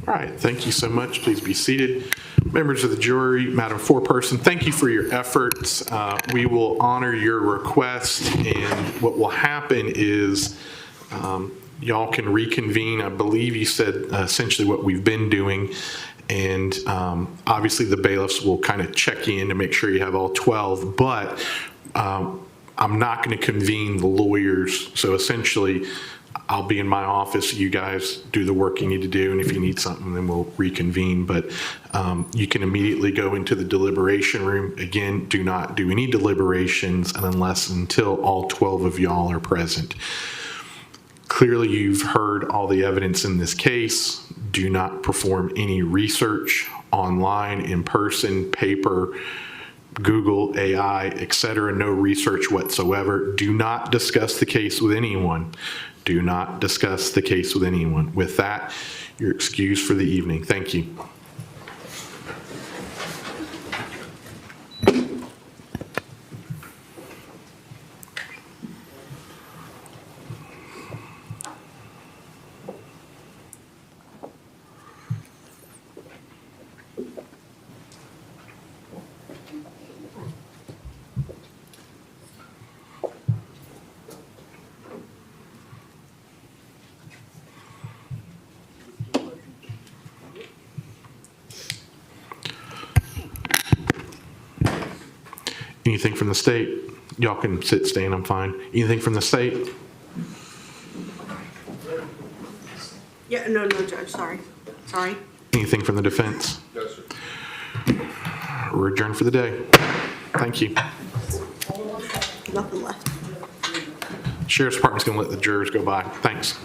All right, thank you so much. Please be seated. Members of the jury, Madam Foreperson, thank you for your efforts. We will honor your request, and what will happen is y'all can reconvene. I believe you said essentially what we've been doing, and obviously the bailiffs will kind of check you in to make sure you have all 12, but I'm not going to convene the lawyers, so essentially I'll be in my office. You guys do the work you need to do, and if you need something, then we'll reconvene. But you can immediately go into the deliberation room. Again, do not do any deliberations until all 12 of y'all are present. Clearly, you've heard all the evidence in this case. Do not perform any research online, in person, paper, Google, AI, etc. No research whatsoever. Do not discuss the case with anyone. Do not discuss the case with anyone. With that, you're excused for the evening. Thank you. Anything from the state? Y'all can sit, stand, I'm fine. Anything from the state? Yeah, no, Judge, sorry. Anything from the defense? No, sir. We're adjourned for the day. Thank you. Nothing left. Sheriff's Department's going to let the jurors go by. Thanks.